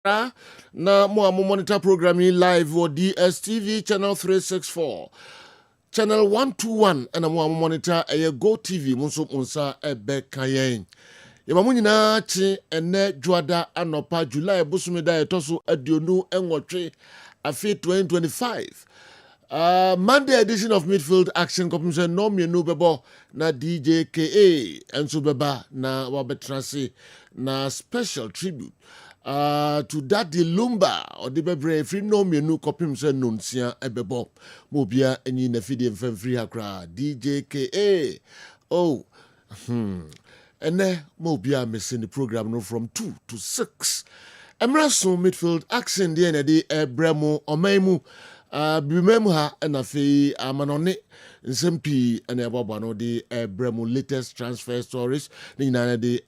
na mo monitor programming live or DSTV channel 364 channel 121 and mo monitor Go TV munso unsa ebe kayen yemamu nyina chi ene juada anopa July busumida etoso aduonu enwotwe afi 2025 Monday edition of Midfield Action Competition no mienu bebo na DJ KA enso beba na wabetrase na special tribute to Daddy Lumba or the bebre free no mienu kopim se nonsia ebebo mobia enyi na fidi mfemfri hakra DJ KA ene mobia missing the program no from 2 to 6 Emraso Midfield Action de na de ebremo omaimu bimemu ha na fe amanone nsempi na ebabo no de ebremo latest transfer stories ni na de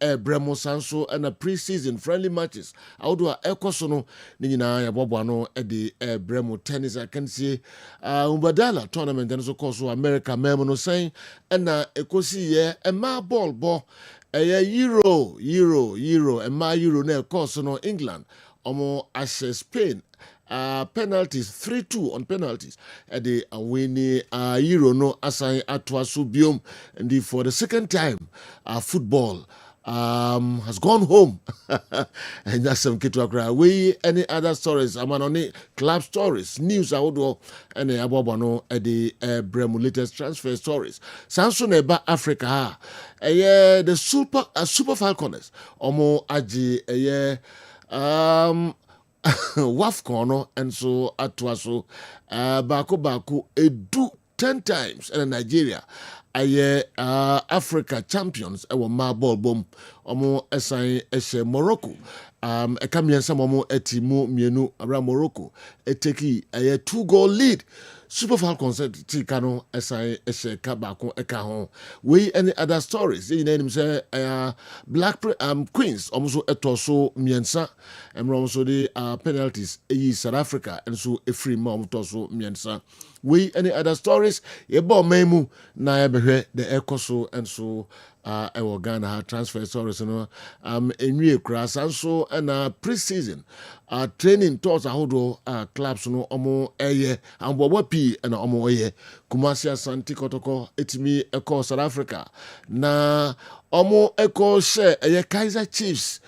ebremo sanso na pre-season friendly matches awdo ekoso no ni na ebabo no de ebremo tennis akansi umbadala tournament no so course America memo no saying na ekosi ye ema ball bo euro ema euro na course no England omo ashe Spain penalties 3-2 on penalties the winning euro no assign atwaso biom and for the second time football has gone home and that's some kitwa we any other stories amanoni club stories news awodo and abobo no the bremo latest transfer stories sanso na eba Africa the super falconers omo aji Wafcon no and so atwaso bako edu 10 times in Nigeria Africa champions ewo ma ball bom omo esan ehye Morocco ekamiensa momo etimu mienu abra Morocco eteki 2-goal lead Super Falcons tikano esan ehye kabako eka ho we any other stories you name say Black Queens almost etoso miensa emro so the penalties South Africa and so a free mom toso miensa we any other stories yebo memu na ebehwe the ekoso and so ewo Ghana transfer stories no enwie krasa so na pre-season training tours ahodo clubs no omo eye ambobo pi na omo eye Kumasi Asante Kotoko etimi eko South Africa na omo eko share eye Kaizer Chiefs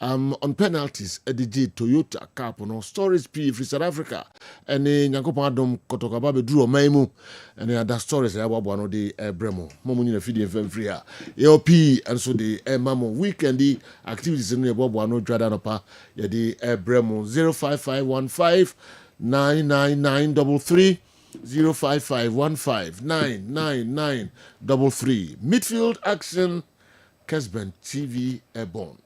on penalties at the Toyota Cup no stories P for South Africa and Nyankopon Adom Kotoko ba be duro maimu and other stories about no de bremo momu ni feed FM free a P and so the mamo weekend activities in the bobo no drada no pa ye de bremo 05515 99933 05515 99933 Midfield Action Kessben TV Airborne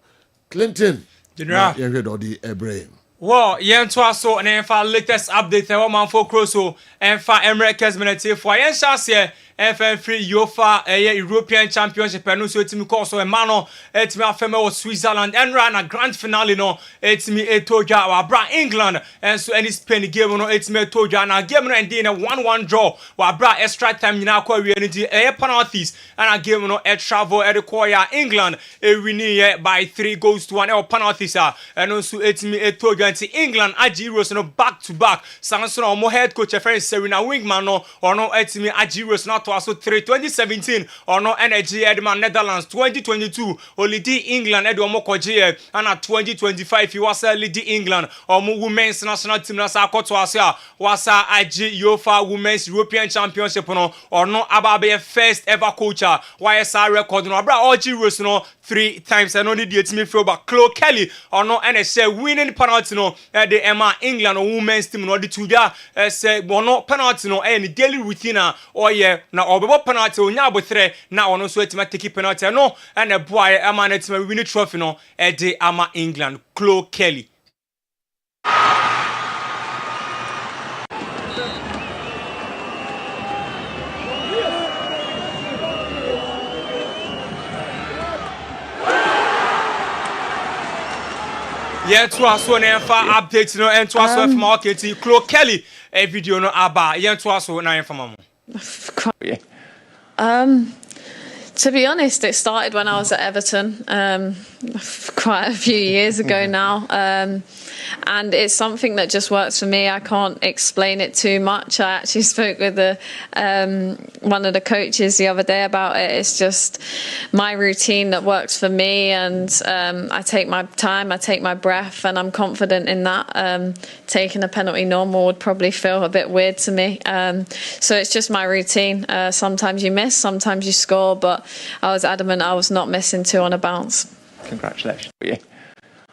Clinton, General, you heard all the Abraham. Well, yen to us so and then for latest update, I want for Crosso and for Emirates Minute for yen chance FM3 UEFA European Championship and so etimi course so emano etimi afeme o Switzerland and run a grand finale no etimi etoja wa bra England and so any Spain game no etimi etoja na game no ending a 1-1 draw wa bra extra time nyina kwa wi eni penalties and a game no travel e require England winning by 3-1 penalties and so etimi etoja nti England agi Euros no back to back sanso no mo head coach friend Serena Wingman no ono etimi agi Euros no also 2017 or no energy Edman Netherlands 2022 only the England Edwamo Koje and 2025 he was lead England or women's national team na sakoto asia wasa IG UEFA Women's European Championship no or no ababe first ever coach YSR record no abra OG Rose no 3 times and only the team feel but Chloe Kelly or no NSA winning penalty no the Emma England or women's team no the two ya say no penalty no any daily routine or yeah na obebo penalty onya abotre na ono so etima take penalty no and a boy ama na etima win trophy no e de ama England Chloe Kelly. Yeah, to us one updates no and to us for marketing Chloe Kelly a video no aba yeah to us na inform. To be honest, it started when I was at Everton. quite a few years ago now. And it's something that just works for me. I can't explain it too much. I actually spoke with one of the coaches the other day about it. It's just my routine that works for me, and I take my time, I take my breath, and I'm confident in that. Taking a penalty normal would probably feel a bit weird to me. So it's just my routine. Sometimes you miss, sometimes you score, but I was adamant I was not missing two on a bounce. Congratulations. Yeah.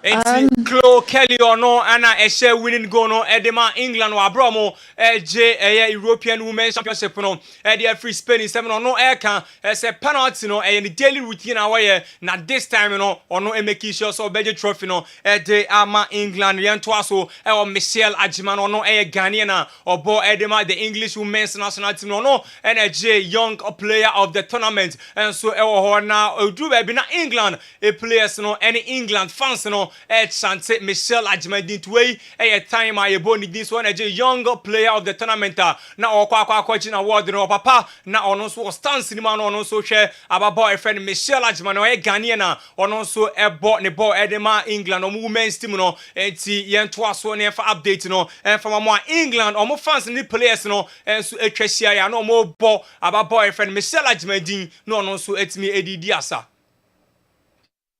Chloe Kelly no ana ehye winning goal no edema England wa bromo European Women's Championship no e free Spain 7 no e kan say penalty no e daily routine away na this time no ono e make sure so beje trophy no e ama England yento aso e o Michelle Adjima no e Ghanaian na obo edema the English Women's National Team no energy young player of the tournament, and so e ho na odu be na England e players no any England fans no chante Michelle Adjima way time I boni this one a younger player of the tournament na okwa China award no papa na ono so stand cinema no ono so share about boyfriend Michelle Adjima no Ghanaian na ono so e bought ne ball edema England o women's team no enti yento aso ne fa update no from mo England o mo fans ni players no so etwahia ya no mo ball about boyfriend Michelle Adjima din no ono so etimi edidi asa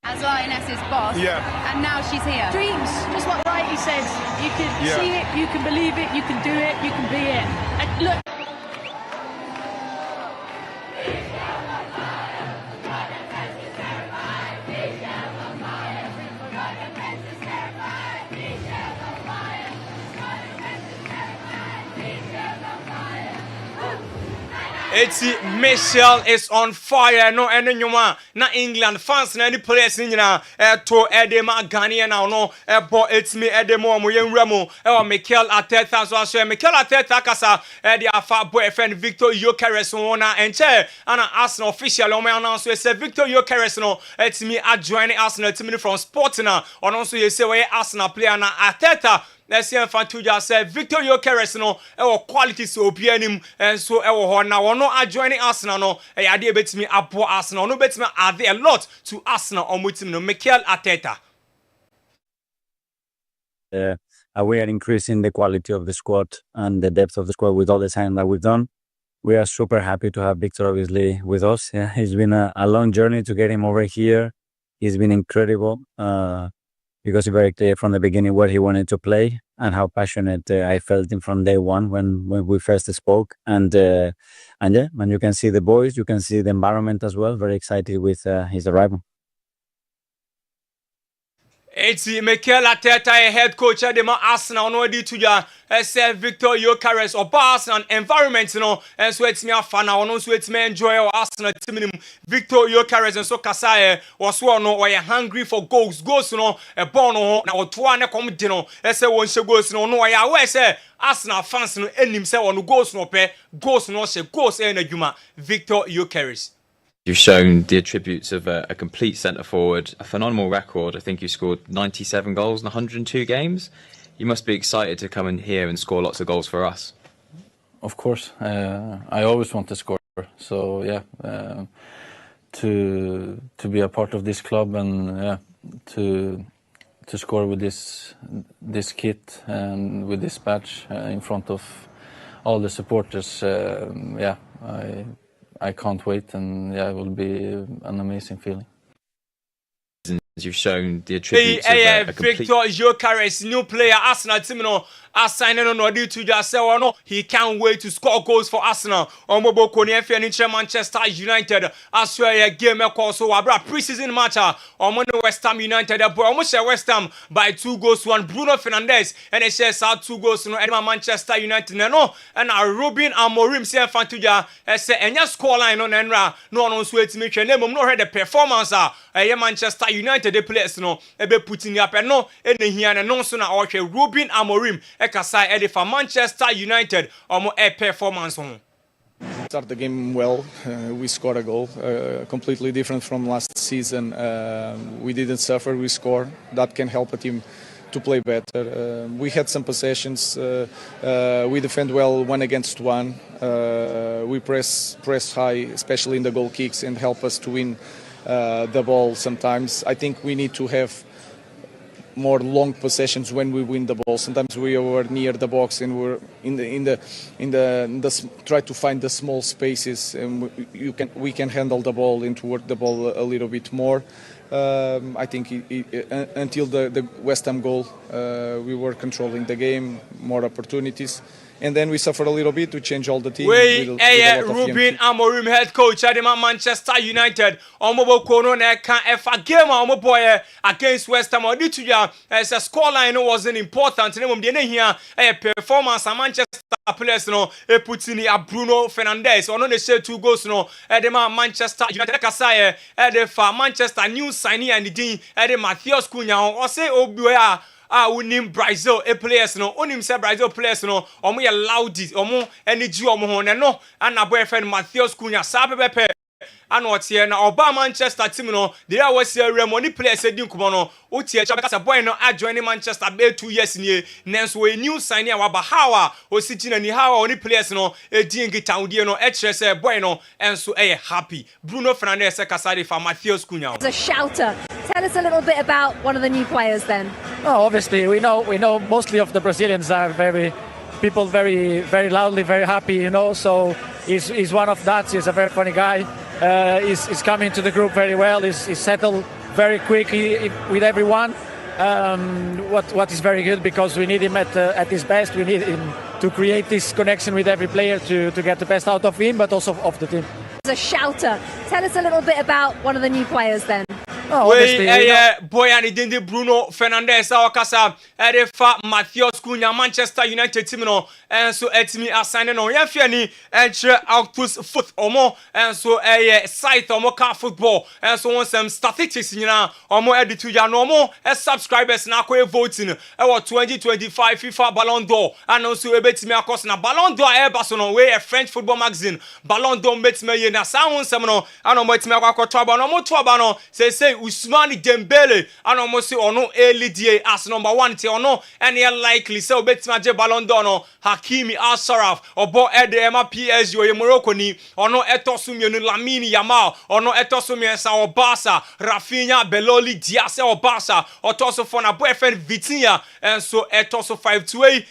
as Lioness's boss, and now she's here. Dreams, just what Righty said. You can see it, you can believe it, you can do it, you can be it. And look. Michelle is on fire no eno nyoma na England fans na any players ni nyina to edema Ghanaian na no ebo etimi edemo mo yenwura mo e Mikel Arteta so Mikel Arteta kasa the afa boyfriend Victor Gyökeres na enche ana Arsenal official o me announce say Victor Gyökeres no etimi adjoin Arsenal team from Sporting na ono so ye say we Arsenal player na Arteta. Let's see if Fantuja said Victor Gyökeres no quality so obianim and so ho na wono adjoining Arsenal no e ade betimi abo Arsenal no betimi add a lot to Arsenal on with no Mikel Arteta. We are increasing the quality of the squad and the depth of the squad with all the signing that we've done. We are super happy to have Victor obviously with us. Yeah, it's been a long journey to get him over here. He's been incredible. Because it's very clear from the beginning what he wanted to play and how passionate I felt him from day one when we first spoke. And yeah, and you can see the boys, you can see the environment as well. Very excited with his arrival. It's Mikel Arteta, head coach at the Arsenal. No di to ya. Say Victor Gyökeres or Arsenal environment, you know, and so it's me a fan. I want to it's me enjoy our Arsenal team. Victor Gyökeres and so Kasai was one no why hungry for goals, you know, a bono na otwane come dino. Say one she goals no no why we say Arsenal fans no enim say one goals no pe goals no she goals e na dwuma Victor Gyökeres. You've shown the attributes of a complete centre-forward, a phenomenal record. I think you scored 97 goals in 102 games. You must be excited to come in here and score lots of goals for us. Of course. I always want to score. So, yeah, to be a part of this club and yeah, to score with this kit and with this badge in front of all the supporters, yeah, I can't wait, and yeah, it will be an amazing feeling. You've shown the attributes of a complete... Victor Gyökeres, new player, Arsenal team, no, assigning on Odi to just say, oh no, he can't wait to score goals for Arsenal. Omobo Koniefi and Manchester United, as well a game so abra preseason match, on West Ham United, but almost West Ham by 2 goals to 1. Bruno Fernandes, and it says 2 goals to no Manchester United, no, and Ruben Amorim, say Fantuja, say, and your scoreline on Enra, no sweat to make your name, no heard the performance, Manchester United, the players, no, ebe putting up, and no, and here, and no sooner, okay, Ruben Amorim, Kasai Eddie for Manchester United or more a performance on. Start the game well. We scored a goal, completely different from last season. We didn't suffer. We scored. That can help a team to play better. We had some possessions. We defend well 1 against 1. We press high, especially in the goal kicks, and help us to win the ball sometimes. I think we need to have more long possessions when we win the ball. Sometimes we were near the box and we're try to find the small spaces, and we can handle the ball and to work the ball a little bit more. I think until the West Ham goal, we were controlling the game, more opportunities. And then we suffered a little bit to change all the team. Ruben Amorim, head coach at Manchester United. Omobo Kono Neka Efa game Omoboy against West Ham. Or did you as a scoreline wasn't important. And here a performance at Manchester players no Putini a Bruno Fernandes. Or no they say 2 goals no at the Manchester United Kasaye at the Manchester new signing and the dean at the Matthias Cunha or say Obuya. Unim Brazil players no unim say Brazil players no omo ye loudi omo energy omo ho no and na boyfriend Matthias Cunha sabe bepe and what here na oba Manchester team no they are was here money players din kumo no utie cha because boy no join Manchester be 2 years nie nenso we new signing aba how ositi ni how oni players no edin gitaudie no kire say boy no enso happy Bruno Fernandes kasari for Matthias Cunha. As a shouter, tell us a little bit about one of the new players then. Oh, obviously we know mostly of the Brazilians are very loudly, very happy, you know, so he's one of that. He's a very funny guy. He's coming to the group very well. He's settled very quickly with everyone. What is very good because we need him at his best. We need him to create this connection with every player to get the best out of him, but also of the team. As a shouter, tell us a little bit about one of the new players then. Oh, boy, and it Bruno Fernandes, our casa, Edefa, Matthias Cunha, Manchester United team, and so etimi assigning on Yafiani, and outputs foot or more, and so a site or more car football, and so on some statistics in or more edit to your normal as subscribers now voting our 2025 FIFA Ballon d'Or, and also a bit me across na Ballon d'Or Barcelona way a French football magazine, Ballon d'Or bet me na sound seminal, and on bet me a trouble no more trouble, say Ousmane Dembele and almost say ono Lidie as number 1 te ono and likely say obetima je Ballon d'Or no Hakimi Al-Saraf obo edema PSG o Morocco ni ono etosumienu Lamine Yamal ono etosumiensa o Barca Rafinha Beloli Diaz o Barca otoso for na boyfriend Vitinha and so etoso 5-2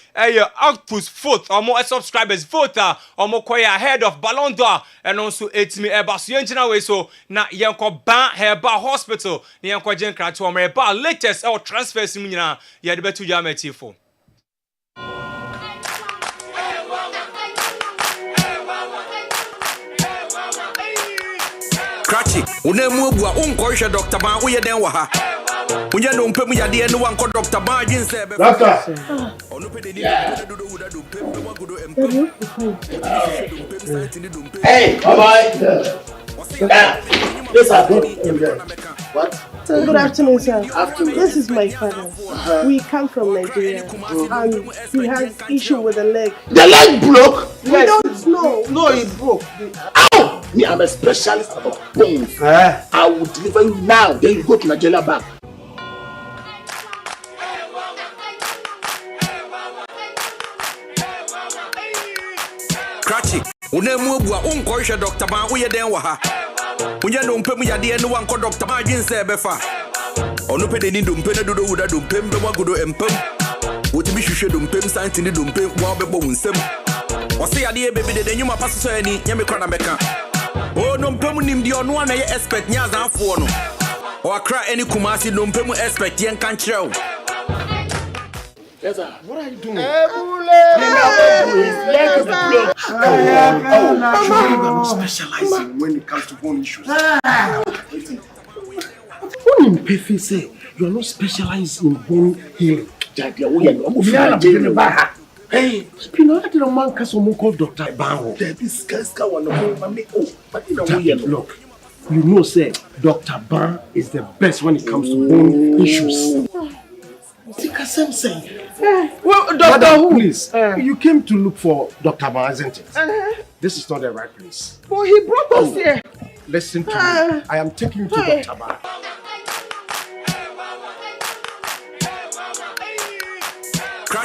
outputs foot omo subscribers voter omo koya ahead of Ballon d'Or and also etimi Barca engine way so na yenko ban Herba Hospital ni yanko jen kra to America latest or transfers mu nyina ya de betu ya matifo Krachi unemu bua unkohwe Dr. Ban wo ye den wa ha unye no mpem ya de no wanko Dr. Ban dwin se be Doctor onu pede ni do huda do pem wagudo empem hey bye yes, I do. What? So good afternoon, sir. This is my father. We come from Nigeria, and he has issue with the leg. The leg broke? We don't know. No, it broke. Ow! Me, I'm a specialist about bones. I will deliver you now. Then you go to Nigeria back. Krachi unemu bua unkohwe Dr. Ban wo ye den wa ha unye no mpem ya de no wanko Dr. Ban dwin se be fa onu pede ni do mpem do huda do mpem be wagudo empem wotimi hwehwe do mpem santi ni do mpem wa be bo nsem ose ya de bebe de nyuma paso so ani nyame kra na beka o no mpem nim de ono na ye expect nya zanfo no o akra any kumasi no mpem expect yen kan kire. Yes, sir. What are you doing? You are not specializing when it comes to bone issues. What in Pefe say? You are not specialized in bone healing. Hey, you know that man can someone called Dr. Bango. This guy's one of me. Oh, but you know, look, you know, say Dr. Ban is the best when it comes to bone issues. Well, Doctor, who? Please, you came to look for Dr. Ban, isn't it? This is not the right place. Well, he brought us here. Listen to me. I am taking you to Dr. Ban.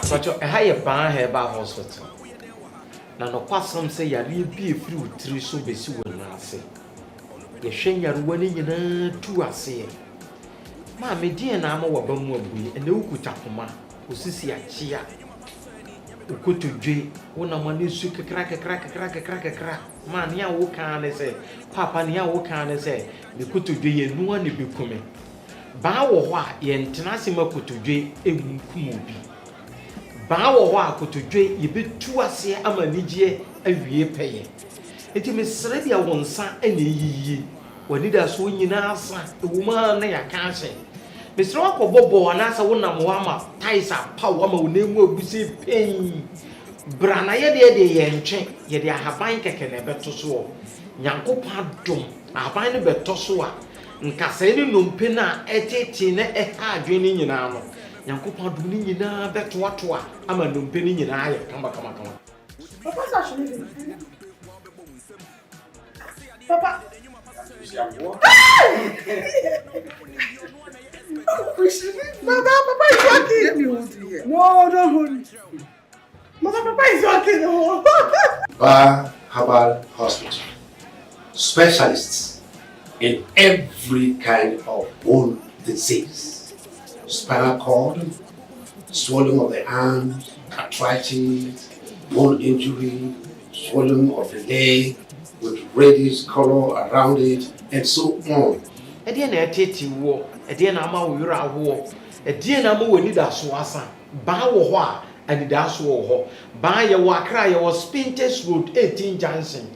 But I have a ban here by hospital. Now, no pass from say, I will be a few 3 so busy when I say. ye hwe yaruwa ni nyina tu ase ma me die na ama wa ba mu abuye ene ukuta koma osisi achia ukotodwe wona mane su kekra ma ne a wo kan ne se papa ne a wo kan ne se me kotodwe ye nuwa ne bekume ba wo ho a ye ntena se makotodwe enkum obi ba wo ho a kotodwe ye betu ase ama nigye awie peye enti me sere bia wonsa ene yiyi wani da so nyina asa ewuma na ya kan se Mr. Wakobobo anasa wona moama taisa pawa ma wonemu agusi pen brana ye ye ntwe ye de ahaban keke na beto so nyankopa dom ahaban ne beto so a nkasa ni nompe na etete na eha adwene nyina no nyankopa dom ni nyina beto ato a ama nompe ni nyina aye kama Papa actually Papa Papa is working. Let me hold you here. No, don't hold me. Papa is working. Bar Herbal Hospital. Specialists in every kind of bone disease. Spinal cord, swelling of the arms, arthritis, bone injury, swelling of the leg with reddish color around it, and so on. Ediana ama wura wo ediana ama wani da so asa ba wo ho a ani da so wo ho ba ye wo akra ye wo Spintex Road 18 Junction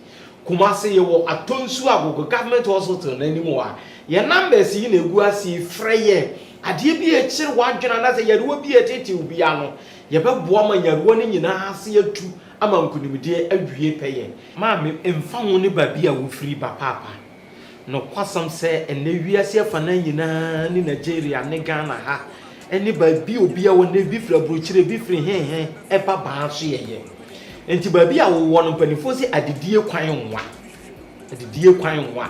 Kumasi ye wo Atonsu Agogo government hospital na nimu a ye numbers yi na egu asi freye ade bi e kire wadwena na se ye de wo bi etete obi ano ye beboa ma nyaruo ni nyina ase atu ama nkunimde awie peye ma me emfa ho ne ba bi a wo free ba papa no kwasam se ene wiase afana nyina ni Nigeria ne Ghana ha ene ba bi obi a wona bi fra brochire bi fri hen epa ba so yeye enti ba bi a wo no panifo se adidie kwan nwa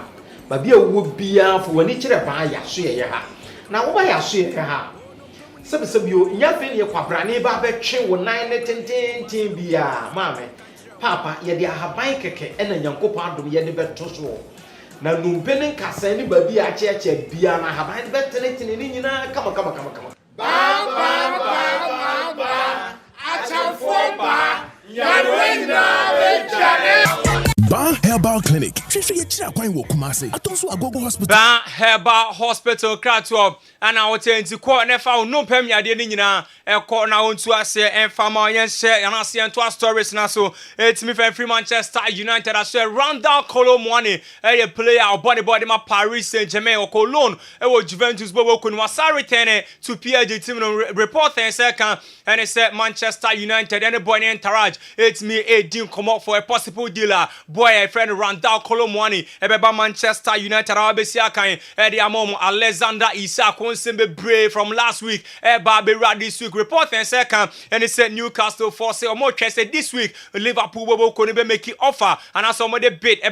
ba bi a wo bia fo wani kire ba ya so yeye ha na wo ba ya so yeye ha sebisebio nya fe ne kwabrane ba betwe wo nan ne tenten bia maame papa ye de ahaban keke ena nyankopon adom ye de beto so na numpene nkasa ni babi a cheche bia na haban betenetene ni nyina kama ba achafo ba yarwena bechare Ban Herbal Clinic. Fifi ye chira kwan wo Kumasi. Atonso Agogo Hospital. Ban Herbal Hospital Kratop. Ana wote nti ko ne fa no pam yade ni nyina ekọ na ontu ase enfama yen share yana ase ento stories na so etimi free Manchester United ase Randall Colomwani a player body ma Paris Saint-Germain o Cologne e wo Juventus bo ko no wasare ten to PSG team no report and second and it said Manchester United and boy in Taraj etimi edin come up for a possible dealer boy a friend Randall Colomwani e beba Manchester United abesi akan e di amom Alexander Isak Simbe Bray from last week. Baby Rad this week. Report and second. And it said Newcastle for sale. More said this week. Liverpool will be making offer. And as somebody bid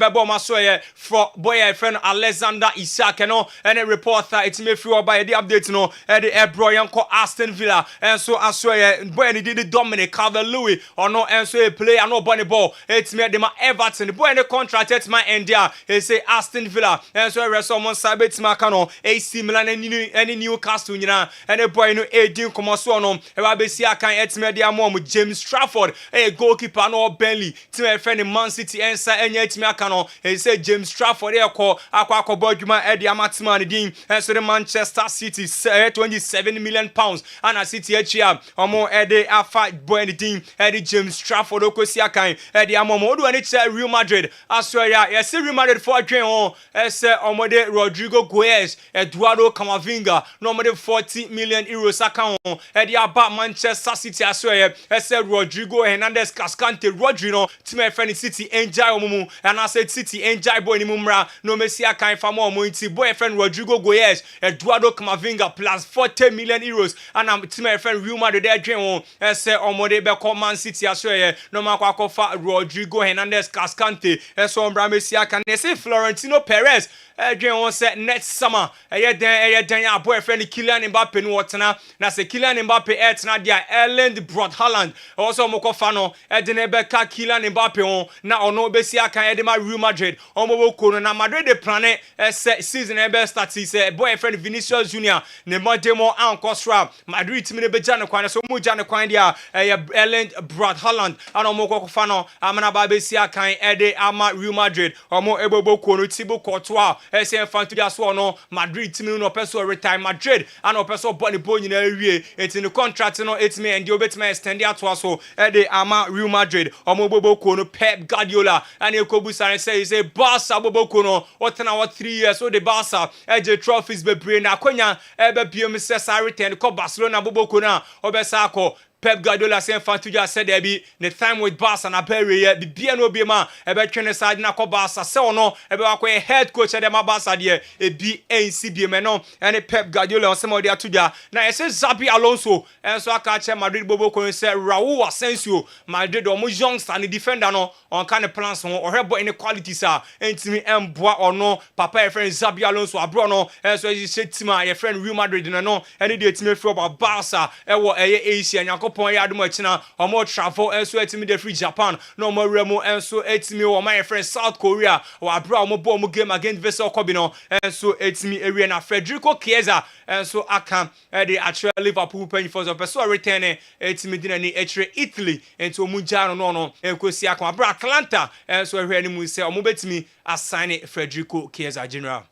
for boy friend Alexander Isak. And a report that it's me through by the update. No, the Brian called Aston Villa. And so I swear, boy, he did the Dominic Calvert-Lewin. Or no, and so a play and no bunny ball. It's me, them Everton. The boy in the contract, it's my India. He say Aston Villa. And so I someone said it's Macano. AC Milan and Newcastle nyina ene boy no edin komoso no e ba besi akan etime dia mom James Trafford goalkeeper no Burnley team e friend Man City ensa enya etime akan no e say James Trafford akọ bodwuma e dia matima ne din so the Manchester City 27 million pounds and City achia omo e de afa boy ne din e de James Trafford okosi akan e dia mom odu ani che Real Madrid asoya ye say Real Madrid for adwen ho e say omo de Rodrigo Goes Eduardo Camavinga no more than 40 million euros account e di aba Manchester City asoye e say Rodrigo Hernandez Cascante Rodrigo team friend City enjoy omumu and I said City enjoy boy ni mumra no Messi akan famo omu nti boyfriend Rodrigo Goes Eduardo Camavinga plus 40 million euros and am team friend Real Madrid dey dwen won e say omode be come Man City asoye no ma kwakofa Rodrigo Hernandez Cascante e so ombra Messi akan e say Florentino Perez Adrian won say next summer. Eye den ya boyfriend Kylian Mbappe no wotena. Na say Kylian Mbappe Mbappe etna dia Erling Brot Haaland also moko fa no de ne beka Kylian Mbappe on na ono besi akan de ma Real Madrid omo boko no na Madrid de plane season e be start say boyfriend Vinicius Junior ne modemo ankosra Madrid timi ne beja ne kwan so mu ja ne kwan dia Erling Brot Haaland ana moko fa no amana ba besi akan de ama Real Madrid omo eboboko no tibo Courtois ese fantu dia so no Madrid timi no person retire Madrid ana person body bo nyina wie enti ne contract no etimi and the obetime extend ato so de ama Real Madrid omo boboko no Pep Guardiola and ekobusa say Barca boboko no otena what 3 years so the Barca eje trophies be brain akonya ebe biem se sa return ko Barcelona boboko na obesa akọ Pep Guardiola said Fantuja said there be the time with Barca na Perry the BNO Bima ebe twene side na ko Barca se ono ebe akọ head coach de ma Barca de e bi NCB no and Pep Guardiola on some of their tuja na ese Xabi Alonso enso aka che Madrid bobo ko say Raul Asensio Madrid o mo youngster ni defender no on kind of plans on or hebo any qualities are entimi emboa ono papa your friend Xabi Alonso abro no enso e say tima your friend Real Madrid no any dey timi free about Barca e wo Asia pon ya admo china omo travel enso etimi de free Japan no mo remo enso etimi o my friend South Korea wa bra omo bo omo game against Vessel Kobe no enso etimi area na Federico Chiesa enso aka the actual Liverpool pen for the person return etimi dina ni etre Italy ento omo jano no enkosi aka bra Atlanta enso ehwe ni mu se omo betimi assign Federico Chiesa general.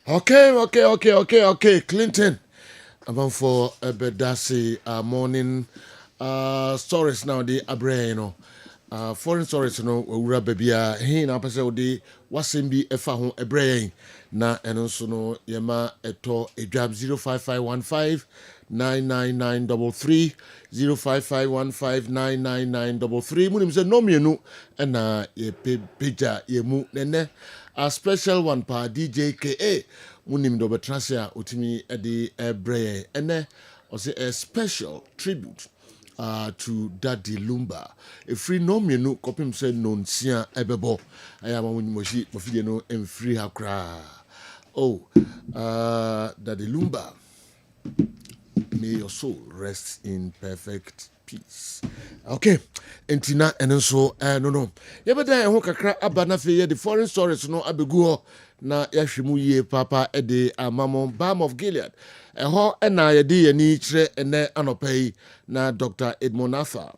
Okay, Clinton. I'm for a bedasi morning stories now the abre foreign stories no ura bebia he na pese odi wasembi efa ho ebre na eno so no yema eto edwab 05515 99933 05515 munim se no mienu na ye peja ye mu nene a special one pa DJ KA munim do betrasia otimi edi ebre ene or say a special tribute to Daddy Lumba. A free no menu copy said non sia ebebo. I am on moshi mofide and free hakra. Oh, Daddy Lumba. May your soul rest in perfect peace. Okay, entina and so no. Yebeda ho kakra abana fe the foreign stories no abegu na yahwemu ye papa ede amamon Balm of Gilead. Eho na yedi yani kire ene anopai na Dr. Edmond Afa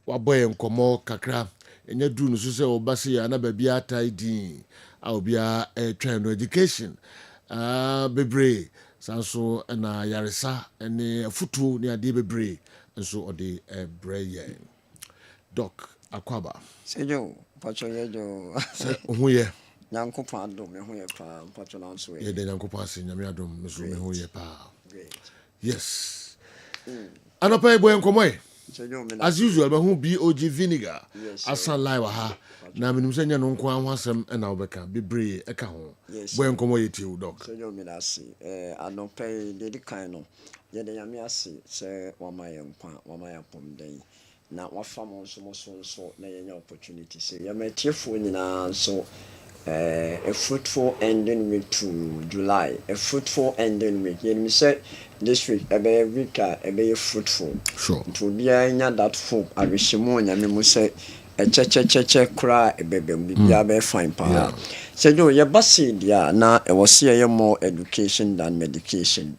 waboye nkomo kakra enye du no so se obase ya na babia taidi a obia train education bebre sanso na yaresa ene futu ne ade bebre nso ode breye Doc Akwaba sejo pacho yejo se ohuye Nyankopon adom me ho ye pa pacho na nso ye de Nyankopon ase nyame adom me so me ho ye pa. Yes. Anopa boy nkomo as usual me hu BOG vinegar asan live ha na me nimse nya no nko ahwasem na obeka bebre eka ho boy nkomo ye tiu Doc so yo me na see anopa de kan no ye de nyame ase se wama ye nkwa wama ya pomden na wafa mo so na ye nya opportunity se ye metiefo nyina so a fruitful ending week to July, a fruitful ending week. You say this week a week a fruitful. Sure. To be that hope I wish more and say a che cry a baby be fine pa. So you your bossy dia na I was here more education than medication.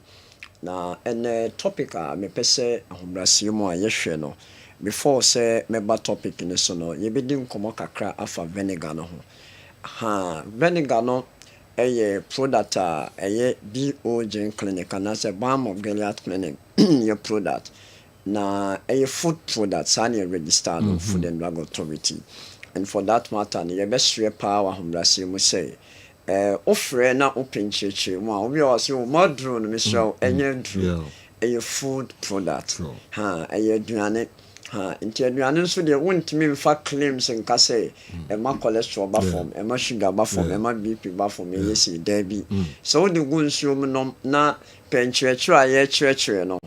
Na and topic me pese ahomrasi mo ayehwe no before say member topic in so no ye be dim komo kakra afa vinegar no ho. Vinegar no a product a BOG clinic and as a Balm of Gilead clinic your product na a food product sign registered on Food and Drug Authority and for that matter the best power humrasi mu say offer na open church mo we was you modern Michelle a food product a aduane nti aduane so de wontimi mfa claims nka say e ma cholesterol ba form e ma sugar ba form e ma BP ba form e yesi da bi so de gunsuom no na penchwechwe aye chwechwe no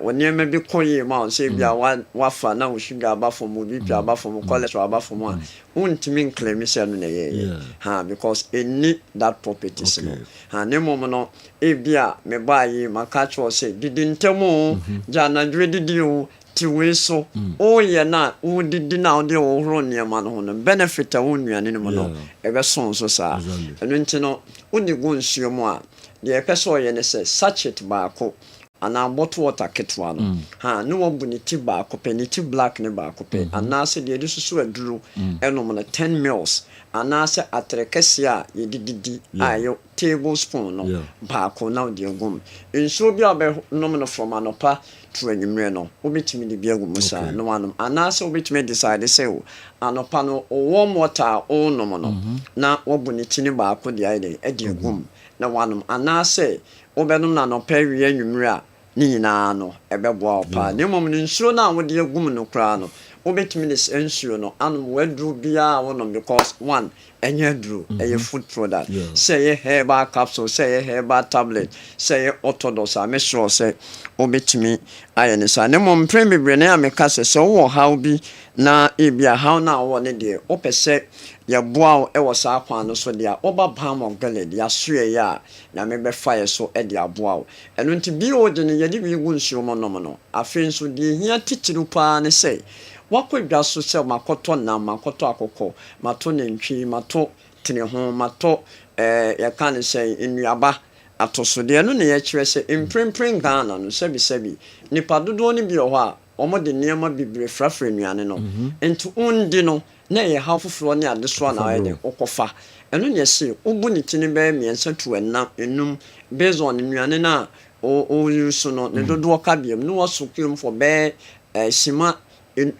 wonye bi koyi ma say bia wafa na wo sugar aba from bi bia aba from cholesterol aba from one untimi claim say no na ye ha because any that properties no ha ne mom no e bia me ba yi maka cho say didintemu jana dwedidi o ti we so o ye na wo didi na de wo horo ne ma no no benefit a wo nuane no no e be son so sa eno nti no uni go nsuo mu a de e pese ye ne say sachet ba ko ana bottle water ketwa no ha no wo bu ni ti ba ko pe ni ti black ne ba ko pe ana se de susu aduru enom na 10 mils ana se atrekese a ye dididi ayo tablespoon no ba ko na de gum nsuo bi abe nom no from anopa to anwumre no obetimi de bia gum sa no anom ana se obetimi decide say anopa no warm water o nom no na wo bu ni ti ne ba ko de ayi de gum na wanom ana se obenum na no pa wie anwumre a ni nyina no ebeboa opa ne mom ni nsuo na wo de agum no kra no obetimi this nsuo no anum wadru bia wonom because one enya dru eye food product say herbal capsule say herbal tablet say orthodox am sure say obetimi ayene sa ne mom premier na ameka se wo how bi na ebia how na wo ne de opese ya boa e wo sa kwan no so dia oba bam of galad ya sue ya na me be fire so e dia boa eno nti bi o de ne ye de bi gu nsuo mo no afen so de hia titiru pa ne say wakwadwa so se makoto na makoto akoko mato nentwi mato tene ho mato ya kan se enuaba atosode no ne ye kire se imprempren Ghana no sebi nipa dodo ni bi ho a omo de niema bibre frafra nuane no enti undi no na ye ha foforo ne ade so na aye de okofa eno ne se ubu ni tini be miensa tu enum based on nuane na o use no ne dodo ka biem no waso kum for be sima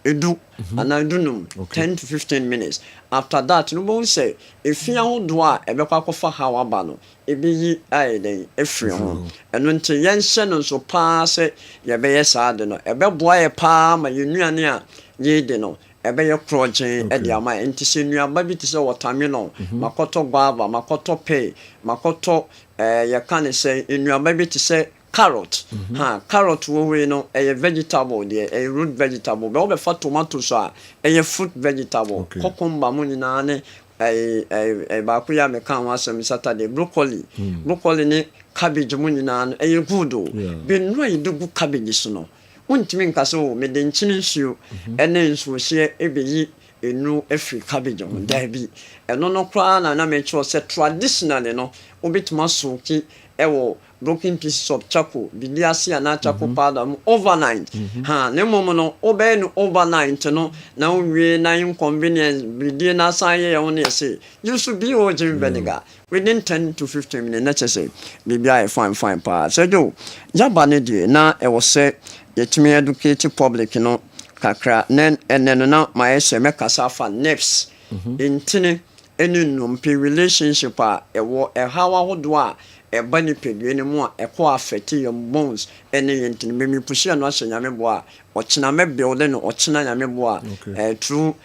edu anadunum 10 to 15 minutes after that no bon say if you ho do a ebekwa kofa hawa ba no ebi yi aye den efri ho eno nti yenhye no so pa se ye be ye saade no ebeboa ye pa ma yenuane a ye de no ebe ye krogen e de ama enti se nuaba bi te se watermelon makoto guava makoto pay makoto ye kan se nuaba bi te se carrot carrot we no a vegetable there a root vegetable but we for tomato so a fruit vegetable cucumber mo nyina ne ba ko ya me kan wasem Saturday broccoli ne cabbage mo nyina no a good o be no e dugu cabbage so no untimi nkase o me de nchini nsuo ene nsuo hye ebeyi enu efri cabbage on da bi eno no kra na me cho se traditionally no obituma so ki ewo broken pieces of charcoal bidiasi na charcoal powder overnight ne mom no obe no overnight no na wie na inconvenience bidie na saye ye won say you should be o jim vinegar within 10 to 15 minutes na chese bibia fine pa so jo yaba ne die na e wo se yetimi educate public no kakra nen eneno na my se mekasa fa neps intini enunum pe relationship a ewo hawa hodo a eba ni pedwe ni mu a ekọ affect your bones ene yentini me pushi no ahye nyame bo a ochina me build no ochina nyame bo a true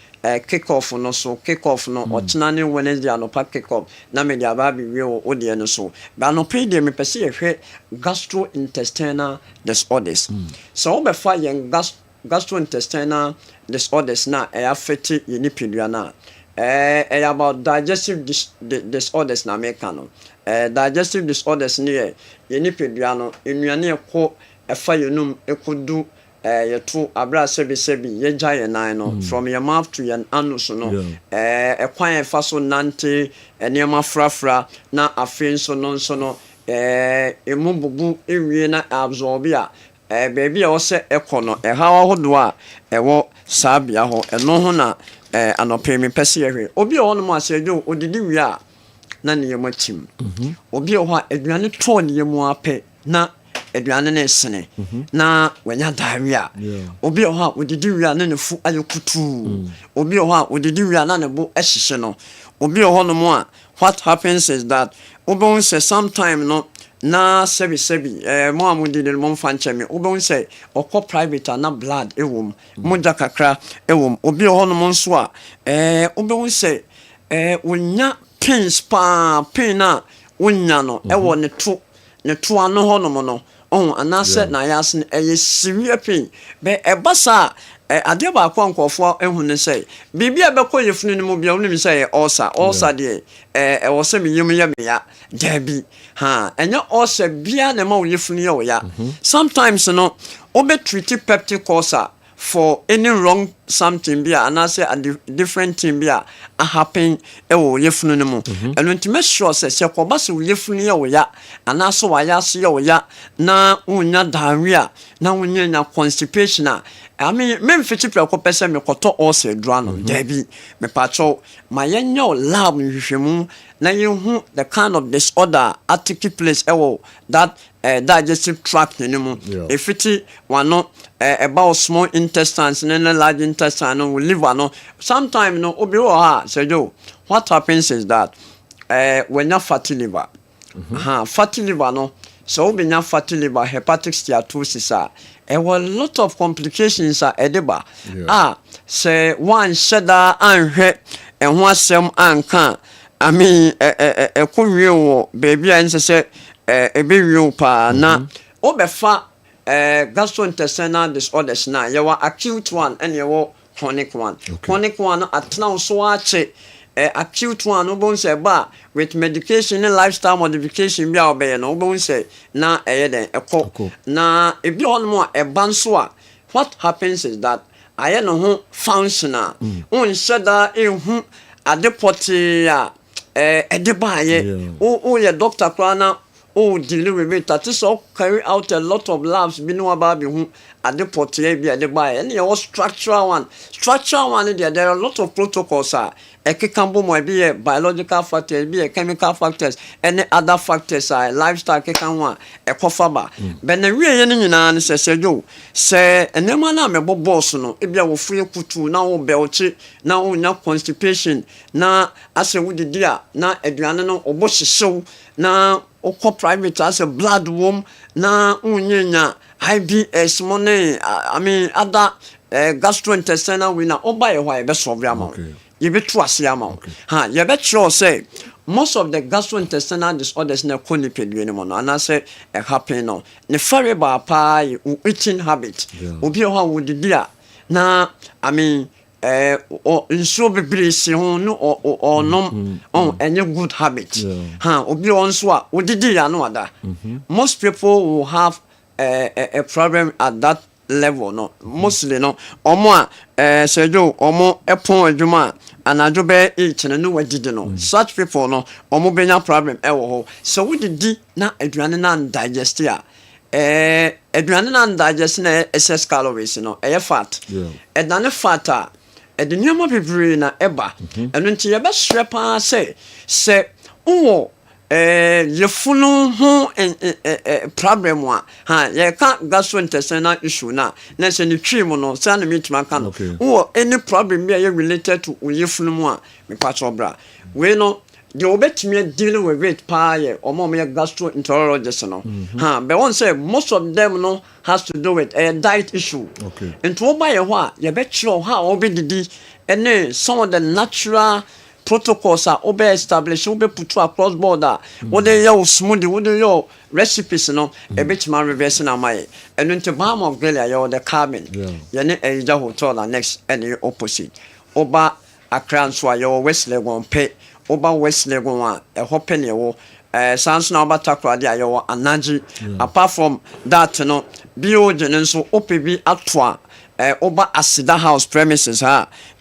kick off no ochina ni Wednesday anopa kick off na me dia ba bi we o de no so ba no pe de me pese ye hwe gastrointestinal disorders so we be fa yen gastrointestinal disorders na affect your nipidua na about digestive disorders na me kan no digestive disorders ne ye nipidua no enuane ekọ efa yenum ekodu yeto abra sebi ye jaye nan no from your mouth to your anus no ekwan efa so nante enema frafra na afin so no emububu ewie na absorb a baby a wo se ekono hawa hodo a ewo sabia ho eno ho na anopemi pese yehwe obi o no mo asejo odidi wi a na ne yemachim obi o ho aduane to ne yemu ape na aduane na esene na wanya diarrhea obi o ho odidi wi a na ne fu ayokutu obi o ho odidi wi a na ne bo ehihye no obi o ho no mo a what happens is that obo say sometime no na sebi mo amudi de mo fanche me obo say okọ private na blood ewom moja kakra ewom obi o ho no mo nso a obo say wonya pain na wonya no ewo ne to ano ho no mo no anaasɛ na yɛase no ɛyɛ severe pain bɛ ɛba saa adeɛ baako nkɔfoɔ ehu ne sɛ biribi a bɛkɔ yɛfunu no mu bia wonim sɛ yɛ ulcer deɛ ɛwɔ sɛ meyam yɛ meya daabi ɛnyɛ ulcer bia na ma wo yɛfunu yɛ wo ya sometimes no wobɛtreat peptic ulcer for any wrong something bia anaasɛ a different thing bia a happen ɛwɔ yɛfunu no mu ɛno nti make sure sɛ kɔba sɛ wo yɛfunu yɛ wo ya anaasɛ wayɛ ase yɛ wo ya na wonya diarrhea na wonya constipation a memfiti prɛko pɛ sɛ mekɔtɔ ulcer adura no daabi mepatwɔ ma yɛnyɛ lab nhwehwɛmu na yɛhu the kind of disorder take place ɛwɔ that digestive tract no mu ɛfiti wano about small intestines and large intestine no liver no sometimes no obi wɔ ha sɛ yo what happens is that when you fatty liver fatty liver no so obi nya fatty liver hepatic steatosis a were a lot of complications edeba say one sheda anhwe ɛho asɛm anka I mean ɛkɔ baby a nse sɛ ebe pa na obefa gastrointestinal disorders na yɛwɔ acute one and yɛwɔ chronic one chronic one atena so ache acute one no bon say ba with medication and lifestyle modification bia obeye no bon say na den ekɔ na ebi on mo ban so a what happens is that aye no ho functional on sheda ehu adepoti a ede ba aye o ye doctor kwana deal with it that is all carry out a lot of labs bi no about bi hu adepoti bi ade ba and your structural one there are a lot of protocols ekekam mo bi biological factors bi chemical factors and other factors lifestyle kekan ho ekofa ba be na wiye ne nyina ne sesejo se enema na mebo boss no e bia wo free kutu na wo belchi na wo nya constipation na ase wo didi a na aduane no obo hyesew na okọ private as a blood worm na unyenya IBS money I mean other gastrointestinal winner oba ye hwa be solve am you be trust am you be sure say most of the gastrointestinal disorders na konipedwe ni mo no ana say happen no ne fare ba pa eating habit obi ho wo didi a na I mean nso bebresi ho no nom any good habit obi onso a odidi ya no ada most people will have a problem at that level no mostly no omo a sejo omo epon adwuma anajo be ichene no wadidi no such people no omo benya problem ewo ho so wodidi na aduane na digest ya aduane na digest na excess calories no fat edane fat a the nneɛma bebree na eba ɛno nti yɛbɛhwɛ paa sɛ wo yɛfunu ho problem a yɛka gastrointestinal issue na sɛ ne twi mu no sɛ na metima ka no wo any problem bi a yɛ related to yɛfunu mu a mepatɔ bra we no the obetimi deal with it pa ye omo me gastroenterologist no but one say most of them no has to do with a diet issue into oba ye ho a ye be kiro ha obedidi ene some of the natural protocols are obe establish obe put across border what they your smoothie what they your recipes no e bit man reverse na mai eno into balm of Gilead your the carbon ye ne eja hotel na next any opposite oba Accra so your Wesley won pay oba Wesley go a hopen yewo sans na oba takra dia yewo anaji apart from that no bio gene so opebi atwa oba Asida house premises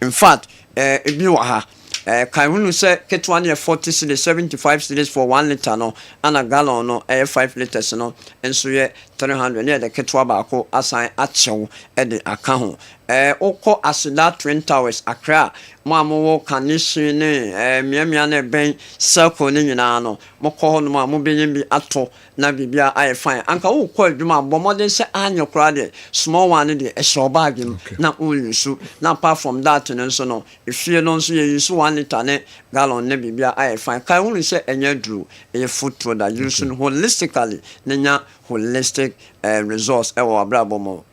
in fact ebi wa ha kan hunu se ketwa ne 40 cedis 75 cedis for 1 liter no ana gallon no 5 liters no enso ye 300 ne de ketwa ba ko asan achew e de aka ho okọ Asida Twin Towers Accra mo amowo kanishin ne miamia na ben circle ne nyina no mokọ ho no mo benye bi ato na bibia ai fine anka wo kọ adwuma bomodin se anyo kra de small one de e show bag na unyusu na apart from that no so no efie no so ye yusu 1 liter ne gallon ne bibia ai fine kan wo se enye dru e food product use holistically nenya holistic resource e wo abrabomo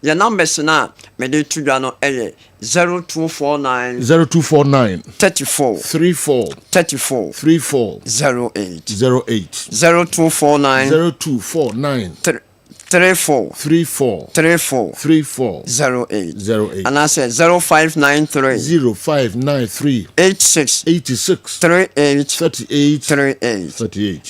your numbers na me dey tudwa no 0249 34 08 0249 34 34 34 34 08 08. And I said 0593 0593 86 86 38 38 38 38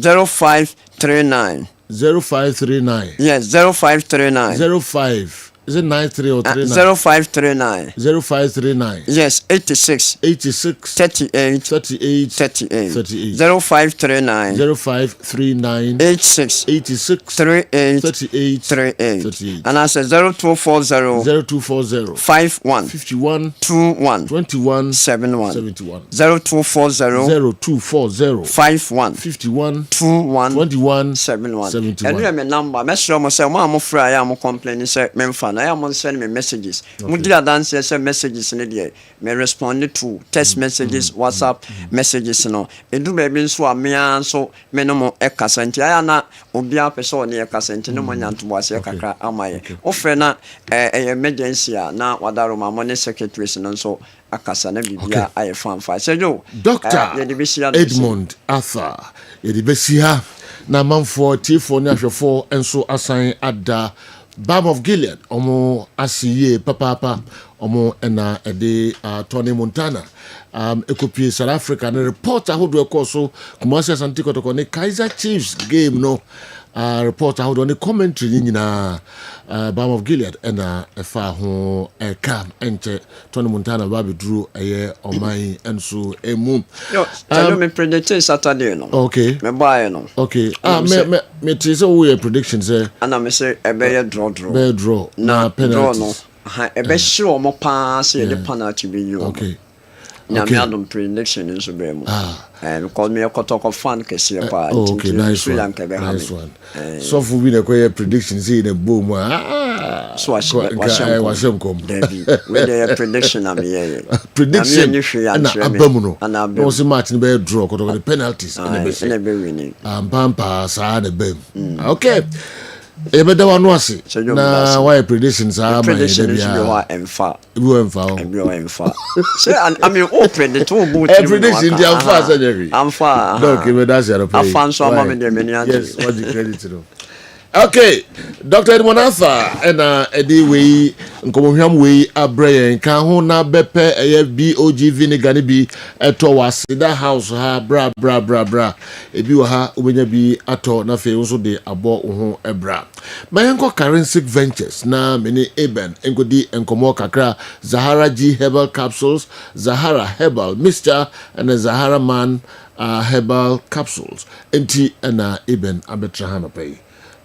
0539 0539. Yes, 0539 05. Is it 93 or 39? 0539 0539. Yes, 86 86 38 38 38 38. 0539 0539 86 86 38 38 38 38. And I said 0240 0240 51 51 21 21 71 71 0240 0240 51 51 21 21 71 71. And you have my number. Make sure say I'm afraid I'm complaining say me fan. I am send me messages. Mudira dance say messages in there. Me respond to text messages, WhatsApp messages no. Edu baby nso a me anso me no mo ekasa nti aya na obi apese ne ekasa nti no mo nyanto boase kakra amaye. Ofre na emergency na wadaro ma mo ne secretaries no nso akasa na bibia aye fanfa. Say yo Dr. Edmund Arthur Yedibesiha na manfo tifo ne ahwefo enso asan ada Balm of Gilead omo asiye papa omo ena ede Tony Montana ekopie South Africa na report ahodo ekoso Kumasi Asante Kotoko ne Kaizer Chiefs game no report ahodo ne commentary nyina Balm of Gilead ena efa ho eka enche Tony Montana ba bedru eye oman enso emu yo tell me predict Saturday no. Okay, me buy no. Okay, me tise we predictions and I say e be draw na penalty no e be sure mo pass the penalty be you. Okay. Na me adom prediction nso be mo because me Kotoko fan kese pa okay, nice one. So for we na koye predictions in the boom so washem kom David we the prediction am here prediction na abamu no so match be draw Kotoko the penalties in be winning pampa sa na bam okay ebeda wanu ase na why predictions are my emfa say I mean open the two boot prediction the amfa surgery amfa no okay that's your play afan so am me many yes what the credit to them. Okay, Dr. Edmund Arthur and Eddie we nkomohwam we abrayen kan ho na bepe BOG vinegar ni bi eto wasida house ha bra ebi wo ha obenya bi ato na fe wo de abo ho ebra mayenko currency ventures na mini eben enkodi enkomo kakra Zahara G herbal capsules, Zahara herbal mixture and Zahara man herbal capsules enti na eben abetra ha no pay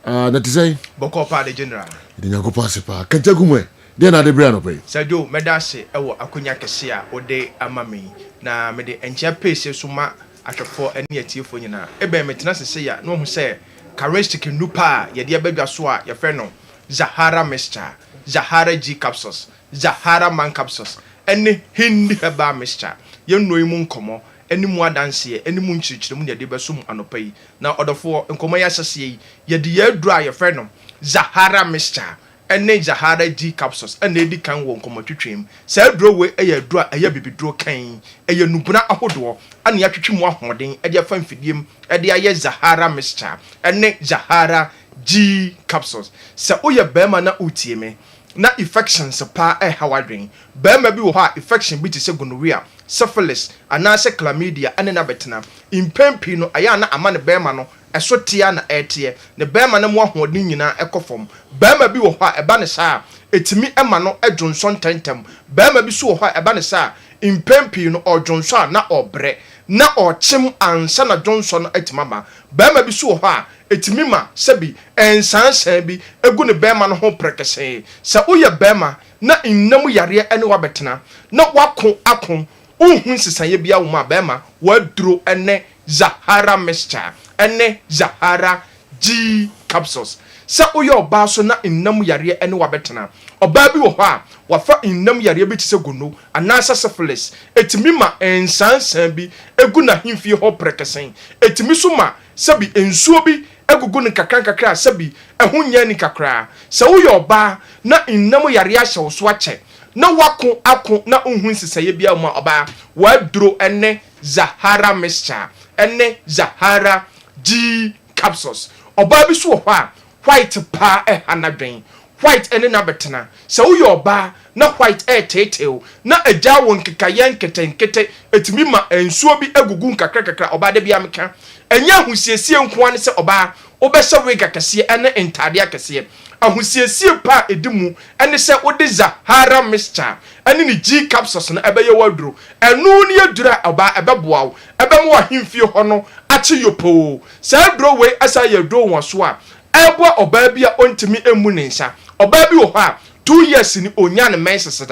that is say boko pa de general de nyako passe pa kanjagumwe de na de bra no pay sajo medase ewo akonya kese a ode amami na me de enche pace suma atwefo ene atiefo nyina ebe metena sese ya no hu se charistic nupa ye de abadwa so a ye fe no Zahara mixture, Zahara G capsules, Zahara man capsules ene hindi heba mixture ye no imu nkomo eni mu adanse eni mu nchirichire mu de besum anopai na odofo nkomo ya sese ye de yadru a ye fe no Zahara mixture ene Zahara G capsules ene edi kan wo nkomo twetwem sa adro we eye adro a eye bibidro kan eye nubuna ahodo ane ya twetwemu ahoden ede afa mfidiem ede aye Zahara mixture ene Zahara G capsules sa oye bema na utie me na infections pa hawadwen bema bi wo ha infection bi te se gonorrhea syphilis anase chlamydia ane na betena impempi no aya na ama ne bema no eso tia na etie ne bema na mo ahoden nyina ekofom bema bi wo ha eba ne saa etimi ema no edwonson tentem bema bi so wo ha eba ne saa impempi no odwonson na obre na ochim ansa na Johnson etimama bema bi so wo ha etimima sebi ensansan bi egu ne bema no ho prekese sa uye bema na innam yare ene wabetena na wako akon uhun sisaye bia wo ma bema waduro ene Zahara mixture ene Zahara G capsules sa uye oba so na innam yare ene wabetena oba bi wo ho a wafa innam yare bi tise gono anasa syphilis etimima ensansan bi egu na himfie ho prekese etimi so ma sabi ensuo bi egugu ne kakra sabi ehunya ni kakra sa wo yoba na innam yare ahye wo so ache na wako ako na ohun sisaye bia ma oba waduro ene Zahara mixture ene Zahara G capsules ɔbaa bi so wɔ hɔ a white paa ɛhanadwen white ɛne na bɛtena sɛ woyɛ ɔbaa na white ɛɛteetew na agya wɔ nkekayɛ nketenkete ɛtumi ma nsuo bi agugu nkakrakakra ɔbaa da bi ameka ɛnyɛ ahosiesie nkoa ne sɛ ɔbaa wobɛhyɛ wig akɛseɛ ɛne ntade akɛseɛ ahosiesie pa ɛdi mu ɛne sɛ wode Zahara mixture ɛne ne G capsules no ɛbɛyɛ waduro ɛno ne yɛduro a ɔbaa ɛbɛboa wo ɛbɛma wahemfie hɔ no akye yopoo saa duro wei asa yɛ duro wɔ so a ɛboa ɔbaa bi a ɔntumi emu ne nsa ɔbaa bi wɔ hɔ a 2 years ni onya ne menses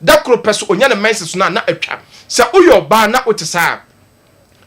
da koro pɛ so onya ne menses no a na atwa sɛ woyɛ ɔbaa na wote saa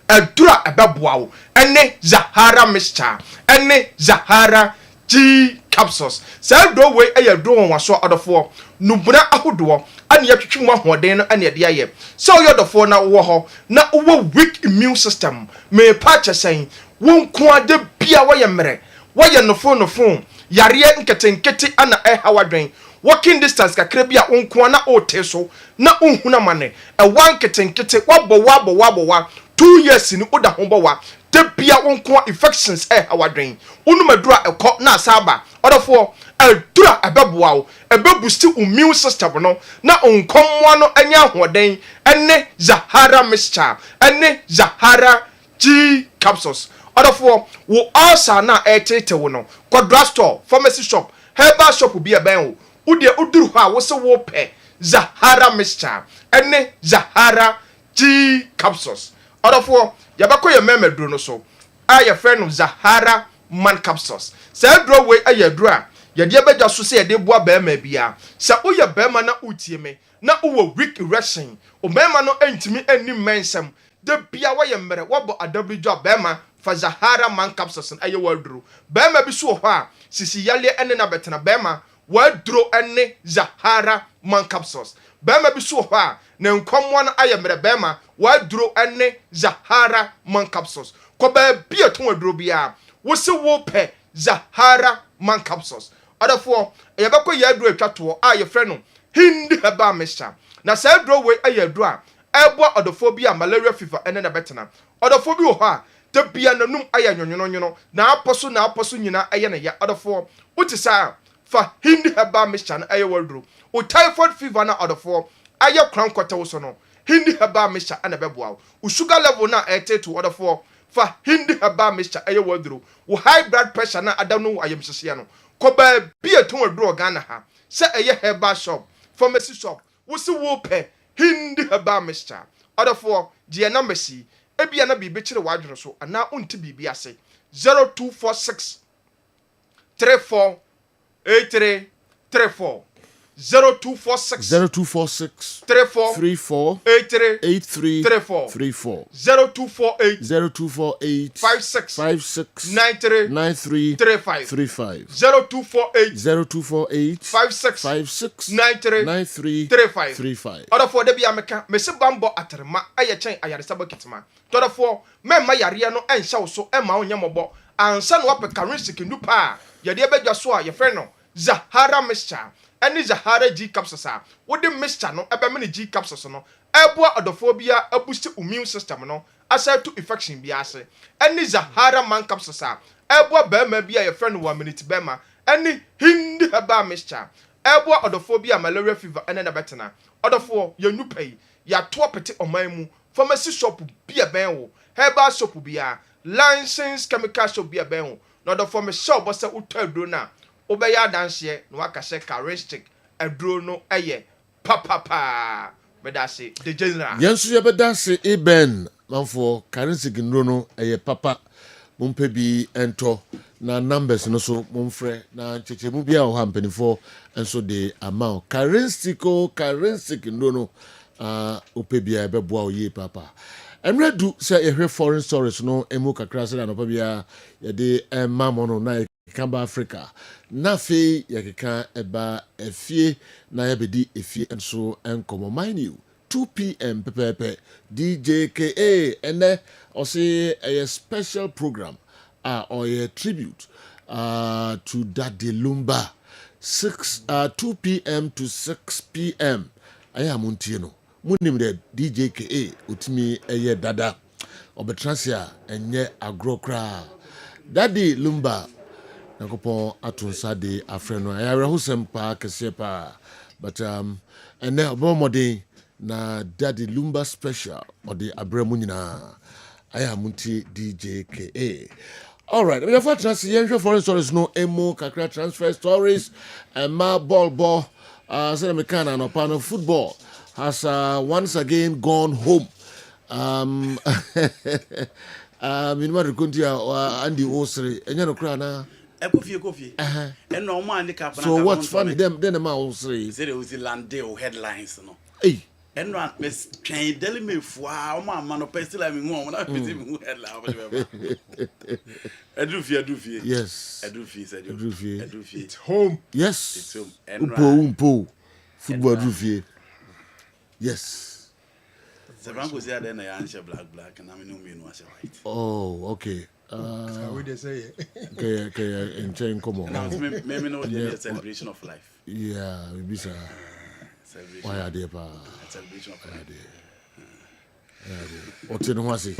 ɛduro a ɛbɛboa wo ɛne Zahara mixture ɛne Zahara G capsules saa duro wei ɛyɛ duro wɔ so ɔdɔfoɔ nubuna ahodoɔ ane yɛtwitwi mu ahoɔden no ane yɛde ayɛ sɛ ɔyɛ ɔdɔfoɔ na wowɔ hɔ na wowɔ weak immune system meepa kyɛ sɛn wo nko ade bia wɔyɛ mmerɛ wɔyɛ nofo yareɛ nketenkete ana ɛha wadwen walking distance kakra bi a wo nko na ɔte so na unhuna mane ɛwa nketenkete wabɔ 2 years ni oda ho bɔ wa de bia wo nko infections ɛha wadwen wonum adura ɛkɔ na asaba ɔdɔfoɔ adura ɛbɛboa wo ɛbɛboost immune system no na onkommoa no anya ahoɔden ɛne Zahara mixture ɛne Zahara G capsules ɔdɔfoɔ wo ulcer na ɛtete wo no kɔdra store pharmacy shop herbal shop bi ɛbɛn wo wode uduru hɔ a wo se wo pɛ Zahara mixture ɛne Zahara G capsules ɔdɔfoɔ yɛbɛkɔ yɛ mɛmɛ duro no so a yɛfrɛ no Zahara man capsules saa duro wei ɛyɛ duro a yɛde ɛbɛgya so sɛ yɛde boa bɛrima bia sɛ woyɛ bɛrima na wotie me na wowɔ weak erection o bɛrima no ɛntimi ɛni mmɛnsɛm de bia wɔyɛ mmerɛ wɔbɔ adabridwo a bɛrima fa Zahara man capsules ɛyɛ waduro bɛrima bi so wɔ hɔ a sisi yale ɛne na bɛtena bɛrima waduro ɛne Zahara man capsules bɛrima bi so wɔ hɔ a ne nkɔmmoa no ayɛ mmerɛ bɛrima waduro ɛne Zahara man capsules kɔbaa bi a ɛtɔn waduro bia wo se wo pɛ Zahara man capsules ɔdɔfoɔ yɛbɛkɔ yɛ aduro atwa toɔ a yɛfrɛ no Hindi herbal mixture na saa aduro wei ɛyɛ aduro a ɛboa ɔdɔfoɔ bi a malaria fever ɛne na bɛtena ɔdɔfoɔ bi wɔ hɔ a de bia nanum ayɛ nwonwono na apɔ so nyina ɛyɛ ne ya ɔdɔfoɔ wote saa fa Hindi herbal mixture no ɛyɛ waduro o typhoid fever na ɔdɔfoɔ ayɛ kran kɔtɛw so no Hindi herbal mixture ana bɛboa wo sugar level na ɛte to ɔdɔfoɔ fa Hindi herbal mixture ɛyɛ waduro wo high blood pressure na ada no ayɛmhyehyɛ no kɔbaa bi ɛtɔn aduro Ghana ha sɛ ɛyɛ herbal shop pharmacy shop wo se wo pɛ Hindi herbal mixture ɔdɔfoɔ gye number si ebia na bibi kyerɛ wadwene so ana unti bibi ase 0246 348334 0246 34 83 34 0248 56 93 35 0248 56 93 35 Odafo de bia meka mese bambo atrema aye chen ayaresa bakitema todafo memma yare no enhya wo so emma onyemobɔ ansa no wapɛ currency nupa ya de bedwa so a ye frɛ no Zahara mixture any Zahara G capsules a wode mixture no ebe me G capsules no eboa odofo bia aboost immune system no aside to infection bia ase any Zahara man capsules a eboa bema bia ye friend 1 minute bema any Hindi herbal mixture eboa odofo bia malaria fever ene na betena odofo ye nupa yi ya to pete oman mu pharmacy shop bia ben wo herbal shop bia licensed chemical shop bia ben wo na odofo me shop bo se utɔ aduro na obeya danse no aka se characteristic aduro no eye papa bedase the general yensu ye bedase eben manfo characteristic nduro no eye papa mumpe bi ento na numbers no so mumfrɛ na chechemu bia o hampenifo enso de amount characteristic nduro no ope bia ebeboa oye papa enredu se yehwe foreign stories no emu kakra se na no bia ye de mamono na Kamba Africa na fe yakeka eba efie na yabedi efie enso enkomo mind you 2 p.m. pepepe DJKA ene osi a special program or a tribute to Daddy Lumba 2 p.m. to 6 p.m. aya muntieno munim de DJKA utimi eye dada obetransia enye agrokra Daddy Lumba Nakopon atunsa de afreno. I rehusem pa kese pa. But and then obomode na Daddy Lumba special or the abremu nyina. Aya munti DJ KA. All right, we have foreign stories no emo kakra transfer stories and my ball say me can and upon football has once again gone home. In what Andy Osri and you know Kofi. And no man the so what's funny them then the mouse say it was the Landale headlines no. Hey. And no miss train deli me fwa o man no pestil I me won na pesi me headline. Adufie. Yes. Adufie. It's home. Yes. It's home. Umpo. Football Adufie. Yes. Seven go say then I answer black and I know me no white. Oh, okay. That's how they say it. Okay, and chain come on. Now maybe no the celebration of life. Yeah, maybe sir. Why are they pa? Celebration of life. What's in Wasi?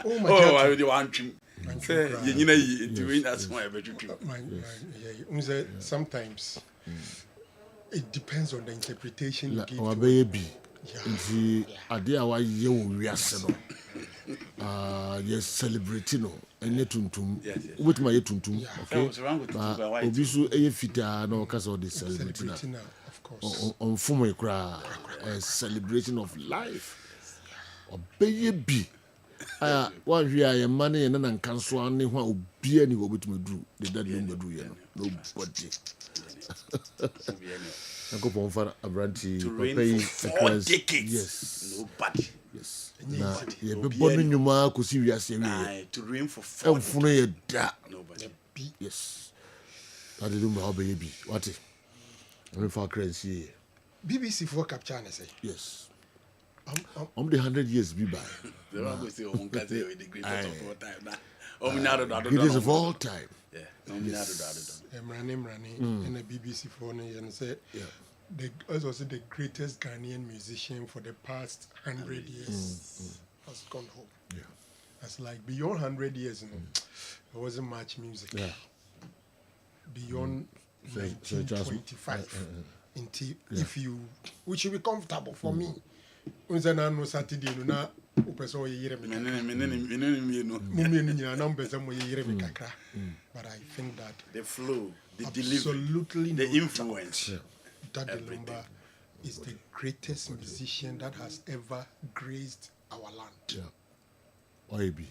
Oh, I really want to. You know, doing that's why I bet you. Sometimes it depends on the interpretation you give. Our baby. Nti ade a waye wo wiase no yes celebrating no enye tuntum which my tuntum okay obi so eye fita na o kasa o de celebrating of course on fumo ikra a celebration of life obeye bi one hwe aye mane ye na nkanso ane ho obi ani wo betuma duru the dad no do ye no nobody to rain for 4 decades. Yes. Nobody. Yes. Na ye be bonu nyuma kosi wiase wi. To rain for 4 decades. Nobody. Yes. That do my baby. What? I'm for crazy. BBC for capture na say. Yes. I'm the 100 years be by. They want to say on can say the greatest of all time. Greatest of all time. Yeah. Emrani in the BBC phone and said also the greatest Ghanaian musician for the past 100 years has gone home. Yeah. That's like beyond 100 years, there wasn't much music. Yeah. Beyond 1925. If you, which should be comfortable for me. Unzana no Saturday no upeso yire me. But I think that the flow, the delivery, the influence. Daddy Lumba is the greatest musician that has ever graced our land. Yeah. YB.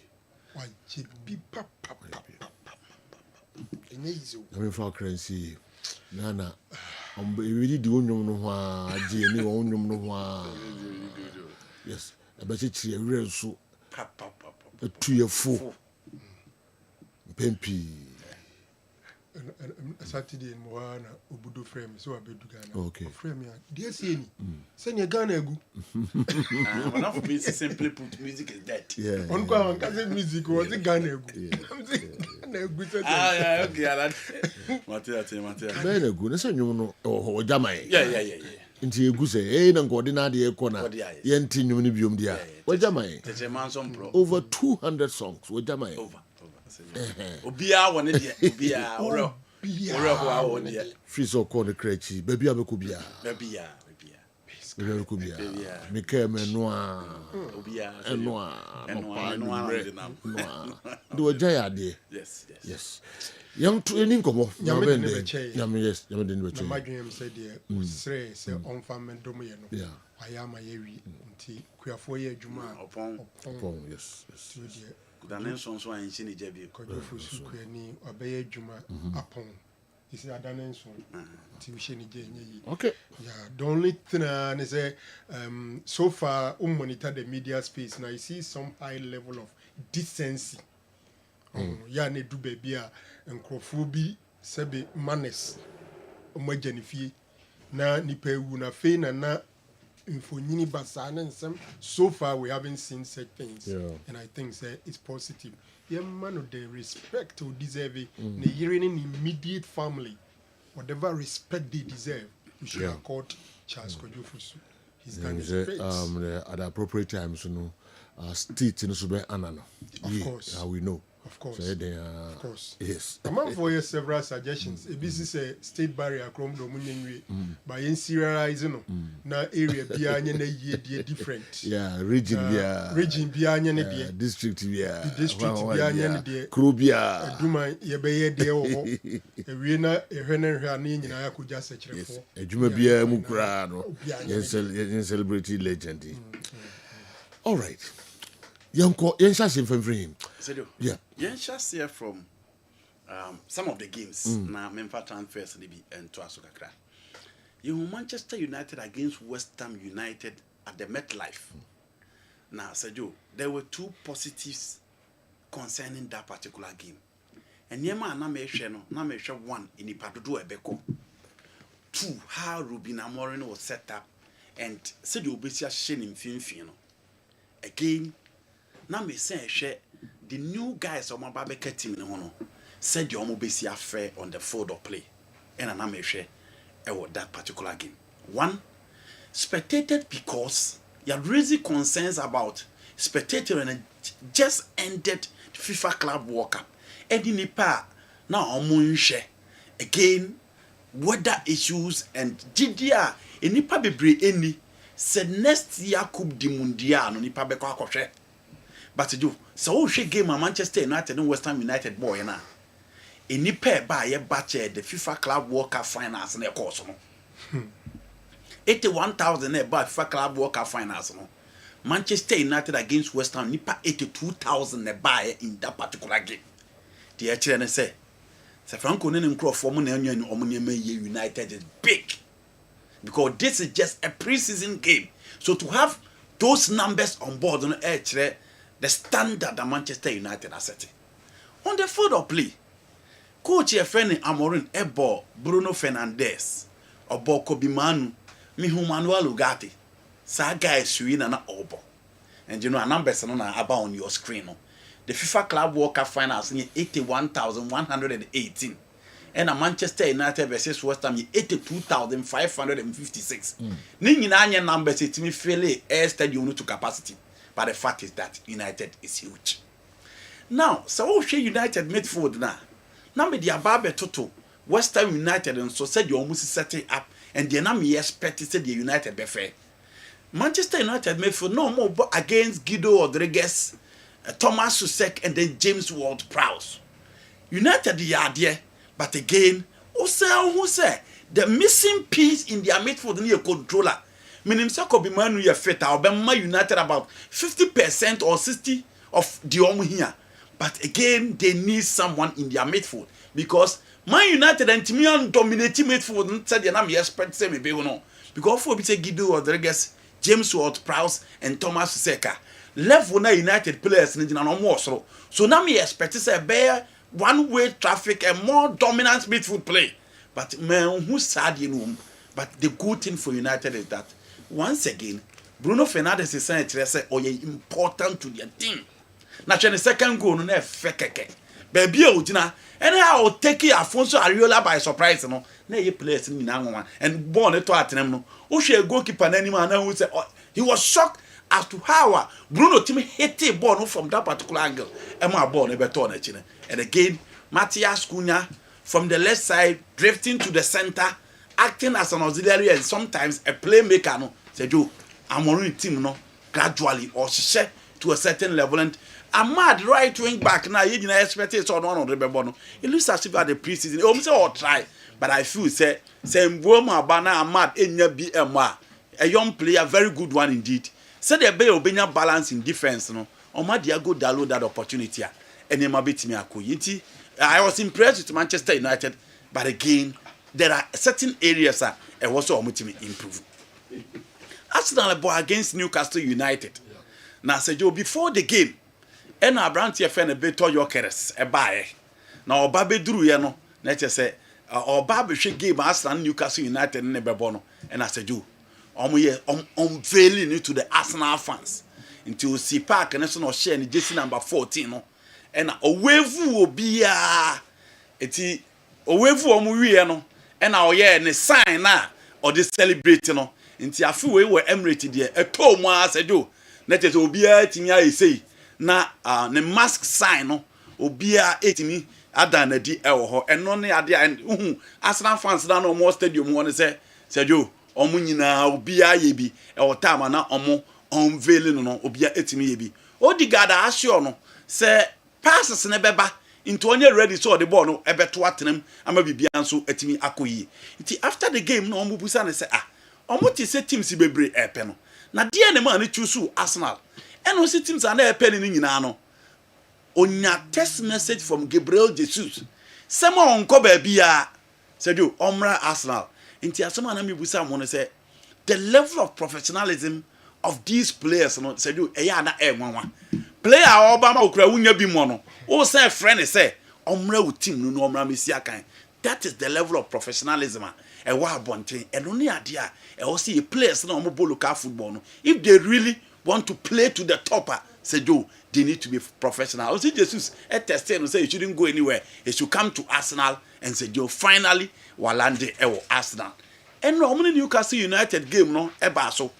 I mean for currency. Nana. Really do no wa je ni won no wa. Yes. Abachi real so. Tu ye fo. Pempi. Saturday in Moana, Ubudu frame, so I be to Ghana. Okay. Frame, dear Sieni, send your Ghana gu. One of me simply put music is dead. Yeah. On go on music was the Ghana gu. Ah, okay, Matia. Ghana gu, na sanyo no o jamai. Yeah. Nti egu se na ngode na de ekona ye nti nyum ni biom dia o jamai over 200 songs o jamai over obia woni de obia oro ho woni de fiso ko ne krechi baby abeko bia Mike menua obia enua do jaya de yes Young to any come off. Yes, Yamadin. My dream said, Sre, say on farm domain. Yeah, I am a yeary, queer 4 year Juma upon, yes. Then so in Chini Jebi, Kodofu, obey Juma upon. Is that done tuition again? Okay. Yeah, the only thing I say, so far, monitor the media space, and I see some high level of decency. Ya ne du baby a nkrofo bi sebe manners omagyanifie na nipa ewu na fe na infonyini basa na nsem. So far we haven't seen such things, and I think it's positive. Man of the respect to deserve ne yere ne immediate family, whatever respect they deserve, we should accord Charles Kojofusu. He's done his best. At the appropriate times, state in Sube Anano. Of course. We know. Of course. So of course. Yes. Among for your several suggestions. A business a state barrier from Dominion by serializing na area beyond a different. Yeah, region beyond district district beyond the Krubia. Duma Yabaya deo. A winner, a henner, I could just search for. A Juma Bia Mukrano. Yes, celebrity legend. All right. Yenshas in frame. Yeah. Yenshas here from some of the games. Now, Memphis transfers and to Asukakra. You Manchester United against West Ham United at the MetLife. Now, Sergio, there were two positives concerning that particular game. And Yema na one in the Padudu Ebeko. Two, how Ruben Amorim was set up, and Sergio Besia Shenim Finfino. Again, na me say share the new guys on my Babeka team no no said you almost be fair on the field of play and na me share that particular game. One, spectated because you are raising concerns about spectator and just ended the FIFA Club World Cup and in Nipa now share again weather issues and GDR in Nipa bebre any said next year Coupe du Mondial no Nipa beko akwohwe. But do so she game a Manchester United and West Ham United boy na. Any pair by a batch the FIFA Club World Cup finals in the course no. 81,000 about FIFA Club World Cup finals no. Manchester United against West Ham nipa 82,000 buy in that particular game. The actually say Franco Nen Crow for United is big. Because this is just a pre-season game. So to have those numbers on board on the standard that Manchester United are setting. On the field of play, coach Efeni Amorim ebo Bruno Fernandes, obo Kobe Manu, Mihu Manuel Ugarte, sa guy Suina na obo. And you know, a numbers are about on your screen. No? The FIFA Club World Cup finals 81,118. And a Manchester United versus West Ham 82,556. Ninginanya numbers it me fairly air stadium to capacity. But the fact is that United is huge. Now, so United midfield now. Now me the ababe toto West Ham United and so said you almost set it up and then I'm expected said the United be fair. Manchester United midfield no more against Guido Rodriguez, Thomas Susek and then James Ward-Prowse. United the idea. But again, who say the missing piece in their midfield near controller. Meaning, Sako be man we are fit. I'll be United about 50% or 60% of the home here. But again, they need someone in their midfield because Man United and Timian dominating midfield. Said the name expect say maybe no because for be say Guido Rodriguez, James Ward-Prowse and Thomas Seka left when United players in no more so now me expect say bear one-way traffic and more dominant midfield play. But man, who's sad in room? But the good thing for United is that once again, Bruno Fernandes is saying important to their team. Now, the second goal no fekeke. Baby, Ojina, anyhow, take Afonso Ariola by surprise. No, na players in Nango and born it to Atenem. No, Oshe goalkeeper anyone who said he was shocked as to how Bruno team hit the ball from that particular angle. Emma ball never turn it. And again, Matthias Cunha from the left side drifting to the center, acting as an auxiliary and sometimes a playmaker. No, say Joe, Amorim team no gradually or share to a certain level. And Ahmad right wing back now. You didn't expect it on one of the no. It looks as if at the preseason. It almost all try, but I feel say Mboma Bana Ahmad Enya BMA, a young player, very good one indeed. Say the bay obenya balance in defense. No, Ahmad Diago download that opportunity. I was impressed with Manchester United, but again, there are certain areas that I also want to improve. Arsenal boy against Newcastle United. Now, say Joe, before the game, and our brand here friend a bit of your caress a buy. Now, Baby Drew, you know, let's say, or Baby she gave Arsenal Newcastle United in Nebono, and I said, Joe, unveiling it to the Arsenal fans until see Park and National share in jersey number 14. No? And a wave will be a wave no and our year and a sign now or this celebrating no into a few way were emirated there a told me as I do let it be a thing I say na the mask sign no obia etimi ada na di ewo ho eno ne ade Arsenal fans na no more stadium won say Sergio omo nyina obia ye bi ewo time na omo unveil no obia etimi ye bi Odegaard asio no say passes ne beba into onye ready so the ball no ebeto atenam ama bibia nso etimi akoyi nti after the game no omo busa ne say omo ti say teams bebre epe no na dia ne ma ne choose Arsenal eno si teams na epe ne nyina no onya text message from Gabriel Jesus sema onko ba bia Sergio omra Arsenal nti asema na mebusa mo no say the level of professionalism of these players no Sergio eya na enwanwa player Obama okura wunya bi mo no o say friend say omra wo team no omra mesi akan that is the level of professionalism e wa abonten eno ne ade a e o see players na omo local football no if they really want to play to the top Sergio they need to be professional. Also Jesus tested and say you shouldn't go anywhere. You should come to Arsenal and Sergio finally walande Arsenal. And no Newcastle United game no eba so.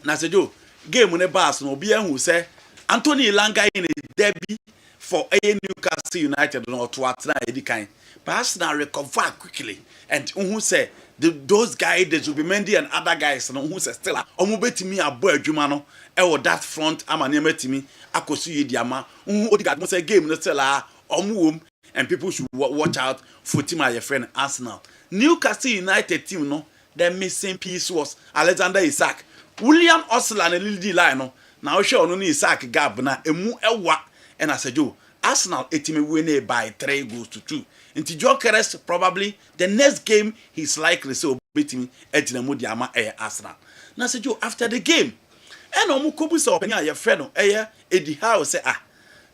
Na Sergio game ne bas no be who say Anthony Langa in a derby for a Newcastle United no to Arsenal edikan. But Arsenal recover quickly and who say those guys, the Zubimendi and other guys, no who say still omo betimi abo adwuma no e that front amane metimi akosu yidiama Odegaard say game no still omo and people should watch out for team your friend Arsenal. Newcastle United team no the missing piece was Alexander Isak. William Osler and Lily line no now show no Isak gap na emu ewa and I said you Arsenal etimi win by 3-2. Into Jokeres probably the next game he's likely so beating Etinemu Diama Arsenal. Now said you after the game. And omu kubu so open your friend Eddie Howe say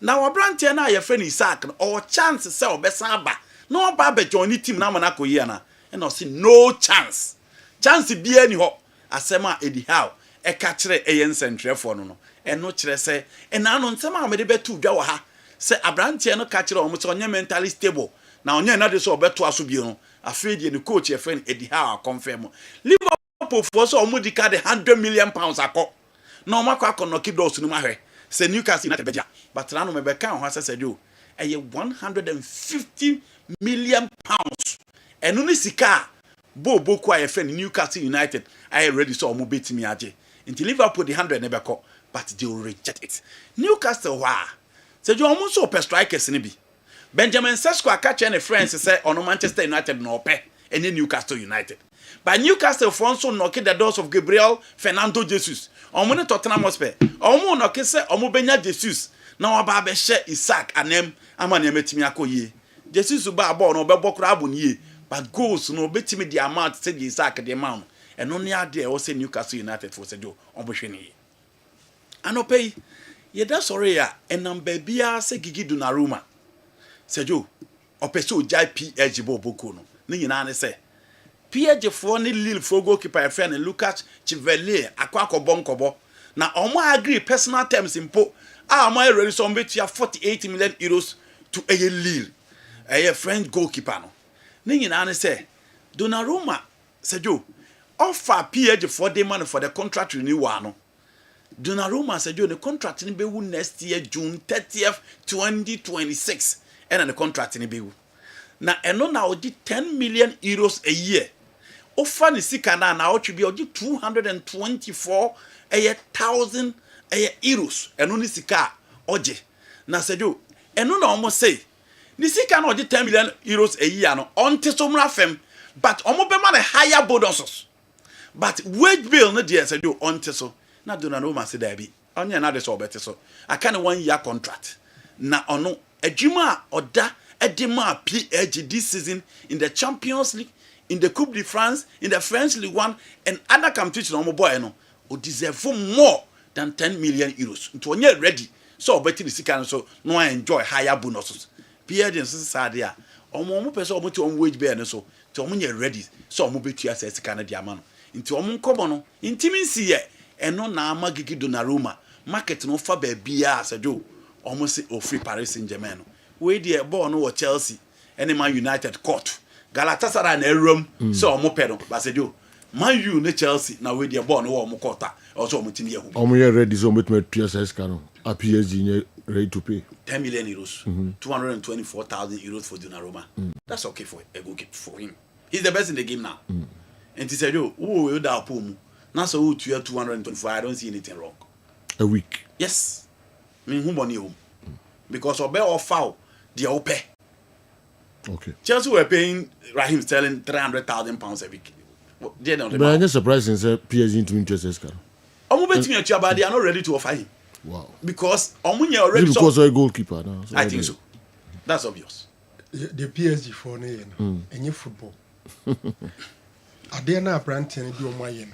now a brand na your friend Isaac or chance say obesaba. No babe join team na manako yana. And I see no chance. Chance be any ho asema Eddie Howe e kachire centre for no. And no chere say and now no nsema me de betu dwa ha. Say abrantie no kachire omu so onye mentally stable. Now onye na de so obeto aso bi no. Afraid the coach your friend Eddie Howe confirm. Liverpool for so omu dika the £100 million akọ. No makwa kono keep those no mahwe. Say Newcastle United beja. But na no me be kan ho say do. Eye £150 million. Enu ni sika bo kwa your friend Newcastle United I ready so omu betimi age. Until Liverpool the 100 never call, but they will reject it. Newcastle wa. Say you almost so per strikers ni bi. Benjamin Sesko akache ne friends say on Manchester United no pe any Newcastle United. But Newcastle also knock the doors of Gabriel Fernando Jesus. Omo Tottenham Hotspur. Omo knock say omo benya Jesus. Na oba be share Isaac anem amane metimi akoye. Jesus ba ball no be bokra abu niye. But goals no betimi the amount say Isaac the amount. And only ade e say Newcastle United for say do obohwe ni. Anope ye da sorry ya enamba bia say Gigi Donnarumma. Sejo opeso jai PSG boboko no. Ni nyina ne say PSG for ni Lille for goalkeeper friend Lucas Chivelier akwa bonkobo na omo agree personal terms impo omo ready so betia 48 million euros to a Lille a French goalkeeper no ni nyina ne say Donnarumma Sejo offer PSG for the money for the contract renewal no Donnarumma Sejo the contract ni be wu next year June 30th 2026 and the contract ni be wu na eno na odi 10 million euros a year offer ni sika na ochi bi oji 224,000 euros eno ni sika oje na Sejo eno na omo say ni sika na oji 10 million euros a year no onte so mra fem but omo be man higher bonuses but wage bill no dey Sejo onte so na Donnarumma say da bi onye na dey so obete so aka ne 1 year contract na ono adwuma oda edema PSG this season in the Champions League, in the Coupe de France, in the French League 1 and other competitions no boy no o deserve more than 10 million euros. Nto onye ready so obeti the sika so no enjoy higher bonuses. PSG nso sade a omo pese omo ti omo wage bear no so to omo nye ready so omo betu asa sika na dia ma no. Nti omo nkomo no intimi si ye eno na ama Gigi Donnarumma market no fa ba bia Sejo omo se o free Paris Saint-Germain no. We the ball no Chelsea any Man United court Galatasaray na erom so omo pedo ba se do Man U ne Chelsea na we the ball no omo court also omo tini yehu omo ye ready so omo to tua ses ka no a PSG nye ready to pay 10 million euros, 224,000 euros for Donnarumma. That's okay for a goalkeeper for him. He's the best in the game now. And he said, "Yo, who will that poom? Now so who 224? I don't see anything wrong. A week. Yes, I mean who money home because of or foul they all pay. Okay. Chelsea were paying Raheem Sterling £300,000 a week. But I'm just surprised and say PSG into interest. But they are not ready to offer him. Wow. Because already because of a goalkeeper now. So I think so. That's obvious. The PSG for any football. Are there now brand and do my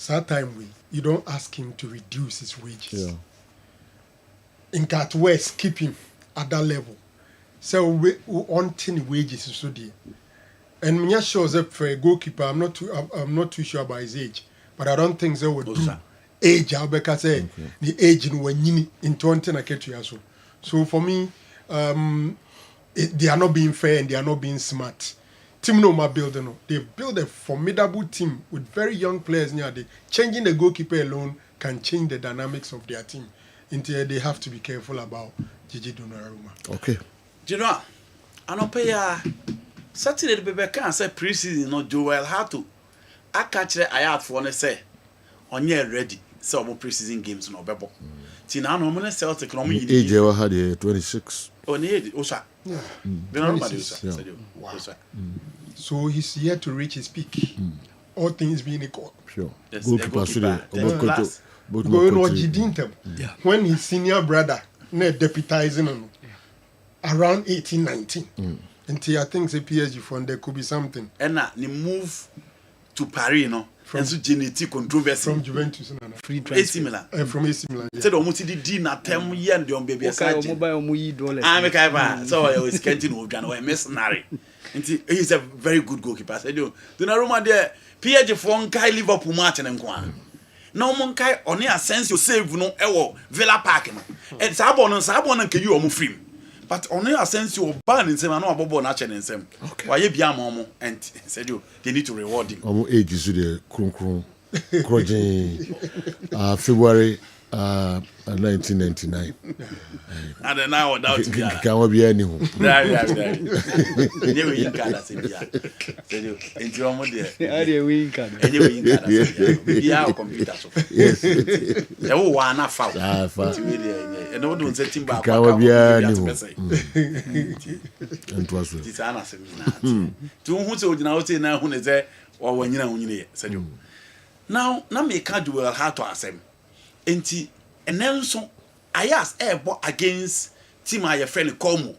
time you don't ask him to reduce his wages. Yeah. In that West, keep him at that level. So we on 10 wages so dear. And Mnya shows up for a goalkeeper. I'm not too sure about his age, but I don't think they would do age. I'll say the age in when in 20 na ketu. So for me, they are not being fair and they are not being smart. Team no ma building. They build a formidable team with very young players near the changing the goalkeeper alone can change the dynamics of their team. Until they have to be careful about Gigi Donnarumma. Okay. Do you know? I don't pay Saturday the baby can't say preseason no Joel how to. I catch the ayat for one say on your ready. So more preseason games no bebo. Tina no mo Celtic no mo age you had 26. On age osa. Yeah. Wow. So he's here to reach his peak. All things being equal. Sure. Yes, goalkeeper. When his senior brother deputizing on around 18, 19. Until I think the PSG fund there could be something. And now the move to Paris, no, from genetic controversy from Juventus, free transfer. From AC Milan. Said almost the D na term year and the baby. $1 I'm a guy, so I was canting with Jan or mercenary. He's a very good goalkeeper. I said, "You, Donnarumma there, PSG for Kai Liverpool Martin and Kwan." No one Kai only a sense you save no ewo Villa Park. And Sabon and you are free. But only a sense you ban in some no bobo na chen in some. Why you be a momo and said you they need to reward him. Age is the krum February 1999. And then now doubt can't be anyone. Anyway, you can't say said you enjoy more there. Anyway, you can't yeah, computer. Yes. There was one foul. And no don't set him back. Can't be anyone. And was it. It's an answer. To who so now say now who is there or when you said you. Now me can't do well how to ask him. Enti Nelson Ayas airbo against team my friend Como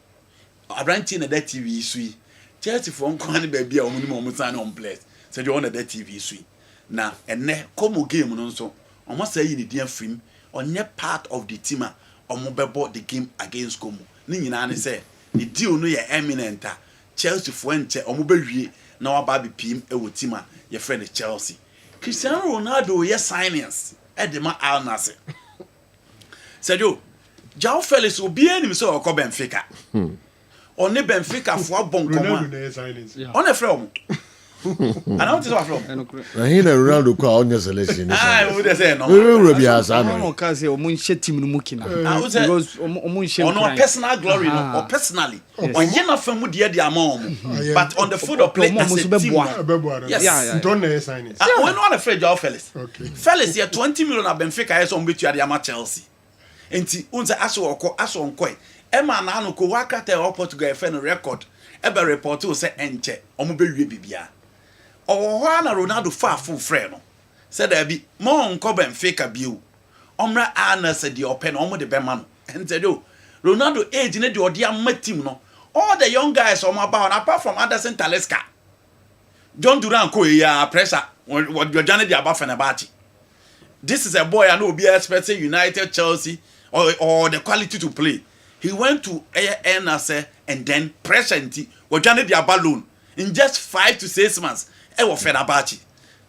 Abranti na that TV sui Chelsea for nkwan baby a omu mo san on place said you on that TV sui na ene Como game no nso omo say yi ne dia film onye part of the team a omo bebo the game against Como ni nyina ne say the deal no ye eminent a Chelsea for nche omo bewie na wa ba be pim e wo team a your friend Chelsea Cristiano Ronaldo ye signings Edema Al Nasser. Said you, João Felix will be any so or Benfica. Only Benfica for Bonco. On a from. I don't know from. I hear Ronaldo call on your selection. I would say no. We will be as I know. Because you're team Mukina. On no personal glory or personally. On Yena Famudia the amount. But on the foot of play as a team. Yes. Don't know signings. We're not afraid João Felix. Felix here 20 million at Benfica is on which you are the Chelsea. Enti unza aso nkoi. Emma na anu ko wakata o Portugal fe no record. Ebe report o se enche omo be wie bibia. Owo na Ronaldo fa full friend no. Said there be more nko Benfica biu. Omra ana se di open omo de be ma no. Ente do Ronaldo age ne de odi am team no. All the young guys omo about apart from Anderson Talisca. John Duran ko ya pressure what your journey dey about Fenerbahce. This is a boy I know be expecting United, Chelsea or the quality to play. He went to NSA and then present was journey their balloon in just 5 to 6 months. E was Fenerbahce.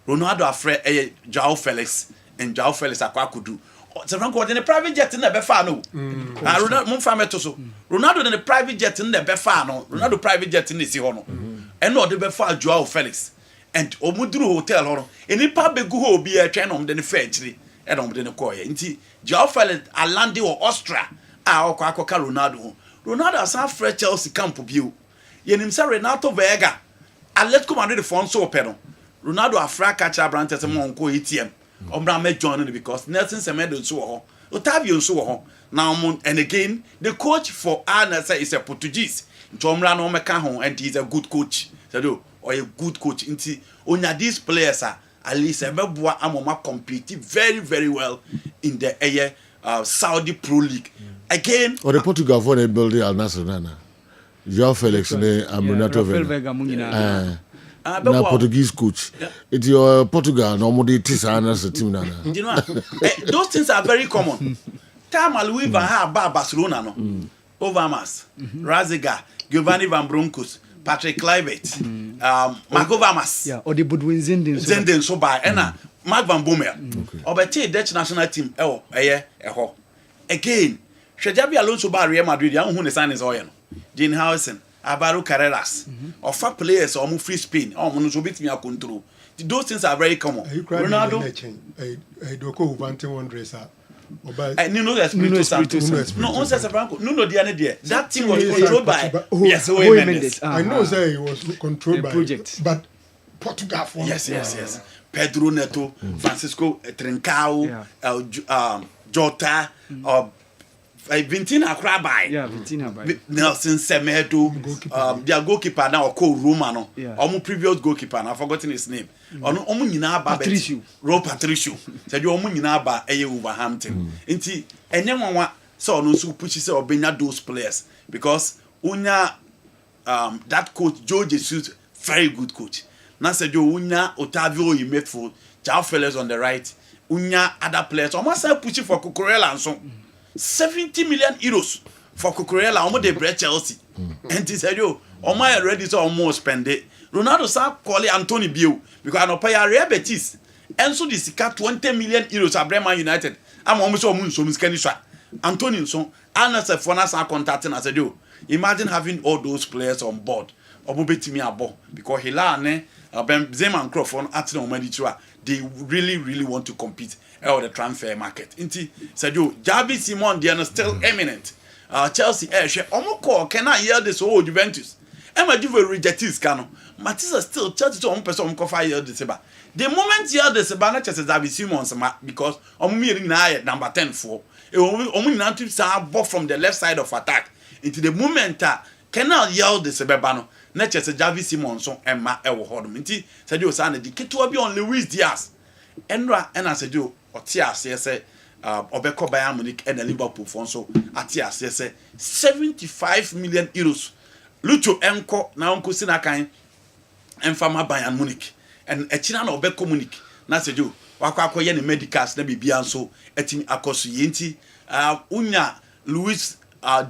Ronaldo afraid João Felix and João Felix akwakudu. So Franco in the private jet in the Befano. Ronaldo mon fame to so. Ronaldo in the private jet in the Befano. Ronaldo private jet in the Sihono. And no the Befa João Felix. And omuduru hotel hono eni pa begu ho obi a twen om de ne fa achiri e dom de ne koye nti João Felix alande wo Austria okwa Ronaldo Ronaldo asan fresh Chelsea camp bio yenim say Renato Vega Atletico Madrid phone so open Ronaldo afra catch Abrante say mo nko ATM obra me join because Nelson Semedo so ho Otavio so ho now and again the coach for Arsenal is a Portuguese ntomra no meka ho and he's a good coach so or a good coach nti onya these players are at least emeboa amoma compete very very well in the Saudi Pro League again or the Portugal for the building Al Nassr nana João Felix ne Renato Vega na Portuguese coach it's your Portugal no more this Al team nana you know those things are very common time Louis van Gaal Barcelona no Overmars Raziga Giovanni Van Bronckhorst Patrick Kluivert Marco Overmars or the Budwin Zenden so by Mark Van Bommel obete Dutch national team eho again Xabi Alonso ba Real Madrid ya hu ne sign is oil no Gene Hausen Alvaro Carreras offer players or free Spain or no so bit me control those things are very common Ronaldo Doko Vante one dresser Nuno Espirito Santo. No, on says Franco. Nuno Diane. That team was controlled by yes, Mendes. I know say he was controlled by project, but Portugal for yes. Pedro Neto, Francisco Trincao, Jota, Vintina Krabai. Yeah, Vintina by Nelson Semedo, their goalkeeper now called Romano. Almost previous goalkeeper, I've forgotten his name. Omu nyina ba Patricio said you omu nyina ba Wolverhampton nti enyenwa so no so push say obenya those players because unya that coach Joe Jesus very good coach na said you unya Otavio in midfield João Felix on the right unya other players almost say push for Cucurella and so 70 million euros for Cucurella almost the bread Chelsea and he said you almost ready to almost spend it Ronaldo sa call Anthony Bio because no pay Real Betis and so this 20 million euros at Bremen United I'm almost so swa Anthony so Anas Fona sa contacting as a do imagine having all those players on board obetimi abo because Hilane Zeman Crawford at no money they really want to compete on the transfer market inti said you Javi Simon they are still eminent Chelsea omo call can I hear this old Juventus Emma Juve rejects Cano. Matissa still Chelsea to one person cover here the Seba. The moment here the Sebana Chelsea David Simons because Omiri na number 10 for Omu now to ball from the left side of attack into the moment cannot yell the Sebano. Not just a Javi Simons and Ma Ewo Hodom. Inti said you son the kit will be on Luis Diaz. Enra and I said you or Tias say Obeko Bayern Munich and the Liverpool Fonso at Tias say 75 million euros. Lucho enko na onko sinakan enfama Bayern Munich and echina na obeko Munich na sejo wakwa akoye ne medicals na bibia nso etimi akoso yenti unya Luis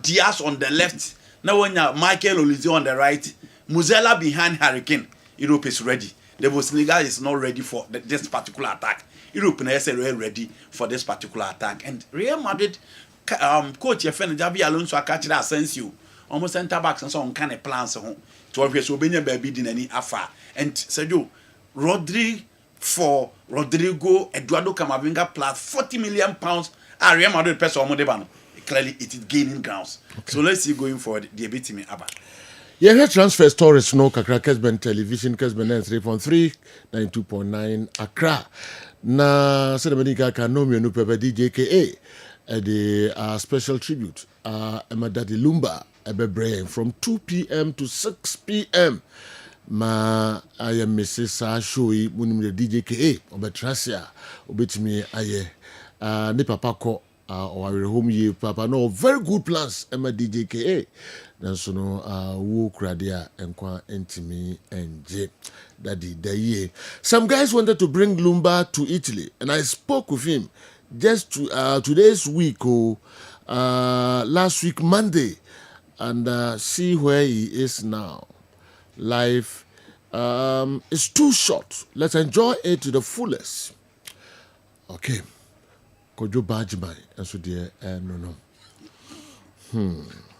Diaz on the left na wonya Michael Olise on the right Muzela behind Hurricane Europe is ready the Senegal is not ready for this particular attack Europe na is ready for this particular attack and Real Madrid coach Yefen Javi Alonso akachira Asensio almost center backs and so on kind of plans to obvious obenya baby dinani afa and said you Rodrigo Eduardo Camavinga plus 40 million pounds Real Madrid person omodebano clearly it is gaining grounds so let's see going forward the abitimi aba yeah transfer stories no kakra Kessben television Kessben 3.3 92.9 Accra na Sedemenika kanomio no pepe DJKA the special tribute Emadadi Lumba Ebebrain from 2 p.m. to 6 p.m. Ma I am Mrs. Shoei Munim the DJKA Obetrasia Obetimi aye ne papa ko or home ye papa no very good plans Emma DJKA then so no wo kradia enkwa entimi enje daddy daye some guys wanted to bring Lumba to Italy and I spoke with him just today's week last week Monday and see where he is now. Life is too short. Let's enjoy it to the fullest. Okay. Kojo Bajimai. And so dear, no.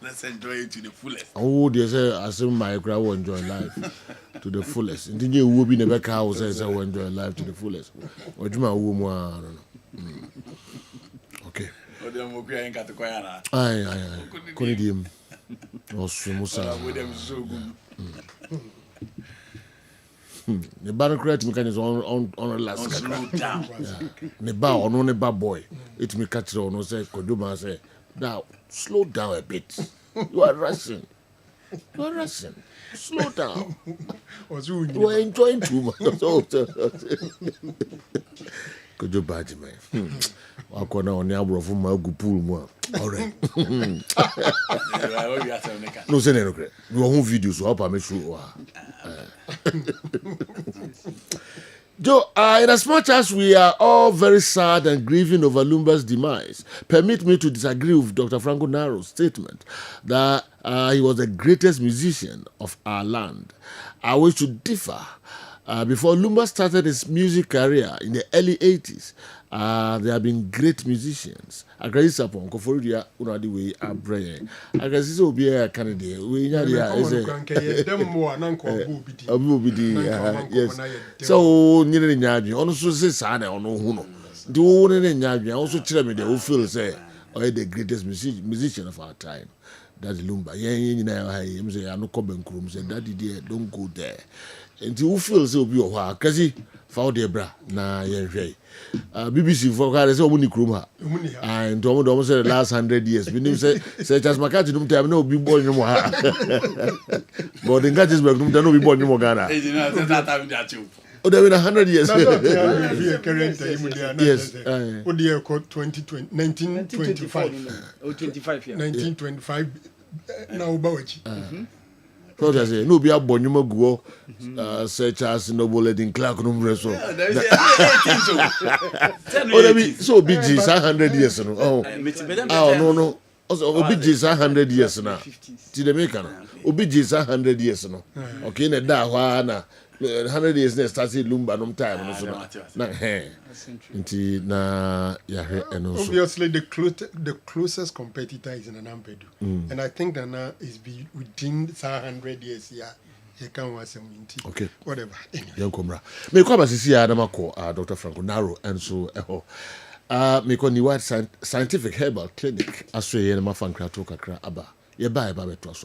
Let's enjoy it to the fullest. Oh, dear, say, I say my crowd will enjoy life to the fullest. And then you will be never cow says I will enjoy life to the fullest. Or do my woman? Okay. Konidim. Osumusa. The battle create mechanism on a last. Slow down. The bar or no bar boy. It me catch on no say Koduma say. Now slow down a bit. You are rushing. You are rushing. Slow down. You are enjoying too much. Could you badge me? I could now on the abro from my good pool more. All right. No, say no, you won't videos so I make sure. Joe, in as much as we are all very sad and grieving over Lumba's demise, permit me to disagree with Dr. Franco Naro's statement that he was the greatest musician of our land. I wish to differ. Before Lumba started his music career in the early 80s, there have been great musicians. Agresi Sapon, Koforia, Unadiwe, Abraham. Agresi Obia, Canada. We know yes. So, nearly Nabi, also says Sana or no Huno. Do one in Nabi, also tell me who feel say, the greatest musician of our time. That's Lumba. You know, I say, I know Coben Krum said, Daddy dear, don't go there. And who feels will be a while, Kazi, found their bra, na yen. BBC for Carlos Omuni Kruma. And almost the last 100 years. We didn't say, as Macati don't have no be born no more. But in Gattisburg, don't be born no more Ghana. Oh, there been 100 years. Yes. What the year called 1925. 1925. Now, Bowachi. So I say, no be a bonuma go, such as Noble in Clark Number. So, so big is 100 years. Oh, no. Also, Obij is 100 years now. To the maker. Obij is 100 years now. Okay, na da wana 100 years next started Lumba no time. Na obviously the closest competitor is in Anampedu. And I think that now is within 100 years here. Okay. Whatever. Young Comra. May come as see Adamako, Dr. Franco Naro, and so may call New Scientific Herbal Clinic, Australia, and Mafan Kratoka Abba. You buy a baby to us.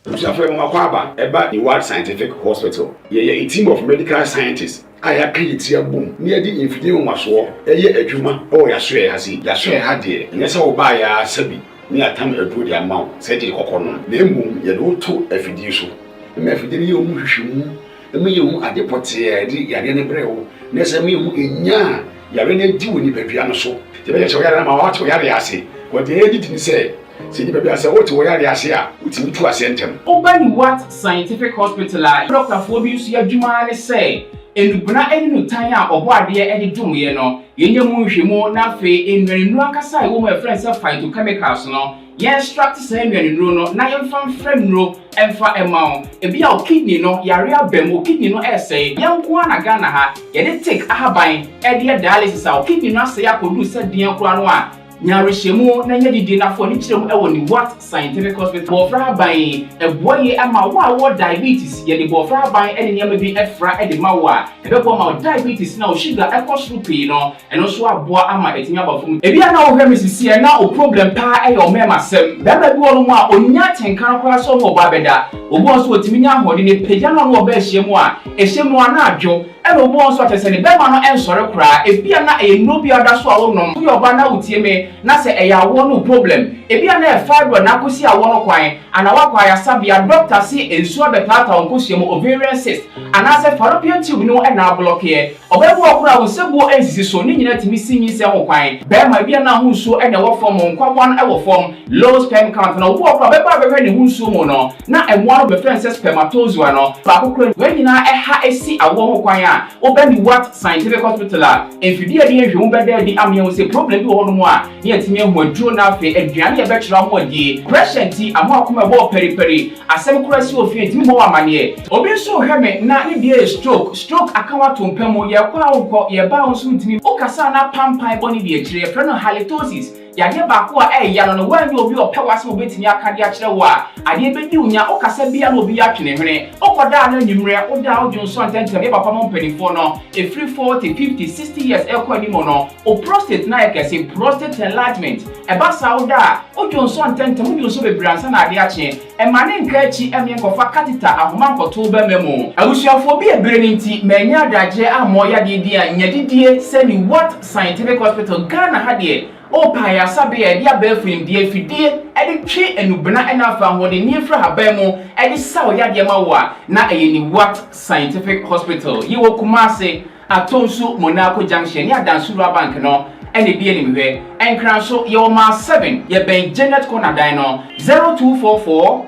About the World Scientific Hospital, a team of medical scientists. I agree to your boom near the infidel was war, a year a juma, or your swear has he, your swear had dear, and yes, I'll buy a sabi, near time a good amount, said the coconon. Name boom, you don't to a fiducial. The Mephidio Mushimu, the medium at the potier, the Yadian Breo, Nesamium in Ya, Yarene do in the piano so. The better what Yariasi, what the editing said. See the baby as a what to Yariasia, which in to a centum. Open what scientific hospital, Dr. Phobius Yajumani say. And Buna any Tanya or what dear Eddie Dumiano, Yenyamushimo, Nafe, in Nuakasa, woman friends of fight to chemicals no. Yes, struck same and no, Nayan from friend no, and for a mount. A be our kidney no, Yaria Bemo kidney no essay, young Guana Ganaha, yet take a habine, Eddie dialysis, our kidney no say I could do said Dian Quanoa. Nyarishemo na nyadi dina for ni chirem e woni what scientific hospital bofra ban e boye ama wa diabetes ye de bofra ban e ne nyama bi efra e de mawa e be bo ma diabetes na o sugar e cost pay no e no so aboa ama etimi abafum e bia na o hwe misisi e na o problem pa e yo mema sem be ba bi wonu mu a onya tenkan kwa so ho ba beda obo so otimi nya hode ne pagya no no ba hyiemu a e hyemu ana adwo e no obo so atese ne be ma no ensore kra e bia na e no bia da so a wonom yo ba na utie me na se e ya wo no problem e bia na e fibro na kosi a wo no kwan ana wa kwa ya sabia doctor si ensuo be tata onkosie mo ovarian cyst ana se fallopian tube no e na block ye obebu okura wo sebu ensisi so ni nyina timi sinyi se ho kwan be ma bia na ho so e na wo form nkwabon e wo form low sperm count na wo okura be ba be ne ho so mo no na e mo be friend spermatozoa no ba kokura we nyina e ha esi awo ho kwan a obani what scientific hospital a enfidi e de ehwe be da di amia wo se problem bi wo no mo a ne atimi ehwo aduro na afi aduane e be kira ho adi pressure ti amo akoma bo periperi asem kura si ofi ntimi mo amane obi so hweme na ne die stroke akawa tompamo ye kwa onko ye ba onso ntimi okasa na pampan boni bi akire friend halitosis yadeɛ baako a ɛyɛ no wɔn obi ɔpɛ wase obetumi aka de akyerɛ wo a adeɛ bɛdi unya ɔkasa bia na obi atwene hwene ɔkɔda na nyimrɛ ɔda ɔdwo nso ntɛntɛm yɛ papa mo mpanimfoɔ no efiri 40 50 60 years ɛkɔ animo no o prostate na yɛkɛse prostate enlargement ɛba saa ɔda ɔdwo nso ntɛntɛm ɔdwo nso bebree ansa na adeɛ akye ɛma ne nka akyi ɛmɛ nkɔfa katita ahoma nkɔto bɛmɛ mu abusuafoɔ bi ebere ne nti manya adagye a mo yadeɛ di a nyadidie sɛ ni what scientific hospital Ghana ha deɛ o pa ya sabe ya dia befrim die fidie ede twe enubena ena afa hode ni efra haban mu ede sa o ya de ma wo a na eye ni what scientific hospital yi wo Kumase atonsu Monaco junction ya Dansura bank no ene bi eni mehwe enkran so ye o ma 7 ye ben Janet Corner dan no 0244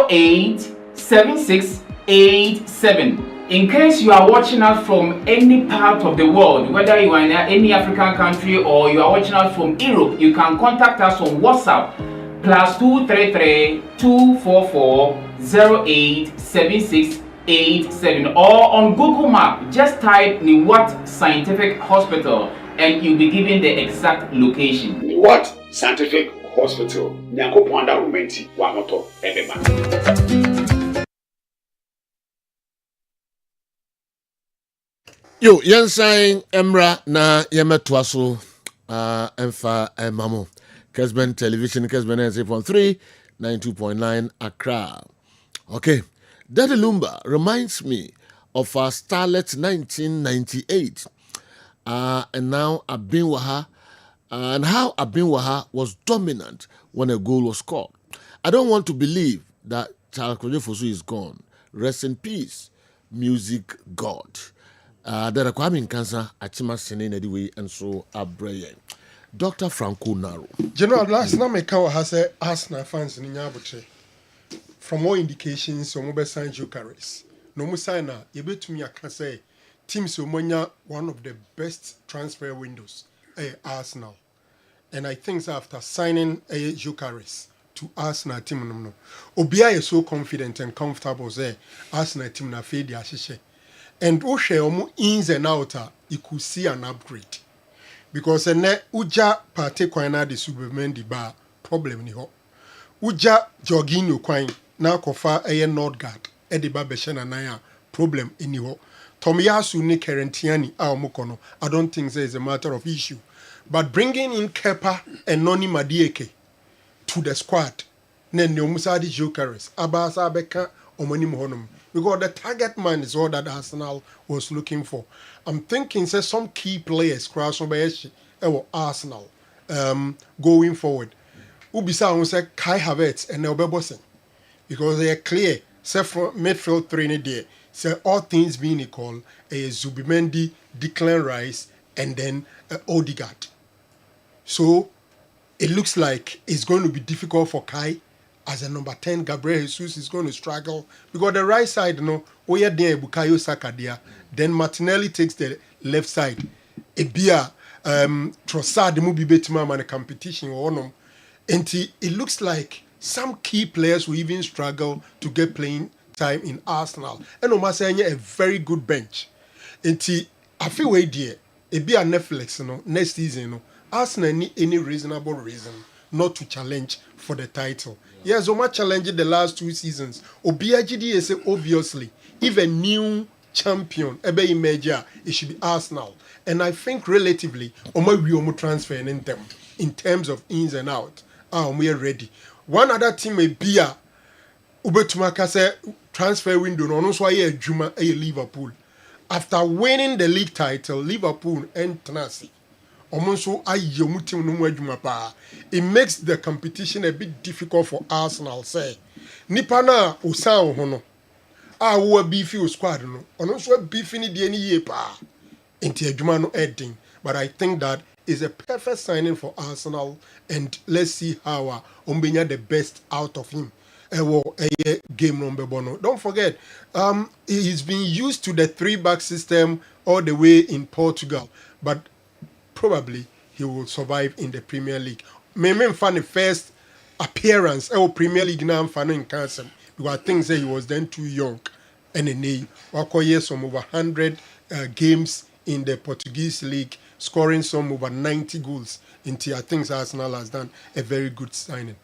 08 7687. In case you are watching us from any part of the world, whether you are in any African country or you are watching us from Europe, you can contact us on WhatsApp +233 244 087687 or on Google Map. Just type Niwat Scientific Hospital and you'll be given the exact location. Niwat Scientific Hospital. Nyanko Pwanda Rumenti Wamoto Ebema. Yo, Yansain Emra na Yemetwaso Emfa Mamo. Kessben Television, Kessben 8.3, 92.9 Accra. Okay. Daddy Lumba reminds me of our Starlet 1998. And now Abinwaha, and how Abinwaha was dominant when a goal was scored. I don't want to believe that Charles Kojefosu is gone. Rest in peace, music god. There are Kwame Nkansa, Achima Sene Nediwe, and so Abreye. Dr. Franco Naro. General, last night I has a Arsenal fans in Nyabuche. From all indications, some mobile sign Jokeris. No more sign, you bet to me, I can say, Team Somonia, one of the best transfer windows, Arsenal. And I think after signing a Jokeris to Arsenal team, Obia is so confident and comfortable there, Arsenal team na fade ashishe. And Oshe omu ins and outer, you could see an upgrade. Because uja parte kwana de Supermendi bar problem ni ho. Uja jogging kwine na kofa eye Nordgard edi ba beshena na ya problem ini ho. Tomiyasu ni Kerentiani a omukono. I don't think there is a matter of issue. But bringing in Kepa and Noni Madieke to the squad, then the Musadi Jokeris, Abasa Beka, Omani Mohonum. Because the target man is all that Arsenal was looking for. I'm thinking, say, some key players, Kraus Arsenal, going forward. Ubisa will say Kai Havertz and Nelbebosen. Because they are clear, say, from midfield training there, say, all things being equal, Zubimendi, Declan Rice, and then Odegaard. So, it looks like it's going to be difficult for Kai. As a number 10, Gabriel Jesus is going to struggle. Because the right side, Oya there, Bukayo Saka there. Then Martinelli takes the left side. Ebia, Trossard, the movie Betima, and a competition. And it looks like some key players will even struggle to get playing time in Arsenal. And Omasanya, a very good bench. And I feel way there. Ebia Netflix, next season, Arsenal need any reasonable reason not to challenge for the title. Yes, Oma challenged the last 2 seasons. Obiagidi is obviously, if a new champion, ebe major, it should be Arsenal. And I think relatively, Oma will transfer in them in terms of ins and out. We are ready. One other team may be a Ubetumakase transfer window. No, so I Juma Liverpool. After winning the league title, Liverpool and Tennessee. It makes the competition a bit difficult for Arsenal. Say, Nipana Usao Hono. Our beefy squad no. Also beefy ni any year pa. Into Jumano editing. But I think that is a perfect signing for Arsenal. And let's see how Ombenya the best out of him. Game number bono. Don't forget, he's been used to the 3-back system all the way in Portugal. But probably he will survive in the Premier League. Maybe fan the first appearance Premier League now fan in cancer because I think he was then too young. And then he some over 100 games in the Portuguese league scoring some over 90 goals into I think Arsenal has done a very good signing.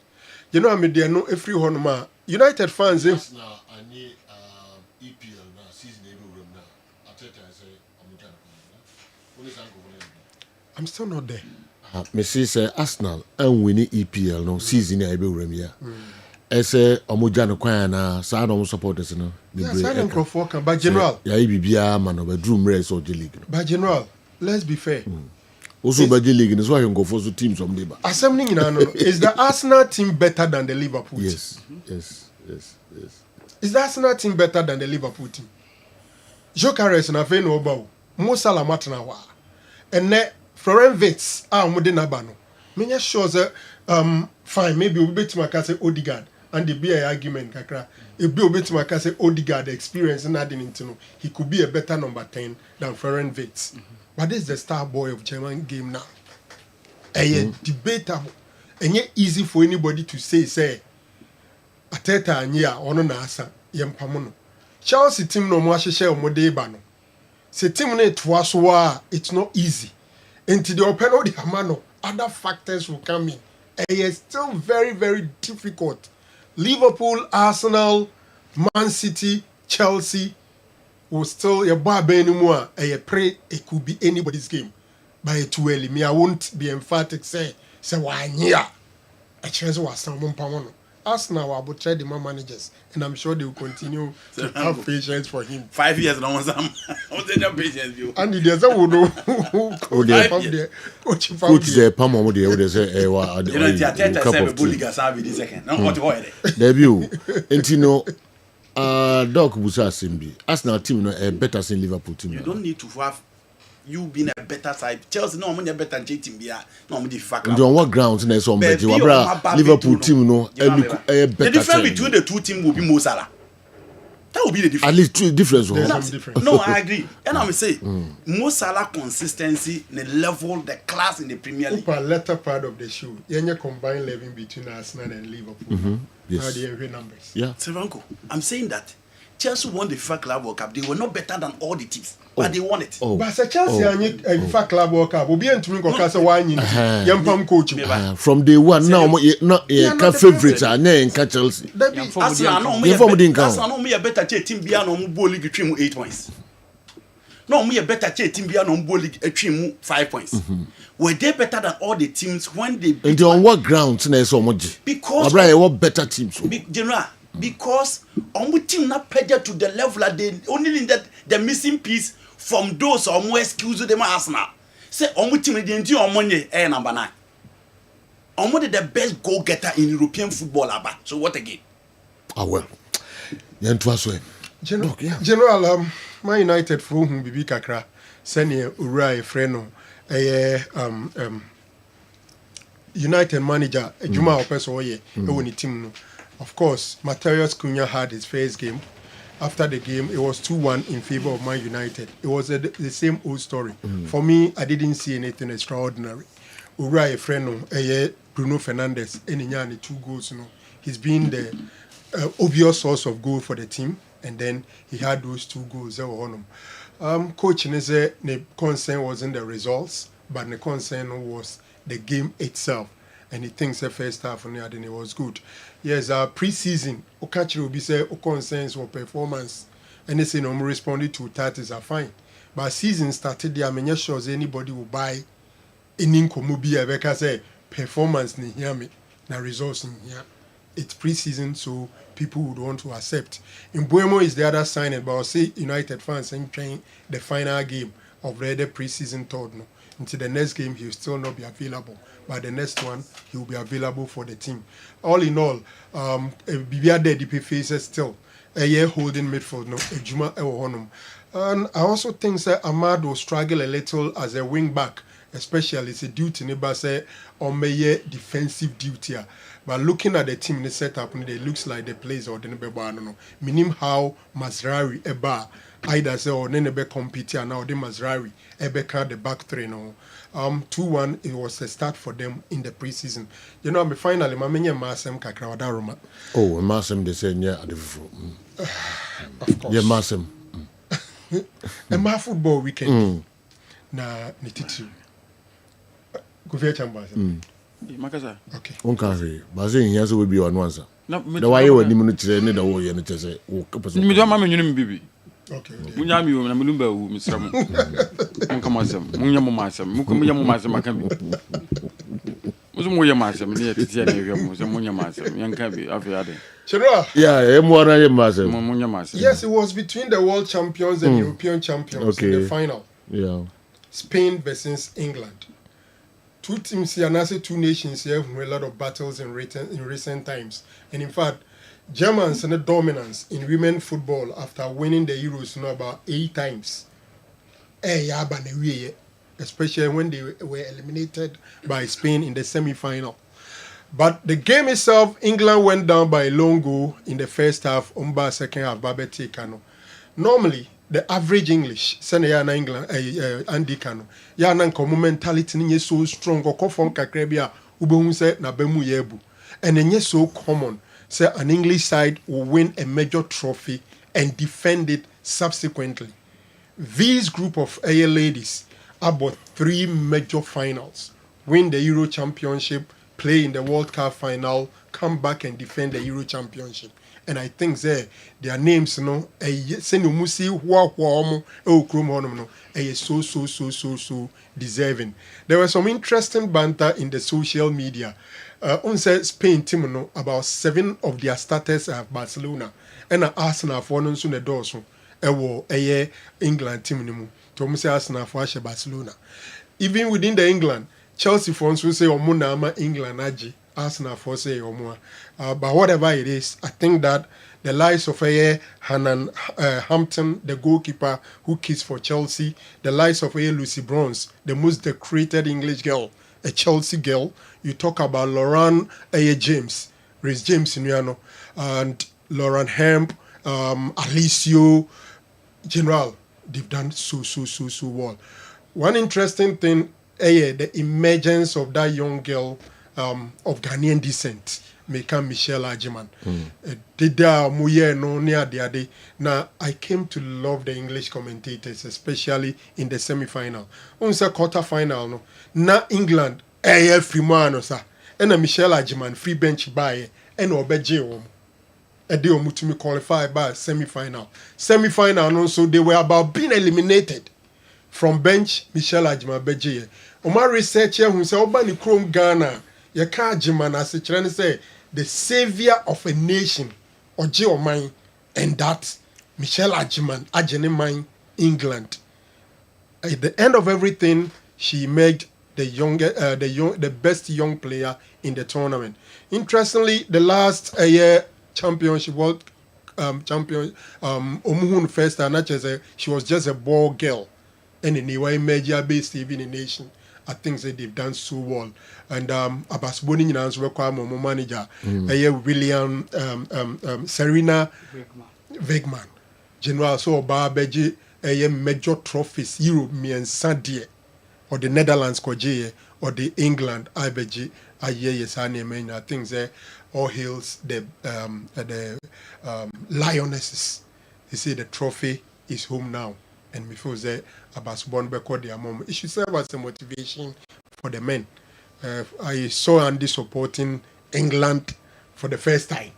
You know, I mean, there are no every one United fans. Arsenal, I need EPL now, season room now. I say, I'm still not there. Messi say Arsenal and winning EPL no season room here. I say Omujano Kwana, Sadom supporters no. Yeah, Sadom Crawford, but general. Yeah, BBA man of a dream race or the league. But general, let's be fair. Also, by the league, is why you go for the teams from Labour. Assembling in is the Arsenal team better than the Liverpool team? Yes. Is the Arsenal team better than the Liverpool team? Jokeres na fe no ba Mo Salah matna wa. Ene Florent Wirtz mo de na ba no. Menya sure say fine maybe we betima ka say Odegaard and the be an argument kakra. E be betima ka say Odegaard experience na adding into no. He could be a better number 10 than Florent Wirtz. But this is the star boy of German game now. Debatable. And yet easy for anybody to say Ateta anya ono na asa yempamono. Chelsea team no mo ahye omode ba no. Se team na toa so it's not easy. Until the open the amano, other factors will come in. And it's still very, very difficult. Liverpool, Arsenal, Man City, Chelsea will still a bar anymore. I pray it could be anybody's game. But too early. Me, I won't be emphatic say 1 year. A chance was some pamono. Arsenal will try the more managers, and I'm sure they will continue to have patience for him. 5 years no one patience you. And there's a wono coach there Pamo they say you know the Ateta say Buliga sabi this second. No what boy debut. Entino Doc Busa Simbi. Arsenal team no a better than Liverpool team. You don't need to have you being a better side. Chelsea no money better than team bia. No money fuck. On what grounds na so better. Liverpool team no better. The difference between the two teams will be Mo Salah. That will be the difference. At least two difference. No, I agree. And I'm saying Mo Salah consistency, the level, the class in the Premier League. The latter part of the show, you combine 11 between Arsenal and Liverpool. Yes. How do you have numbers? Yeah. Sevanko, I'm saying that Chelsea won the FIFA Club World Cup. They were not better than all the teams, but they won it. But Chelsea and FIFA Club World Cup will be entering Kokasa wine Yampam coach. From day one, now not a favorite. I name Chelsea. Arsenal no me a better team beyond on Bull League team 8 points. No me a better team beyond on Bull League team 5 points. Were they better than all the teams when they? And on what grounds? Because what better teams? General. Because our team not paid to the level that they only need that the missing piece from those or more excuse them Arsenal. Say our team didn't do our money number 9. Our the best goal getter in European football about. So what again? Well. General, Man United for whom Bibi Kakra seni Urai Freno United manager Juma Opeso ye e team no. Of course, Matthias Cunha had his first game. After the game, it was 2-1 in favor of Man United. It was the same old story. For me, I didn't see anything extraordinary. Ura Efreno, Bruno Fernandes, and 2 goals. You know, he's been the obvious source of goal for the team, and then he had those 2 goals. Coach, the concern wasn't the results, but the concern was the game itself. And he thinks the first half and it was good. Yes, pre-season, Okachi will be say concerns or performance. And they say no responding to that is fine. But season started there, I'm not sure anybody will buy any Komubia because performance ni hear me, na results in here. It's pre-season, so people would want to accept. In Buemo is the other signing, but I'll say United fans ain't playing the final game of the pre-season third. No. Until the next game, he'll still not be available. But the next one, he will be available for the team. All in all, Bibia DP faces still a year holding midfield, no, Juma Honum. And I also think that Ahmad will struggle a little as a wing back, especially it's a duty Nebase on my defensive duty. But looking at the team in the setup, it looks like the players or the Nebebano. Meaning how Mazrari Eba either say or Nenebe compete now the Mazrari Ebeka the back three no. 2-1 it was a start for them in the preseason. You know, finally my menya Masem Kakrawada Roma. Oh, Masem they say yeah at the of course. Yeah, Masem. A football weekend. Na nititu. Kofi Chambers. Makasa. Okay. On can but saying yes will be on once. No, The why you need to need the whole year to say, me do ma me nyum bibi. Okay. Munya mi wo na me lumba wu misramu. Mon kama asem. Munya mo masem. Munya mo masem aka bi. Muzo mo ye masem ne tete na ehwe mo se munya masem. Yanka bi afi ade. Chedra. Yeah, mo na ye masem. Munya masem. Yes, it was between the world champions and European champions in the final. Yeah. Spain versus England. Two teams here, and I say two nations here, have a lot of battles in recent times. And in fact, Germans and the dominance in women football after winning the Euros about 8 times. Especially when they were eliminated by Spain in the semi-final. But the game itself, England went down by a long goal in the first half, Umba second half, Babette Kano. Normally, the average English, send ya na England, Andy Kano, ya na nkomo mentality ni so strong, okofon kakrebia, ubehun se na bemu yebu. And then so common, say an English side will win a major trophy and defend it subsequently. These group of ladies about 3 major finals, win the Euro Championship, play in the World Cup final, come back and defend the Euro Championship. And I think their names, so deserving. There was some interesting banter in the social media. Spain team, about 7 of their starters are Barcelona, and Arsenal for no the doors. England team, Arsenal for Barcelona. Even within the England, Chelsea fans will say Omunama England Aji. Arsenal for say or more. But whatever it is, I think that the likes of Hanan Hampton, the goalkeeper who kicks for Chelsea, the likes of Lucy Bronze, the most decorated English girl, a Chelsea girl. You talk about Lauren James, Rhys James Inuano, and Lauren Hemp, Alicio, General. They've done so well. One interesting thing, the emergence of that young girl of Ghanaian descent, Meka Michelle Ajiman. Now, I came to love the English commentators, especially in the semi-final. Unsa quarter-final, no. Na England, free man, sir. And Michelle Ajiman, free bench by, and Obeje. They were qualified by semi-final. Semi-final, so they were about being eliminated from bench. Michelle Ajiman Beje. Omar researcher who said, "Obani Chrome Ghana." You can't Jiman as a say the savior of a nation or Geomine, and that Michelle Ajiman Ajenimine England. At the end of everything, she made the best young player in the tournament. Interestingly, the last year championship world champion Omuhun first and she was just a ball girl, and in the way media based even in the nation. I think that they've done so well. And Abasboni Nans Requirement manager, William Serena Wegman, General so Barbeji, major trophies, Europe, me and Sadie, or the Netherlands, Koje, or the England, IBG, Ayesane, I think that all hails the Lionesses. They say the trophy is home now. And before that, Abasbon Beko their mom. It should serve as a motivation for the men. I saw Andy supporting England for the first time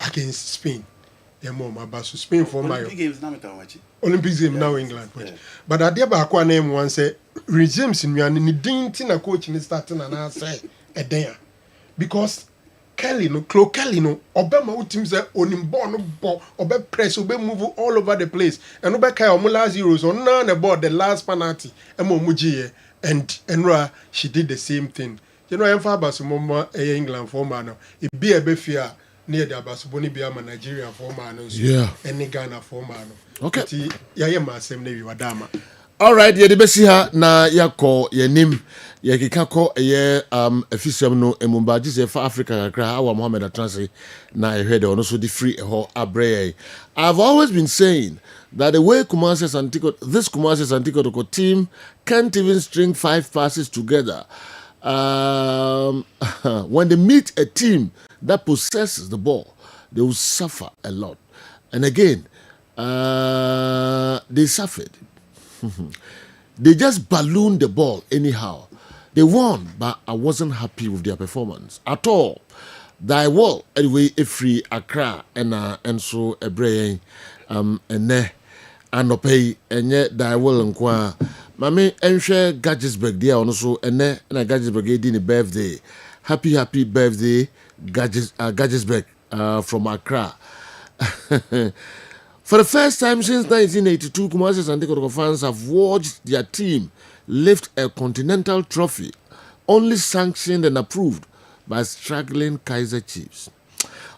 against Spain. Yeah, mom, Abasu Spain for my Olympic Games now England. Yeah. But I did back one name once say resumes in me and in the coach in starting and I say a day because Kelly no, Chloe Kelly no, Obama who teams say onimbo no obe press obe move all over the place and obe kai omu last Euros on none about the last penalty emo muji and Enra she did the same thing. You know emfa basumoma England for man e be a befia near the Abasuboni be a Nigeria for man yeah any Ghana for man. Okay. Yeah ma same na wadama. All right, ye de besi ha na yakọ ye nim ye kekakọ ye efisem no emumba ji se fa Africa kakra awa Mohammed Atranse na ehwe de ono so di free eho abreye. I've always been saying that the way this Kumasi Santikotoko team can't even string 5 passes together. When they meet a team that possesses the ball, they will suffer a lot. And again, they suffered. They just ballooned the ball anyhow. They won, but I wasn't happy with their performance at all. Thy wall anyway a free Accra and so a brain and pay and yet thy will inquire. Mammy and share Gadgetsburg there also and Gadgetsburg did a birthday. Happy birthday, Gadgetsburg from Accra. For the first time since 1982, Kumasi and Kotoko fans have watched their team lift a continental trophy, only sanctioned and approved by struggling Kaiser Chiefs.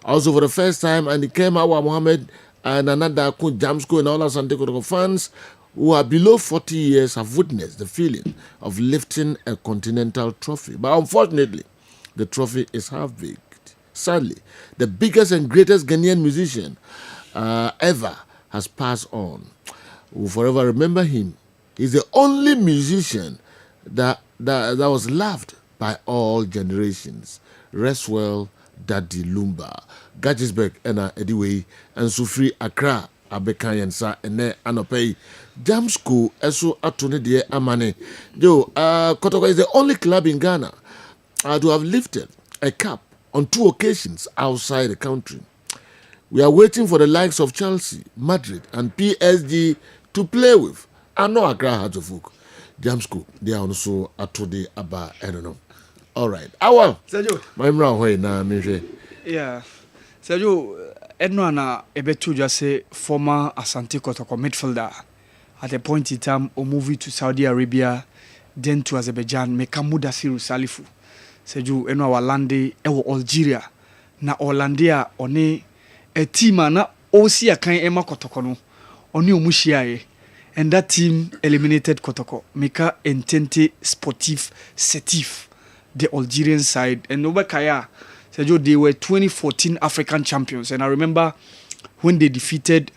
Also, for the first time, and it came Awa Mohammed and another Jamsko and all our Santeko fans who are below 40 years have witnessed the feeling of lifting a continental trophy. But unfortunately, the trophy is half-baked. Sadly, the biggest and greatest Ghanaian musician ever has passed on. We'll forever remember him. He's the only musician that was loved by all generations. Rest well, Daddy Lumba. Gadgetsburg and Ediway and Sufri Accra Abekayansa and Anopei. Jam School Eso Atone de Amane. Kotoko is the only club in Ghana to have lifted a cup on 2 occasions outside the country. We are waiting for the likes of Chelsea, Madrid, and PSG to play with. I know Accra has a folk. Jam School, they are also Atode Aba, I don't know. All right. Awa. Sergio. My mra na me. Yeah. Sergio, Edno na ebetu just say former Asante Kotoko midfielder. At a point in time, or movie to Saudi Arabia, then to Azerbaijan, Mekamuda Siru Salifu. Sergio, Edno wa lande ewo Algeria. Na Hollandia one a team na osi akan ema Kotoko no. Oni omushia and that team eliminated Kotoko. Meka Entente Sportif Setif. The Algerian side and Obakaya, Sergio, they were 2014 African champions, and I remember when they defeated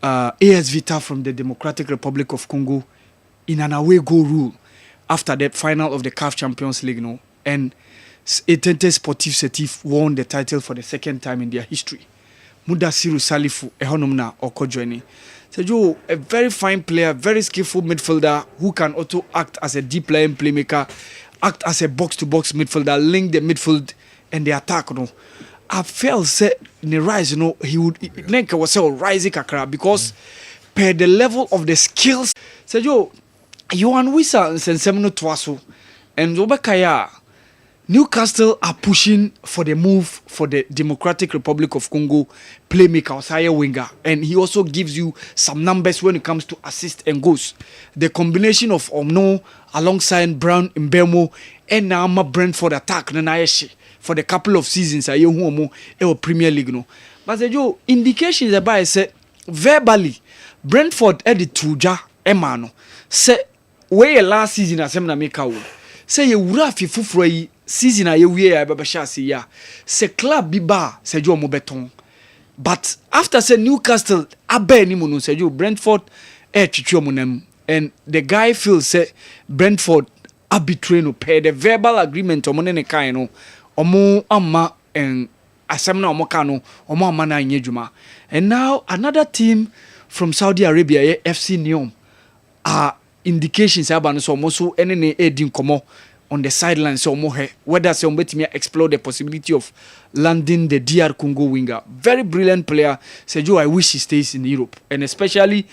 AS Vita from the Democratic Republic of Congo in an away goal rule after the final of the CAF Champions League, and Entente Sportif Setif won the title for the second time in their history. Mudasiru Salifu Ehonomna Okojoeni. Sergio, a very fine player, very skillful midfielder who can also act as a deep line playmaker, act as a box-to-box midfielder, link the midfield and the attack. I felt say the rise, he would Nenka was so rising kakra because per the level of the skills. Sergio, Johan Wissa and Sensemino Twaso and Obakaya, Newcastle are pushing for the move for the Democratic Republic of Congo playmaker Osaya winger, and he also gives you some numbers when it comes to assist and goals. The combination of Omno alongside Brown Mbemo and Nama Brentford attack for the couple of seasons Premier League no. But the indications about say verbally Brentford the tuja emano say where last season asemna make out say you wura fifufro season a yewie ya babasha se ya se club bi ba se jo mo beton but after say Newcastle abani mu no se jo Brentford twetwe mo nam and the guy feels say Brentford arbitrary no pay the verbal agreement omo ne kan no omo amma and asem na omo kan no omo amma na anye dwuma. And now another team from Saudi Arabia, FC Neom, are indications about so omo so ene edin komo on the sidelines, so whether somebody may explore the possibility of landing the DR Congo winger. Very brilliant player. Sergio, I wish he stays in Europe. And especially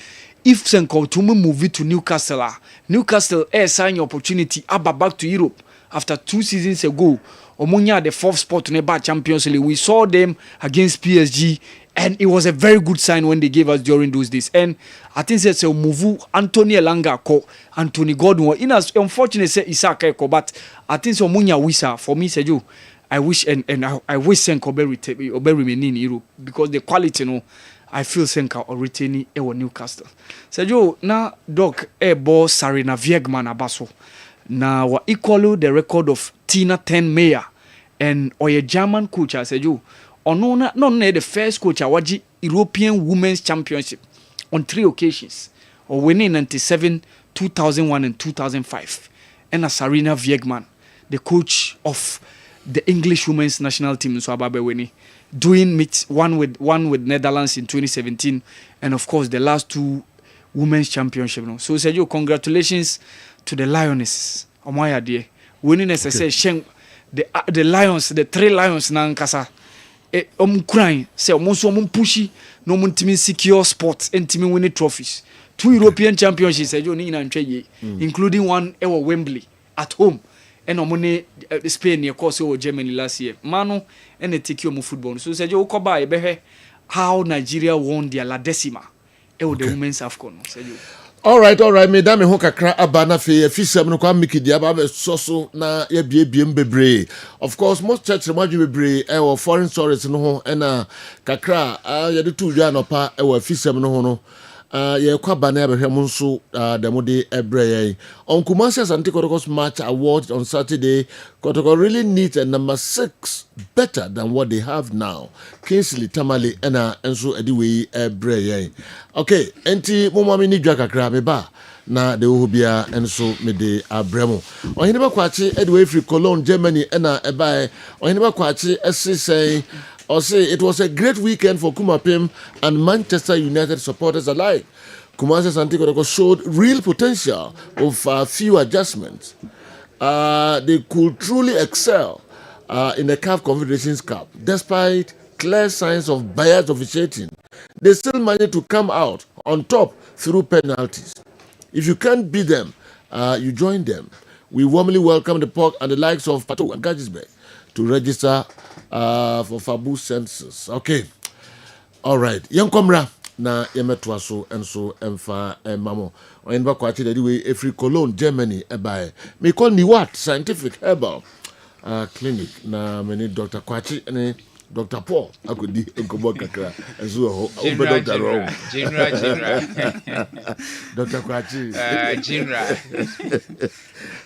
if Senko Tumu move to Newcastle. Newcastle sign opportunity back to Europe after 2 seasons ago. Omonia the 4th spot in the Champions League. We saw them against PSG. And it was a very good sign when they gave us during those days. And I think it's a move Anthony Elanga ko Anthony Gordon. In as unfortunate say Isaka ko, but I think so Munya Wisa for me Sergio. I wish and I wish Senko be remain in Europe because the quality I feel Senka or retaining Newcastle. Sergio na dog ball Sarina Viegman abaso. Na wa equal the record of Tina 10 Meyer and or a German coach Sergio. Not the first coach awaji European Women's Championship on 3 occasions, or winning 97, 2001, and 2005. And Sarina Viegman, the coach of the English Women's National Team, so Ababe doing one with Netherlands in 2017, and of course the last 2 Women's Championship. So Sergio, congratulations to the Lionesses. Omaya dear. winning as I say shen the lions, the 3 lions na nkasa kran say omonso pushy no montimi secure spots entimi win trophies 2 European championships ejo ni na ntwe including one ewo Wembley at home and omone Spain of course or Germany last year mano and take your football so say you koba e behwe how Nigeria won their La Decima the women's AFCON say you all right mesdames ho kakra abana fe fisem no kwa mikidi aba so na ya biebiem bebre of course most church remadwe bebre e foreign stories no ho na kakra ya de tuwa no pa e fisem no ho no ye kwa bana behwe mu nso demode ebre on Kumasi Asante Kotoko's match award on Saturday. Kotoko really neat and number 6 better than what they have now. Kingsley Tamale enso ediwe ebre okay enti momami ni dwa kakra me ba na de ohobia enso me de abremo ohine ba kwachi ediwe free Cologne Germany eba ohine ba kwachi say or say it was a great weekend for Kumapim and Manchester United supporters alike. Kumasi Asante Kotoko showed real potential of few adjustments. They could truly excel in the CAF Confederations Cup. Despite clear signs of bias officiating, they still managed to come out on top through penalties. If you can't beat them, you join them. We warmly welcome the POC and the likes of Pato and Kessben to register for Fabu census. Okay. All right. Yankomra na yemetwa so enso emfa mamo. Oyenba kwachi the way every Cologne Germany ebae. Me call ni what scientific herbal clinic na many Dr. Kwachi and Dr. Paul akodi enkobo kakra enso ho obe Dr. Ro. General. Dr. Kwachi. General.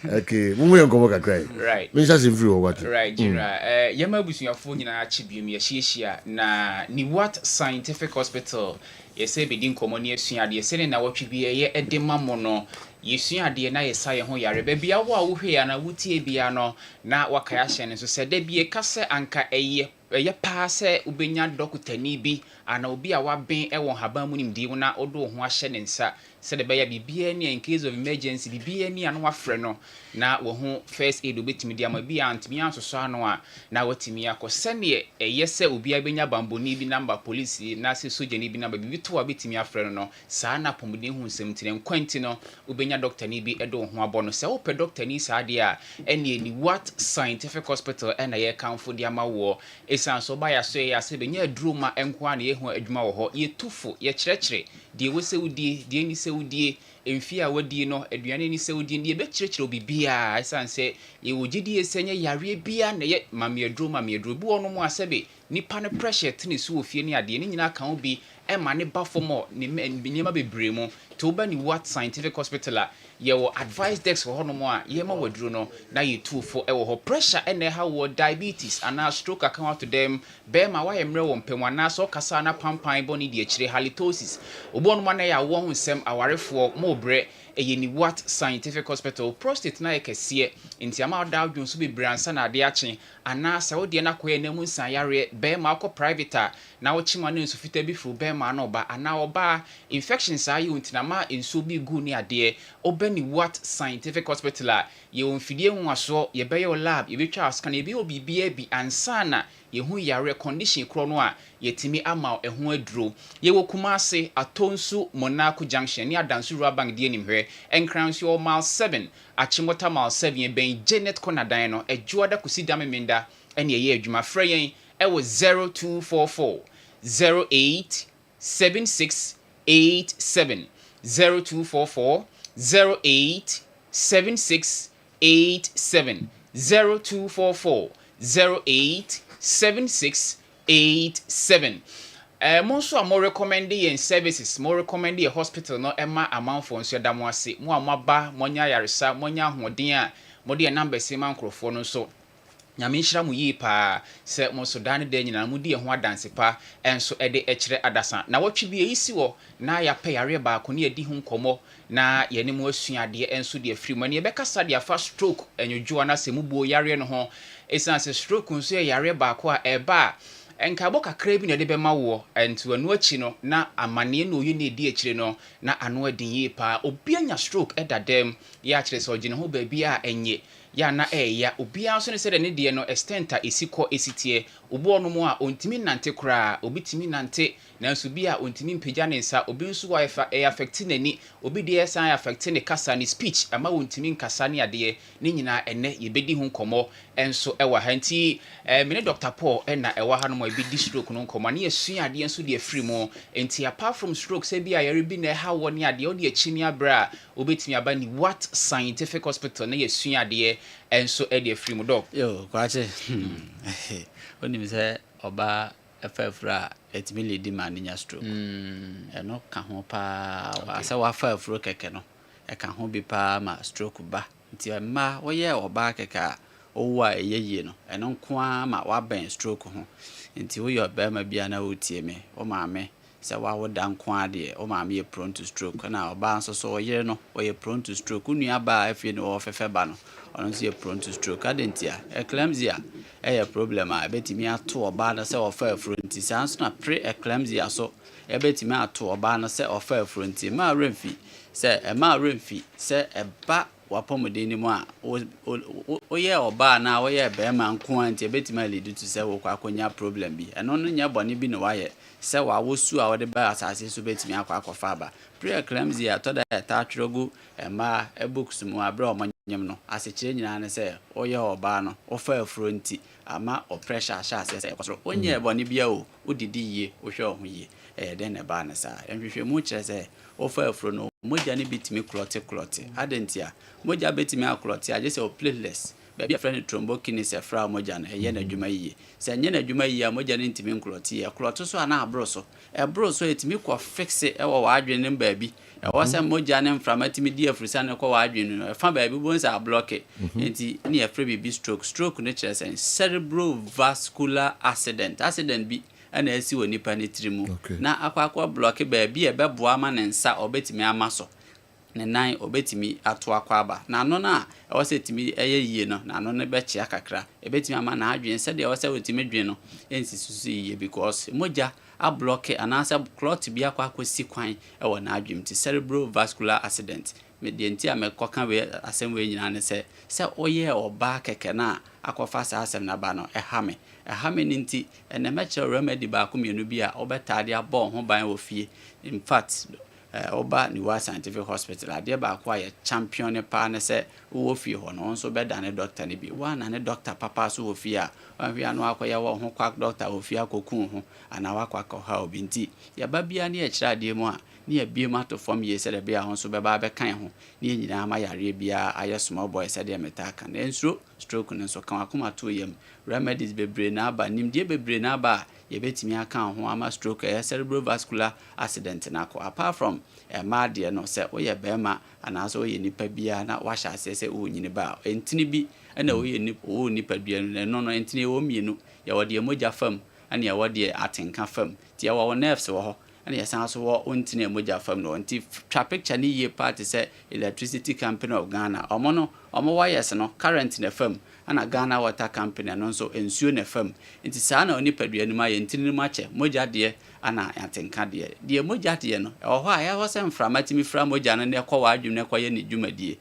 Okay, we enkobo kakra. Right. Me just free or what? Right, General. Yema busuafo nyina achibium ye hyiehia na ni what scientific hospital yese bedi nkomo ne asua de yese na watwe bi ye edema mo no yesua de na yesa ye ho yare ba bia wo a wo hwe ya na wutie bia no na wakaya hye ne so se da bie kase anka eye pa se ubenya dokutani bi ana obi a waben e won haban mu nimdi na odo ho ahye ne nsa se de bia bibia ni in case of emergency bibia ni ana wafre no na wo ho first aid obetimi dia ma bia antimi ansoso ano a na watimi akose ne yese obi a benya bamboni bi number police na se soja ni bi number bi to abetimi afre no saa na pomuden hu nsem tire nkwanti no ubenya doctor ni bi edo ho abono se wo pe doctor ni saa de a ene ni what scientific hospital na ye kanfo dia ma wo esan so ba ya so ya se benya aduruma enko na ye hu adwuma wo ho ye tufo ye kyerɛkyerɛ die wo se wudie die ni se wudie emfi a wadi no aduane ni se wudie die be kyerɛkyerɛ obi bia esan se ye wogidi esenye yare bia na ye mame aduruma bi ono mu asebe nipa ne pressure tene so ofie ni ade ni nyina kan obi ema ne bafomo ne nyema bebre mu to ba ni what scientific hospital a ye wo advice desk ho no mo a ye ma waduro no na ye tufo e wo ho pressure ene ha wo diabetes ana stroke account to them be ma wa yemre wo mpem ana so kasa na pampan boni de akire halitosis obo no ma na ya wo ho nsem awarefo mo bre eye ni what scientific hospital prostate na yekese nti ama da adwon so be bransa na ade ache ana sa wo de na koye na mu nsan yare be ma akọ private na wo chima na nsu fita bi fu be ma na oba ana oba infections ayi untina ma nsu bi gu ni ade obani what scientific hospital ye onfidie hu aso ye be yo lab ye betwa scan ye bi obi bia bi ansana ye hu yare condition kro no a yetimi ama ehu aduro ye wo Kumasi Atonsu Monaco Junction ni Adansu Bank die nimhwe enkranso mile 7 achimota mile 7 ye ben Janet Konadan no ejuada kusidame menda ene ye adwuma frɛ yen e wo 0244 087687 0244 087687 0244 087687 monso mo recommend yen services mo recommend ye hospital no ema amanfo nso da mo ase mo amaba monya yaresa monya hoden a mo de number se man krofo no so nyame nhira mu yi pa se mo so dan de nyina mu de ho adanse pa enso ede ekire adasa na watwe bi eyisi wo na ya pa yare ba ko ne edi hu nkomo na ye ne mu asuade enso de afiri mu ne be kasa de afa stroke enyojuwa na se mu bo yare no ho esanse stroke nso yare ba ko a eba enka bo kakra bi na de be ma wo ento anu achi no na amane na oyi na edi akire no na anu adin yi pa obi anya stroke edadem ya akire se ogine ho ba bi a enye ya na ya obia so ne se de ne de no extenta esiko esitie obo no mo a ontimi nante kra obi timi nante na nso bi a ontimi mpagya ne nsa obi nso wa affect nani obi de esan affect ne kasa ne speech ama ontimi nkasa ne ade ne nyina ene ye bedi ho komo enso ewa hanti mene Dr. Paul na ewa ha no mo bi di stroke no komo na yesua ade enso de afiri mo enti apart from stroke se bi a yare bi na ha woni ade o de achimi abra obetimi aba ni what scientific hospital na yesua ade enso e de afiri mo doc yo kwache oni mi se oba efefra etimi ledi man nya stroke eno ka ho pa asa wa fafro keke no e ka ho bi pa ma stroke ba nti ma wo ye oba keke owo a eyeye no eno nko ma wa ben stroke ho nti wo yo ba ma bia na wotie me o ma me se wa wo dan nko ade o ma me ye prone to stroke na oba nso so ye no o ye prone to stroke nua ba afie no o fefe ba no ono se ye prone to stroke adentia eclampsia a problem a betimi ato oba na se ofa afronti sanso na pre-eclampsia so betimi ato oba na se ofa afronti ma remfi se eba wapomode ni mu a oye oba na oye be ma nko anti betimi lead to se wo kwakonya problem bi eno no nya bone bi no waye se wa wosu a wode ba asase so betimi akwakofa ba pre-eclampsia to da ta atwogu ema ebooks mu abra omanyem no asechire nyina ne se oye oba no ofa afronti ama o pressure sha se kwasoro onye bone bia o odidi yie o hwe ho yie den ne ba ne sa enhwehwe mu kire se ofa afro no moja ne bitimi clote adentia moja betimi aklote aje se o plateless baby a friend thrombokinesis e fra moja na ye na dwuma yie se nye na dwuma yie moja ne ntimi nklote ye clote so ana abroso etimi kwa fix e wo wadwe ne baabi e wo se moja ne mframatimi di afrisa ne kwa wadwe no e fa baabi bo nsa block enti ne e fra bibi stroke ne kire se cerebrovascular accident bi ana esi woni pa ne trimu na akwa block baabi e beboa ma ne nsa obetimi amaso ne nan obetimi ato akwa aba na no na e wose timi eye yie no na no ne be chia kakra e betimi ama na adwen se de wose wotimi dwen no ensi susu yie because moja a block anasa clot bi akwa akosi kwan e wo na adwen ti cerebrovascular accident medienti amekoka we asem we nyina ne se oye oba keke na akofa sa asem na ba no ehame ninti ene meche remedy ba ko mienu bi a obetade abo ho ban wo fie in fact oba ni wa scientific hospital ade ba ko aye champion ne pa ne se wo fie ho no nso be da ne doctor ne bi wa na ne doctor papa so wo fie a wa hwe anu akoye wo ho kwa doctor wo fie akokun ho ana wa kwa ko ha obi nti ya ba bia ne e kira ade mu a ne abie mato form ye se de bia ho so be ba be kan ho ne nyina ma yare bia aye small boy se de metaka na enso stroke ne so kan akoma to yam remedies bebre na aba nimdie bebre na aba ye betimi aka ho ama stroke cerebrovascular accident na ko apart from ma de no se oye bema ana so oye nipa bia na wa sha se o nyini ba entini bi na oye nipa bia no entini wo mienu ya wode moja fam ana ya wode atenka fam ti ya wo nerves wo ho ana ya san so wo ontini moja fam no nti twa picture ni ye part se electricity company of Ghana omo wires no current na fam ana Ghana Water Company no so ensuo na fam nti saa na oni padua ni ma ye ntini ma che moja de ana atenka de moja de no ho a ya ho se mframatimi fra moja no ne kwa wadwum ne kwa ye ne dwumadie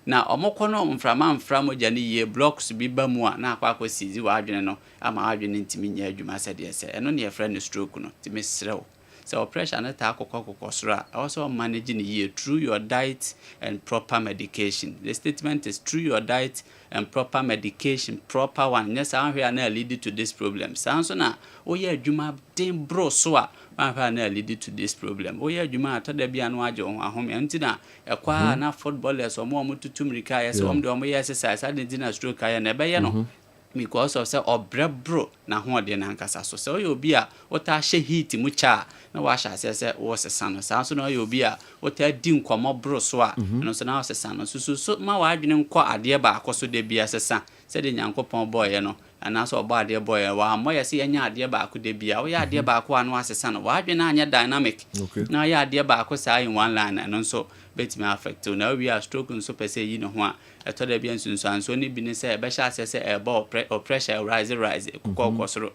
na omokọ no mfra moja ne ye blocks bi ba mu a na akwa sizi wadwene no ama wadwene ntimi nya adwuma se de se eno ne ye fra ne stroke no timi srew so pressure na ta kokko sura also manage the year through your diet and proper medication. The statement is through your diet and proper medication, proper one. Yes, I am now lead to this problem. Sounds na oye adwuma den bro so a na lead to this problem. Oye adwuma to da bia no ajo ahom entina ekwa na footballers omo tutumrika yes om de omo exercise adentina stroke ya na ebe ye no because of say obrebro na ho de na nkasa so say obi a wota hye heat mu cha na wa hye say wo sesa no sa so na obi a wota di nkomo bro so a no so na sesa no so ma wa adwene nko ade ba akoso de bia sesa say de nyankopon boy no ana so oba ade boy wa mo yesi anya ade ba ako de bia wo ya ade ba ako anu asesa no wa adwene anya dynamic na ya ade ba ako say in one line no so betimi affect na we are stroke nso pese yi no ho a eto da bia nsunso ni bi ne say be sha say e ba pressure rise kokosoro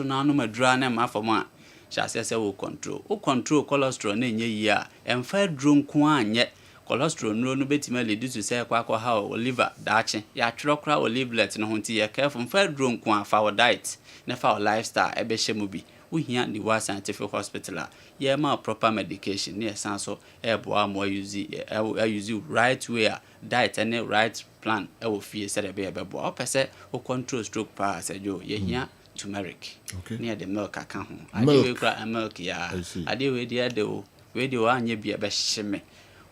na anu madura na ma fam a sha say wo control cholesterol na enye yi a emfa duro nko anye cholesterol no betime lead to say kwa ha o liver daache ya twero kra o liverlet no ho nti ye careful mfa duro nko afa o diet na fa o lifestyle ebe hye mu bi wohia the World Scientific Hospital ye ma proper medication ne san so ebo am use right way diet and right plan e wo fie se de be bo o pese o control stroke pa se jo ye hia turmeric near the milk aka ho ade we kra milk ya ade we de o we de o anye bi ebe hye me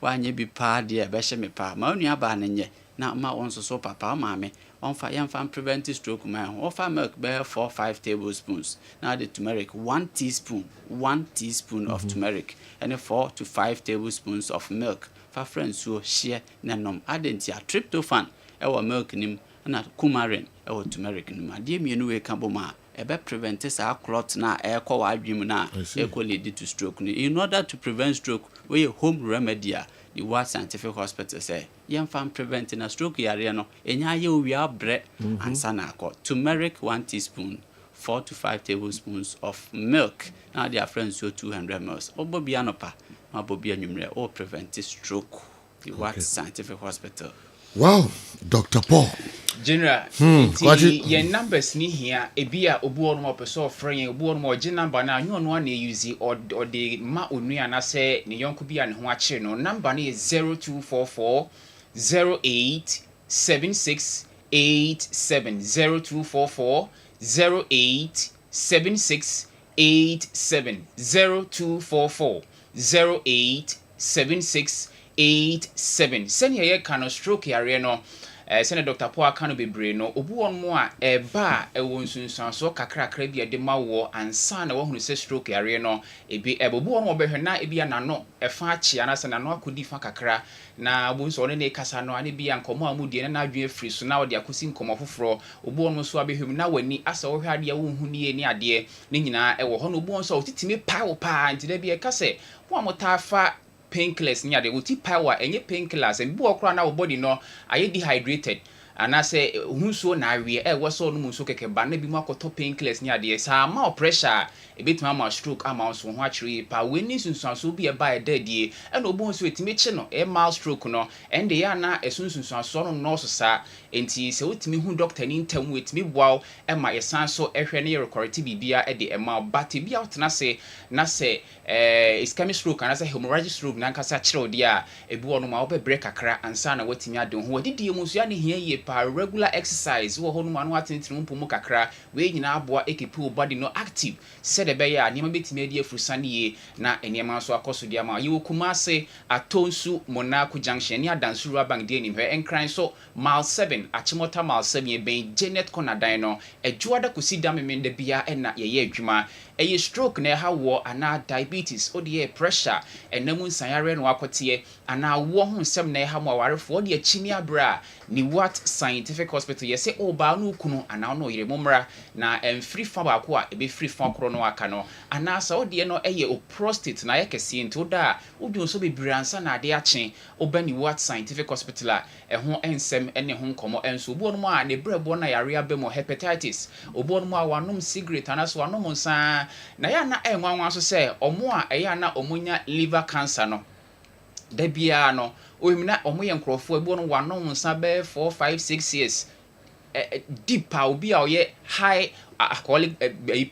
wanye bi pa de ebe hye me pa ma onua ba ne nye na ma won so papa ma me on fa yan fan prevent stroke ma ho offer milk be 4-5 tablespoons now the turmeric 1 teaspoon of turmeric and 4 to 5 tablespoons of milk fa friends so share nanom adentia tryptophan e wo milk nim na coumarin e wo turmeric nim ade mienu we ka bo ma ebe prevent sa clot na e kwa wa adwim na e ko lead to stroke in order to prevent stroke we home remedy the World Scientific Hospital say yam fan preventing a stroke yare no enya ye owia bre ansa na akọ turmeric 1 teaspoon 4 to 5 tablespoons of milk now their friends so 200 ml obobi anopa na obobi anwumre o prevent stroke the World Scientific Hospital. Wow, Dr. Paul. General, your numbers ni here, a beer, a board more person, friend, a board more gen number now, you know, use or the ma uni and I say, the young could be and watching or number is 0244 08 7687 0244 08 7687 0244 08 7687. Send your kind stroke area no. Send Dr. Paul Kano be brain no obu on mo a eba e won sunsun so kakra kra bia de ma wo ansa na wo hunu se stroke area no ebi ebobu on mo be hwena ebi na no e fa achi anasa na no akodi fa kakra na obu so ne kasa no ane bia nkomo amudie na adwen free so na wo de akosi nkomo foforo obu on mo so abehwem na wani asa wo hwa ade wo hu ni ni ade ne nyina e wo ho no obu on so otitimi pa wo pa nti da bia ka se wo amota fa painkillers nya de uti power enye painkillers and bo okra na wo body no aye dehydrated and I say hunso na awie wo so no munso keke ba na bi mu akoto painkillers nya de sa ma pressure e betima ma stroke ama so ho akiri pa weni sunsunso bi e ba e dadie e no bo so etime chi no e mal stroke no and ya na esunsunso no no so sa enti se utimi hu doctor ni ntam wetimi boaw e ma yesan so ehwe ne recorrect bibia e de e ma but bi out na se ischemic stroke and I say hemorrhagic stroke na nkasa kire dia e bi wono ma wo be break akra ansa na watimi ade ho wadidie mu so ya ne hia ye pa regular exercise wo ho no ma no atentene mpo mu kakra we nyina aboa ekepi o body no active said be ya niam betimi ade afurusane ye na eniam so akoso dia ma ye Kumase atonsu Monaco junction ni adansuru abang de ni hwe enkran so mile 7 achimota mile 7 ye ben Janet Konadan no ejuada kosi damemende bia na ye adwuma eye stroke na ha wo ana diabetes odi pressure enamu nsanyare no akote ana wo ho nsem na ha mo awarefo odi achimi abra ni What Scientific Hospital yese oba no kunu ana no yire momra na free fa ba ko a ebe free fa kro no aka no ana sa odi no eye o prostate na yekese nti oda odi so be briansa na ade ache oba ni What Scientific Hospital a ho ensem ene ho nkomo enso obo no a ne brebo na yare abemo hepatitis obo no a wanom cigarette ana so wanom nsa na ya na enwanwa so se omo a eya na omunya liver cancer no da bia no ohimna omo ye nkrofo ebu no wanom nsa be 4 5 6 years deep obi a oye high alcoholic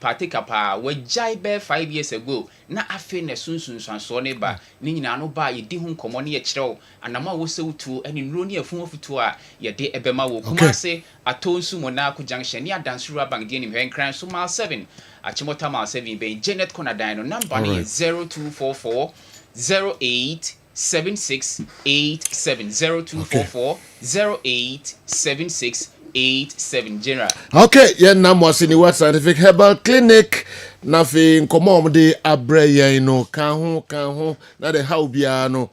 partaker pa wajai be 5 years ago na afi na sunsunsanso ne ba ni nyina no ba ye di hu nkomo ne ye kirew anama wo sewutu ani nro ne afun futu a ye de ebema wo Kumase atonsu Monaco junction ni adansuru abang de ni hwenkran so mile 7 achimota mile 7 be Janet Konadan no number ni 0244 08 7687 0244 087687 general. Okay, yen na mo sini What Scientific Herbal Clinic na fi nkomo de abre yen no kan ho na de how bia no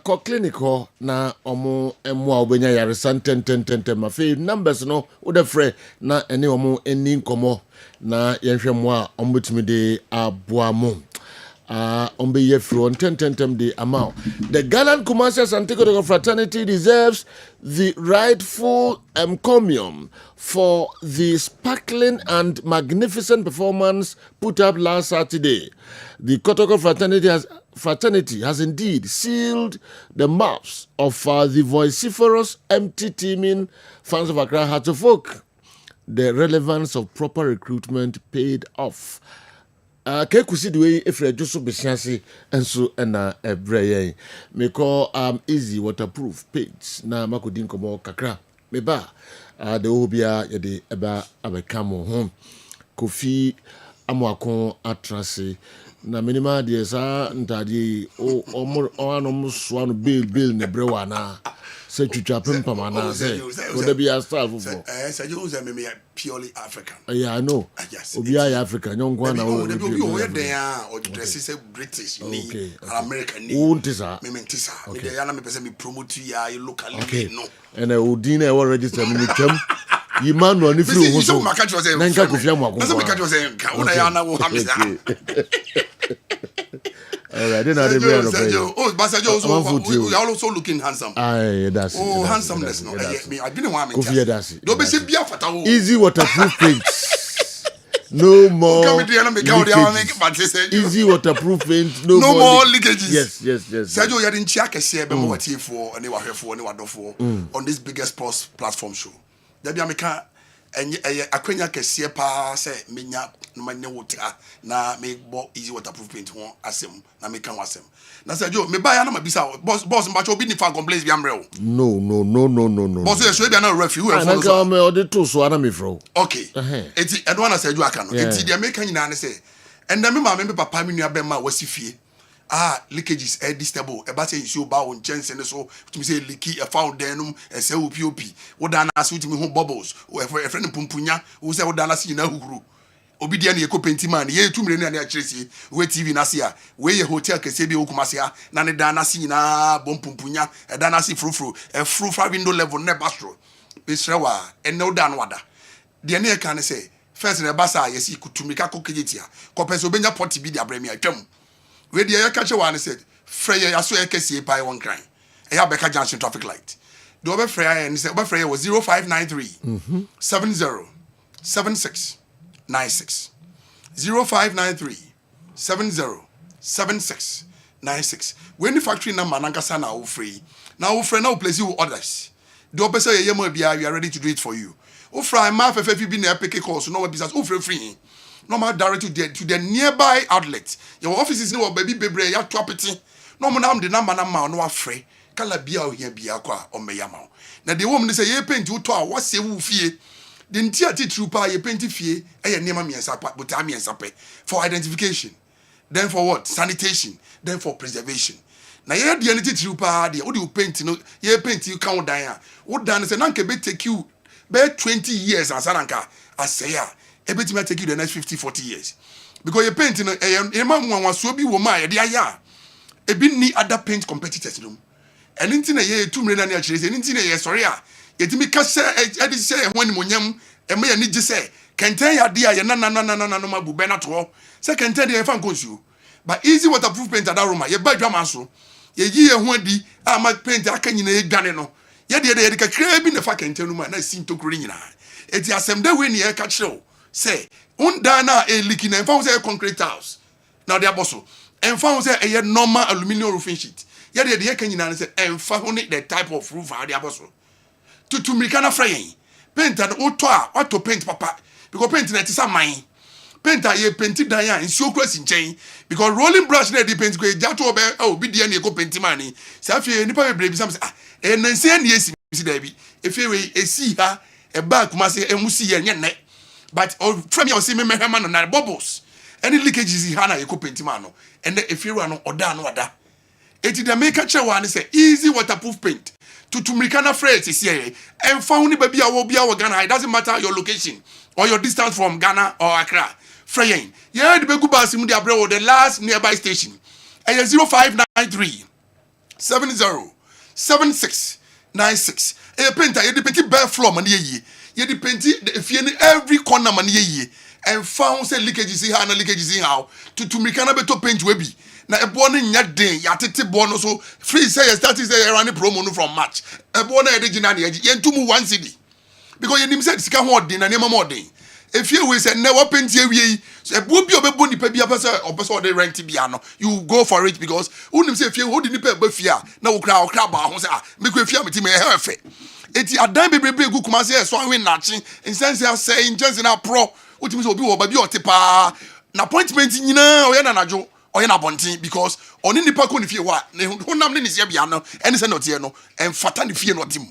ko clinic ho na omo emu a obenya yare santen ma fi numbers no wo de frɛ na ene omo eni nkomo na yenhwɛ mo a omo betimi de aboa mo on be from 10 the amount. The gallant Kumasi Asante Kotoko fraternity deserves the rightful encomium for the sparkling and magnificent performance put up last Saturday. The Kotoko fraternity has indeed sealed the maps of the vociferous, empty teaming fans of Accra Hearts of Oak. The relevance of proper recruitment paid off. Kekusi the way if you just so besiansi and so and ebreye me call easy waterproof page na makudin komo kakra me ba the obia ye de eba abekamo home kofi amwakon atrase na minima de sa ntade o anom so no bill ne brewa na se twitwa pempama na se o da bia style fofo say you say me purely African. Yeah, I know. Yes. Obia African, young one. Or dress is British, okay. American. Me mentisa. Me dey na me person me promote ya locally. Okay. No. And Udine will register me chem. You man no ni free ho so. Nanka kofia mo akon. Na me catch you say nka. Una ya na wo hamisa. All right, then I remember. Oh, Basajo also, you also looking handsome. Aye, that's oh, handsomeness. No, I didn't want me. Kofia that's it. Don't be say bia fatawo. Easy waterproof paints. No more leakages. Easy waterproof paint. No more leakages. Yes. Sergio, you didn't check a share more for and they were here for and they were for on this biggest sports platform show. There be America and akwenya kese pa say menya no manya wuta na me bo easy waterproof paint ho asem na me kan wasem na Sergio me ba ya na mabisa boss mbacho obi ni fa complaints bi amre o no boss you should be na referee who follow so me odi to so ana me fro okay eti edo na Sergio aka no eti dia me kan nyina ne say and me ma me papa me nua be ma wasifie leakages distable eba say nsuo ba wo nkyɛnse ne so tumi say leaky a found denum ɛsɛ wo pop wo da na so tumi ho bubbles wo efre ne pumpunya wo say wo da na se nyina hukuru obi dia ne yeko penti man ye tumire ne na akyeresi we tv na se a we ye hotel kese bi okumase a na ne da na se nyina bom pumpunya ɛda na se frufru frufra window level ne bastro besrewa ene wo da no wada de ne ka ne say first ne basa yesi kutumika kokejetia kopese obenya pot bi de abrami atwam we dey catch one said Freya aso ekesi pai one crime e ya beka junction traffic light do be Freya and say be Freya was 0593 70 76 96 0593 70 76 96 when the factory number nankasa na wo free na wo free na wo place you orders do be say ye mo bia we are ready to do it for you wo fry ma fefe bi na pick calls no business wo free normal direct to the nearby outlet. Your offices no baby bebre ya twapeti. No mo nam the number na ma no afre. Kala bia o hia bia kwa o meyama. Na the woman say ye paint wo to a wase wo fie. The ntia titru pa ye paint fie e ye niam miensa pa but miensa pe for identification. Then for what? Sanitation. Then for preservation. Na ye de ani titru pa de wo de paint no ye paint you count down a. Wo dan say na nke be take you be 20 years asananka asaya. Ebetime take you the next 50-40 years because you paint no ema nwanwaso bi wo ma ye de aya ebi ni other paint competitors no enti na ye tumre na na chire enti na ye sorry a yetimi ka se edi se ho animonyam ema ye ni gi se kenten ya de ye na no mabu be na to se kenten de ye fa nkonsuo but easy waterproof paint ada roma ye ba dwama so ye yi ye ho adi ama paint aka nyina ye dwane no ye de ka kra bi na fa kenten no ma na si ntokuri nyina eti asem da we ni ye ka kire say undana a leaky and found say a concrete house now they are bosso and found say a normal aluminum roofing sheet yet the can you say and found the type of roof are the bosso to mikana frying paint and what to paint papa because paint is a mine paint a painted diane in so close in chain because rolling brush na the paint go jato be oh be the go paint money say fe nipa be some and then say yes see there be if you see her a back must say emusi ye but from your see me man na bubbles any leakages in hana eco paint man no and if you run oda no ada eti the make catch one say easy waterproof paint to mirikana phrase is here and found baby awo bia wo Ghana it doesn't matter your location or your distance from Ghana or Accra fraying yeah the begu bus mu dia the last nearby station and 0593 70 76 96 e painter you the paint bare floor man ye ye the paint if you every corner man ye and found say leakages in how leakages in how to me can be to paint webby. Now a born in your day, yatete born also free say that is a running promo from match. A born original yen to move 1 city. Because you said sika ho din na nema mo din. If you say never paint here we so bobi obebo nipa bia person dey rent bia no you go for it because unim say if you hold nipa ba fia na wo kra ba ho say me ko fia me ti me hefe. Eti adan bebrebe gu kuma say so anwe nachi insense say injense na pro utimi say obi wo ba bi otepa na appointment nyina oye na najo oye na bontin because oni nipa ko ni fie wa na honam ne sia bia no ene say no tie no en fata ne fie no tim.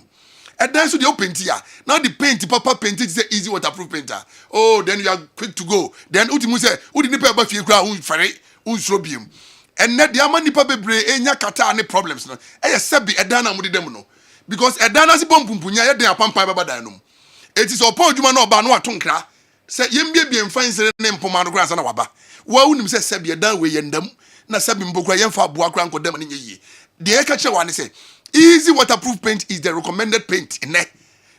And then so the open here. Now the paint, papa paint is easy waterproof painter. Oh, then you are quick to go. Then ultimately say, who didn't pay about you crowd who ferry, who's robium. And net the amani paper bre enya kata any problems no. Eh sebi edana mudi dem no. Because edana si bom pumpunya ye den apampa baba dan no. It is upon juma no ba no atonkra. Say yembie bien fan sere ne mpoma no kra na waba. Wa unim say sebi edan we yendam na sebi mbokra yemfa aboa kra nkodam ne ye. The e ka che wane say easy waterproof paint is the recommended paint in there.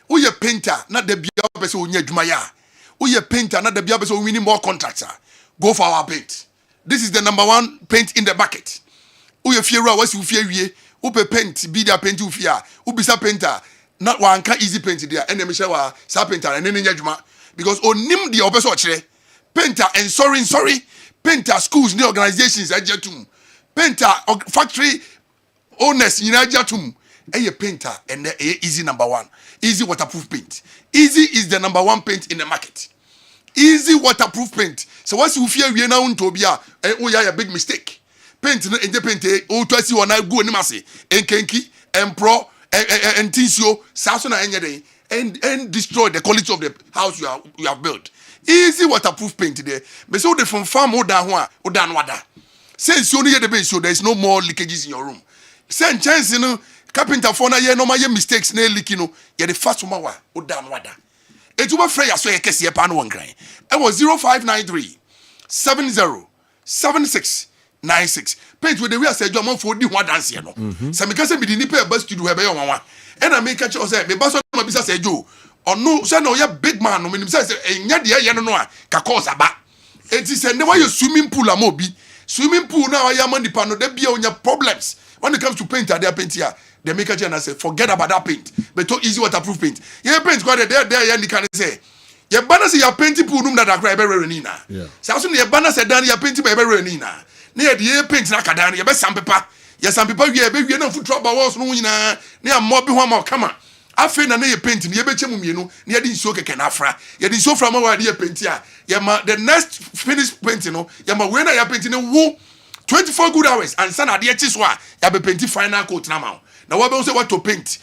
Who your painter, not the bia person who Jumaya. Who your painter, not the bia person winning more contracts. Go for our paint. This is the #1 paint in the bucket. Who your fear was you fear ye, who pe paint, be their paint you fear, who be sa painter, not one can easy paint there, and then shower sa painter and then judgment. Because onim the opposite painter and sorry, painter schools, the organizations at Jatum, painter factory owners in Ajatum, a painter and easy #1. Easy waterproof paint. Easy is the #1 paint in the market. Easy waterproof paint. So once you fear we now to be a big mistake. Paint in the paint, to see when I go and masi, and kenki, and pro, and tisio, sasona and destroy the quality of the house you have built. Easy waterproof paint there. But so they from farm or down wada. Since you only the base, so there is no more leakages in your room. Send chance carpenter for na ye no my mistakes na leaking no ye the first one wa o dan wada etuba frey aso ye kese ye pa no wankran e was 0593 70 76 96 paint with the way I said your man for di ho dance ye no se me kase me di nipa ba studio he be yo wanwa e na me catch say me ba so ma bisa say jo ono say no ye big man no me say enya de ye no a ka cause aba enti say ne wa ye swimming pool amobi swimming pool na wa ya man nipa no da bia onya problems. When it comes to paint, they paint here. They make a chance and say, forget about that paint. But to easy waterproof paint. Yeah, paint quite there, you can say. Your banner say your painting pool room that I cry very renina. Yeah. So soon your banner said down your painting by very renina. Near the air paint like a down your best some paper. Yes, some people yeah, baby, you know, foot trouble was no na near more be one more come on. I feel na near painting, you bet you know, near the soak can afra. You didn't so from our idea paint here. The next finished painting, Yama when I painting a woo. 24 good hours and sana de chiswa ya be paint final coat na ma na we be say what to paint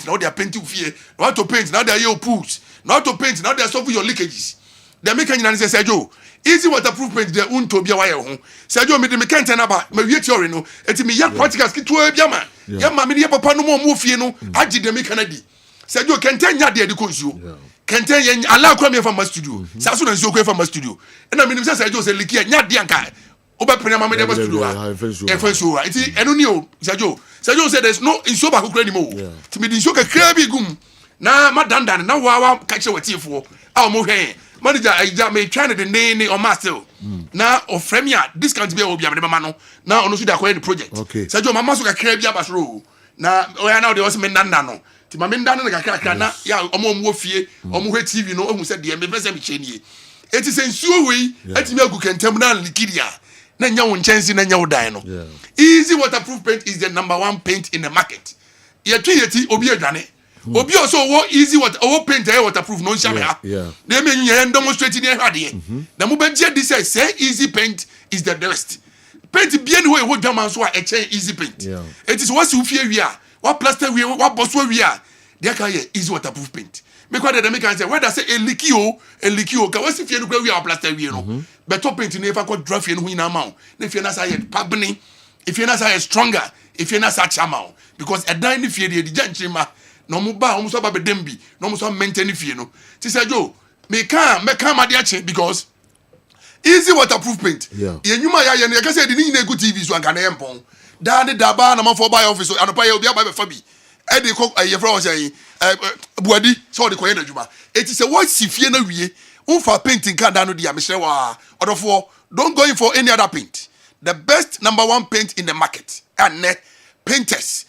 now they are painting fear what to paint now they are your pools not to paint now they are solving your leakages they make any say Sergio easy waterproof paint they unto bia wa ye ho Sergio me de me kente na ba me wie theory no eti me ya practicals ki to bia ma ya ma me de papa no mo fie no agi de me kanadi Sergio kente nya de konsuo kente ye ala kwa me from studio sa so na nsuo kwa from studio na me nim say Sergio say liki nya de anka oba pena mama de studio a iti eno ni o Sergio said there's no inso ba kokra ni mo ti me di inso kakra bi gum na madandan na wa ka kire watiefo a mo hwe manager aja me try the name on master na o premier discount be obi am de mama no na ono so da kwa the project Sergio mama so kakra bi abasro na o ya na o de o se me ndanda no ti mama ndanda na kakra na ya omo fie omo hwe TV no ohu se de me pese me chenie eti se nsuo wei eti me agu kentem na likidia na nya won chance na nya wodan no easy waterproof paint is the #1 paint in the market yeti obi adwane obi also wo easy paint waterproof no nshame ha na me nyi yan demonstrate ni hwade na mo be je this say easy paint is the best paint bien we wo dwaman so a easy paint it is what you fear we are what plaster we what boss we are they can easy waterproof paint me kwa de make can say whether say a leaky o ka wasi fie no kwa we are plaster we no better paint never got draft fie no hu ina ma o na fie na say pabni if you na say stronger if you na say chama because a dan ni fie de janchima no mo ba o so ba bedembi no mo so maintain fie no ti say jo me can ma de ache because easy waterproof paint yenyuma ya ye no ka say de ni na egu TV so anka na empon da ne da ba na ma for buy office anopa ye obi aba be fa bi e de ko ye fra o say buadi so de ko ye na djuma eti say what si fie na wie Unfa painting can down the Amishewa. Or for don't go in for any other paint. The best number one paint in the market. And painters,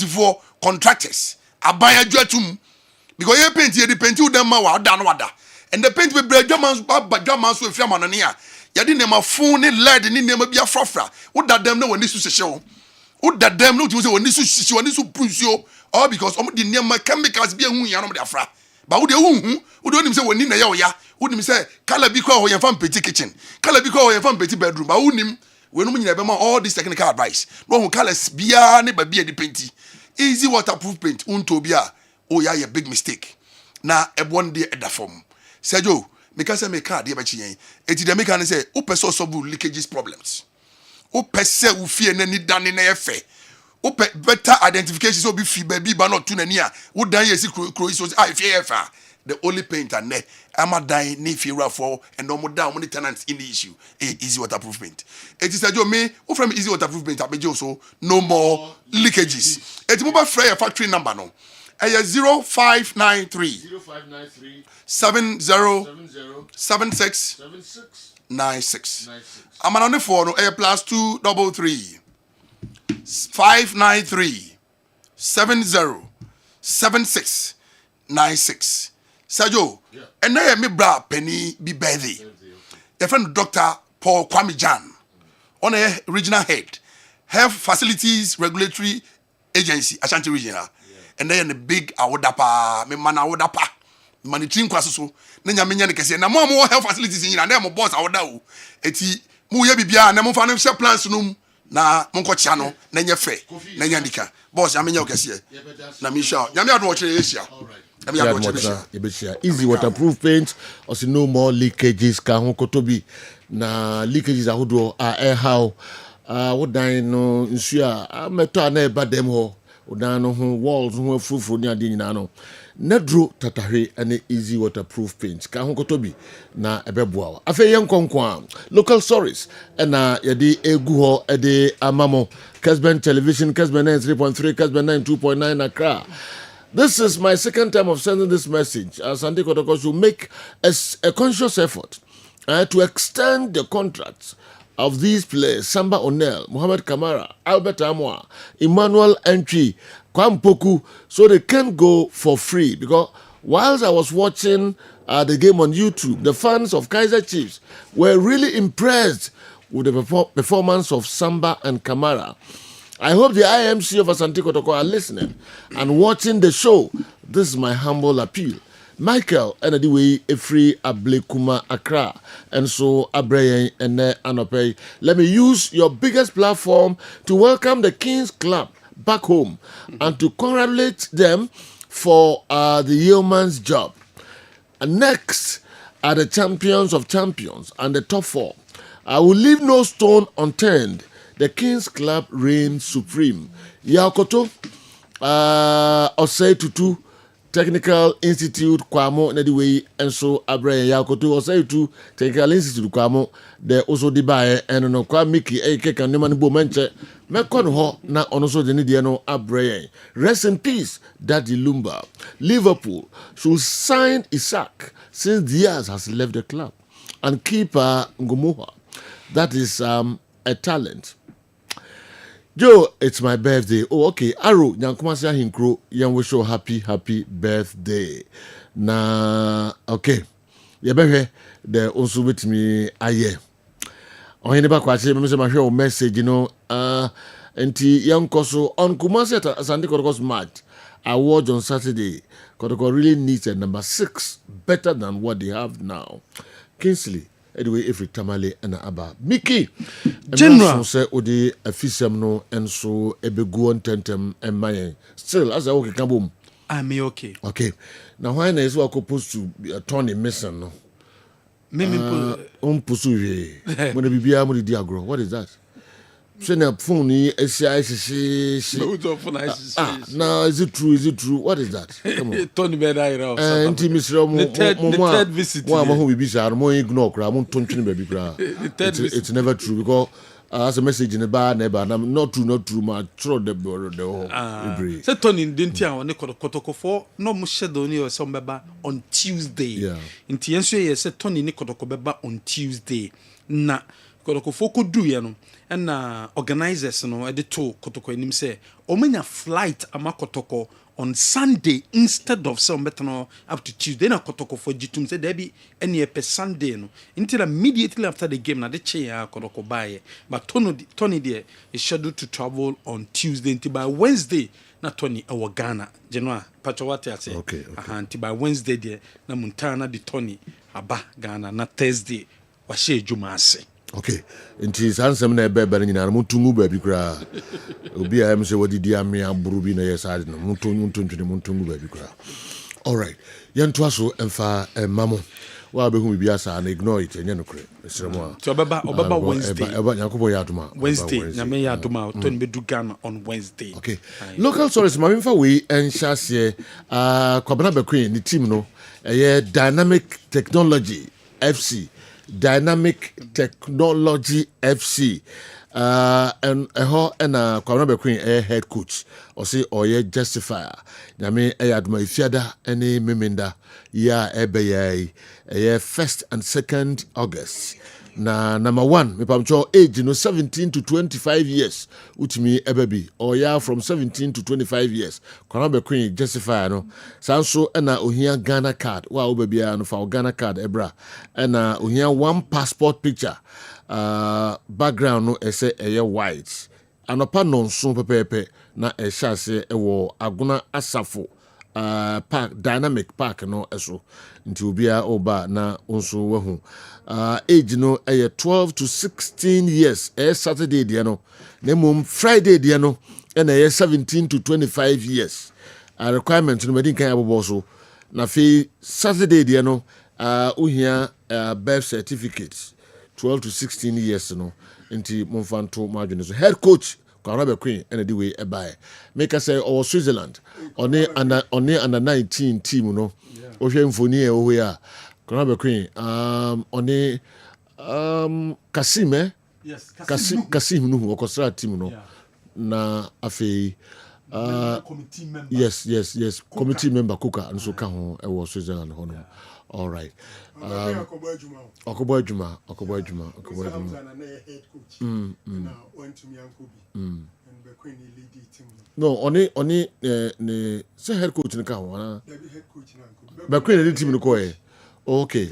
for contractors, abaya juatum. Because you paint here, the paint you them wa dan wada. And the paint we bread Germans so if you're manania. Yadi nema phone lead ni nema bia frafra. Would that them know when this is a show? Would that them know to say when this is when this push you? All because the nema chemicals be a who yanum de afra. But would you don't say when ni na ya? Would him say Calabiko or your fan petty kitchen? Calabiko or your fan petty bedroom? But who him when you never all this technical advice? No who colors bia ne be the painty. Easy waterproof paint untobia. Oh yeah, big mistake. Na one day at the form. Sergio, because I make card here by Chien. Eti the make say, "Upe so solve leakages problems. Upe se ufi any done in a fe. Upe better identification so be free baby but not too near. Would die yes croisos IFA. The only painter ne. I'm a die ni fear for and no more down many tenants in the issue. Easy waterproof paint. It is Sergio me who from easy waterproof paint. I so no more leakages. Eti mobile fryer factory number no. 0593 7076 96. I'm on the phone. +233 593 7076 96. Sergio, and I am bra penny be birthday. The friend Dr. Paul Kwame Jan, on a regional head, Health Facilities Regulatory Agency, Ashanti Regional. And then the big awodapa, me man awodapa, money team kwaso, nenya menya ne kese na mo health facilities in and them boss awoda o. Eti mu ye bibia na mo fa no share plans no na mo nko chia no nenya fe, nenya ndika. Boss ya menya o kese. Na mi sha, ya me ado wo kire Asia. Easy waterproof paint, or see no more leakages ka ho kotobi na leakages ahodo air how what dan no nsu a meto na e ba dem ho. Odano walls who frufu ni adi nyina no nedro tatahwe ane easy waterproof paint ka ho kotobi na ebeboa afa yenkonkwa local stories na yedi egu ho ede amamo Kessben television Kessben 93.3 Kessben 92.9 Accra. This is my second time of sending this message. Asante Kotoko should make a conscious effort to extend the contracts of these players, Samba O'Neill, Mohamed Kamara, Albert Amwa, Emmanuel Entry, Kwampoku, so they can go for free. Because whilst I was watching the game on YouTube, the fans of Kaiser Chiefs were really impressed with the performance of Samba and Kamara. I hope the IMC of Asante Kotoko are listening and watching the show. This is my humble appeal. Michael and the way a free Ablekuma Accra and so Abreye and Anope. Let me use your biggest platform to welcome the Kings Club back home and to congratulate them for the yeoman's job. And next are the champions of champions and the top four. I will leave no stone unturned. The Kings Club reigns supreme. Yakoto, Osei Tutu, Technical Institute Kwamo Nediwe and so Abraham Yakoto Osei Tutu, Technical Institute Kwamo, the also Dibaye and no Kwa Miki Eke and Neman Bomenche, Mekon Ho na onoso de Nidiano Abraham. Rest in peace, Daddy Lumba. Liverpool should sign Isaac since Diaz has left the club. And keeper Ngomoha. That is a talent. Joe, it's my birthday. Oh, okay. Aro, nyankumasi hinkro, yan wish you happy birthday. Na, okay. Yabebe, the also with me aye. Oh, he never quite say, my message, you know. Enti young koso on Kumasi at Asante Kotoko's match. Award on Saturday. Kotoko really needs a number 6 better than what they have now. Kingsley. Anyway, if it tamale and aba Mickey General say odi afisem no enso ebegu tentem emaye still as I okay kabom I'm okay. Okay. Now why na is what supposed to turn a mission no me pusu we when the bibia mo di agro. What is that? Say na phone ni esi now is it true? What is that? Come on. Tony Benaira. The third visit. Mo ignore kra mo tontwini baby kra. It's never true because as a message in the bar neighbor not true ma throw the whole say Tony didn't on the kotoko for no mo schedule ni or some beba on Tuesday nti enso ye say Tony ni kotoko beba on Tuesday na kotoko for ko do ye no na organizers no e de to kotoko enim say omanya flight ama kotoko on Sunday instead of some better up to Tuesday na kotoko for jitum say there be any per Sunday no until immediately after the game na the chair kotoko buy but Tony there is scheduled to travel on Tuesday until by Wednesday na Tony our Ghana Genoa Patawati say okay. Until by Wednesday there na Montana the Tony aba Ghana na Thursday wa she juma ase. Okay, nti sansem na ebe bere nyina mutungu ba bi kra obi a am se wodi di ame aburu bi na yesade no mutungu ba bi kra. All right, yanto aso emfa mamo wa be hu bi asa na ignore it enye no kre esremo a so obaba Wednesday eba yakobo ya aduma Wednesday na me ya aduma Tony be do Ghana on Wednesday. Okay, local stories ma memfa we enhyase kwabena be queen the team no Dynamic Technology FC Dynamic Technology FC and kwabena be queen head coach or say justifier nyame aduma ifiada any memenda ya ebe ya 1st and 2nd August na number 1 me pamcho age no 17 to 25 years utimi ebebi or ya from 17 to 25 years kwabena be queen justifier no sanso na ohia Ghana card wa obebi no fa Ghana card ebra na ohia one passport picture background no ese white anopa nonso pepepe na ehase ewo aguna asafo park Dynamic Park no eso nti obia oba na onso wahu age no 12 to 16 years Saturday dia no nemum Friday dia no na 17 to 25 years requirement no medin kan abobo so na fe Saturday dia no ohia birth certificate 12 to 16 years no nti monfanto madwene so head coach Kwarabe Queen and the way ebae make us say or Switzerland on under 19 team no ohwe mfoni e wo ya Kwarabe Queen on Kasim yes Kasim no okosra team no na afei committee member yes committee member Kuka and so ka ho e wo Switzerland ho no all right Okobo Juma no oni ne say head coach ni ka ho na be queen the team no ko e okay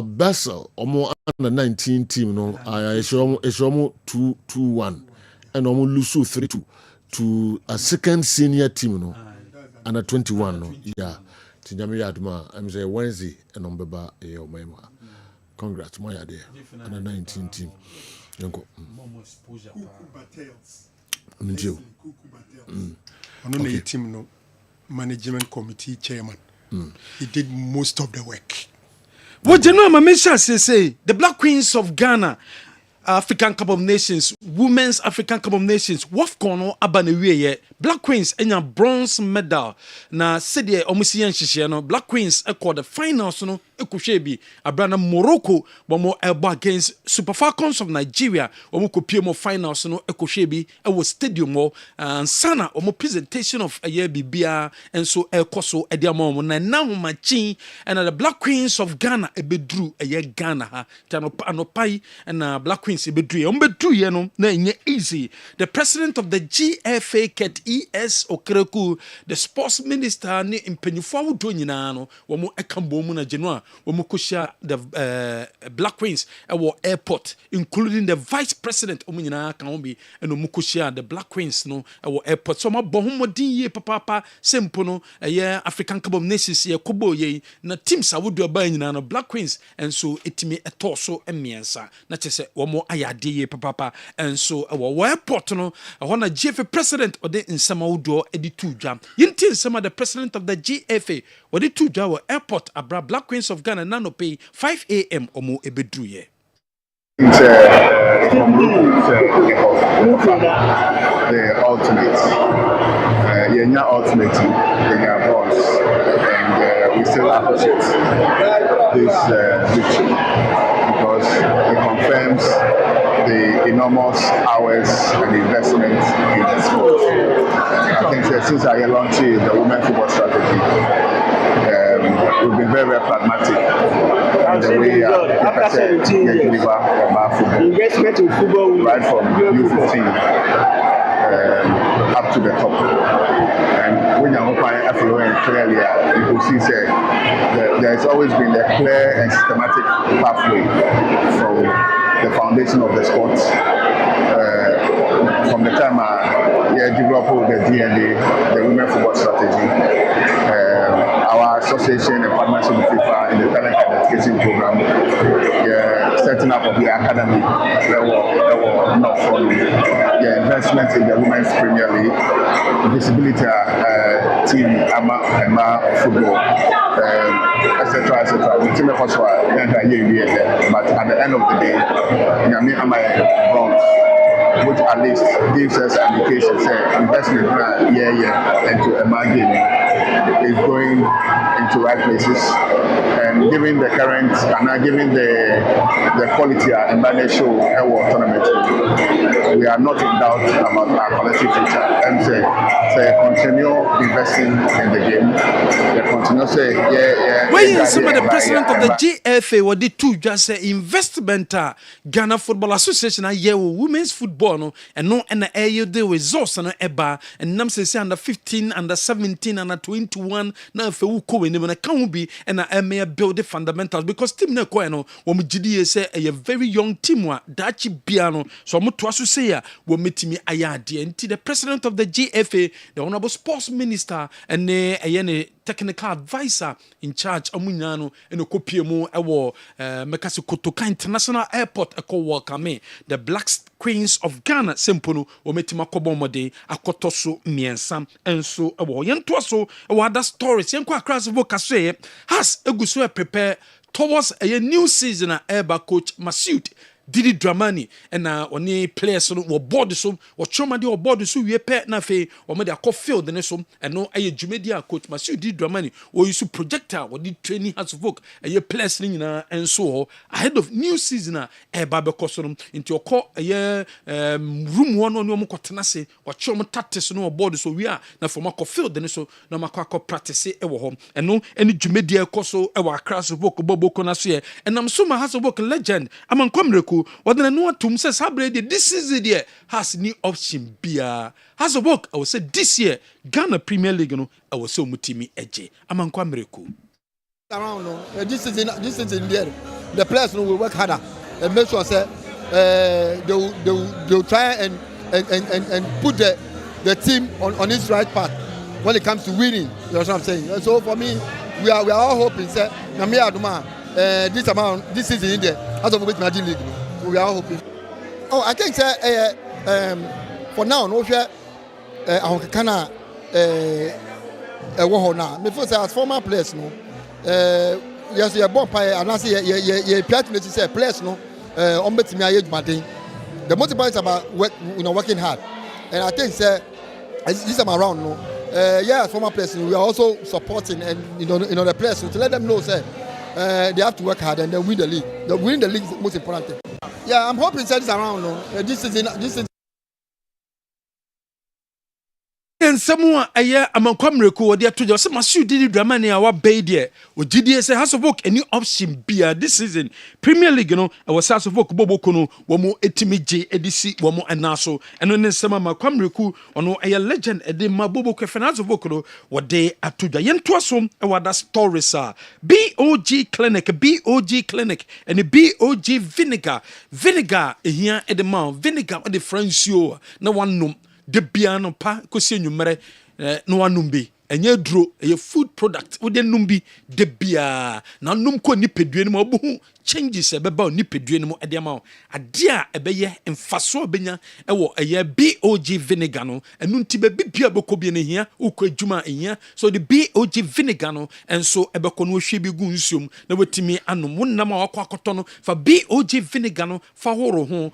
Basel omo under 19 team no eshomo 2-1 and omo lose 3-2 to a second senior team no under 21 no yeah tinjame yaduma I'm say Wednesday and on beba omema congrats moya there under 19 team yanko Kuku Batels on team no management committee chairman he did most of the work. What you know, my say the Black Queens of Ghana African Cup of Nations, Women's African Cup of Nations, Wafcono Abanewe, Black Queens enya bronze medal. Na sede omusi yenhihye no Black Queens the finals no ekuhwebi abrana Morocco bomo elbo against Super Falcons of Nigeria omo kopie mo finals no ekuhwebi ewo stadium mo sana omo presentation of aye bibia enso ekoso ediamo na machi and the Black Queens of Ghana ebedru aye Ghana ha anopai and Black Queens ebedru ombedru ye no na enye easy. The president of the GFA Ket ES Okreku, the sports minister ni impenyufo awudo nyina no womo ekambo mu na Genoa womo koshia the Black Queens ewo airport including the vice president omo nyina kan obi eno mu koshia the Black Queens no ewo airport so ma bohomodin ye papa sempo no eye African Cup of Nations ye kobo ye na teams awudo ba nyina no Black Queens enso etimi etoso emiensa na chese womo ayade ye papa enso ewo airport no ho na GFA president ode nsema wudo editu dwa yinti nsema the president of the GFA ode tu dwa wo airport abra Black Queens of Ghana nano pay 5 a.m. omo ebedru ye the ultimate Yenya ultimate Yenya boss and we still appreciate this victory because it confirms the enormous hours and investment in the sport. I think that since I launched the women's football strategy, we've been very, very pragmatic in the way we deliver our football. Investment in football right from U15 up to the top. And when you're following clearly, you will see that there's always been a clear and systematic pathway from the foundation of the sport. From the time I developed the DNA, the women football strategy, our association and partnership with FIFA in the talent identification program, setting up of the academy, that were not following, the investment in the women's Premier League, visibility team Emma football, etc. etc. The team of but at the end of the day, Yami Ama bronze, which at least gives us an indication say investment into Emma gaming is going into right places, and given the current and given the quality and manage show our tournament, we are not in doubt about our collective future. And say continue investing in the game. They continue say when some of the president of the GFA what they do just say investment Ghana Football Association women's football no and no and the resource no eba and nam say under 15 under 17 under 21 na fe wo ko we na can be and na build the fundamentals because team na ko no wo mgidi say a very young team wa dachi bia no so mo to aso say ya wo metimi ayade enti the president of the GFA the honorable sports minister and ne technical advisor in charge amunyano eno kopie mu ewo mekase Kotoka International Airport eko welcome the Black Queens of Ghana sempono o metima kobomode akotoso miensa enso ewo yento so ewo other stories yenko across vokaso has eguso prepare towards a new season eba coach Masoud Didi Dramani and oni players no wo board so wo choma de wo board so wie pe na fe wo me de akọ field ne so and no aye dwumedia coach Masoud Didi Dramani wo use projector wo di training has work aye players ni nyina enso ahead of new season e ba be koso no into okọ aye room one no mo kotena se wo choma tactics no wo board so wie na for makọ field ne so na makọ practice e wo ho and no any dwumedia koso e wa class work boboko na so e enam so ma has work legend amankomreku what the no to say sabrede this is the has new option bia has a work I will say this year Ghana Premier League no I will say mutimi eje amankwa mreku around no this is in there the players no will work harder and make sure say they'll try and put the team on its right path when it comes to winning. You know what I'm saying? And so for me we are all hoping say na me aduma this season in there as of with Magic League. We are hoping. Oh, I think for now, no fear. I can now. Me first as former players, no. Yes, you born by and I say you to say players, no. On bet me age Martin. The most important is about working hard, and I think this time around, no. As former players, we are also supporting and the players to let them know say they have to work hard and then win the league. Winning the league is the most important thing. Yeah, I'm hoping this around. No, this is. And someone a year among Comreco or dear to just Masoud Didi Dramani our baby. With GDS has of work a new option beer this season. Premier League, I was house of work Bobokono, one more Etimiji, EDC, one more and Naso, and then some of my Comreco or no a legend at the Mabobo Kefanaz of Vocolo, what they are to the Yentuasum, and what that stories are. BOG Clinic, and the BOG Vinegar here at the mouth, vinegar at the French you, no one know. De biano pa kosi enumere no anumbi enye dro eye food product wo de numbi de bia na num ko nipedue no obu changes ebeba nipedue no e de ma ade a ebeye mfaso obenya ewo eye BOG vinegar no enu nti be bibia beko bi ne hia ukọ adwuma ehia so the BOG vinegar no enso ebeko no hwe bi gu nsuom na wetimi anom wonnam a wakọ akoto no fa BOG vinegar no fa horo ho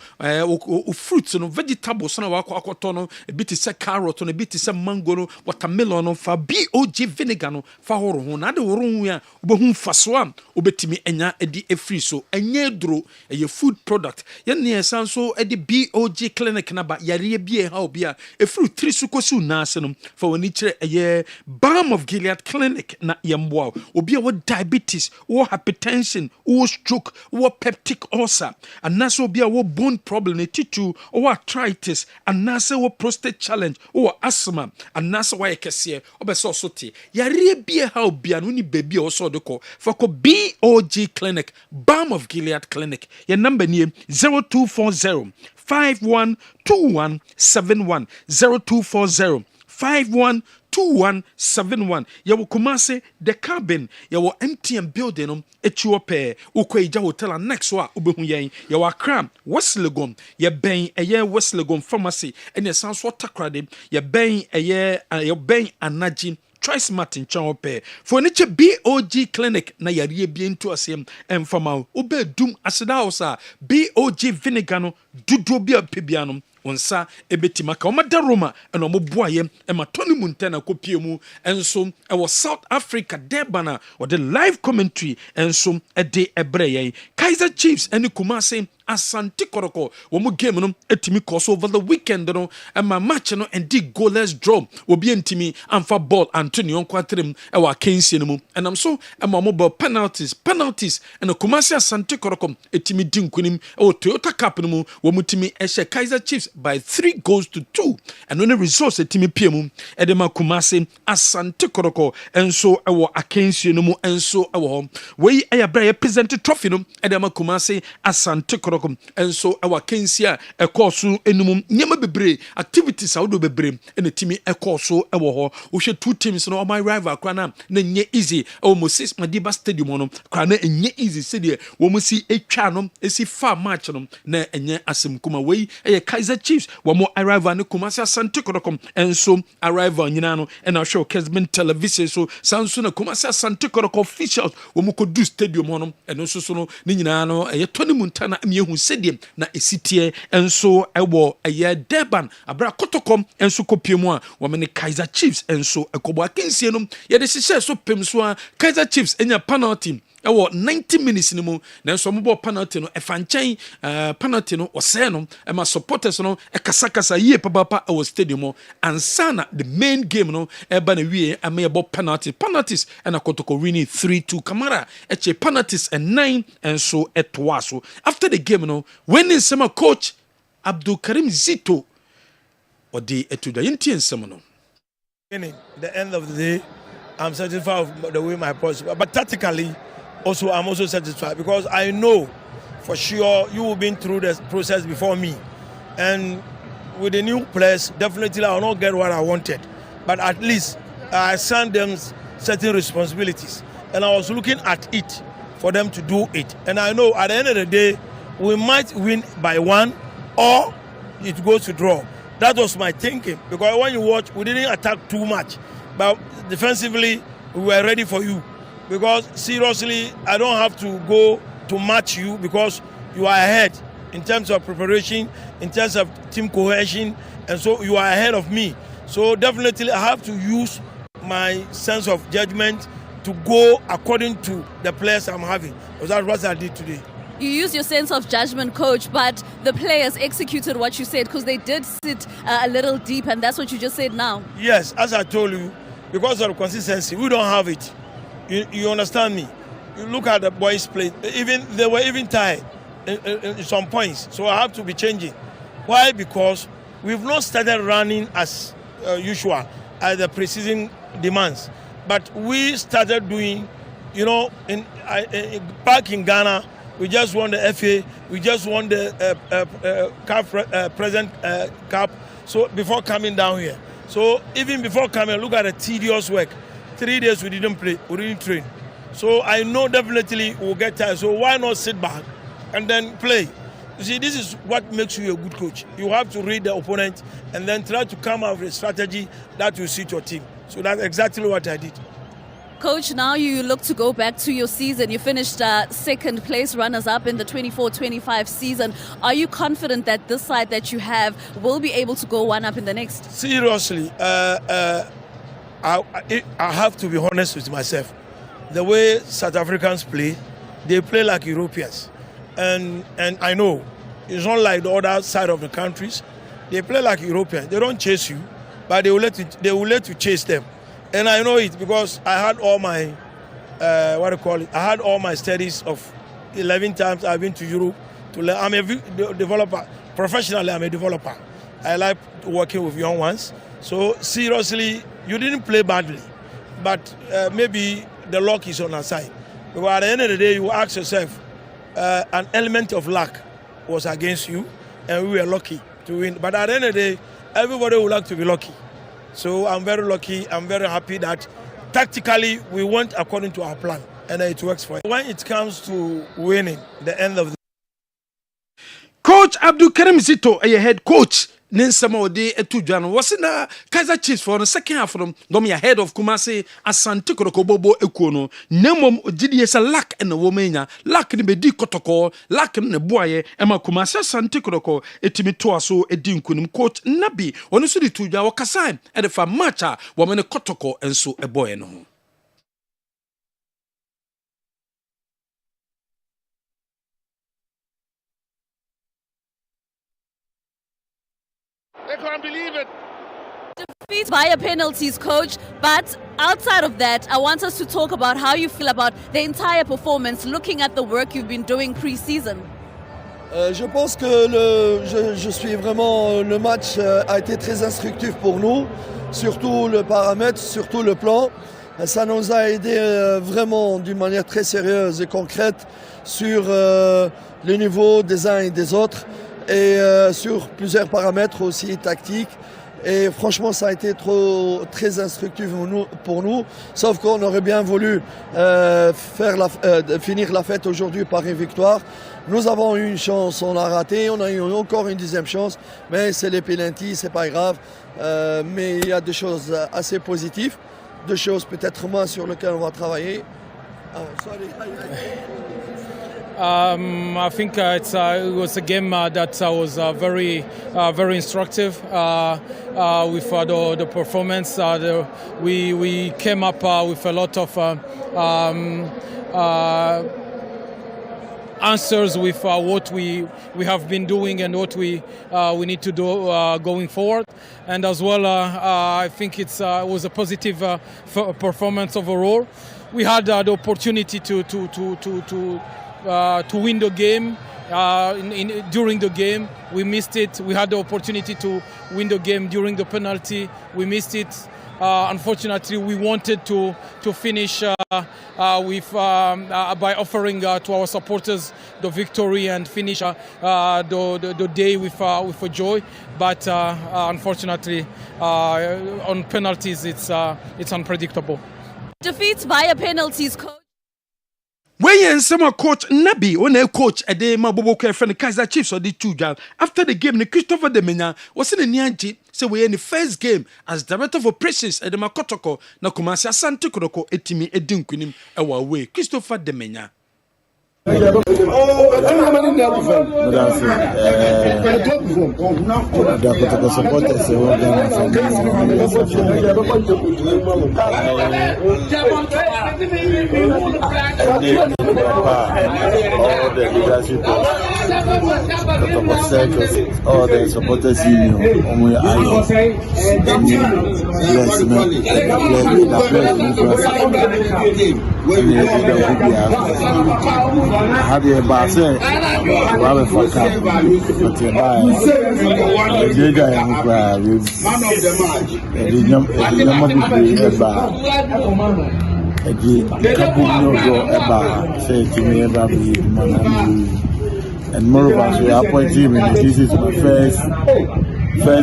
fruits no vegetables na wakọ akoto no e bi ti se carrot no e bi ti se mango no watermelon no fa BOG vinegar no fa horo ho na de horo ho a obehu faso am obetimi enya edi efri so enye duro eye food product ye ne esan so edi BOG clinic na ba yare bie ha obi a efru 3 so kosi na ase no fa woni kire eye Balm of Gilead clinic na yemboa obi a wo diabetes wo hypertension wo stroke wo peptic ulcer anaso obi a wo bone problem ne titu wo arthritis anaso wo prostate challenge wo asthma anaso wa yekese obeso sote yare bie ha obi a no ni baby a so de ko fa ko BOG clinic Balm of Gilead clinic your number ni 0240 512171 0240 512171 yawo Kumase the cabin yawo MTN building etuo pe ukwaija hotel next wa ubehu yen yawo Accra West Legon ye ben eye West Legon pharmacy ene sanso takrade ye ben eye ye ben anaji Trice Martin Chaope for niche BOG clinic na yare bi into asem emfama obe dum aseda osa BOG vinegar no dudu bi apebianom onsa ebetima ka omada Roma eno mo boaye e matoni muntana kopie mu enso e wo South Africa Debana or the live commentary enso e de ebreye Kaizer Chiefs eni Kumase Asante Koroko womu game no etimi course over the weekend no and my match no and dig goalless draw obi entimi amfa ball Antonio Nkwatrem e wa Kensi no mu and I'm so and my mobile penalties and Kumasi Asante Koroko etimi dinkunim e Toyota Cup no mu womu timi ehye Kaizer Chiefs by 3-2 and when the results etimi piemu e de ma Kumasi Asante Koroko enso e wa Kensi no mu enso e wo we ayabra ye present trophy no e de ma Kumasi Asante Koroko enso ewa Kensia ekoso enum nyema bebre activities awdo bebre ene timi ekoso ewo ho wo hwe two teams no my rival kwana na nye easy o Moses Madiba Stadium no kwana enye easy sedie wo musi etwa no esi fa match no na enye asem kuma wei eye Kaizer Chiefs wo mo rival ne Kumasi Asante Koroko enso arrival nyina no ena hwe Kessben television so sanso na Kumasi Asante Koroko officials wo mo kodu stadium no eno so no ni nyina no eye Tony Montana hu sediem na esitie enso ewo eye Deban abra kotokom enso kopiemu a wo me Kaizer Chiefs enso ekobo akensie no ye de hihye so pemso a Kaizer Chiefs enya penalty ewo 90 minutes ni mu na enso mo penalty no efanchen penalty no ose no e ma supporters no e kasakasa yie papa ewo stadium ansana the main game no e ba na wie ame ebo penalties and akotoko winning 3-2 Kamara eche penalties and 9 enso etwaso after the game no when is some coach Abdul Karim Zito or the etuda yenti ensem no the end of the day I'm satisfied with the way my process, but tactically also I'm also satisfied because I know for sure you have been through the process before me, and with the new players definitely I will not get what I wanted, but at least I assigned them certain responsibilities and I was looking at it for them to do it, and I know at the end of the day we might win by 1 or it goes to draw. That was my thinking, because when you watch we didn't attack too much, but defensively we were ready for you, because seriously I don't have to go to match you because you are ahead in terms of preparation, in terms of team cohesion, and so you are ahead of me. So definitely I have to use my sense of judgment to go according to the players I'm having. So that's what I did today. You used your sense of judgment, coach, but the players executed what you said because they did sit a little deep, and that's what you just said now. Yes, as I told you, because of consistency, we don't have it. You understand me? You look at the boys play, they were even tired in some points, so I have to be changing. Why? Because we've not started running as usual as the preseason demands, but we started doing, back in Ghana, we just won the FA, we just won the present cup, so before coming down here. So even before coming, look at the tedious work. 3 days we didn't play, we didn't train. So I know definitely we'll get tired. So why not sit back and then play? You see, this is what makes you a good coach. You have to read the opponent and then try to come up with a strategy that will suit your team. So that's exactly what I did. Coach, now you look to go back to your season. You finished second place runners-up in the 24-25 season. Are you confident that this side that you have will be able to go one up in the next? Seriously, I have to be honest with myself. The way South Africans play, they play like Europeans. And I know it's not like the other side of the countries. They play like Europeans. They don't chase you, but they will let you chase them. And I know it because I had all my I had all my studies of 11 times I've been to Europe to learn. I'm a developer. Professionally, I'm a developer. I like working with young ones. So seriously, you didn't play badly, but maybe the luck is on our side. Because at the end of the day, you ask yourself, an element of luck was against you, and we were lucky to win. But at the end of the day, everybody would like to be lucky. So I'm very lucky. I'm very happy that tactically we went according to our plan, and it works for us. When it comes to winning, the end of the Coach Abdul Karim Zito, a head coach. Ninsama ode etu dwan was na Kaizer Chiefs for the second half from dom ya head of Kumasi Asante Kotoko Bobo Ekuno nemom ogidi esa lack en womenya lack ni bedi kotoko lack ne boaye ema Kumasi Asante Kotoko etimi to aso edi nkunim coach Nabi onu so di tu dwan wakasa e de fa match a wo me ne kotoko enso eboye no. I can't believe it. Defeat via penalties, coach. But outside of that, I want us to talk about how you feel about the entire performance, looking at the work you've been doing pre-season. Je pense que je suis vraiment, le match a été très instructif pour nous, surtout le paramètre, surtout le plan. Ça nous a aidé vraiment d'une manière très sérieuse et concrète sur le niveau des uns et des autres. Et sur plusieurs paramètres aussi tactiques. Et franchement, ça a été très instructif pour nous. Sauf qu'on aurait bien voulu finir la fête aujourd'hui par une victoire. Nous avons eu une chance, on l'a raté. On a eu encore une deuxième chance. Mais c'est les penalties, c'est pas grave. Mais il y a des choses assez positives. Des choses peut-être moins sur lesquelles on va travailler. I think it was a game that was very instructive with the performance. We came up with a lot of answers with what we have been doing and what we need to do going forward. And as well, I think it was a positive performance overall. We had the opportunity to win the game. During the game, we missed it. We had the opportunity to win the game during the penalty. We missed it. Unfortunately, we wanted to finish by offering to our supporters the victory and finish the day with a joy. But unfortunately, on penalties, it's unpredictable. Defeats via penalties, coach. When some coach Nabi, when a coach a day my bobo friend Kaizer Chiefs or the two after the game, the Christopher Demenya was in the Nyanji. So we in the first game as director of operations at the Makotoko, na Kumasi Asante Kotoko etimi edinkunim ewa way. Christopher Demenya. all the supporters and moreover, so I appoint him, and this is my first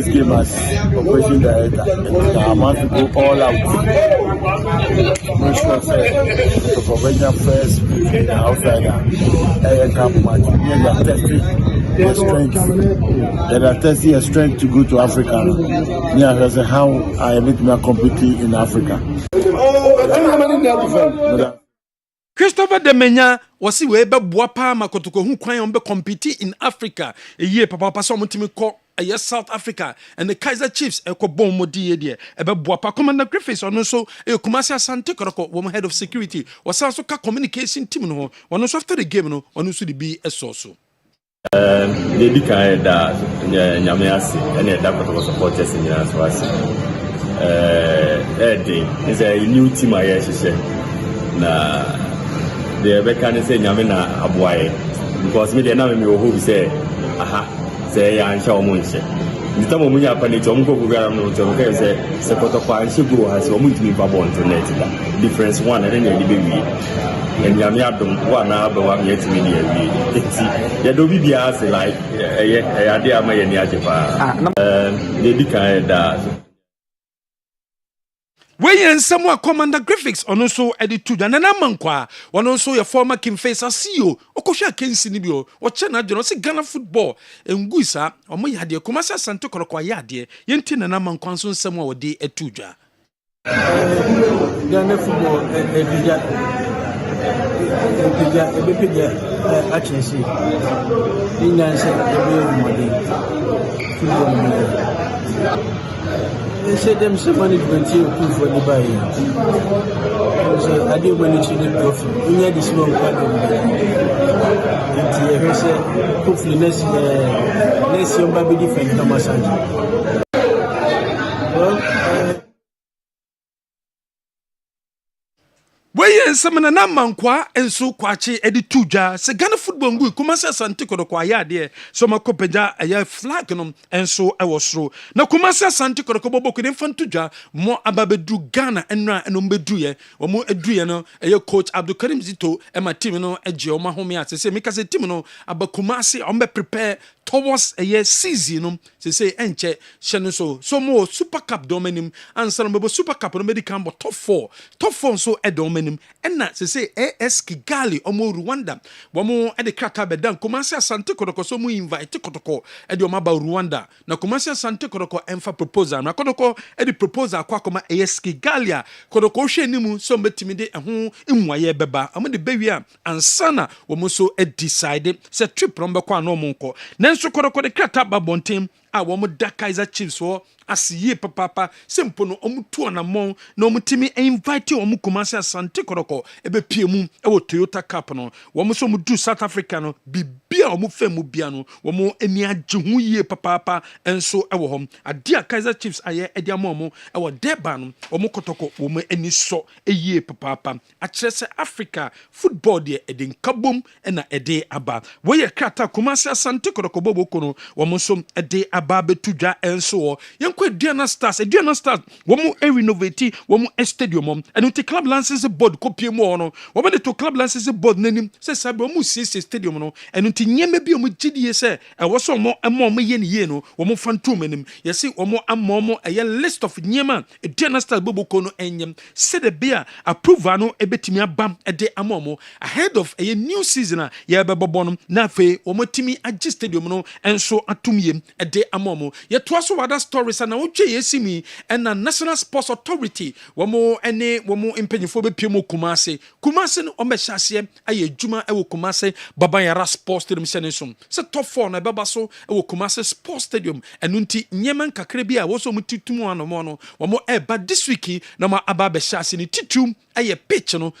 game as operation director. And I want to go all out. Make sure to prevent first the outsider. And camp match. They are testing their strength. They are testing their strength to go to Africa. Yeah, that's how I meet me completely in Africa. Christopher Demenya was see where Boapa Makotoko who can be compete in Africa. A year, Papa Passomutimi yes South Africa and the Kaizer Chiefs ekobon modi de ebeboa pa Commander Griffiths ono so Kumasi Asante Kotoko wo head of security was also ka communication team no ono so after the game no ono so the be so they be kind that nyame ase and that protocol supporters in as was is a new team I na the bekan say nyame na aboaye because me dey na me ho bi say say ya ansha o munche nditamo munya pa ne tomo ko gugara no to ko say protocol ansha go has o munti ba bon internet da difference one and then the baby and nyame adom wa na ba wa me etimi ne awie ya do bibia say like ade ama ye ni ajepa they be kind that When someone Commander Graphics on also edit to Nana Mankwa, one also your former King Face CEO, Okosha Kensi Nibio, or China General Ghana football, and Guisa, or my idea, Comasa Santo Korokwaya, dear, Yentin and Naman Consul somewhere day at Tuja. Ghana football, actually, in answer, they said them some management here proof for the buy. I didn't want to the profit. We had this long part of it. Hopefully next year will be different. Thomas Weye nsamana na mankwa enso kwache edi tuja se Ghana football ngui Kumasi Asante Kotoko ayade so makopeja aya flag no enso ewosro na Kumasi Asante Kotoko bobo kudin fantuja mo ababedu Ghana enra enombedu ye omo eduye no eye coach Abdulkarim Zito e ma team no eje o ma home se meka se team no abakumasi ombe prepare towards a year season no se enche hye so mo Super Cup domenim ansa no bebo Super Cup no medical top 4 so edomenim enna se AS Kigali omo Rwanda bomo e de kraka bedan Kumasi Asante Kotoko so mu invite Kotoko e de omaba Rwanda na Kumasi Asante Kotoko enfa proposal na Kotoko e de proposal kwa koma AS Kigali Kotoko hwe nimu so betimi de ho emwaye beba amo de bewia ansana womo so e decide se trip rombe kwa no monko nenso Kotoko de kraka babontem a womo da Kaizer Chiefs wo asiye papa simple no omutu na mon na omutimi invite omu Kumasi Asante Kotoko ebe piemu ewo Toyota Cup no womo so mudu South Africa no bibia omu femu bia no womo eni ajehu ye papa enso ewo hom adia Kaizer Chiefs aye edia momo ewo Deba no omu Kotoko womo eni so eye papa akyerese Africa football de edin kabom na ede aba we ye krata Kumasi Asante Kotoko bobo kono womo so ede aba betuja enso Diana Stars womu renovate womu stadium and the club license board copy mo no womu the club license board nanim say sabe womu see stadium no and nti nyeme bi omu gidie say e wo so mo ye ne ye no womu fantom anim yesi womu amomo a list of nyema Diana Stars boboko no enyem say the beer approval no ebetimi abam de amomo ahead of a new season ya bebobo no na fe womu timi agi stadium no enso atumye de amomo ye to so other stories na uche yesimi and na National Sports Authority womo impanyifo be piemo Kumasi no ombehase aye djuma ewo Kumasi Babayara Sports Stadium senesom se top 4 na beba so ewo Kumasi Sports Stadium enunti nyeman kakre bia wo so mutitumu anomo no womo eba this week na ma aba behase ni titum aye pitch no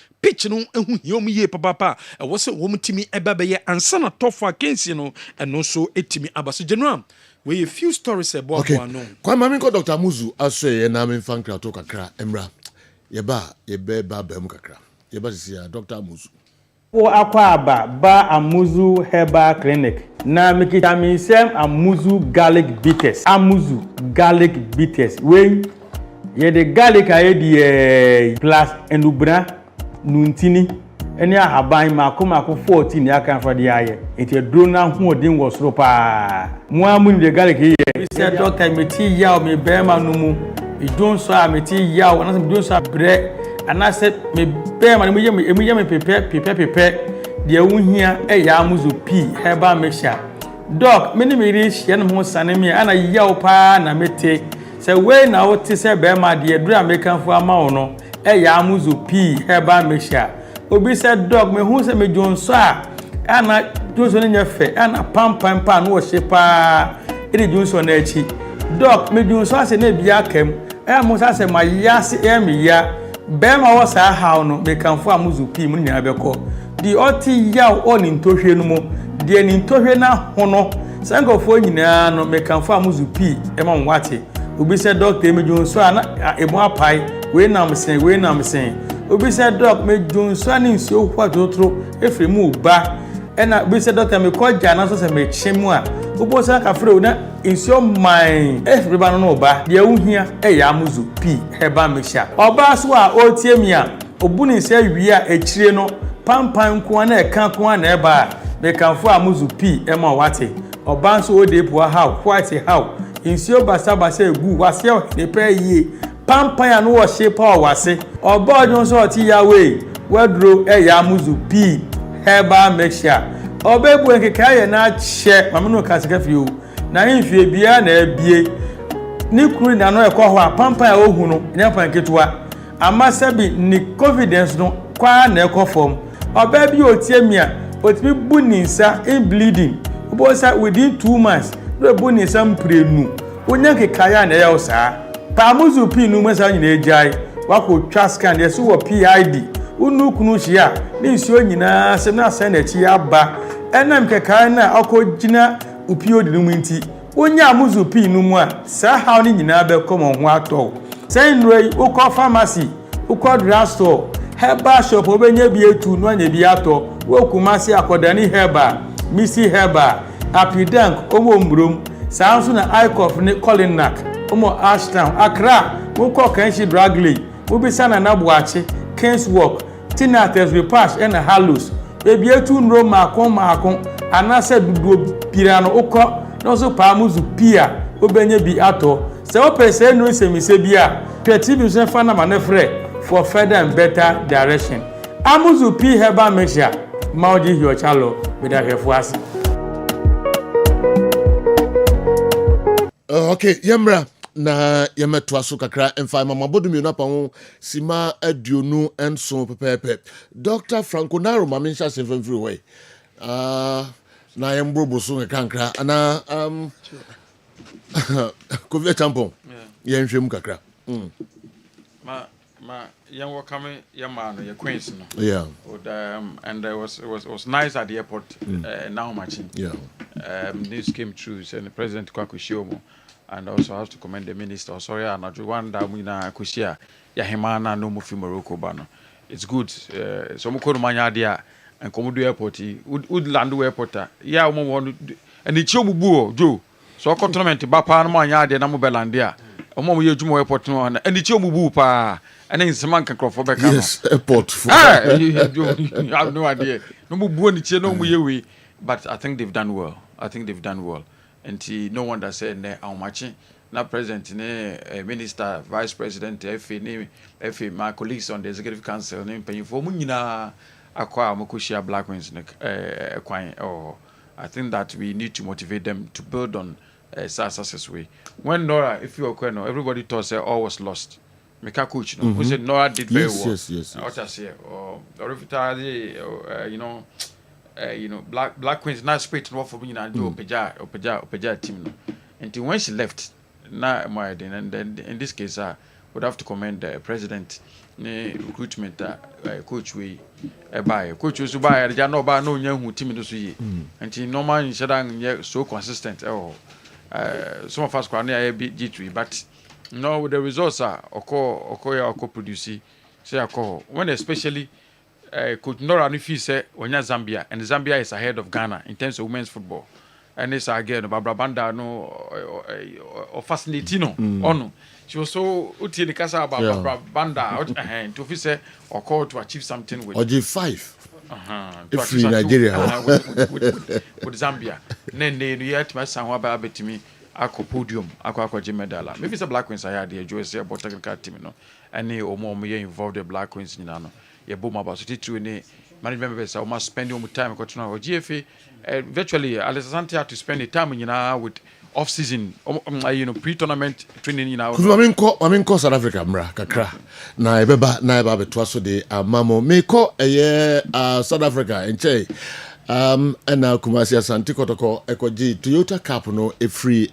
ehu hiom ye papa wo se wo mutimi eba be ye ansa na top 4 kensi no eno so etimi abaso general we a few stories about no. Kwa mami ko Dr. Muzu aswe na me fan kra to kakra emra. Yeba ba mu kakra. Yeba sisi ya Dr. Muzu. Wo akwa ba Amuzu Herbal Clinic. Na mikitamin sem Amuzu garlic bitters. Amuzu garlic bitters. We ye the garlic aye di plus enubra nuntini. Eni ahaban mako 14 ya kan for the aye enti drona hu odin wo soro pa mu amu de garlic ye say doctor meti ya o me bema no mu idon so a meti ya o na se idon so a bre ana se me bema no mu ye me pepe de wu hia ya amuzu p herbal mixture doc me ni me ri hia no ho sane me ana ya o pa na mete se we na o ti se bema de dura me kan fu ama wo no ya amuzu p herbal mixture obi said dog me hu se me jonso a ana jonso ne nyafe ana pam no wo shepa edi junso na echi doc me junso ase na bia kam mo sa se ma yase me ya be ma wo sa haw no me kanfo amuzu pi mu nya beko di oti yaw oni ntohwe no mo di ni ntohwe na hono sankofo nyina no me kanfo amuzu pi ma nwate obi se doctor me junso ana emo apai we nam sen obi se doc me junso ani nsuo kwa totro efremu ba ena obi se doctor me koja na so se me chemu a obo se ka frɛ na nsuo man efreba no ba de uhia ya amuzu pi heba mixture oba so a otie mi a obuni se wi a echire no pampan ko na eka ko na eba me kanfo amuzu pi ma wate oba so ode po how white how nsuo basa egu wase ne pe yie pampan anu wo shape o wase oba ojo so oti yawe wadro ya amuzu pi heba mixture oba ebu nkeka ye na che mamno kasika fi o na himfie bia na abie ni kuru na no ekọ ho pampan ohu no nyapan ketua amasabi ni confidence no kwa na ekọ form oba bi otie mi a otimi bu ni nsa in bleeding obo sa within 2 months do bu ni nsa mprenu onya nkeka ya na ya osa pa muzu pi nu masa nyina ejai wako twa scan yeso wo PID unu kunu hia ni nsuo nyina se na asa na chi aba enam keka na akogina upio di numu nti onya amuzu pi numu a sa haw ni nyina be komo ho ato say nrei ukọ pharmacy ukọ drugstore herbal shop obenya bi etu no anya bi ato wokumasi akodani herbal misi herbal apidank omo mrom sa nso na icof ni Colinac omo Ashtown Accra ukọ kanshi dragley ubisa na nabuachi Kingswalk Tinates Repash and Hallows ebi etu nro makon anase duduo pirano ukọ no so pa muzu pia obenye bi ato se o pese no semise bia creative so fa na manefre for further and better direction amuzu pi heba mixture maudi hio chalo bida hefuasi okay yemra na yemeto aso kakra emfa mama bodumi no pa ho sima aduonu enso pepepe Dr. Franco Naro maminsha semfemfiri way na yembrobo so kankra ana Kofi Champon yenhwem kakra ma young were coming young man your queens no yeah and it was nice at the airport now matching news came through and the president Kwakushiomo and also I have to commend the minister sorry and Rwanda muna kushia ya himana no mu fi Morocco bano it's good so mo ko no manya dia and komodo airport would land airport ya mo won and it show bubu jo so ko tournament ba pa no manya dia na mo belandia o mo ye djumo airport no and it show bubu pa and in Saman Crofo back yes airport you have no idea no mo bu ni che no mo ye we but I think they've done well and no wonder say ne how much na president ne minister vice president FA my colleagues on the executive council ne pay for mu nyina akwa amokoshia Black Queens kwan I think that we need to motivate them to build on success way when Nora if you are everybody thought say all was lost Meka coach no who said Nora did very well yes what I say or you know Black Queens not spirit no for me na do opeja team no until when she left na my and then in this case would have to commend the president ne recruitment coach we buy coach so buy ja no ba no nya hu team no so yi until normal in so consistent some of us kwa na be G3 but no with the results are oko produce say when especially could Nora Nufi say when Zambia and Zambia is ahead of Ghana in terms of women's football and it's again Barbara Banda no or fascinating no she was so uti the casa about Barbara Banda to say or call to achieve something with G5 if Nigeria with Zambia then yet my son wa ba betimi akọ podium akọ medal maybe it's a Black Queens I had the USA about technical team no and omo involved the Black Queens nyina no ye bo ma ba so titru ni management members are almost spending time ko tuna GFA virtually Alexander had to spend the time nyina with off season pre-tournament training nyina I mean South Africa mra kakra na ebeba beto so de amamo me ko South Africa enche And now Kumasi Asante Kotoko Ekoji Toyota Cup no a free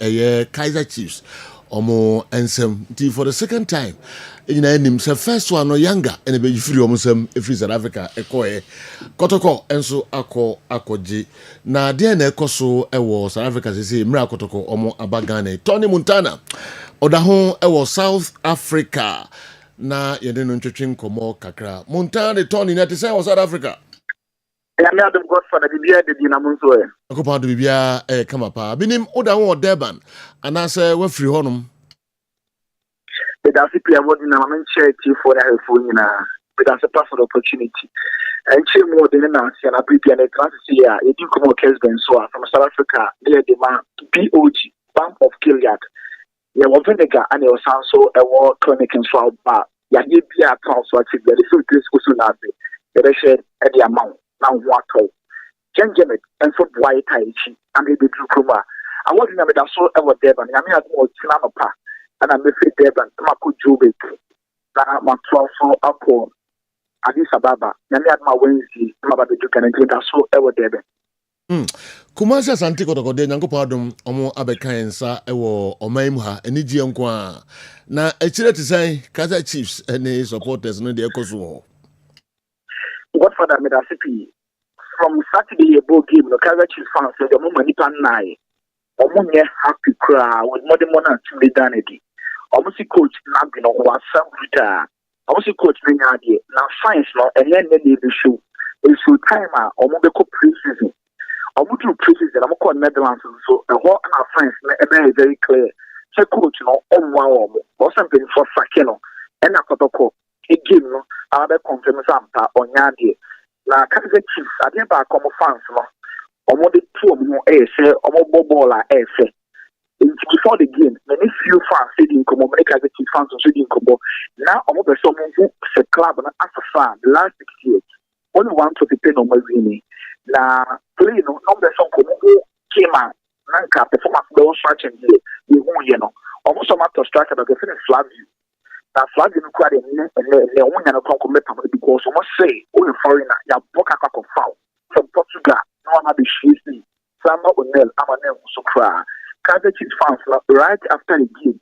Kaiser Chiefs omo ensem for the second time in him say first one no younger and be free omo free South Africa ekoe Kotoko enso akoji na de na ekoso ewo South Africa say mra Kotoko omo abagane Tony Montana odaho ewo South Africa na yede no ntwetwe nkomo kakra Montana de Tony na te say South Africa. I am the godfather Bibia de Dinamunso. Akopa do Bibia kama pa binim oda won Durban anase we free honum. But that's the player what in a charity for the helpful but that's a personal opportunity. And she more than an answer and I prepare the class here. You do come on Kessben so from South Africa near the man POG Bank of Gilead. Yeah, one vinegar and it was also a war clinic in South Bar. Yeah, you be a council at the food place also not the share at the amount. Now what Jenjamin and for white Taichi and maybe blue Kuma. I was in a so ever Devon. I mean, I was Tinamapa and I'm a fit Devon, Mako Jubik, my 12 Apple, Addis Ababa. I had my Wednesday, Mababa Dukan and Glinda so ever Devon. Kumasi Asante Kotoko de nyango padum omo abekan sa ewo omaim ha eni ji nkwa na echire te say Kaiser Chiefs any supporters no de ekoso. Godfather Medasipi from Saturday abo game no Kaiser Chiefs fans said the moment nipa nai omo nye happy cry with more than 1 or 2 medanity omo si coach na bi no wa sam vita omo si coach na nya de na science no enye ne be show it's full time omo be ko pre-season omo to pre-season omo ko Netherlands so the whole na science na e very clear say coach no omo omo something for sakeno and na Kotoko game no abe confirm sampa onyade na Kaiser Chiefs ade ba komo fans no omo de two omo say omo ball say before the game many few fans said in komo Kaiser Chiefs fans said in komo now omo be so mo se club na after the last 6 years only one to depend on my winning na play no be so komo came out nanka performance be on stretch and the who you know omo so matter striker the finish flag you. That flag in Ukraine and the woman and a because almost say, oh, foreigner, you book a cup of foul from Portugal. No one had the shitty. Samba O'Neill, I'm a name so cry. Kaiser Chiefs fans right after the game.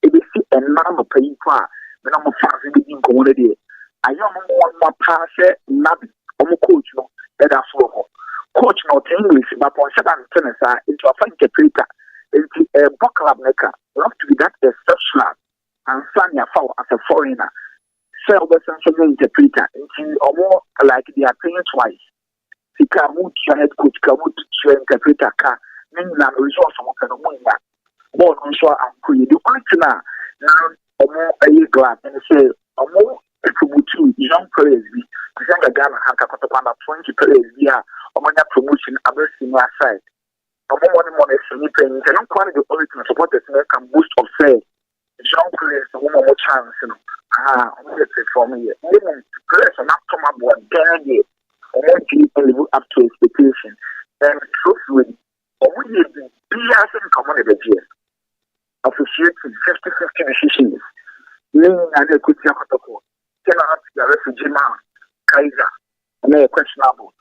If they see a number of paying car, the number of fans in the game community. I am one more pass, Nabi, coach, no, that are so. Coach, not English, but on second tennis into a fine interpreter. Into a book club maker. Not to be that exceptional. And Sanya foul as a foreigner. Sell the sensible interpreter into more like they are paying twice. He can move your head coach, can move your interpreter car, meaning that resource of the moon. More on shore and create the question now, or more a year glad and say, or more two young players. The younger Ghana has got about 20 players here, or more promotion, a very similar side. Or more money for me paying, and I'm quite the only supporters can boost of sale. Young players, one more chance, you know. I'm going to say for me, women players are not come up with a or more deep and live up to expectation. And truthfully, or we need to be as in common the year. Officiating 50-50 decisions. Meaning, I know good Yakotoko. Cannot be a refugee man, Kaiser, and they're questionable.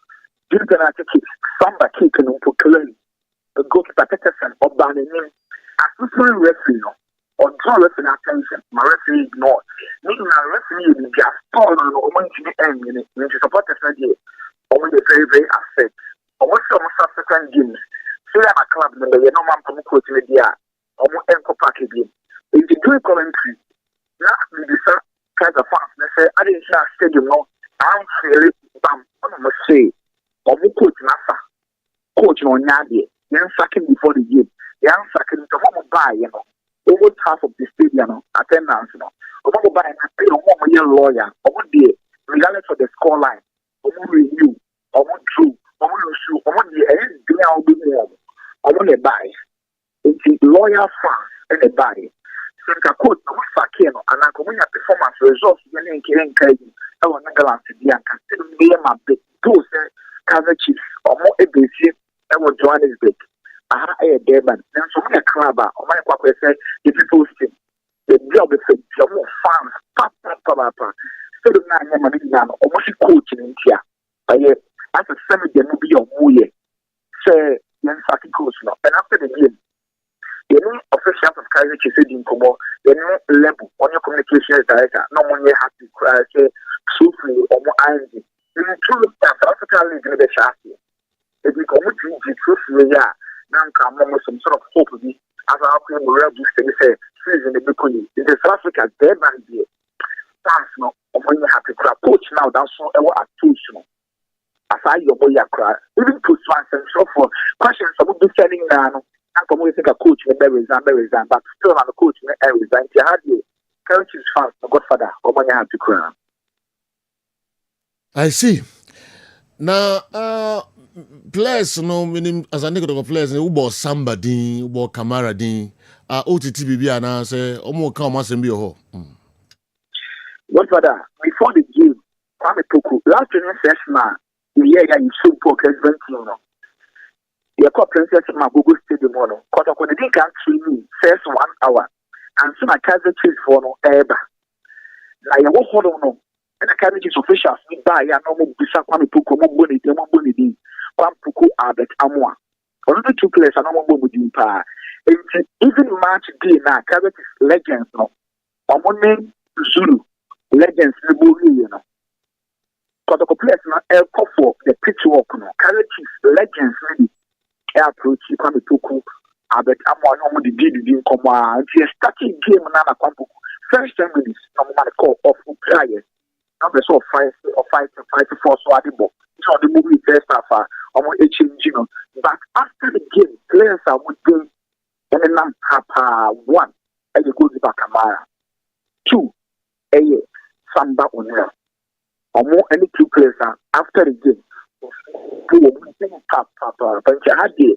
You can take it, somebody can put clearly. The goalkeeper Kessben or Banning, as a referee. Or draw referee attention, my referee ignored. Meaning a referee will be a stall on or going to be ending it, which is support the idea. Or when they very, very upset. Or what's some subsequent games? So I'm a club member, you're no man from coach in the year. Or more enco package game. If you do a commentary, now we decide kind of fans, they say, I didn't hear a stadium, no. I'm fairly bam, I must say. Or more coach Nasa. Coach on Nadia. You're second before the game. You're second to home buy, you know. Over half of the stadium attendance, you know. Over by a lawyer, over the regardless of the score line, over review, over true, over issue, over the end, over the buy. It's the lawyer fans and the buy. Since a court, no one Sakeno, and I come in a performance results, when in Karen, I want Netherlands to be a consider me my big those Kaiser Chiefs or more ABC, I will join this big. Durban. Then so many club or my papa said the people say the job is a more fans, papa. So the man almost coaching in here. But yet, as a semi, there will be a way. Kaiser Chiefs in Komo, the level on your communication director, no one you have to cry, say, so free or more irony. In true South Africa league in the Shafi. If we come to the truth, now come on some sort of hope of me. As our people will say, season the Bikuni. In the South Africa, there might be that's not when you have to cry. Coach now, that's so attention. As I your boy cry, even to fans and so forth. Questions about be selling now. I come with a coach may resign, but still on the coach may resign. You had the coaches fans, my godfather, or when you have to cry. I see. Now, players, no meaning as a nigga of players, who bought somebody, who bought Kamara Dean, OTT BB, and I say, almost come as and be a hole. Godfather, before the game, Kwame Poku, last year, freshman, you so poor Kessben, you call Princess Magogo Stadium, because when they didn't me first 1 hour, and so my cousin Chiefs for no ever. Now, you won't hold on. And the Kaiser Chiefs officials need by ya no more bisa Kwame Poku mo boni di Kwame Poku Albert Amwa. Only 2 players are no more boni pa. Even match day na Kaiser Chiefs legends no. Omone Zulu legends no boni no. Because players na call for the pitch work no. Kaiser Chiefs legends really approach Kwame Poku Albert Amwa no more di come on. It's starting game na Kwame Poku. First 10 minutes no man call off players. Number so 5 to 4 so adibo. So the movie first half but after the game, players are within and then Papa 1 and the goalkeeper Kamara. 2 Samba O'Neal. Or more any 2 players are after the game. Papa but you had the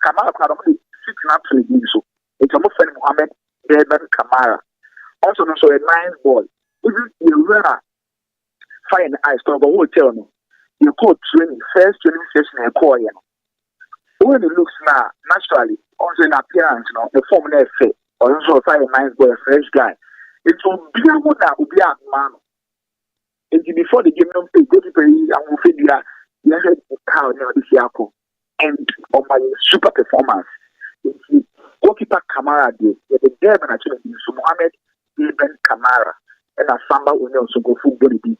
Kamara sitting up to the game so it's almost Mohammed Kessben Kamara. Also no so a 9 ball. Even you run fire in the ice, but what tell me? You call training, first training session and call you. When it looks now, naturally, also in appearance, the form of fit, or also fire nice boy, a fresh guy. It will be a good man. And before the game, go to pay and will figure you had how this year and on my super performance. Goalkeeper Kamara did the Devon actually Mohammed Kessben Kamara. And a Samba will also go football deep.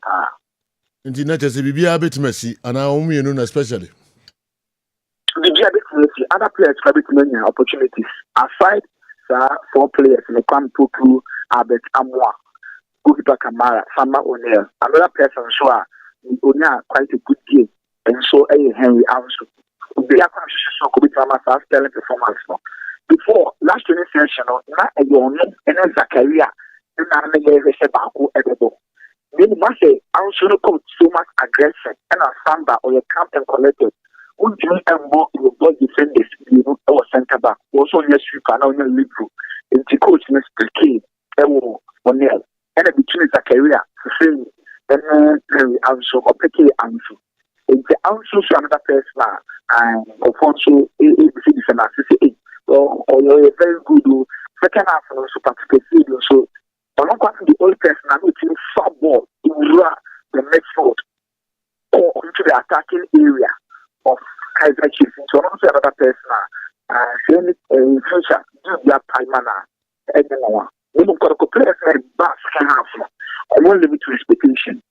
And the net is a BB bit messy, and I own you know especially. The BB messy, other players have many opportunities. Aside 4 players in the Kwame Poku, Albert Amwa, goalkeeper Kamara, Samba O'Neal. Another person sure O'Neal quite a good game, and so Henry Armstrong. They are conscious stellar performance. Before last training session, not a young and a Zakaria. And I say Baku edible. Then must say, I also coach so much aggression and a samba or your camp and collected. Would you and more your ball defenders, or center back, also yes, you can only live through. And the coach Mr. K, Ewo, O'Neal, and a between Zakaria, to say, and also a picky answer. And the answer to another person, and Alfonso, ABC, and associate, or you're very good, second half, and also participate, so. But not the old person, I'm looking for ball in the midfield or into the attacking area of Kaiser Chiefs. So I'm not another person. Saying it in future, do that time manner. And then we don't got a players like back half. I won't limit to expectation.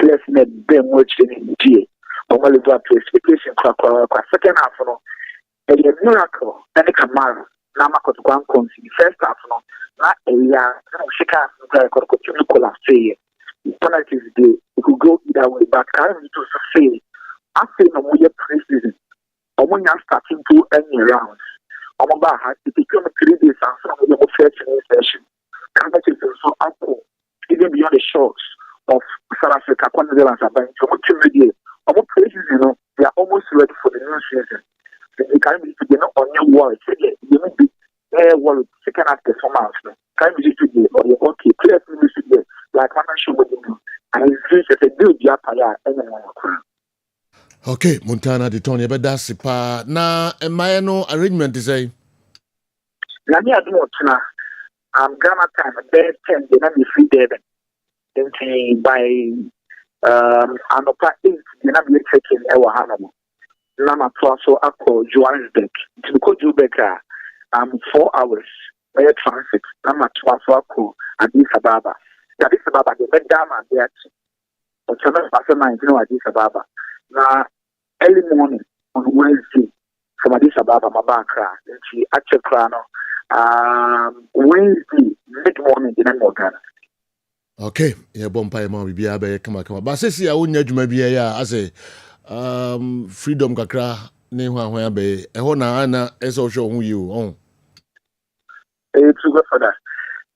Players make them much in the GA. I won't limit to expectation. Second half, and a miracle, and a Kamara. Nama got one concede first half, not a year, shake hands, continue to collapse. Penalties day, it could go either way, but currently to say, I say no more preseason. I want you starting to any rounds. I'm about to become 3 days and some of the first session. Canada is also ample, even beyond the shores of South Africa, Queensland, and Banjo. I'm preseason, they are almost ready for the new season. They can't be to on your wall. You may be world second half performance. Can't be to or you're okay. Players will be there. Like I'm not sure what you do. And it's a good job. Okay, Montana, the Tony, but that's it. Now, my no arrangement is a. Nani Admotna, grammar time, bed 10, the name is free there. Then by Anopa 8, the name is taken our Hanamo. Nama Twaso Ako Johannesburg. To go to Becca, 4 hours. Where transit, I'm at Swafako, Addis Ababa. Addis Ababa, the bed down and there. But some of us are you know Addis Ababa. Now, early morning on Wednesday, from Addis Ababa, Mabakra, and she actually Wednesday, mid morning, in Ghana. Okay, yeah, bompa ma bibia be kama. Ba sesi a wonya dwuma bia ya ase freedom kakra ne ho ahwan be e ho na ana eso hwe ho yi o. It's good for that.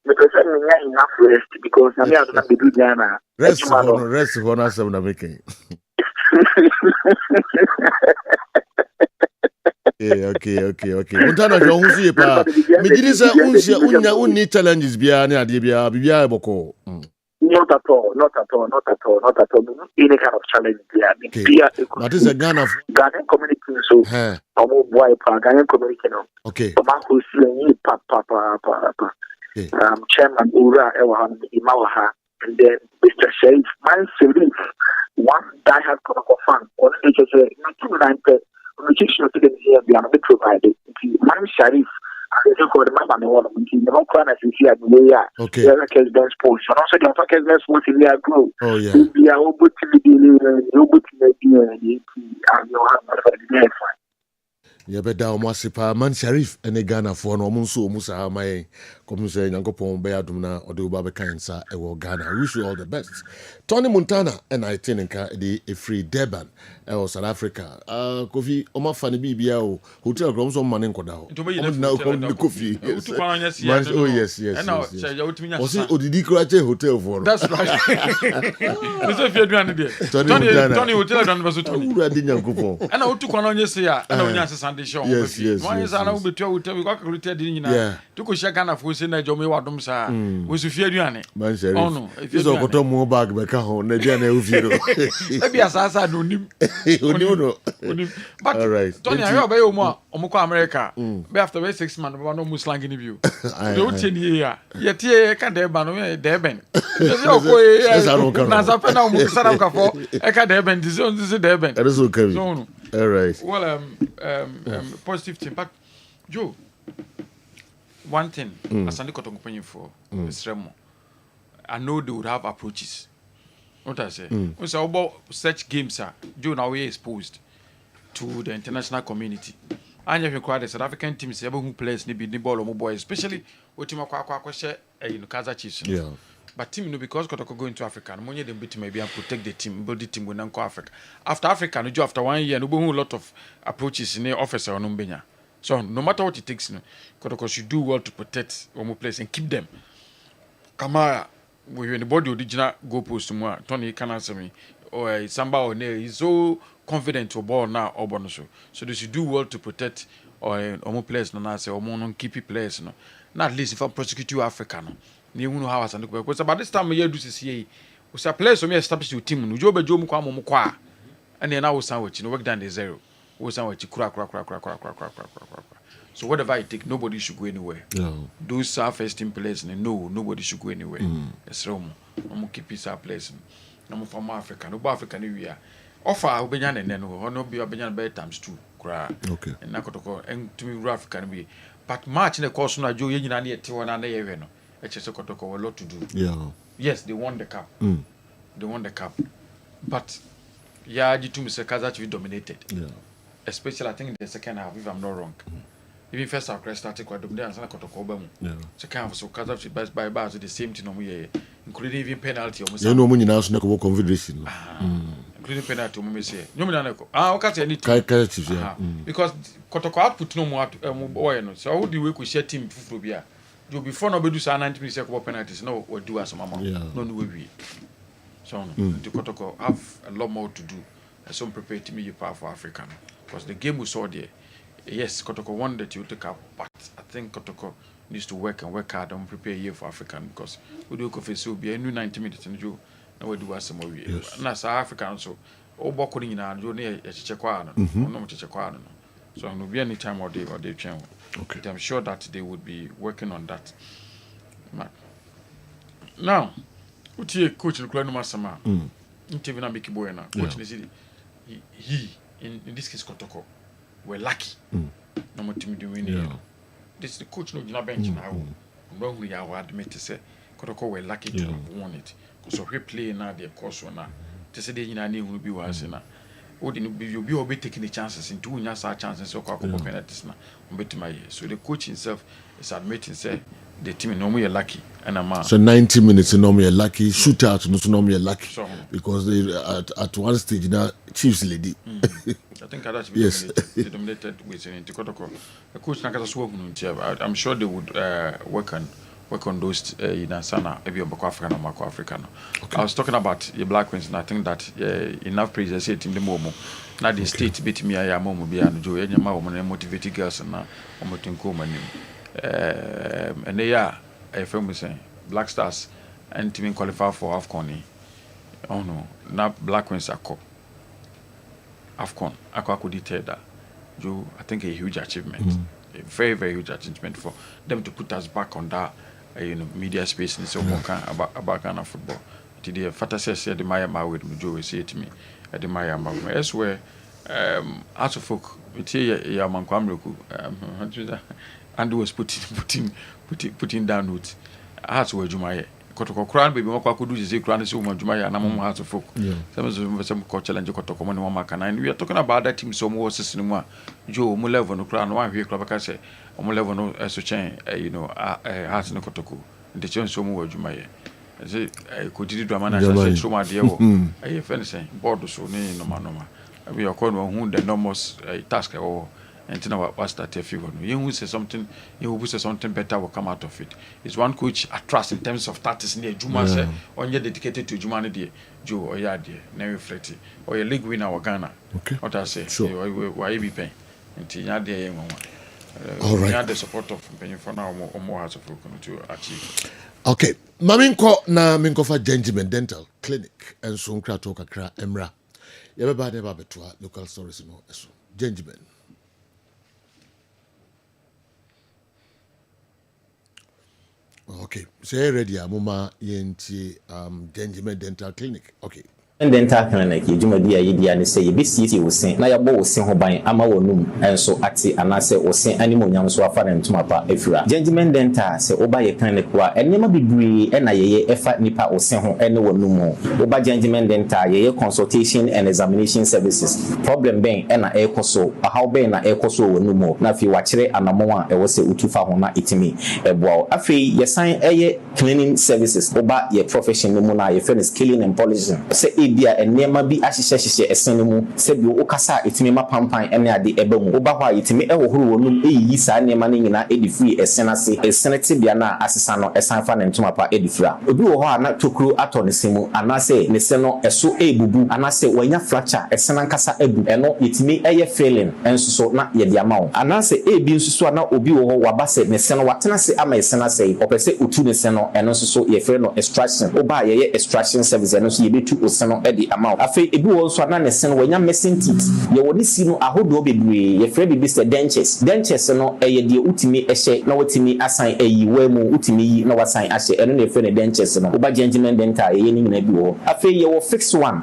Because I mean, enough rest because I mean, I don't be do Ghana. Rest ho na sem na making. Okay. Montana jo hu sie pa. Me gidi say unni challenges bia ne ade bia e boko. Not at all. Any kind of challenge there. That is a Ghanaian community, so boy, Ghanaian community. Okay. Chairman Ura Ewan Imawaha, and then Mr. Sharif, man, one diehard fan, or just a 2-9 which is not here, we are not provided. Man, Sharif. Okay. Kessben sports. And also the Kessben sports in their group. Oh yeah. We are able to Yeah, but down Masipa, Man Sharif, and a Ghana for no Munsu Musa, my commission, Yankopon, Bayaduna, or the Baba Kansa, and Ghana. I wish you all the best. Tony Montana, and I think a free Durban, or South Africa. Kofi, Oma Fanny BBO, Hotel Groms on Maninkoda. Now, Kofi. Oh, yes. And now, say, you to me, or see, or the Crate Hotel for. That's right. Mr. Fiat, Tony Hotel, and was Tony. And I took one on yesterday, and I answered. Yes. One is an old hotel we got recruited in. To go check on a full sinner, Jomi Wadumsa, was to fear you. Oh no, if you don't go more back, Becaho, Nadiana, maybe as I said, but all right, Tony, I obey more Omoko America. After 6 months, one almost like in view. Don't here, yet here can't ban Deben. This is Deben. That is okay. All right. Well, positive thing, but Joe, one thing, as I'm looking for Remo, I know they would have approaches. What I say, so about such games are Joe now we exposed to the international community. And you require the South African teams who plays the ball or boy, especially with Team Aqua in Kaza Chiefs. Yeah. But team, because Kotoko go into Africa, money them beat maybe and protect the team, build the team when go Africa. After Africa, no after 1 year, no a lot of approaches in the officer or Numbenya. So no matter what it takes, Kotoko should do well to protect one more place and keep them. Kamara, we in the body original goalpost tomorrow. Tony can answer me. Or Samba or ne, he's so confident to ball now or bonus. So they should do well to protect or more players, no say or more non-keepy players, no. Not at least if I prosecute you Africa, no. You know how I look because about this time we do see we say players so me establish your team no job job kwa mo kwa and then I will sandwich no work down the zero we sandwich kura. So whatever it take nobody should go anywhere. Those first team players no nobody should go anywhere. Yes room I'm keep peace our place I'm from Africa no Africa ni we are offer obenya ne no no be obenya by times 2 kura okay and na kotoko and to me Africa ni be but match the course no ajo ye nyina na ye te wona na ye we no Kotoko a lot to do. Yeah. Yes, they won the cup. They won the cup. But yeah, the team Kazachi dominated. Yeah. Especially I think in the second half, if I'm not wrong. Even first half, started quite dominated and Kotoko. Yeah. Second half, so Kazachi best by bars the same team, including even penalty. You know when you now snake over confederation. Including penalty, we say. No, okay, anything. Because Kotoko output no more so how do we could share team for Phobia? You before no do sa 90 minutes penalties no or do as mama no we so the Kotoko have a lot more to do and some prepare to me you power for Africa because the game we saw there yes Kotoko won that you take up but I think Kotoko needs to work hard and prepare here for African because we do coffee so be a new 90 minutes and you now we do as some we na South African so o boko ni na you near chekwa no chekwa no so no be any time or they change. Okay. I'm sure that they would be working on that. Now, what you coach in Klanu Masama? Interview na Biki Boy na coach he in this case Kotoko we're lucky. No more team doing it. this the coach no gyina bench now. No we are admit to say Kotoko were lucky to have won it. So we play now the course na. To say they nyina hu bi was na. O de you be taking the chances into unya sa chances so kwa penalties na. So the coach himself is admitting say the team no we lucky and a so 90 minutes normally lucky shootout no normally lucky because they at one stage now Chiefs lady. I think that's yes. Dominated with Kotoko. The coach I'm sure they would work on those in Sana, maybe African or Marco African. I was talking about the Black Queens, and I think that enough praise I said in the Momo. Now the state beat me, I am Momo and Joe, and my woman motivated girls and now and they are a film saying Black Stars and team qualify for AFCON. Oh no, now Black Queens are called AFCON. I could detail that. Joe, I think a huge achievement, a very, very huge achievement for them to put us back on that. Media space and so on about Ghana football. Today, Fata says the Maya with Joe say to me at the Maya Mawu. Elsewhere, out of folk, it's here Yamankwamroku, and was putting down notes. As were Jumaya. Kotoko Crown, baby, what could do is a crown so much Jumaya and among hearts of folk. Some culture and Jokotoko Monaka. And we are talking about that team so more system. Joe Mulevo no crown, one here, Clubacase. Level no so chain heart no Kotoko. The chance so more Jumaye. I say I could do drama so my dear. I fencing board so no man. We are calling who the enormous task or and then our start a few. You will say something, you will say something better will come out of it. It's one coach I trust in terms of status near Juma say on you dedicated to Jumani dear Joe or Yadi, Nary Fletty, or a league winner or Ghana. Okay. What I say, sure. Why be paying until Yadi young one. All right. The support of for now or more has of to achieve. Okay. Maminko na minkofa Gentleman Dental Clinic and Sunkra Tokakra Emra. Yababa never betua local stories no eso. Gentleman. Okay. Say ready amuma yenti Gentleman Dental Clinic. Okay. Dental clinic yedwumadi ayedi ane say yebesietie wosen na yabo wosen ho ban ama wonum enso ate anase wosen animonyam so afa na ntuma pa afira Gentleman Dental say oba ye clinic wa enema bibiri na yeye efa nipa wosen ho ene wonum oba Gentleman Dental yeye consultation and examination services problem ben na ekoso how ben na ekoso wonum na fi wa kire anamon a ewo se utufa ho na itimi eboa afi yesan eye cleaning services oba ye profession no mu na ye finish scaling and polishing say bia enema bi ahyehyehye esene mu se bi okasa etimi mapampan ene ade eba mu oba hwa etimi ewohoro wonum eyi saa enema ne nyina edi free esene ase esene tibia na asesa no esan fa ne ntoma pa edi fra obi wo hɔ ana tokuro ato ne semu anase ne se no eso ebubu anase wanya fracture esene nkasa ebu eno etimi eye failing enso so na ye de amawo anase ebi nso so na obi wo hɔ wabase ne se no watena se ama esene ase opese otu ne se no eno nso so ye frɛ no extraction oba ye extraction service eno so ye betu oseno edi amount afi ebi wo so na nesen wanya messing teeth ye woni si no ahodo bebre ye frɛ bibi se dentures no eye de utimi ehye na wotimi asan ayi wemu utimi yi na wasan ahye eno na frɛ ne dentures no oba Gentleman Dental ye ni nyina bi wo afi ye wo fix one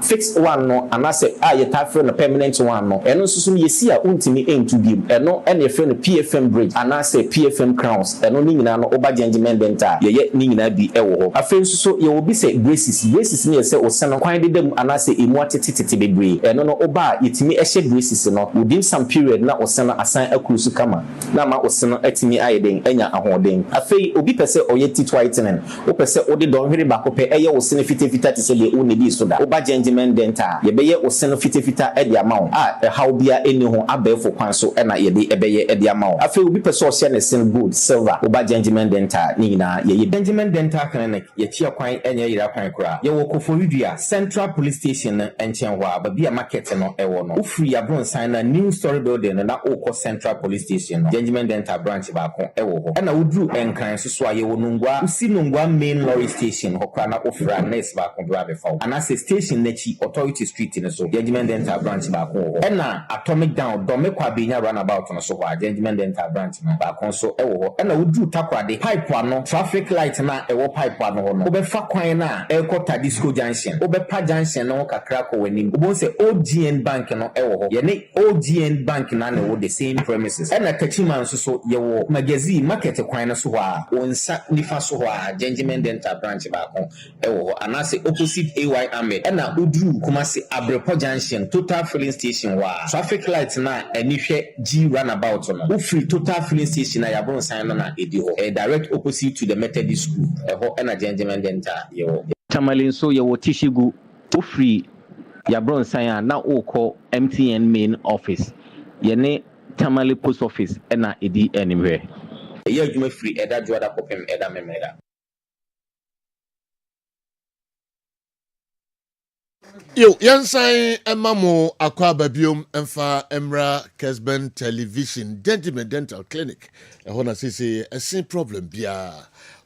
no anase ye ta frɛ no permanent one no eno nso so ye si a untimi entu bi eno ene frɛ no PFM bridge anase PFM crowns eno ni nyina no oba Gentleman Dental ye ni nyina bi ewo ho afi nso so ye wo bi se braces ni ye se oseno kwan de dem anase emu atete bebre eno no oba yetimi ehye braces no within some period na oseno asan akurusu kama na ma oseno atimi ayeden anya ahoden afei obi pese oye teeth whitening o pese odi don hwere ba ko pe eye oseno fitafita te se de uni bi so da oba Gentleman Dental ye beye oseno fitafita e de amawo how bia eni ho abefo kwan so na ye de ebeye e de amawo afei obi pese o share ne sin gold silver oba Gentleman Dental ni nyina ye Gentleman Dental clinic ye tia kwan enye yira kwan kura ye wo Koforidua Central Police Station and Chenwa, but be a market no ewono. Ufri abron sign a new story building and Oko Central Police Station. Gentleman Dental branch bako ewo. And I would do enkran so ye wonungwa usinungwa main lorry station hokana ofra nes bako brabe fo. And as a station nechi Authority Street in so Gentleman Dental branch bako. And atomic down domekwa binya runabout on so Gentleman Dental branch bako so ewo. And I would do takwa de pipe one traffic light na ewo pipe one no. Obe fa kwan na Elko Disco Junction. Obe pa junction junction no kakra ko wani ubon say OGN bank no ewo ho ye ne OGN bank na na wo the same premises and na kachiman so ye wo magazine market kwan no so ho a wonsa nifa so ho a gentleman dental branch ba ko ewo ho anase opposite AY Ahmed and na udru kuma se Abrepo junction total filling station wa traffic light na anihwe G runabout no wo free total filling station na yabon sign no na edi ho direct opposite to the Methodist school ho and na gentleman dental ye wo Tamalin so ye wo tishigu wo free yabron sign na oko MTN main office ye ne Tamale post office na edi anywhere ye adwuma free eda joada kopem eda memeda. Yo, Yansai Emamo Aqua Babium Emfa Emra Kessben Television Gentleman Dental Clinic. A hona sisi a same problem bia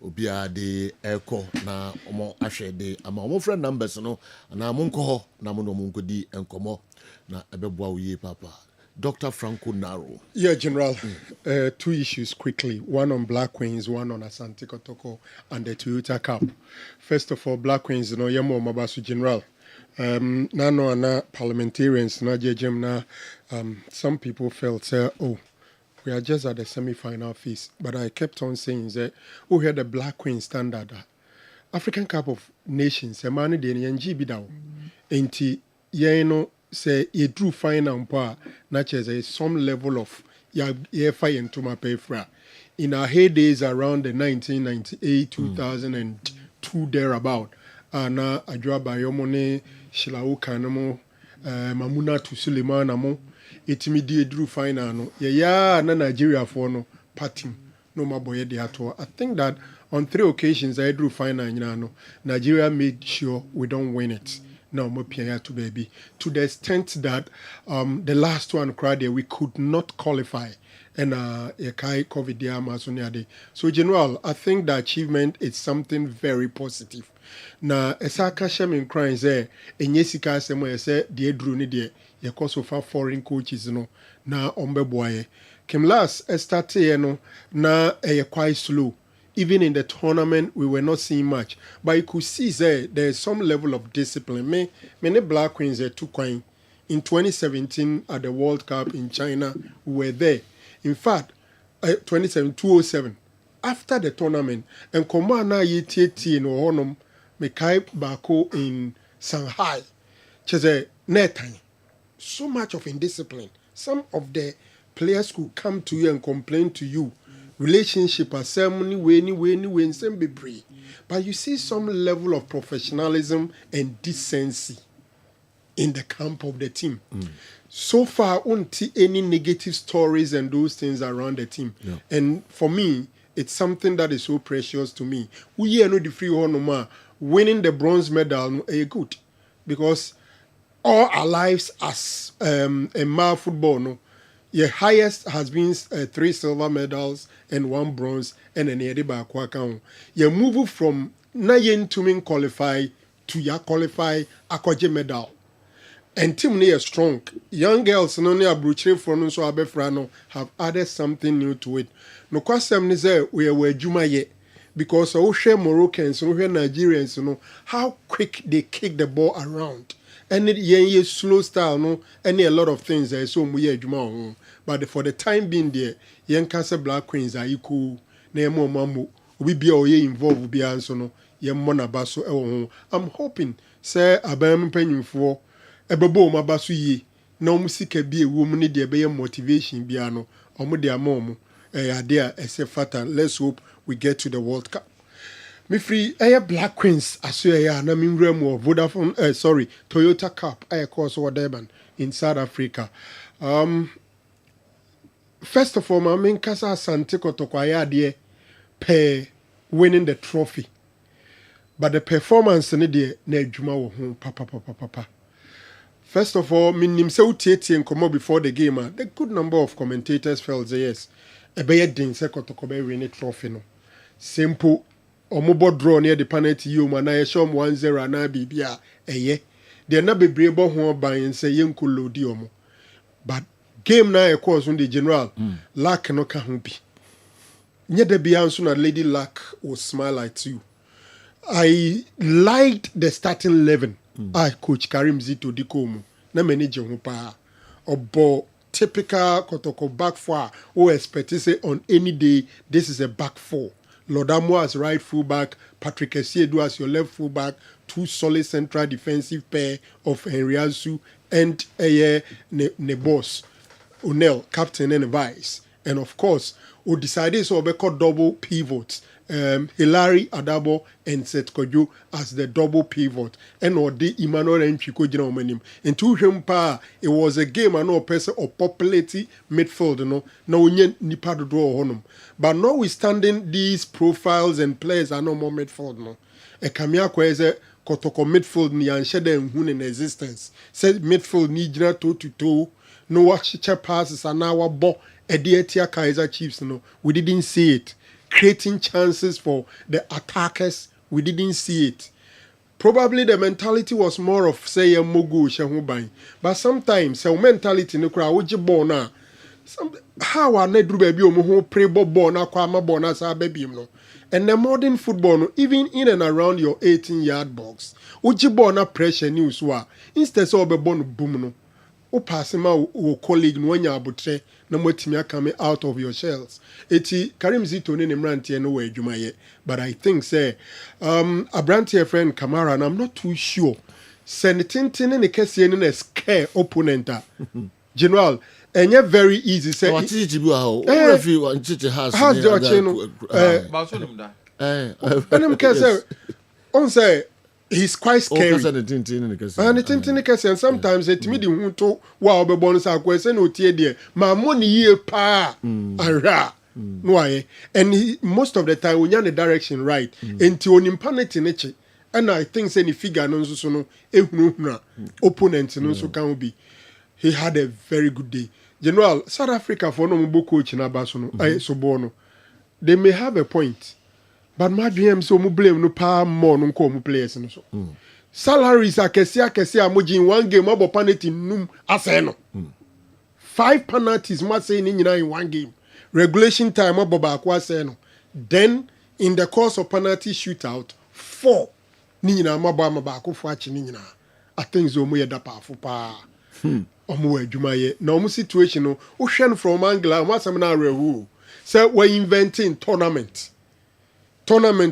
ubia de echo na omo ashe de ama omo friend numbers no na munko ho na muno munko di enkomo na ebeboa uye papa. Dr. Franco Naro. Yeah, General. 2 issues quickly. One on Black Queens, one on Asante Kotoko and the Toyota Cup. First of all, Black Queens, no yamo mabasu General. Nano ana parliamentarians na jejem na some people felt we are just at the semi-final phase, but I kept on saying that we had the Black Queen standard African Cup of Nations a man de NG bidaw enti yeno say ye drew final mpa na cheze some level of ye fire into my payfra in our heydays around the 1998 2002 thereabout na adwa bayomone Shilauka namo Mamuna to Suleiman namo etimi die drew final no ya na Nigeria for no party no maboye de ato. I think that on 3 occasions I drew final no Nigeria made sure we don't win it. Now mo pia to baby to the extent that the last one cried we could not qualify and kai COVID dia. So General, I think the achievement is something very positive. Na esaka shamin crying say enyesika semo say de dru ni de ye so far foreign coaches no na ombeboye Kim last started no na quite slow. Even in the tournament we were not seeing much, but you could see there's some level of discipline. Many Black Queens took coin in 2017 at the World Cup in China. We were there. In fact, 2007 after the tournament and Komana yeti no honum mekai bako in Shanghai. Cheze netan. So much of indiscipline. Some of the players could come to you and complain to you. Relationship are ceremony way same be free. But you see some level of professionalism and decency in the camp of the team. So far, I don't see any negative stories and those things around the team. Yeah. And for me, it's something that is so precious to me. We are not the free honor winning the bronze medal good because all our lives as a male football no. Your highest has been 3 silver medals and 1 bronze and an Ediba Kwakao. You move from Nayen to qualify to ya qualify a medal. And team near strong. Young girls no near bruche from so abefrano have added something new to it. No question is we were Jumaye because we share Moroccans, we share Nigerians, how quick they kick the ball around. And it slow style, no, and a lot of things I saw we juma. But for the time being there, young cancer Black Queens are equal, name mamu, we be all involved be answer no, young mona basso. I'm hoping, sir, Abam penny for a babo mabasu ye, no music be a woman need their motivation piano, or mudia momo, a dear, as a fatan. Let's hope we get to the World Cup. Me free Black Queens asua na me remo Vodafone Toyota Cup course over Durban in South Africa. First of all, my main kasa Asante Kotoko aya pe winning the trophy. But the performance ni de na adwuma wo ho papa. First of all, me nim se utieti enkomo before the game. The good number of commentators felt yes. Ebeye din se Kotoko be win the trophy no. Simple omobo draw near the penalty you man I show 1-0 na bibia eye they na bebre bo ho ban say yenko di omo but game na e course on the General Laka no ka ho bi nye de bia nso na Lady Luck will smile at you. I liked the starting 11 Coach Karim Zito Dikomu na manage ho pa obo typical Kotoko back four who expect to say on any day this is a back four. Lodamo as right full back, Patrick Essiedu as your left full back, two solid central defensive pair of Henriazu and ne boss O'Neill, captain and vice. And of course, we decided so we call double pivots. Hilary Adabo and Seth Kojo as the double pivot. And or the Emmanuel and Chico Jinomenim. And to him pa, it was a game I know person of popularity midfield, no nipa do honum. But notwithstanding these profiles and players are no more midfield, no. A Kamia Kweze Kotoko midfield ni anshede hun in existence. Said midfield ni jina toe. No watch passes and now bo Edietia Kaiser Chiefs, we didn't see it. Creating chances for the attackers, we didn't see it. Probably the mentality was more of say a mogu shehubai. But sometimes the mentality no crowd would you born now. How are nedru baby omo pray ball na kwama ball na sa baby no. And the modern football no, even in and around your 18-yard box, would you born na pressure news wa instead of a born boom no. O passima o colleague no nya abutre na motimi coming out of your shells. Eti Karim Zito ne mrantie no we adwuma ye, but I think say abrantie friend Kamara and I'm not too sure. Senetintin ne kese ne scare opponent. General enye very easy say what is it how referee wan chiche has the chino and kese on say he's quite scary. And sometimes it me the hunto wow be bonus akwe no tie there. Ma money ye pa ara. No and most of the time when you're the direction right enti onimpa net neche. And I think say ni figure no so no ehunu opponent no so can be. He had a very good day. General South Africa for no mbo coach na baso no so bono. They may have a point. But my dream so mu blame no pa more no ko mu players no so. Salaries are kesi amoji in one game abo penalty num ase no. 5 penalties must say ni nyina in one game. Regulation time abo ba kwa ase no. Then in the course of penalty shootout 4 ni nyina mabo ba ko fo achi ni nyina. I think so mu ye da pa fo pa. Omo adwuma ye. Na omo situation no wo hwe no from angle am asem na rewu. Say we inventing tournament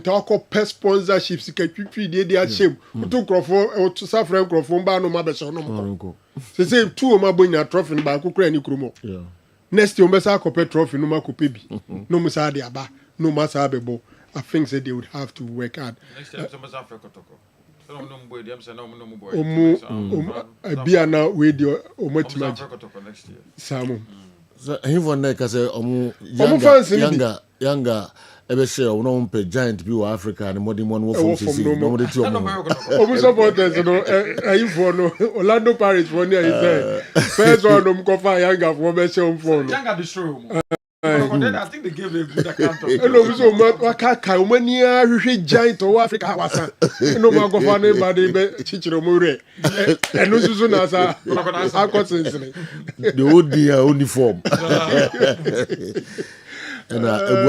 alcohol pet sponsorships ketwitwi de ahyem to crofo to safran crofo ba no ma be so no say two ma bonya trophy ba kokura ni krumo next year mbesa akopɛ trophy no ma kopɛ bi no mu sa de aba no ma sa bebo. I think that they would have to work hard next time some Africa toko so no boy dem say no boy bia na we de omatima next year samu so he for neck say younger ebe say no mpe giant bi wa Africa and modern one from CC no dey two omo supporters no ayi for no Orlando Pirates for near he say first one no go for younger for be say for no younger destroy I think they gave a good account of no so waka umani ahwehwe giant of Africa wasa no ma go for na be chichiro mo re eno susu na sa akotensene the old uniform and Madam,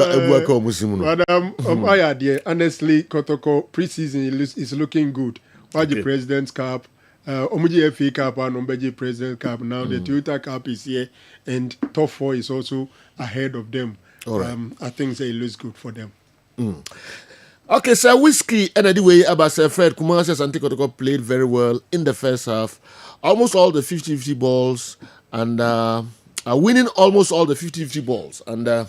honestly, Kotoko preseason is looking good. The President's Cup, Omuji FA Cup, and Ombeji President's Cup. Now the Toyota Cup is here, and top 4 is also ahead of them. Right. I think it looks good for them. Okay, so Whiskey, and anyway, about Fred Kumasi Asante Kotoko played very well in the first half. Almost all the 50-50 balls, and winning almost all the 50-50 balls, and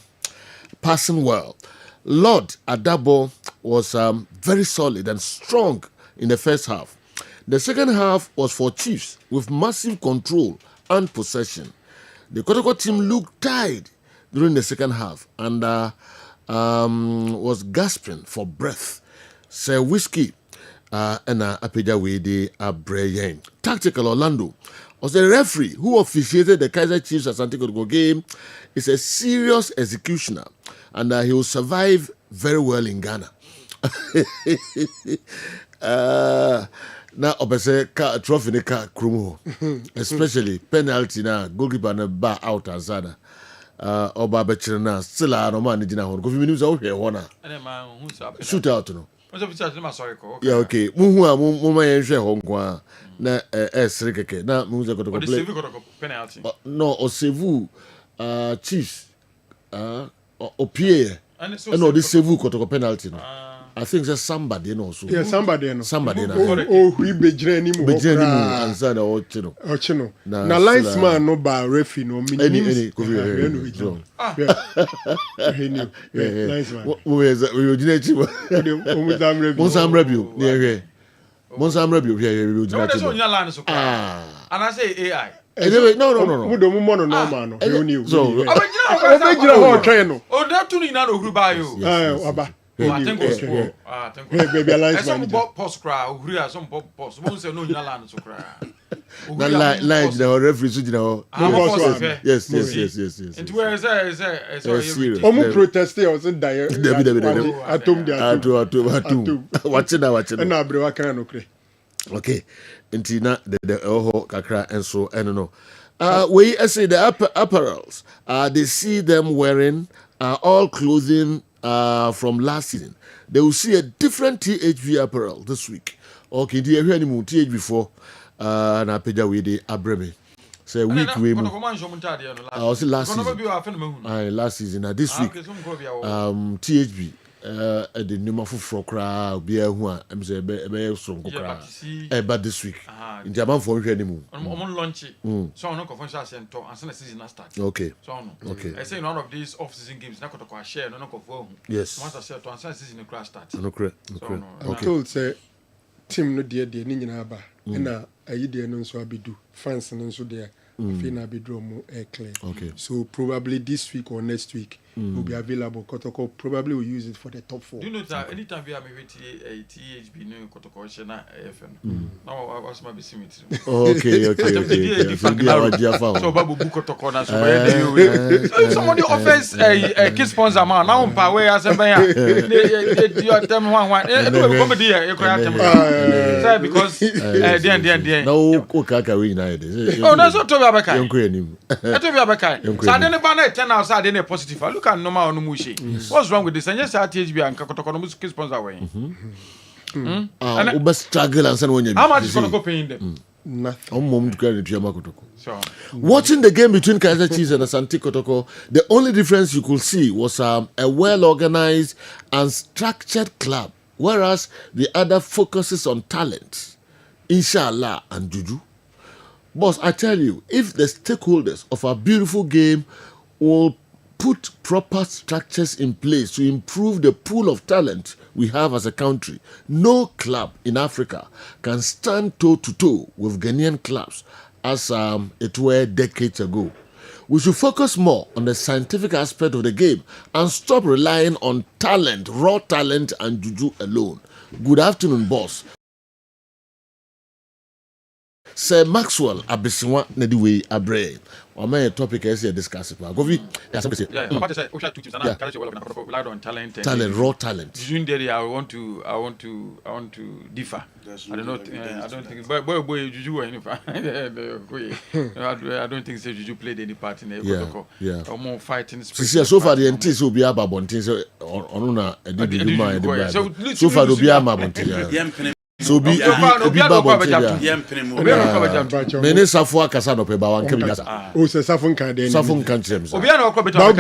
passing well. Lord Adabo was very solid and strong in the first half. The second half was for Chiefs with massive control and possession. The Kotoko team looked tired during the second half and was gasping for breath. Sir Whiskey and Apeja Wede Abreyen. Tactical Orlando was the referee who officiated the Kaiser Chiefs Asante Kotoko game. Is a serious executioner, and he will survive very well in Ghana. Now, obviously, trophy ne ka krumo, especially penalty na goalkeeper na bar out azada. Oba bechire na still a no man jina hon. Kofi minu za ohwe hona. Shoot out no. Yeah, okay. Muhu muma yenhwe ho nkwa na esre keke na muze kotoko play. Penalty. No, o sevu Chiefs opie. No, this sevu kotoko penalty no. I think there's somebody no so. Yeah, somebody no. Somebody na. Oh, we bejre ni mu. Bejre ni mu ansa na ochino. Ochino. Na linesman no ba referee no minimum. Any Nice man. We ojina chi. Monsam review. Yeah. Monsam review here we ojina chi. And I say AI. No. Mudo mu mono normal no. So, obejira ho twen no. Oh, that tunu ina no huru ba yo. Aba. I think it's poor. Hey, baby, I like some post cry. Huru some post. Won't say no ina land so cry. Na line the referee so jina. Yes. And where is that? Omu protest o say die. Atom. Watching. Na abrewa kan no kre. Okay. Intina the oho kakra and so no. We say the apparels. They see them wearing all clothing from last season. They will see a different THV apparel this week. Okay, do you hear any more THV before? Na peja we de abreme. Say week we mo. I was last season. Last season. This week. THV. The name of Frokra, be a one, I'm saying, be some but this week in Japan for anymore. I'm launching. So I'm not conference and talk and season start. Okay. So okay. I say none of these off-season games not to share, no confirm. Yes. Once I said to answer season crash start. No correct. Okay. I told say team no dear ni nyina ba. Na ayi de no so abedu. Fans no so there. Fina be draw more clear. Okay. So probably this week or next week will be available. Kotoko probably will use it for the top 4. Do you know that anytime we have a THB no Kotoko Shena AFN? Now I was my symmetry. Okay. So Babu Kotoko na so if somebody offers a kid sponsor man now on power as a buyer. You are them one. Because then. No, Okaka we United. Oh, that's what I didn't ban 10 outside any positive. Look at normal no mushi. What's wrong with this? And yes, THB and Kakotokonomus sponsor way. Uber struggle and send when how much is going to go paying them? Nothing. Watching the game between Kaiser Chiefs and Asante Kotoko, the only difference you could see was a well-organized and structured club, whereas the other focuses on talent, Inshallah and Juju. Boss, I tell you, if the stakeholders of our beautiful game will put proper structures in place to improve the pool of talent we have as a country, no club in Africa can stand toe-to-toe with Ghanaian clubs as it were decades ago. We should focus more on the scientific aspect of the game and stop relying on talent, raw talent and juju alone. Good afternoon, boss. Sir Maxwell Abisiwa Nediwe Abre. My topic is here discuss it. Govi, talent, raw talent. Usually, I want to differ. I don't know. I don't think. Boy, Juju any. I don't think Juju played any part in the protocol. Yeah. Or more fighting. So far, the entities will be about bonting. Onuna, so far, will be about bonting. So be babo mene safo akasa no pe ba wan kam gasa o se safo nkan de safo nkan chem sa obi na okọ beta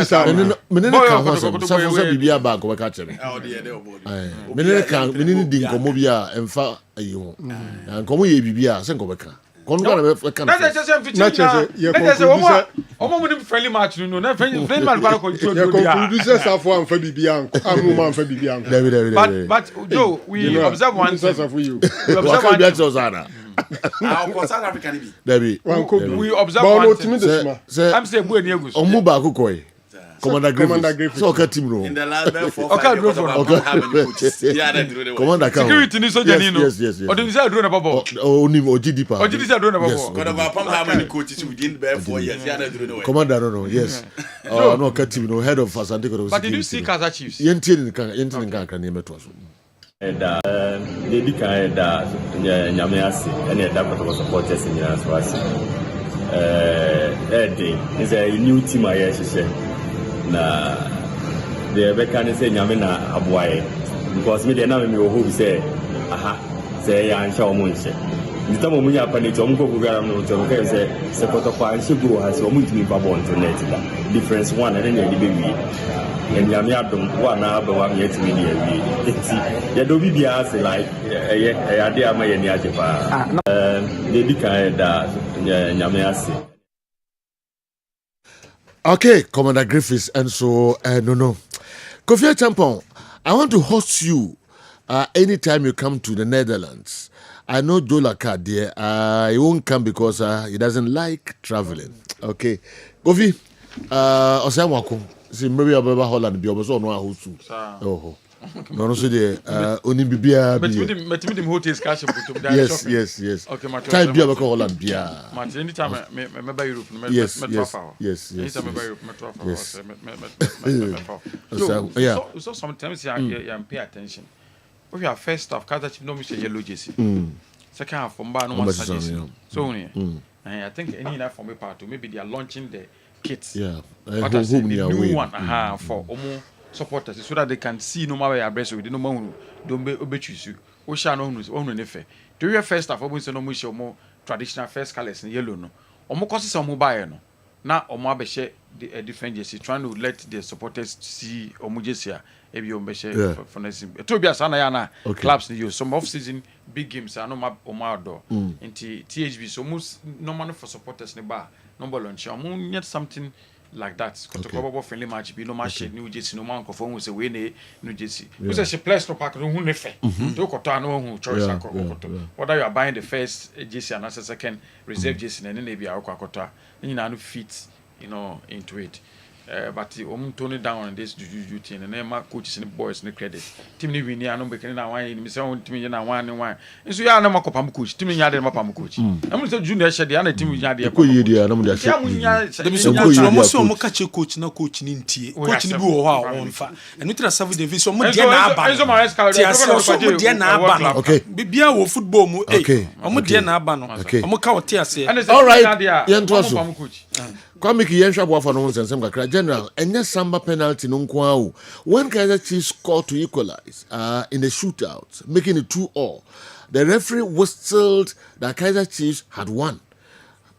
mene ka ho safo so bibia ba ko ka chem mene di nkomo bia emfa ayo nkomo ye bibia se nko beka kono na be ka na chese ye omo mu friendly match no na friendly match ba ko to do dia producer safo amfa bibia nko amu amfa bibia nko but Joe, we observe one thing for you. We observe one thing. South Africa ni Debbie. We observe one thing. I'm saying we negus. Omu ba akukoi. Commander Griffith. So okay team no. In the last 4 how many coaches? Commander security ni soja ni no. Yes. Odin say drone babo. Oni Ojidipa. Ojidi say drone babo. God of how many coaches within the 4 years? Yeah, drone. Commander no. Yes. Oh no, team no head of Asante Kotoko. But did you see Kaiser Chiefs? Yentini kan emeto aso. And they kind Nyamiasi and the Dakota supporters in Yaswasi. It's a new team. I na the Beccan say Nyamina Abuai, because me dey na me wo hope say say ya ansha omo nse the time omo ya panic omo go program no to okay say kotokwa anshe go has omo ntimi ba bon to net da difference one and then the baby and ya me adom one na ba wa me yetimi ni awie enti ya do bibia say like ya dey ama ye ni aje pa dey di kan da nyame ase. Okay, Commander Griffiths, and so no. Kofi Champon, I want to host you anytime you come to the Netherlands. I know Joe Laka there. He won't come because he doesn't like traveling. Okay, Kofi, Osamwako, see maybe about Holland, be also no host. Oh. No, so the only bibia. Yes. Okay, my time be about Holland, bia. Anytime me Europe, yes. So sometimes you pay attention. If you are first half, Kaza Chief no me yellow jersey. Second half from Bar no one suggestion. So I think any enough from a part maybe they are launching the kits. Yeah, but I say the new one for almost supporters so that they can see no matter your breast with no more don't be choose you. We shall know who's own nefe. Do your first half almost no more traditional first colors in yellow no. Omo cause some mobile no. Now omo abeshe a different jersey trying to let the supporters see omo jersey ebi omo beshe for next. To be asana yana clubs you some off season big games are no omo outdoor. Into THB so most normal for supporters ne bar number launch omo need something like that. Kotokobo friendly match be no match new jersey no man confirm we say we ne new jersey. We say she plays no pack no hu nefe. Do koto no hu choice akokoto. Whether you are buying the first jersey and as a second reserve jersey na ne bia akokoto. You know no fit into it. But tone down on this juju thing and then my coaches and the boys and the credit. Team ni win ya no be na wine me say on team ya na one. Nso ya na makopam coach. Team ya de mapam coach. Am say junior shade ya na team ya de. Ko yi dia na mo de. Ya munya coach no mo so mo ka che coach na coach ni ntie. Coach ni bi wo ho a on fa. Enu tra 7 Davis so mo de na aba. Ti ase so mo de na aba no. Bibia wo football mu mo de na aba no. Mo ka o ti ase. All right. Yento so. Kwame Kiyensha Boafo no nsensem kakra general enye samba penalty no nko awo when Kaizer Chiefs scored to equalize in the shootout making it 2-2 the referee whistled that Kaizer Chiefs had won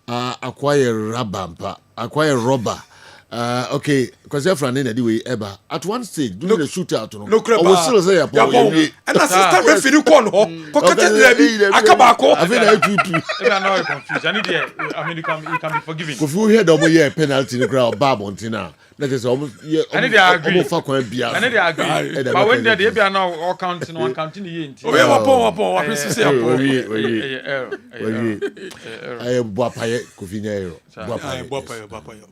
acquire rubber okay because everyone in the way ever at one stage during the shootout no I was still say and assistant referee call ho ko kete lebi akabako I feel like you not confused I need I mean you can be forgiven if you hear the penalty in the crowd bab on tina that is almost I need to agree but when they be now all counting one counting the we wapon we say I am boapaye kofinya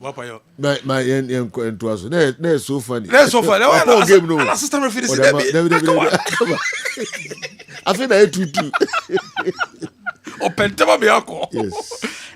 boapaye my to us that's so funny game no assistant referee say I feel like tutu open table be akọ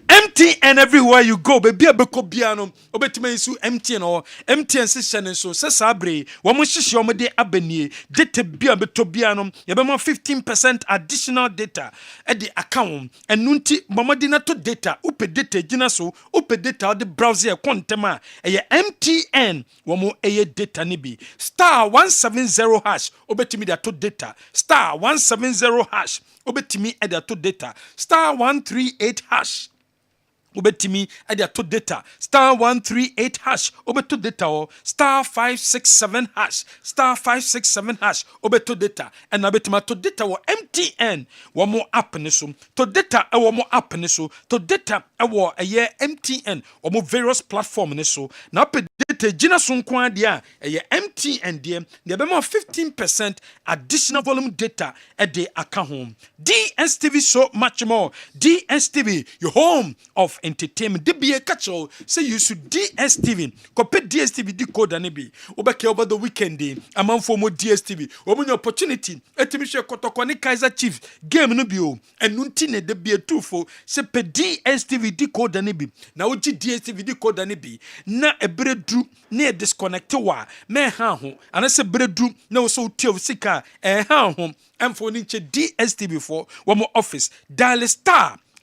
MTN everywhere you go baby abeko bia no obetima yisu MTN or MTN session so se sabre wo mo hihye wo mo de abanie data bia beto bia no ye be mo 15% additional data e de account enu nti momodi na to data upe data gina so upe data de browser kontema e MTN wo mo eye data ni bi *170 hash obetimi da to data *170 hash obetimi e da to data *138 hash obetimi ade to data *138 hash obeto data or *567 hash *567 hash obeto data and abetima to data or MTN wo mo app ne so to data e wo mo app ne so to data e wo eye MTN wo mo various platform ne so na app data gina so nko ade a eye MTN de be mo 15% additional volume data e de aka home DSTV so much more DSTV your home of entertainment de be catch say you should DSTV copy DSTV decoder ne bi obeke over the weekend amanfo mo DSTV omo any opportunity etimi hwe kotoko ne Kaizer Chiefs game no bi o enu nti ne de bi etufo se pe DSTV decoder ne bi na oji DSTV decoder ne bi na ebredu na disconnect wa me ha ho ana se bredu na wo so tue sika ha ho emfo ni che DSTV for wo mo office dial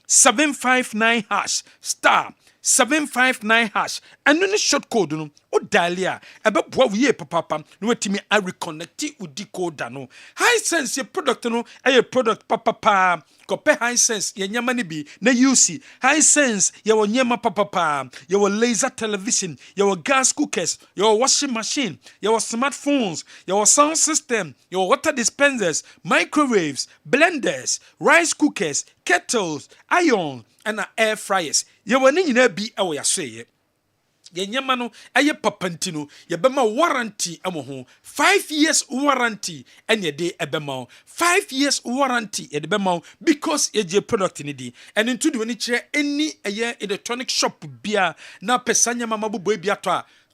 *759 hash 759 hash and no short code no o dalia ebe boa wo ye papa no watimi a reconnect wo decoder no high sense ye product no e product papa kope high sense ye nyama ni bi na UC high sense ye wo nyama papa ye wo laser television ye wo gas cookers ye wo washing machine ye wo smartphones ye wo sound system ye wo water dispensers microwaves blenders rice cookers kettles iron and air fryers ye wo ni nyina bi e wo yasoye ye nyama no eye papanti no ye bema warranty amo ho 5 years warranty enye de ebema 5 years warranty ye de bema because ye je product ni di and into the ni kire any eye electronic shop bia na pesanya mama bobo bia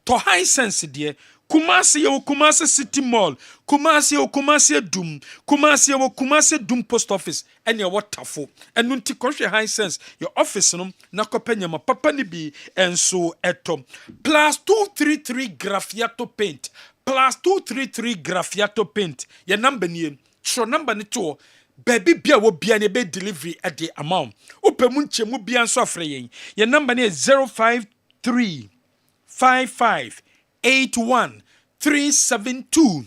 to high sense de Kumasi yo Kumasi City Mall, Kumasi yo Kumasi Dum, Kumasi yo Kumasi Dum Post Office, and your waterful, and nunti koshe high sense, your office no, na kopenya ma papa ni bi, and so eto. Plus 233 graffiato paint, plus 233 graffiato paint, your number ni, show number ni to, baby bia wo bia ne be delivery at the amount. Ope munche mu bia so afre yen, your number ni 053 55 81372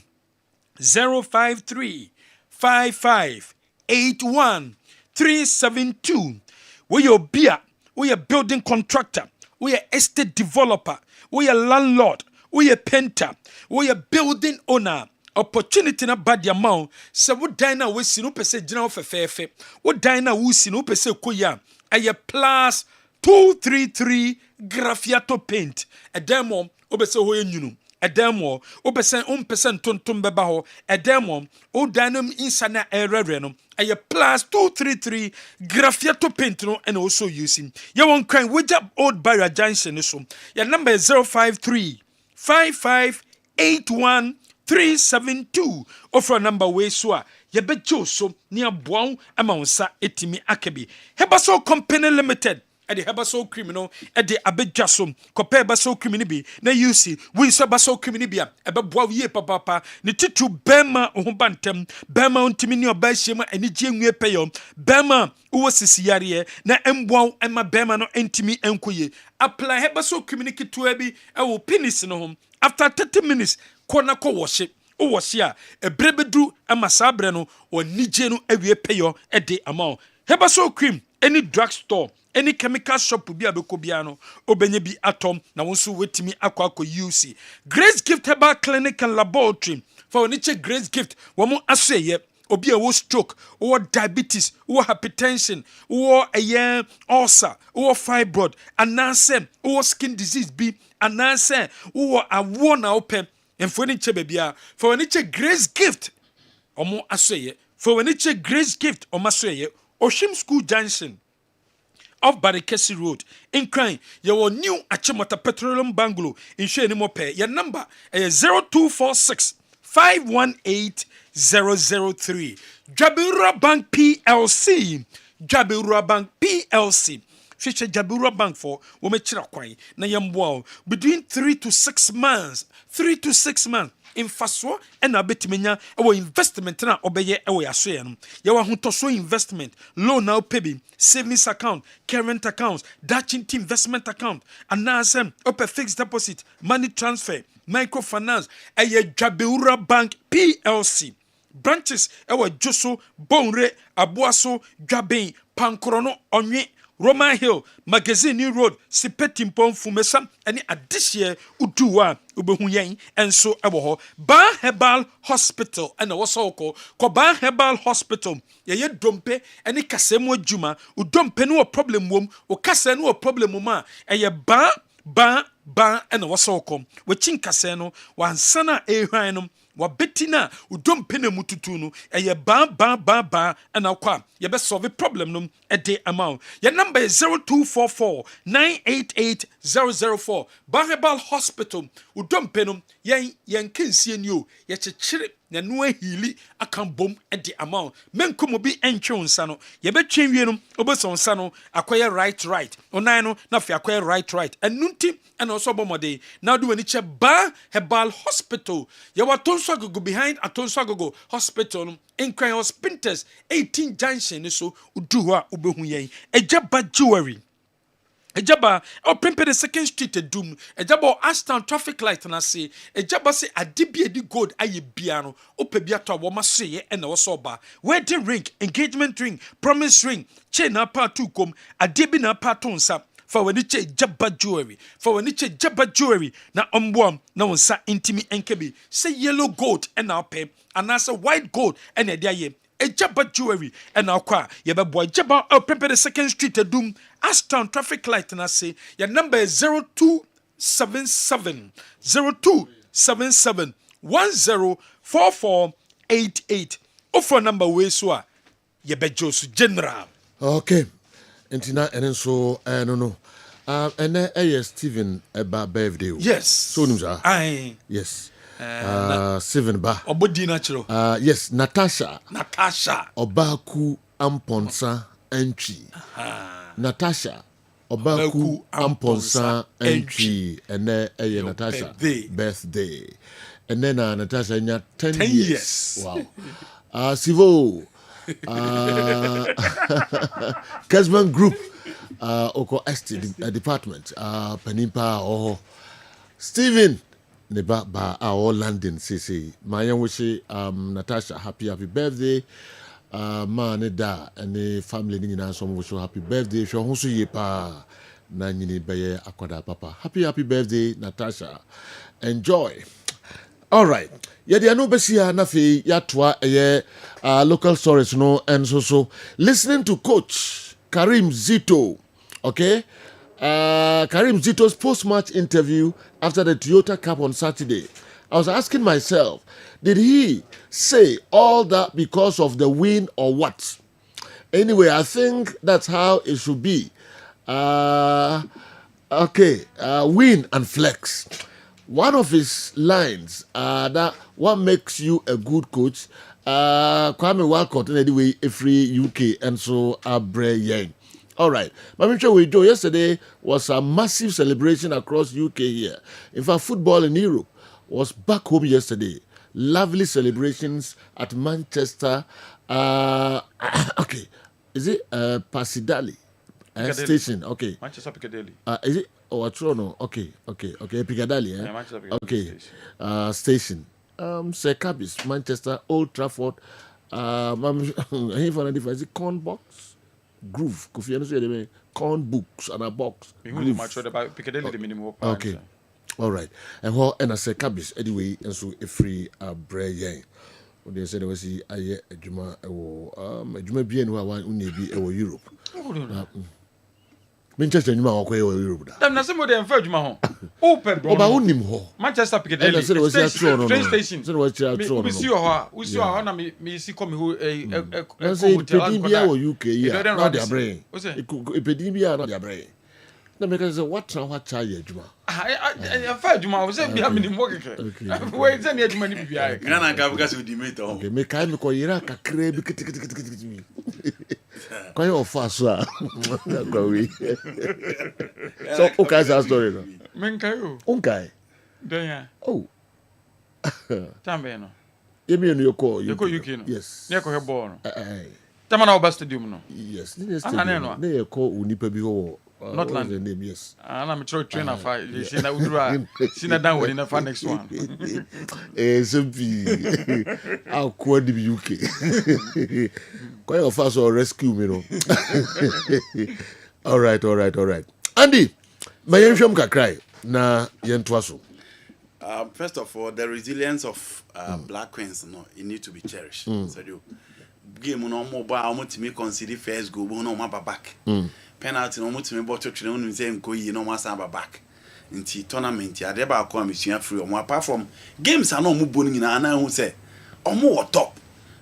053 55 81372. We your beer, we a building contractor, we a estate developer, we a landlord, we a painter, we a building owner. Opportunity na bad amount. Se wo dine we si no pese gina wo fefefe. Wo dine wo si no pese koya. Aye plus 233 graffiato paint. A demo obese ho enyunu edemo obese umpese tonton beba ho edemo o dynam insana erere no aye plus 233 graffiato paint no and also using ye won kan wejab old barrier junction so your number is 053 55 81 372 offer number we so a ye bejo so ne aboa ama wonsa etimi akabi Hebaso Company Limited at the Hebaso criminal at the Abedjasom, compare Baso criminal na UC, we saw Baso criminibia, a baboye papa, Nititu Bema Humbantem, Bema on Timinio Bashima and Nijim Payon, Bema, who was Siciaria, na Mbow and my Bema no Entimi Enquye. Apply Hebaso communicate to Abby, I will penis in home. After 30 minutes, Konako worship. O was here, a brebedu, a masabreno, or Nijeno every payo at the amount. Hebaso cream, any drugstore. Any chemical shop will be a bekobiano, obenye bi atom, na wonsu wetimi akwa UC. Grace Gift Herbal Clinic and Laboratory. For niche Grace Gift, wamo aseye, obi a wo stroke, or diabetes, or hypertension, or a ulcer, or fibroid, and nansen, or skin disease be, and nansen, or a worn open, and for niche babia, for niche Grace Gift, omo aseye, for niche Grace Gift, or maseye, Oshim School Junction. Off Barikesi Road. In crime, your new Achimota Petroleum Bungalow in Shenimope. Your number is 0246 518 003. Jabura Bank PLC. Jabura Bank PLC. Future Jabura Bank for Womechirakwai. Na yambo between 3 to 6 months. 3 to 6 months. In Faswa and a bit menya our investment na obeye ewe yasoye no yawa huntoso investment loan now paying savings account current accounts Dutch investment account and now some up a fixed deposit money transfer microfinance eye Jabeura Bank PLC branches ewe Joso Bonre Abuaso Dwaben Pankorono Onwe Roman Hill, Magazine Road, Sipetimpon Fumesa, and addition Uduwa, Ubehuyen, and so Eboho, Ban Herbal Hospital, and also called Ban Herbal Hospital, Ye Dompe, and a Casemo Juma, Udompe no problem womb, or Casano problem woma, and ye Ban, and also called, which in Casano, one sana a rhinum. Wa betina udom pene mututunu eye ba and akwa ye be solve problem no e de amount your number is 0244 988 004 Bahebal Hospital udom penum yen kensie ni o ye chechire na no ahili akambom e de amount menkomo bi entwe unsa no ye betwe wie no obeso unsa no akoye right onan no na fa akoye right enunti and also bomode now do any che ba Herbal Hospital ye watonso agogo behind atonso agogo hospital in Cry Hospitals 18 junction so udu ho a ubehu yen ejaba jewelry Ejaba o pempe the second street edum. Ejaba Ashton traffic light na say. Ejaba say adibi edi gold aye biano. Ope biato woma say e na wosoba. Wedding ring, engagement ring, promise ring, chain na pa tu kom, adibi na pa tonsa. For when it jabba jewelry, for when it jabba jewelry, na na unsa intimi enkebi. Say yellow gold and our pay, and answer white gold and a day. A jabba jewelry and our car, yaba boy jabba or pepper the second street a doom. Ashton traffic light and I say your number is 0277 0277 104488. Offer number way so Yabejosu General. Okay. Entina and so no. And then Stephen Eba birthday. Yes. So nimza. Aye. Yes. Steven Ba. Obodi natural. Yes, Natasha. Obaku Amponsa entry. Natasha. Obaku Amponsa entry. And then Natasha birthday. And then Natasha in 10 years. Wow. Sivo. Kessben Group, Oko Estate Department, Penimpa or Stephen Neba ba our London CC. My young wish Natasha happy birthday. Man da and the family in some wish happy birthday. Show Honsu Yepa Nani Baye Akwada Papa. Happy birthday, Natasha. Enjoy. All right. Yeah, the Anubesia Nafi Yatwa local stories no and so listening to Coach Karim Zito. Okay? Karim Zito's post-match interview after the Toyota Cup on Saturday. I was asking myself, did he say all that because of the win or what? Anyway, I think that's how it should be. Win and flex. One of his lines that what makes you a good coach, Kwame Walcott anyway, every UK and so Abre Yang. All right. Mamicho Wejo, yesterday was a massive celebration across UK here. In fact, football in Europe was back home yesterday. Lovely celebrations at Manchester. Is it Pasidali station? Okay. Manchester Piccadilly. Is it? Oh, Toronto. Okay. Piccadilly. Yeah, Manchester Piccadilly station. Sir Cabis, Manchester, Old Trafford. Is it Corn Box? Groove. Kofi Anu Corn Books and a box. Piccadilly the minimum. Okay. All right. And what and Sir Cabis anyway, and so a free bread. They said there was a Juma bien who are maybe Europe. Manchester Juma or Europe. Damn, na some of them for Juma home. Open, bro. But who ho? Manchester Piccadilly. Train station. We see her. Na me see come who a hotel. UK. Yeah. Not their brain. What's it? Epidemia not their brain. Na make us say what child Juma. I fair Juma was say be am ni mo keke. Wait, say ni Juma ni bibia. Ghana ka buka so dimate o. Okay, me kai me ko yira kakra bi kiti. Kwai ofa so a. Kwa we. So okay that story no. Men kai o. Unkai. Danya. Oh. Tambe no. Yemi no yoko UK no. Yes. Ne ko he ball no. Tama na Oba Stadium no. Yes, ne stadium. Ne yeko unipa bi ho. Not land. The name, yes. And I'm trying to train a fight. You see that Udra, see that down within the next one. SMP. How could the UK? Quite a fast or rescue me, no. All right. Andy, my young cry. Na yentwaso. First of all, the resilience of Black Queens, it need to be cherished. So you game no more ba almost consider first goal, no more back. Penalty no mutime botto twene no nze nkoyi no masa back nti tournament ya deba akọ amesua free omo apart from games are no mu bonu nyina na hu say omo top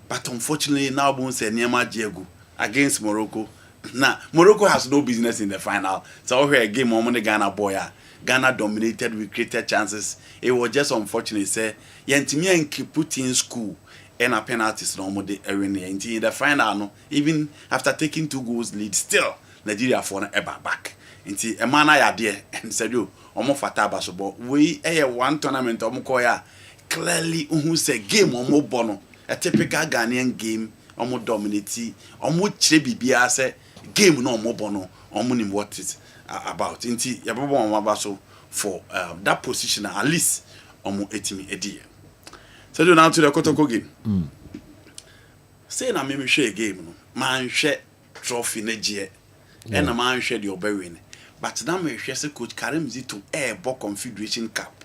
but unfortunately now bon say niam Diego against Morocco. Now Morocco has no business in the final. So here game omo the Ghana boy Ghana dominated, we created chances. It was just unfortunate say yentimi enki put in school and a penalties no mo de arena in the final no even after taking 2 goals lead still Nigeria for na eba back. Nti e man na ya de and said you omo fata ba so bo we one tournament omo ko ya clearly who say game omo bono a typical Ghanaian game omo dominate omo kire bibia say game no more bono on what it's about. Inti yababo so for that position at least omo etimi edi. So do now to the Kotoko game. Say na me share game no. Man share trophy ne je. And a man share the obewin. But now me share say coach Karim Zito Airbo Confederation Cup.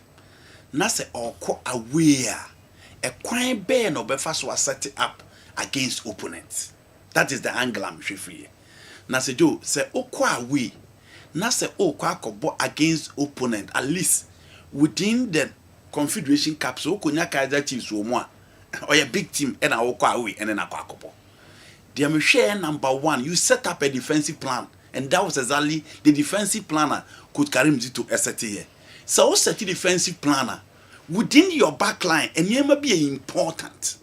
Na say okọ away a kwan bear no befa so set it up against opponents. That is the angle I'm free. Na say Joe say okọ away. Na say okọ akobo against opponent at least within the Confederation Cup so konya Kaizer Chiefs wo mo a or a big team and okọ away and then akobo. The share number 1, you set up a defensive plan, and that was exactly the defensive planner could Karim Zito set here. So set the defensive planner within your back line, and you may be important.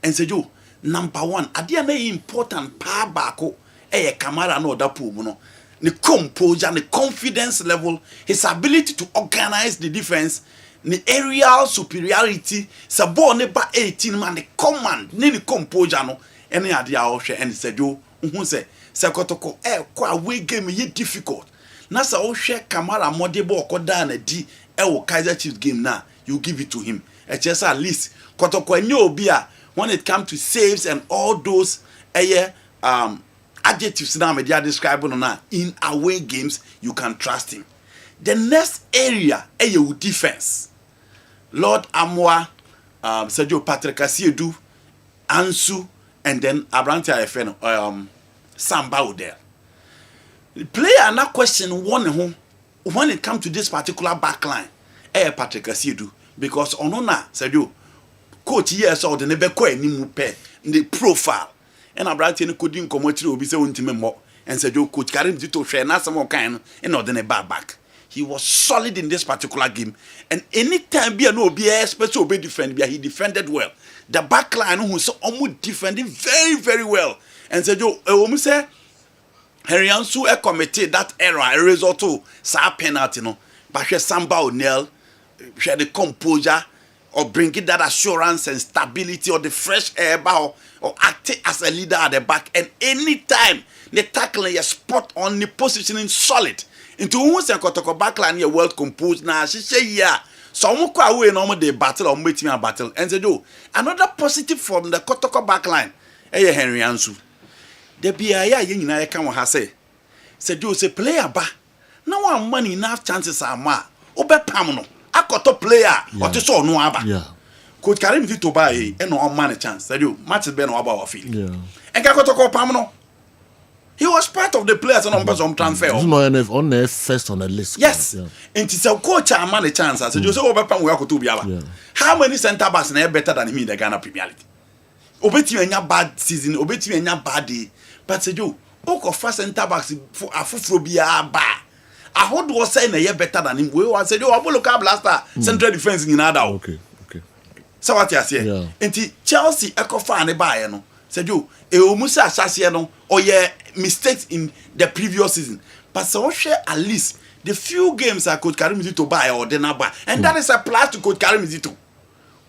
And say you number 1, adia na important pa bako Kamara no da po no. The composure, the confidence level, his ability to organize the defense, the aerial superiority, sabo ne ba 18 man, the command, the composure no. Any idea or share and said you who say Sakotoko kwa away game ye difficult. Nasa o share Kamara Modebo ko down a D Kaizer Chiefs game now. You give it to him. Just at least Kotoko nyo bia when it comes to saves and all those adjectives now media describing now in away games you can trust him. The next area defense. Lord Amwa Sergio Patrick Asiedu Ansu and then Abrante IFN Samba Odell. The player not question one who when it comes to this particular backline, Patrick Asiedu, because onona said you coach yes or the nebeko any mupe the profile and Abrante couldn't come to obi say untimemo and said you coach Karim Zito share na some kind and not then a back. He was solid in this particular game, and anytime be no be special be defend he defended well. The back line who so almost defending very, very well. And said, yo, say, Henry Ansu committed that error, a result to sa penalty, no. But she Samba O'Neil, she had the composure, or bringing that assurance and stability, or the fresh air, or acting as a leader at the back. And anytime the tackling is spot on the positioning solid. Into who say Kotoko backline, you're well composed now. She say, yeah. So I'm going away normal day battle or meeting a battle. And say, do another positive from the Kotoko backline. Henry Ansu. The BIA yin I can ha say. Say do say player ba. Now one money enough chances are ma. Obe pamono. A koto player or to so no aba. Yeah. Could carry me to buy and no money chance. Say do match ben no about field. Yeah. And Kotoko pamono. He was part of the players on some transfer. This is on the first on the list. Yes. Yeah. And it's a coach a man a chance. I said, you say over we are to be able. How many centre backs are better than him in the Ghana Premier League? Obeti any bad season, obeti any bad day. But said you, oko first centre backs for afufrobia ba. I heard was saying a year better than him. We said, you are look up blaster central defense in another. Okay. So what you say? Yeah. And Chelsea echo fan buy no. Said you, musa assassin no or yeah mistakes in the previous season. But so share at least the few games I could carry me to buy or then buy. And that is a plus to could carry me to.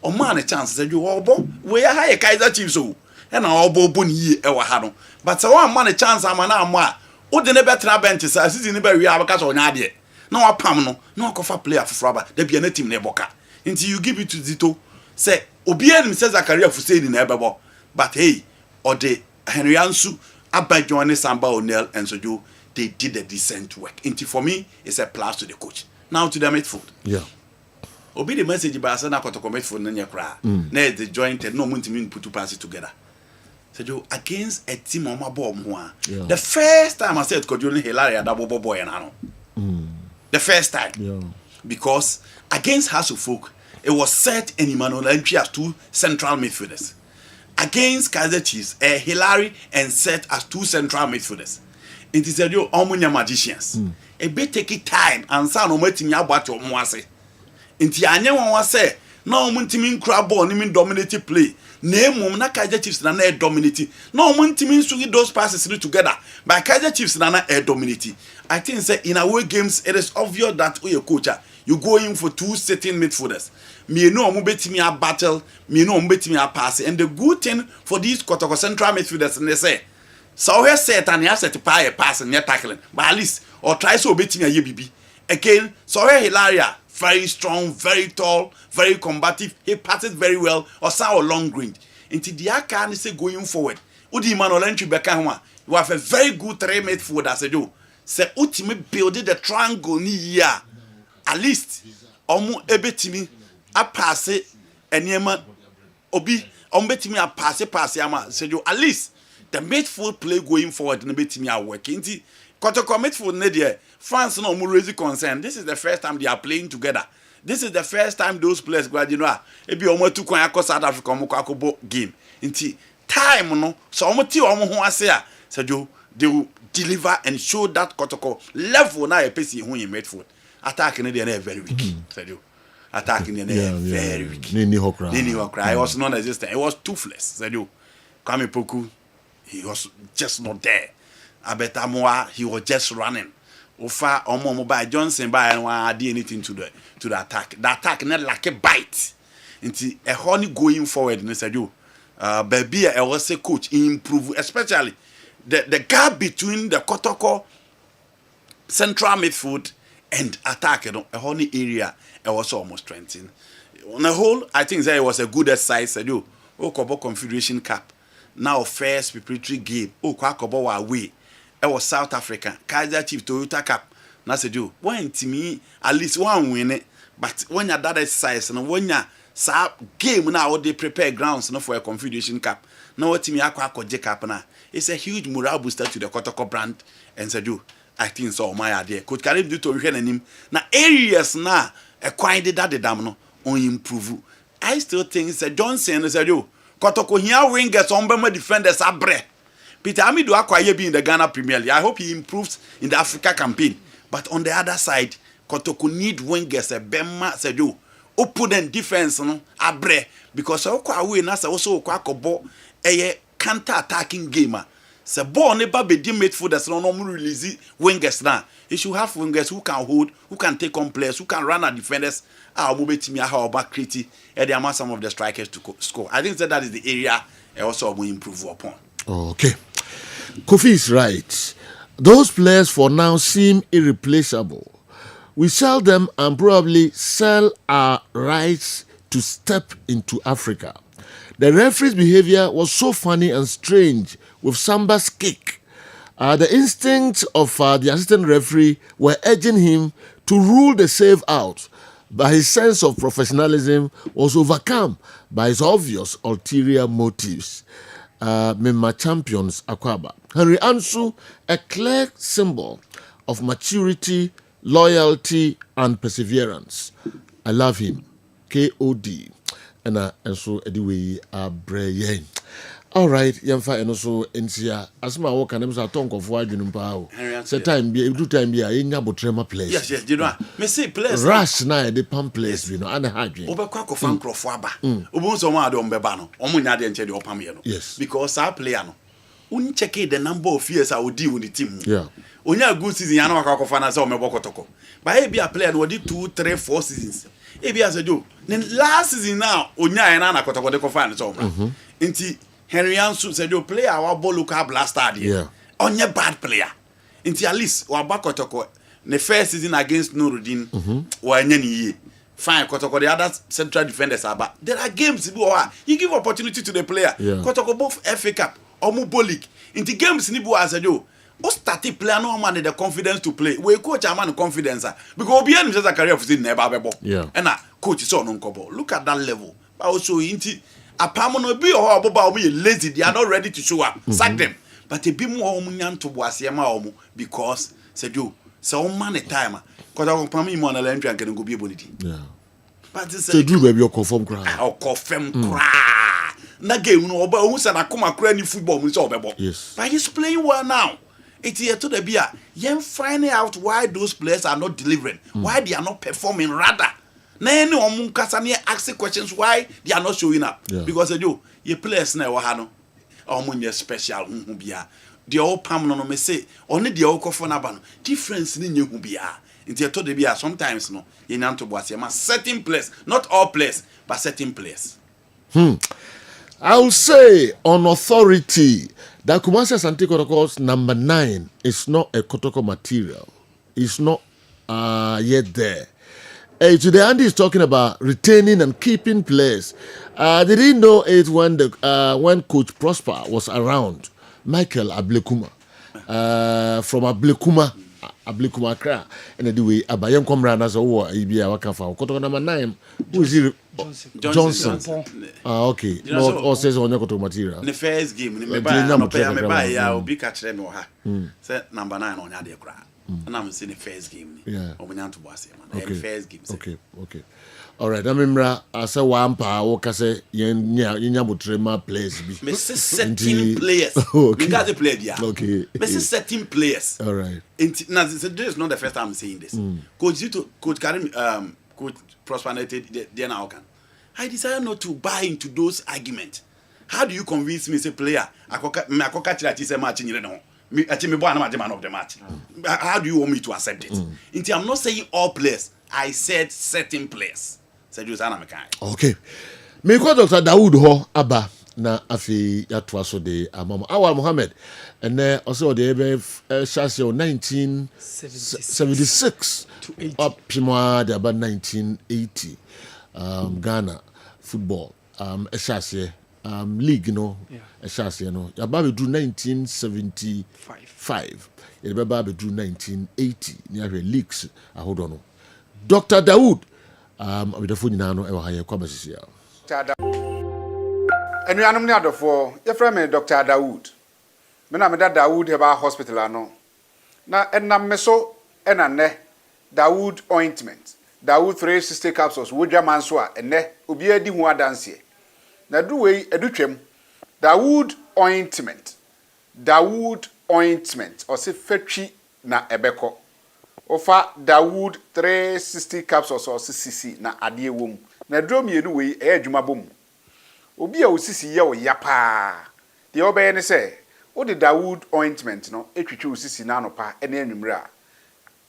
O man a chance said you obo we are high Kaizer Chiefs so and obo boni ye ewa hano. But so one man a chance am na amwa. O de never tra bench sa season never we have because on ade. No pam no kofa player for rubber. There be any team ne boka. Until you give it to Zito say obi enim says a career for saying na ebebo. But hey, or the Henry Ansu, Abba Samba O'Neil, and so they did a decent work. And for me, it's a plus to the coach. Now to the midfield. Yeah. Obi the message by Asana Kotoko midfield in your cry. Nay, the jointed, no one to mean put two passes together. So against a team on my bomb. The first time I said, could you Hilaria double boy and Ano? The first time. Yeah. Because against Hasselfolk, it was set in Emmanuel entry as two central midfielders. Against Kaizer Chiefs, Hilary and set as two central midfielders. It is a real Omunya magicians. A bit take it time and sound no meeting about your mwase. Inti anya wan say, no muntimin crab ball, nimin dominated play. Name na Kaizer Chiefs na dominating. No muntimin sugi those passes together. But Kaizer Chiefs na dominating. I think say in away games, it is obvious that you coach, you go in for two sitting midfielders. Me no mo betimi a battle, me no mo betimi a pass. And the good thing for these Kotoko central midfielders, and they say, So he set and he has to pay a pass and net tackling. But at least or try so beating a BB. Again, so Hilaria, very strong, very tall, very combative. He passes very well or sour long range. Into the can say going forward. Udi man or entry back you have a very good 3 midfield as I do. Say ultimate building the triangle ni ya. At least omu ebetimi a pass it and yema obi ombetimi a pass yama say you at least the midfield play going forward and betimi a working. Kotoko midfield ne France no more raise concern. This is the first time they are playing together. This is the first time those players go, you know, ebi omo tu kwan akọ South Africa omo akọbo game. Inti time no so omo ti omo ho ase a Sergio they will deliver and show that Kotoko level na e pesi hu in midfield. Attack in there very weak. Sergio. Attack in there very weak. Nini Hokra. It was non-existent. It was toothless. Sergio. Kwame Poku, he was just not there. Abetamoa, he was just running. Ofa omo by Johnson by and want do anything to the attack. The attack not like a bite. Into a honey going forward, and said you baby I was a coach improve, especially the gap between the Kotoko central midfield and attack, you know, a honey area it was almost strengthened. On the whole, I think that it was a good exercise, said you. Kobo Confederation Cup. Now first preparatory game. Kobo wa away. It was South Africa. Kaiser Chiefs Toyota Cup. Na said you, when to me at least one win it. But when you that exercise and when you sa game now they prepare grounds no for a Confederation Cup. Now what me akwa J Cup na. It's a huge morale booster to the Kotoko brand and said you, I think so my idea. Could Karim do to him. Na areas na a quiet that the dam no on improve. I still think it's a Johnson said you. Kotoko here wingers on Bema defenders abre. Peter Amidu Akwaye be in the Ghana Premier League. I hope he improves in the Africa campaign. But on the other side, Kotoko need wingers a Bema said you. Opponent defense no abre because Okwawe na say also Okwakobo a counter attacking gamer. Se ball never be midfielders no normal release wingers now. You should have wingers who can hold, who can take on players, who can run at defenders. How about creative and the amount some of the strikers to score. I think that is the area I also will improve upon. Okay. Kofi is right. Those players for now seem irreplaceable. We sell them and probably sell our rights to step into Africa. The referee's behavior was so funny and strange with Samba's kick. The instincts of the assistant referee were urging him to rule the save out, but his sense of professionalism was overcome by his obvious ulterior motives. Mema champions Akwaba. Henry Ansu, a clear symbol of maturity, loyalty, and perseverance. I love him. KOD. And so anyway, Abreye. All right, Yamfa and also Nsia. Asma walk and I'm talking of why you know. Say time be do time be a botrema place. Yes, you know. Me say place. Rush na the pump place, you know, and a hard. Obekwa ko fan crofo aba. Obo so ma de ombeba no. Omo nya de nche de opam ye no. Yes. Because our player no. Un check the number of years I would deal with the team. Yeah. Onya good season ya na waka ko fan say omebo kotoko. But he be a player no di 2, 3, 4 seasons. He be as a do. Then last season now onya na kotoko de ko fan so omra. Nti Henry Ansu said you play our ball local blaster there. Yeah. On your bad player. Until at least or back Kotoko the first season against Nuruddin or any fine Kotoko the other central defenders are back. There are games you give opportunity to the player. Yeah. Kotoko both FA Cup or Mubolik. In the games Nibu as a do. O started player no man the confidence to play. We coach a man confidence because Obian is a career for never. Yeah. And coach is on Kobo. Look at that level. But also inti Apamono be or Boba lazy, they are not ready to show up. Sack them. But a bit more omunyan to Wasiama because said you, so man a timer. Because I will permit more than and can go be able to. Yeah. But this so do baby or confirm cry. Or confirm cry. Na game no about who's an akuma cranny football with all bebo. Yes. But he's playing well now. It's here to the beer. You're finding out why those players are not delivering, why they are not performing rather. Na any omun kasa ne ask questions why they are not showing up. Yeah. Because they do your players na wa ha no omun special hu bia the all pam no me say only the all kofo na ba no difference ni nyehu bia nti to de bia sometimes no ye nyanto boase ma certain players, not all players but certain players. I'll say on authority that Kumasi Asante Kotoko's number 9 is not a Kotoko material. It's not yet there. Today Andy is talking about retaining and keeping players. They didn't know it when Coach Prosper was around. Michael Ablekuma from Ablekuma Accra, and anyway, Abayam Comrade as a war, Ibia Wakafa. Kotoko number 9. Who is he? Johnson. Okay. No, all says on your material. The first game, me buy ya obi catch them or ha. Say number 9 on your cry. And I'm saying the first game. Yeah. To boss man. The first game. Okay. All right. I remember I said one power say yenya mutrema players be. Me say setting players. Me got the play there. Okay. Me say setting players. All right. Now this is not the first time I'm saying this. Coach Karim Coach Prosper there now can. I decided not to buy into those arguments. How do you convince me say player akoka chira say match nyire no. Me boy na man of the match. How do you want me to accept it? I'm not saying all players. I said certain players. Said you sana mekan. Okay. Me ko Dr. Dawood ho aba na afi yatwa so de amama. Awal Mohammed and also the chassis 1976 to 80. Up pima de about 1980. Ghana football chassis league a chassis no about do 1975 it be 1980 near leagues hold on. Dr. Dawood with the phone now no e wa kwabasisia enuanum ne adofo ye frɛ me Dr. Dawood me na me da Dawood Heba Hospital ano na enam me so ena ne Dawood ointment Dawood 360 capsules wodwa manso a ene obi adi hu adanse na duwei edutwam Dawood ointment o se fatwi na ebeko ofa Dawood 360 capsules o se sisi na ade wom na duro mienu wei e adwuma bom obi a osisi ye o yapa de obeye ne se wo de Dawood ointment no etwitwe osisi na anopa ene anwumre a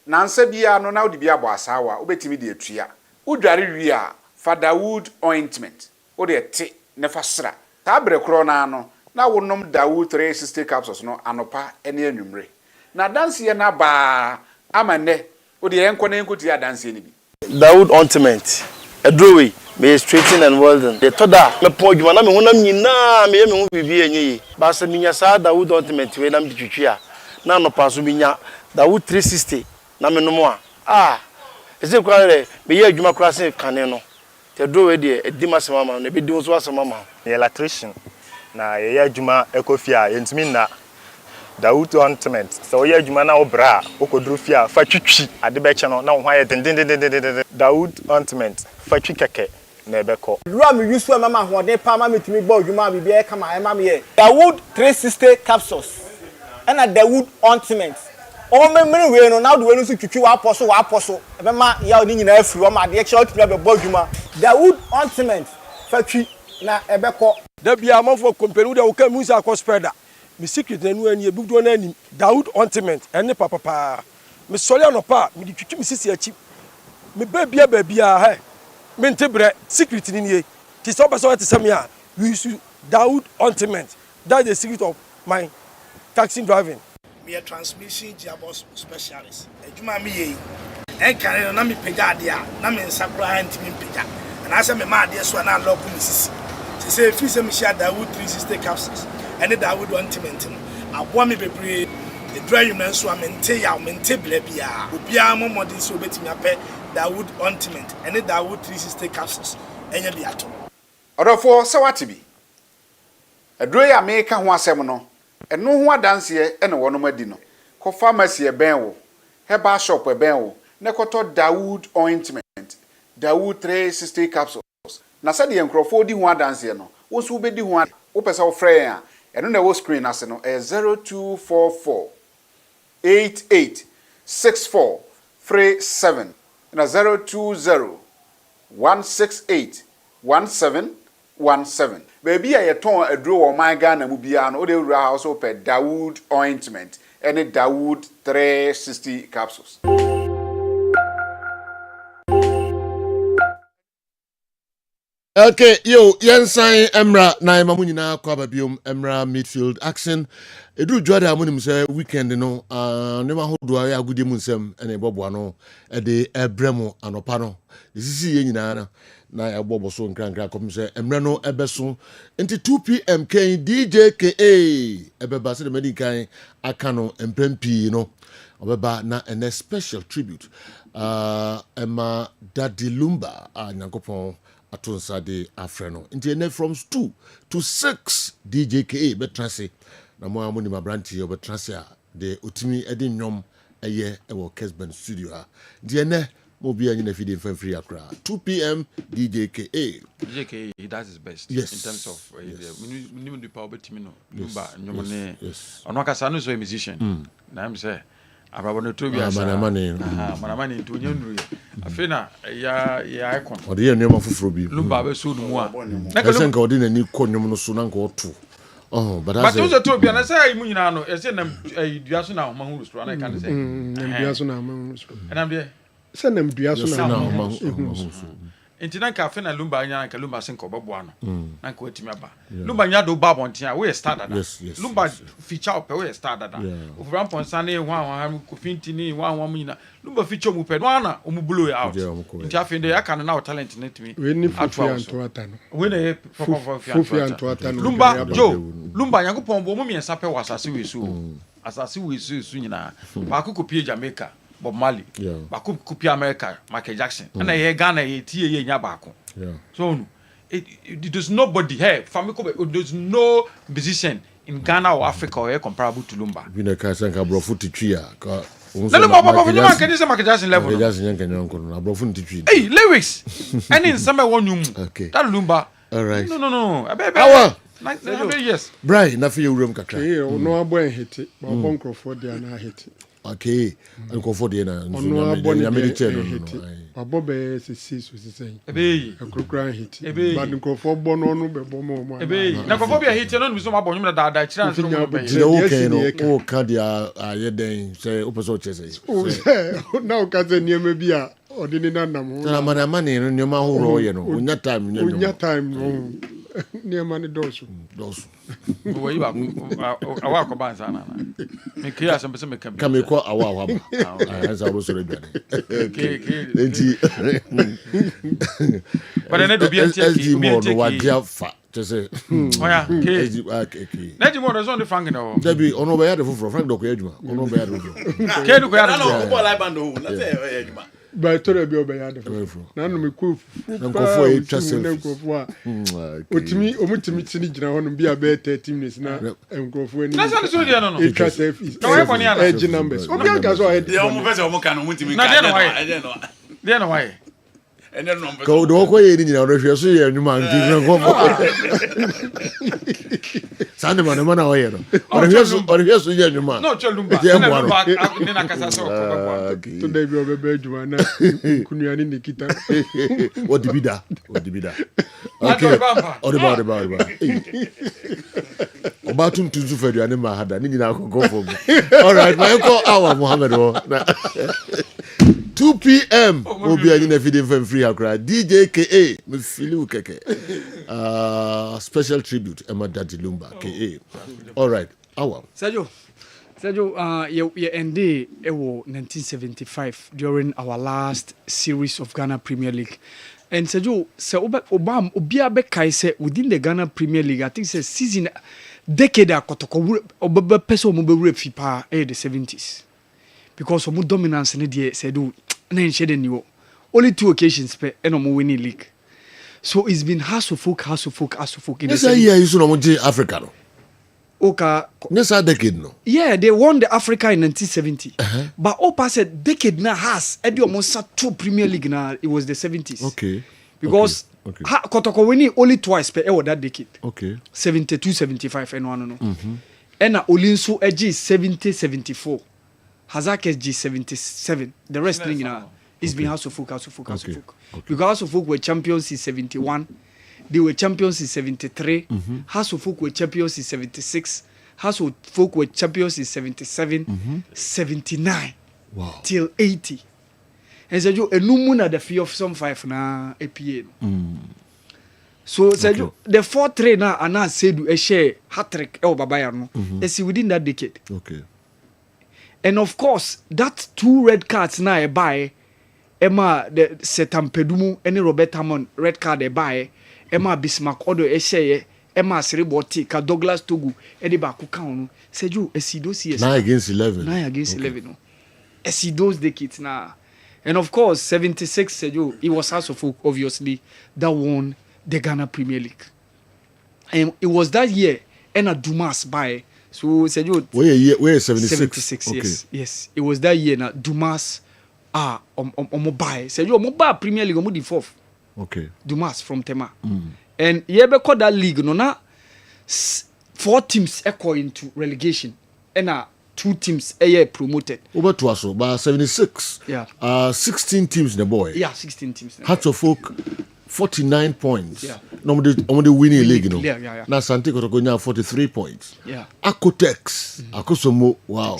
nansa bia no na wo de bia bo asawa wo betimi de atua wo dware wi a fa Dawood ointment wo de te ne fa sra ta bre kro na no na wonom Dawood 360 capsules no anopa ene anwumre na danse ye na ba amane wo de enko na enko ti adanse ni bi Dawood ointment edrowe me straighten and welding the toda me podjuma na me honam nyina me hu bibi enyi ba se minya sa Dawood ointment we na mbitwitwi a na no paso minya Dawood 360 na me no ese kwa re me ye adwuma kra se kane no te drowe de edima se mama no be di so asema mama electrician na ye adwuma ekofia yentimi na Dawood ointment so ye adwuma na obra okodru fia fa twitwi ade be che no na wo hwa ye den Dawood ointment fa twi keke na ebeko lua me yusu mama hoden pa ma metimi gba adwuma bibi e kama e ma me ye Dawood 360 capsules and a Dawood ointment o memre we no na do we no so twitwi wa aposo e be ma ya oni nyina afiri o ma de che otimi be gba adwuma Dawood ointment fa twi na ebeko da bia amafo company de wo ka musa akospeda me secret na nu ani e budo na ani Dawood ointment ene papa me sori anopa me di twitwi me sisi achi me babia he me ntebre secret ni nie ti so person ti say me a we use Dawood ointment that is the secret of my taxi driving me a transmission gearbox specialist ejuma me ye en kan na me pega ade a na me nsakura antimi pega na say me ma ade so na lock me sisi say fi say me share Dawood 360 capsules and the Dawood ointment abo me bebre the dry human so amente ya mente bla bia obia mo modern so betimi ape Dawood ointment and the Dawood 360 capsules enya bi ato odofo se watibi adro ya me ka ho asem no eno ho adanse ene wono madi no ko pharmacy e ben wo Heba shop e ben wo ne koto Dawood ointment Dawood 360 capsules na se de enkrofo di ho adanse no wo so be di ho wo pese wo frɛ a eno na wo screen ase no 0244 886437 na 020 168 1717 baby a yeton aduro wo man Ghana mu bia no o de wura house pe Dawood ointment any Dawood 360 capsules. Okay, yo, Yensan Emra na ema munyina kwa babiom Emra midfield action. Edu dwada amunim say weekend no nema hodo aye agudi mu nsem ene bobo no e de ebremo anopa no. Isisi ye nyina na ya bobo so nkran kom say Emra no ebeso nti 2 pm kan DJ KA ebeba se de medi kan aka no emprempi no obeba na a special tribute Emma Daddy Lumba nyankopon atonsa de afreno nti from 2 to 6 DJKA betrase na mo amoni mabranti obetrase a de otimi ede nwom eye ewo Kessben studio ha nti mo bia nyina fidi free akra 2 pm DJKA he does his best yes. In terms of minimum the power betimi no numba nwom ne ono akasa no so a musician na am say ababono to bia sa manamani to nyanduru afena ya icon ode ye nwom afoforo bi lumba be so no mu a na ka ode na ni ko nwom no so na nka oto but also to bia na say mu nyina no e say na dua so na mahuru so na ka say dua so na mahuru so and am there say na dua so na mahuru so enti na ka fena lumba nya ka lumba sen ko beboa no na ka otimi aba lumba nya do ba bontia we start dada lumba feature up we start dada of rampon sane ha ko finti ni wan nyina lumba feature mu pe no ana o mu blow out enti afende ya kan na talent net mi we ni fufu antoata no we na fufu antoata no lumba jo lumba nya ko pombo mu miensa pe wasase we su asase we su nyina ba ko pie Jamaica Bob Marley, Baku Kupi America, Michael Jackson, and I Ghana, Tia Yabako. So there's nobody here, there's no musician in Ghana or Africa or comparable to Lumba. We never can bro futi tria. Michael Jackson level. Hey, lyrics. And in some one room. Okay. That Lumba. All right. No. Yes. Brian, na fi room kakra. No abo hit it, but Boncroft dey na hit. Okay, and go for the na. Ono abon abo be sisi so sisi. Ebe. Akukran hit. But Boncroft bo no be bo mo. Ebe. Na Boncroft be hit no be so abon nyum da chira so mo be. The okay no. O ka dia ayeden say opeso chese. Na o ka ze niam bi a odini na nam. Na manamani no nyoma horo ye no. Unya time no. Niam ni dosu. Wo yi ba awa ko ban sana na me kia some me ka me ko awa ba anza bo so redwane but na do bi anti bi anti wa dia fa just oya na ji mo do so on the frank na da bi ono be ya de foforo frank do ko adwuma ono be ya de foforo ke do ko ya na no football live band o na say adwuma ba to be obaya de foforo na no me ko nkofo e twa self otimi omutimi tini gina hono bia be 30 minutes na nkofo ani na so dia no e twa self no we kwani ana edge numbers obi aka so head dia omo fese omo kan omutimi ka dia no why ene no ko do ko ye ni nyina no hwe so ye nwuma nti nkofo sande mana o ye no orhwe so ye nwuma no cholumba ni na kasa so ko to dey bi obebe adwuma na kunuani nikita odibida okay odibida oba tuntu fadu ani ma hada ni nyina akokofo all right my ko awa Mohammed o 2 pm obi ani na feeding free akra DJKA me feel keke special tribute Emma Daddy Lumba KA all right awa Sergio you ended 1975 during our last series of Ghana Premier League. And Sergio, Obama Obia Bekai said within the Ghana Premier League, I think it's a season decade Kotoko Oba Peso Mobile Fipa the 70s. Because of dominance in the said only 2 occasions per and winning league. So it's been hassle folk. Yes, you should Africa. Oka Nessa decade no. Yeah, they won the Africa in 1970. But Opa said decade na has Eddie Omonsa 2 Premier League na it was the 70s. Okay. Because Kotoko winning only twice per that decade. Okay. 72, 75 and one no. And Olinsu Edgy 70, 74. Hazak SG 77. The rest thing it's been House of Folk. Because House of Folk were champions in 71. They were champions in 73. House of Folk were champions in 76. House of Folk were champions in 77, 79, till 80. And so you a numuna the fee of some 5 na APA. So Sergio, the 4-3 now and I said a share hat trick El Babayano. Is within that decade. Okay. And of course, that 2 red cards now buy Emma the Setam Pedumu, any Robert Hammond red card buy Emma Bismarck Odo Eshe, Emma Seriboti, Ka Douglas Togu, Eddie Bakukano, Sergio, Esidos years. 9 against 11. 9 against 11. No. Esidos decades now. And of course, 76 Sergio, it was House of Folk, obviously, that won the Ghana Premier League. And it was that year, and a Dumas by. So, Sergio. Where 76? 76, okay. Yes. It was that year, now Dumas, buy. Sergio, mobile Premier League, the 4th. Okay. Dumas from Tema. And you ever call that league, no, now 4 teams echo into relegation. And 2 teams promoted. Over to us, by 76. Yeah. 16 teams in the boy. Yeah, 16 teams. Hearts of Folk, 49 points. Yeah. No, the winning league, you know. Yeah. Now Santi Kotokonya 43 points. Yeah. Akotex, Akosomo, wow.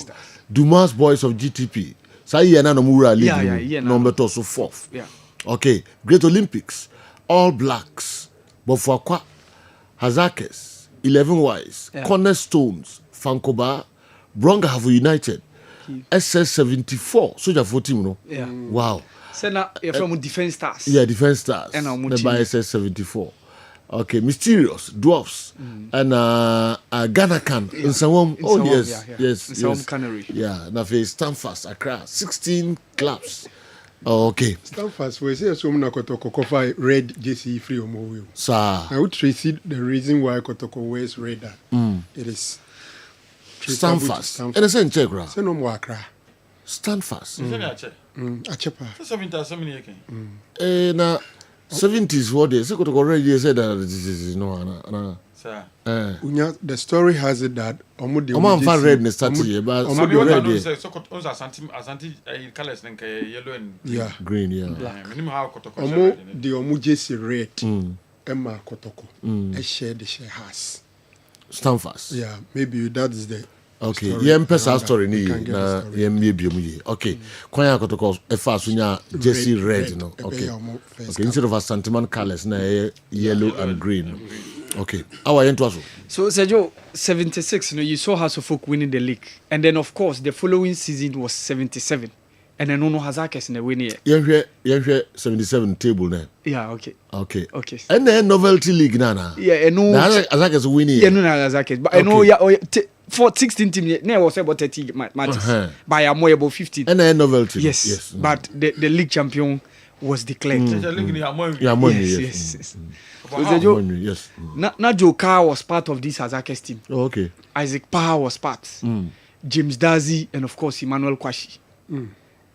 Dumas Boys of GTP. Say na Mura league. Yeah. Number 2, so 4th. Yeah. Okay. Great Olympics, All Blacks, Bofakwa, Hazakes, 11 Wise, Cornerstones, Fankoba, Bronga have united. SS74, Soldier 14, no? Yeah. Wow. So now you're from Defense Stars. Yeah, Defense Stars. And I'm by SS74. Okay, Mysterious, Dwarfs, and Ghana Can in Sawam. Oh, yes. Sawam Cannery. Yeah, now for Stanfast, Accra, 16 clubs. Okay. Stanfast, we say so many Kotoko red JC free omo. Sir. I would trace the reason why Kotoko wears red. It is Stanfast. And it's in Chegra. Say no more Accra. Stanfast. Achepa. Na 70s what they say already said that this is no. Sir. The story has it that Omo fan red ne start here but red so asante colors like yellow and green minimum how kotoko the jesi red Emma kotoko a share the share has Stanfast. Yeah, maybe that is the okay, yeah, person story ni na yeah maybe mu okay. Kwanya kotoko e fa sunya Jesse red no. Okay. Okay, instead of a sentiment colors na yellow and green. Okay. Our end was so Sergio 76, you saw House of Folk winning the league. And then of course the following season was 77. And then no Hazakes in the winning. Yeah, 77 table now. Yeah, okay. And then novelty league nana. Yeah, I know Hazakes winning. Yeah, no Hazakes. But I know for 16 teams, there was about 30 matches. By a more about 15. And then novelty. Yes. But the league champion was declared. Yes. Yes. Najo Carr was part of this Hazakes team. Oh, okay. Isaac Power was part. James Dazi and of course Emmanuel Kwashi.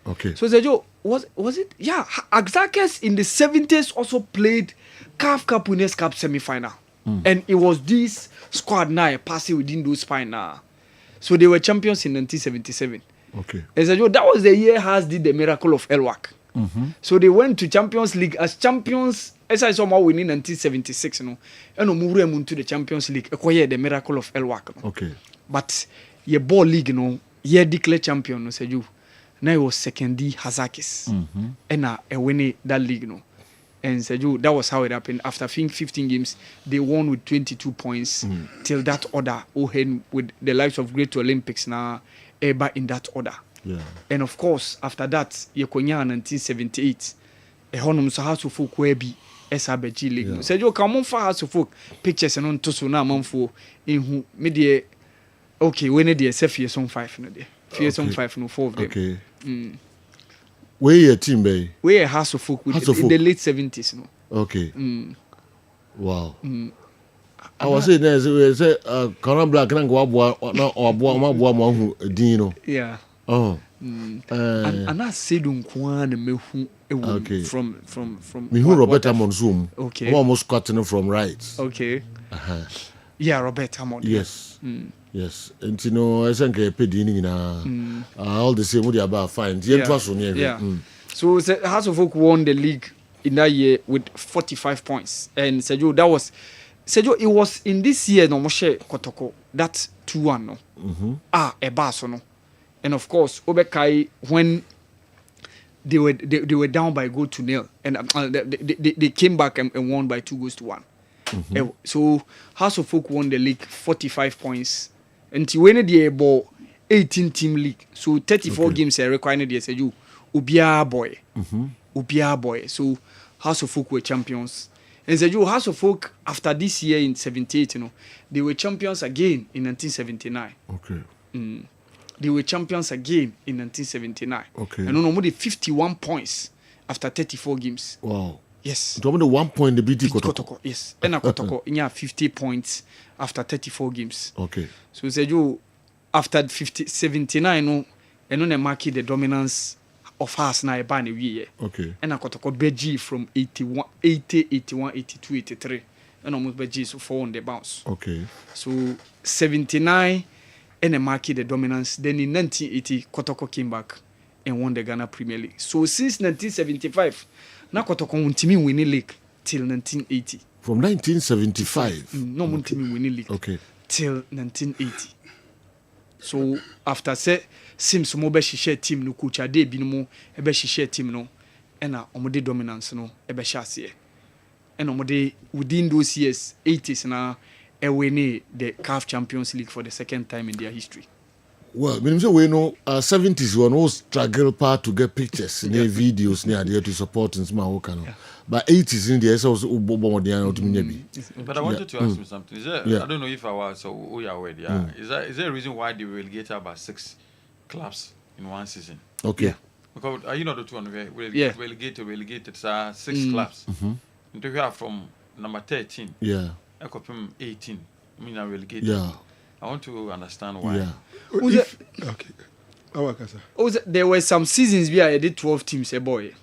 Okay. So Sergio, was it? Yeah, Hazakes in the 70s also played CAF Cup Winners' Cup semi-final. And it was this squad now passing within those final. So they were champions in 1977. Okay. And Sergio, that was the year Haas did the miracle of Elwak. So they went to Champions League as champions. As I saw more winning 1976, and move into the Champions League. The miracle of Elwak. Okay. But your ball league, ye declare champion, Sergio. Now it was second D Hazakes. And a winning that league, And Sergio, that was how it happened. After 15 games, they won with 22 points. Till that order, with the likes of Great Olympics now, ever in that order. Yeah. And of course, after that, Yekonya 1978, a honum so House of Folk where be SRBG League. Sergio, come on for House of Folk pictures and on to so now, for in who media. Okay, when it is 5 no day. 5 no 4 of them. Okay. Where your team be? Where House of Folk in the late 70s, no. Okay. Wow. I was saying there's a Conan Black and go up Dino. Yeah. Oh. And I said from me who Robert Hammond Zoom. Okay. Almost cutting from right. Okay. Yeah, Robert Hammond. Yes. Yes. And you know, I think all the same with about fine. Yeah. So House of Folk won the league in that year with 45 points. And Sergio, it was in this year no Moshe Kotoko that 2-1 no. A basso no. And of course, Obekai, when they were down by 2-0, and they came back and won by 2-1. So House of Folk won the league 45 points. And he won the ball 18 team league. So 34 games required the say you Ubia boy. Ubia boy. So House of Folk were champions. And say you House of Folk after this year in 78, they were champions again in 1979. Okay. They were champions again in 1979. Okay. And no 51 points after 34 games. Wow. Yes. Do you the 1 point the BT Kotoko? Yes. And Kotoko in 50 points after 34 games. Okay. So say you after 79 no and no mark the dominance of us na eba na wie. Okay. And Kotoko beji from 80, 81, 82, 83. And almost beji so 4 on the bounce. Okay. So 79 and mark the dominance. Then in 1980 Kotoko came back and won the Ghana Premier League. So since 1975 na Kotoko untimi win the league till 1980. From 1975? No untimi win the league. Okay. Till 1980. So after say Sims mo be hihye team no coach ade bi no mo e be hihye team no e na omode dominance no e be hyase e na omode within those years 80s na e win the CAF Champions League for the second time in their history. Well, we know 70s one was struggle part to get pictures, videos, there to support in small work. But 80s in the also But I wanted to ask you something. Is there, I don't know if I was so aware. Is there a reason why they relegated about 6 clubs in one season? Okay. Yeah. Because you know the two relegated 6 clubs. And we are from number 13. Yeah. I got from 18. I mean, I relegated. Yeah. I want to understand why. Yeah. Okay. There were some seasons where I did 12 teams, boy.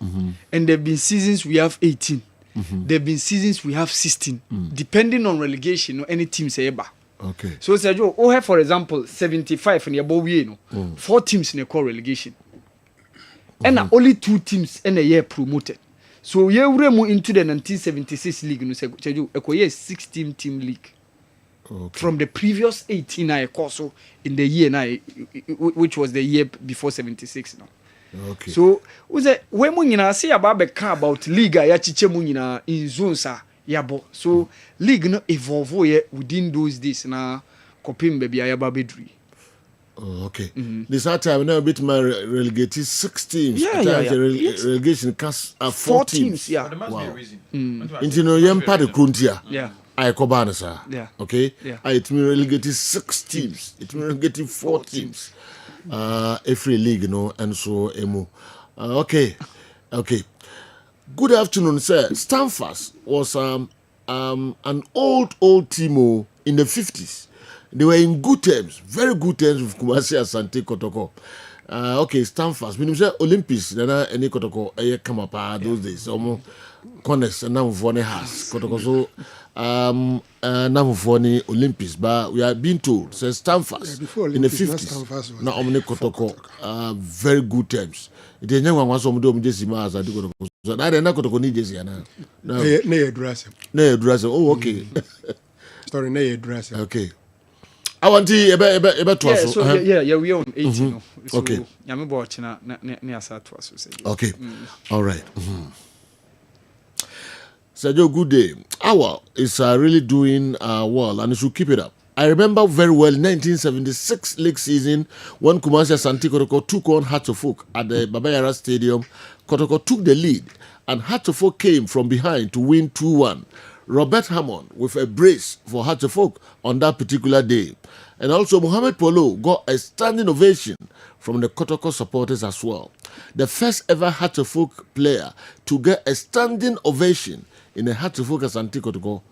And there have been seasons we have 18. There have been seasons we have 16. Depending on relegation or any team say eba. Okay. So Sergio, for example, 75 in the above 4 teams in the core relegation. And only 2 teams in a year promoted. So we were into the 1976 league, Sergio, a 16 team league. Okay. From the previous 18 I also in the year now, which was the year before 76 now. Okay. So was it when we say about league ya chiche munina in zones yabo. So league no evolve within those days na kopim baby ayaba bedri. Okay. This time now a bit my relegated 6 teams. Relegation cast 4 teams. Yeah. But there must be a reason. Into no yempa de kuntia. Yeah. I kobana sir. Yeah. Okay. Yeah. It means relegated 6 teams. It means relegated 4 teams. Every league, and so emo. Okay. Good afternoon, sir. Stanford was an old team in the 50s. They were in good terms, very good terms with Kumasi Asante Kotoko. Okay, Stanford. When you say Olympics, then any Kotoko, come up those days. Almost corners and now for has Kotoko. So now for the Olympics, but we are being told says Stanford in the 50s. Now Omni Kotoko, very good terms. It is young ones on Dom Jesse Mars. I do Kotoko. So I don't know Kotoko need Jesse. No, dress. Oh, okay. Story no dress. Okay. I want to we own 18. Okay. Yami bochina na asa to aso say. Okay. All right. Sergio, good day. Our is really doing well, and you should keep it up. I remember very well 1976 league season when Kumasi Asante Kotoko took on Hearts of Oak at the Babayara Stadium. Kotoko took the lead, and Hearts of Oak came from behind to win 2-1. Robert Hammond with a brace for Hearts of Oak on that particular day. And also Mohamed Polo got a standing ovation from the Kotoko supporters as well. The first ever Hearts of Oak player to get a standing ovation in the Hearts of Oak Asante Kotoko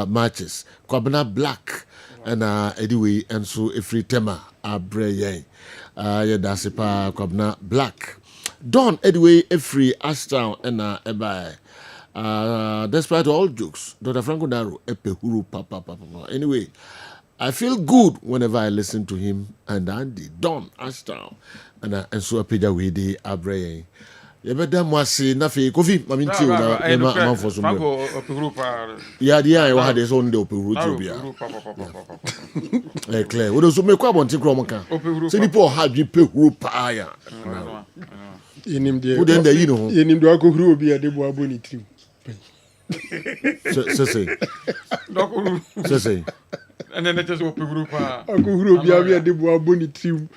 matches. Kwabena Black and anyway, and so every tema Abreye. Yadasipa Kwabena Black. Don anyway, every Ashtown and Ebai. Despite all jokes, Dr. Franco Naro, Epehuru, Papa. Anyway, I feel good whenever I listen to him and Andy, Don Ashtown, and so a page away the Abrey. You better must say nothing. Coffee, Maminti, man for some. Yeah, I had his own dope root to be. Claire, what does make up on Tigromaca? Say the poor had you pay Rupaya. In him, dear, who then the in him, do I go through be a debo tree? Say. And then it just open group. Uncle Rubia, we are the Buabuni team.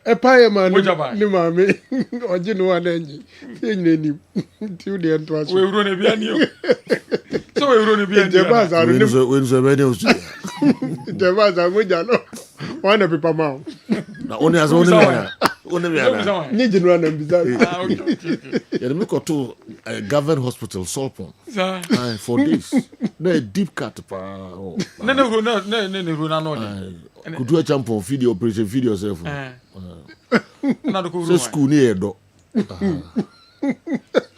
A pie man, no mammy, or Genoa, then till the end was. We run a piano. So we run a piano. The bars are wins the radio. The bars are with one of people mouth. Only as only Need to run and bizarre. Yeah, the make to a government hospital, Solpon. For this. No deep cut. No. Could do a jump on video operation video self. So school near do.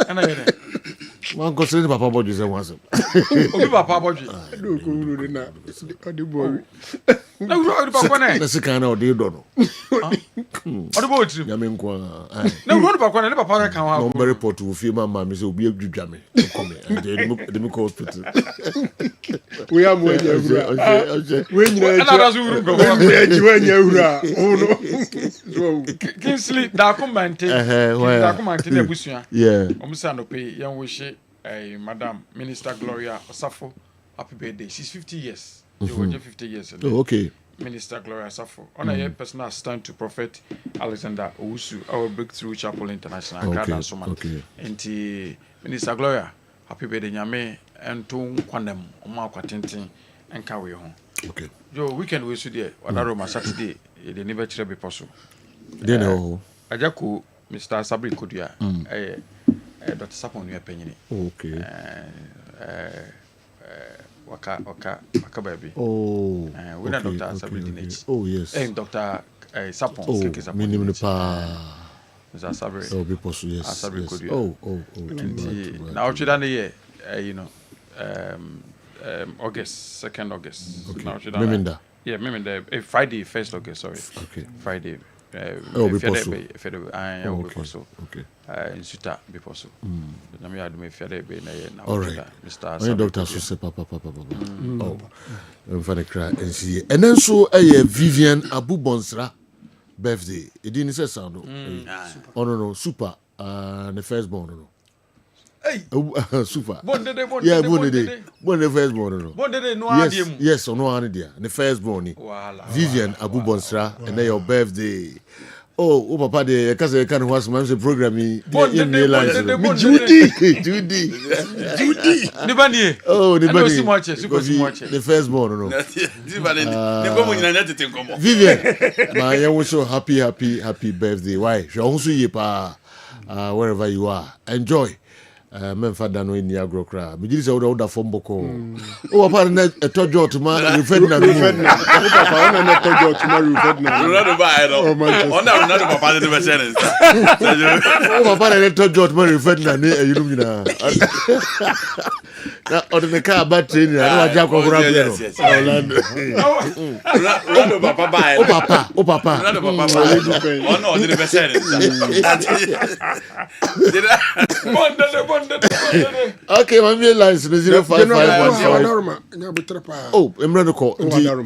And I one consider Papa Bodge once. Papa Bodge. No, that's the kind of deal. Don't know. What about you? No, what about Papa can have no report to female mammy, so be a good jammy. Come and the hospital. We are when you Kingsley, document the Busia. Yeah. Omsanope, young wish, Madam Minister Gloria Osafo, happy birthday. She's 50 years. You were 50 years. Oh, okay. Minister Gloria Osafo. On a personal assistant to Prophet Alexander Owusu, our Breakthrough Chapel International. Okay. And Minister Gloria, happy birthday, Nyame, and to Quandem, Oma Quatintin, and carry home. Okay. Your weekend we should there, or Roma Saturday, the never should be possible. They know. Ajaku, Mr. Sabri Kudia, Dr. Sapon, your opinion. Okay. Waka baby. Oh. We not Dr. Sabri. Oh, yes. And Dr. Sapon. Oh, minimum pa. Mr. Sabri. Oh, be possible, yes. Sabri Kudia. Oh. Now, should I year, August, 2nd August. Okay. Now, yeah, Friday, 1st August, sorry. Okay. Friday. Be possible. Okay. In Suta, be possible. All right. Mr. Doctor, so say papa. Oh, I'm funny cry and see. And then so Vivian Abu Bonsra birthday. It didn't say sound. Oh no, super. The firstborn. No. Hey, super. Bonde firstborn. No. Yes, no one there. The firstborn. Vivian Abu Bonsra, and then your birthday. Oh, papa, the cousin can watch my program. Judy. Nibani. Oh, Nibani. The firstborn. Vivian, my young so happy birthday. Why? She also yepa wherever you are. Enjoy. Memfada no ni agro kra. Me say order from Boko. Oh, papa na etojo to ma referred na. Papa na na etojo to ma referred na. Ronaldo ba no. Ronaldo papa de be challenge. Oh, papa na etojo to ma referred na ni eyinum nyina. Na order car battery na no aja kokora bi no. Ronaldo papa ba. Oh papa. Ronaldo papa ba. Oh no, de be challenge. Okay, my mail line is 05515. Oh, Emre call.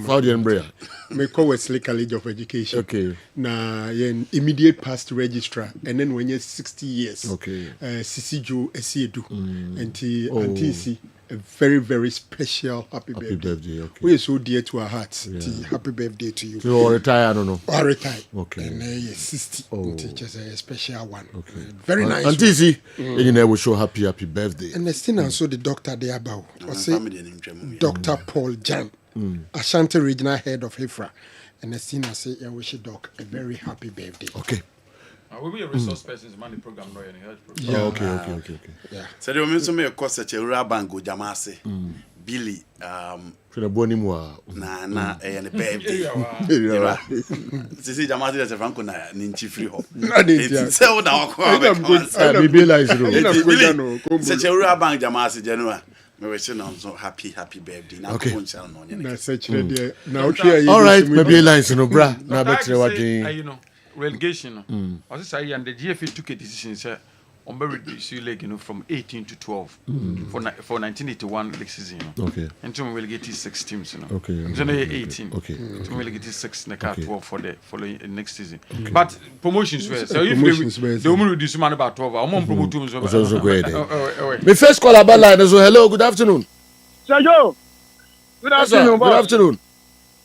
How do you Emre? Me call Wesley College of Education. Okay. Na immediate past registrar, and then when you're 60 years. Okay. Sisi Jo Esiedu. Auntie a very, very special happy birthday. Okay. We are so dear to our hearts. Happy birthday to you. You retire, I don't know. I retire. Okay. And you're 60. Just a special one. Okay. Very nice. Auntie C, you know, we show happy birthday. And still also the doctor there about. Dr. Paul Jan, Ashanti Regional Head of HIFRA. And still I say, I wish you doc a very happy birthday. Okay. Will be a resource person's money program lawyer and health program. Yeah, okay. Yeah. So the women so me cost such a rabango jamase. Billy Fina boni mwa. Na and birthday. Sisi jamase that's a franco na ninchi free hop. Say what now Bibi lies no. Such a rabang jamase January. Me wish you so happy birthday. Now okay. All right, maybe lines no bra. Na betre relegation. I say and the GFA took a decision say on reduce league, from 18 to 12 for 1981 league season. Okay. And to relegate 6 teams, Okay. So 18. Okay. To relegate 6 in the 12 for the following next season. Okay. But promotions were so if they only reduce man about 12. I'm on promote teams. So great. My first call about line. So hello, good afternoon. Sergio, good afternoon, boss. Good afternoon.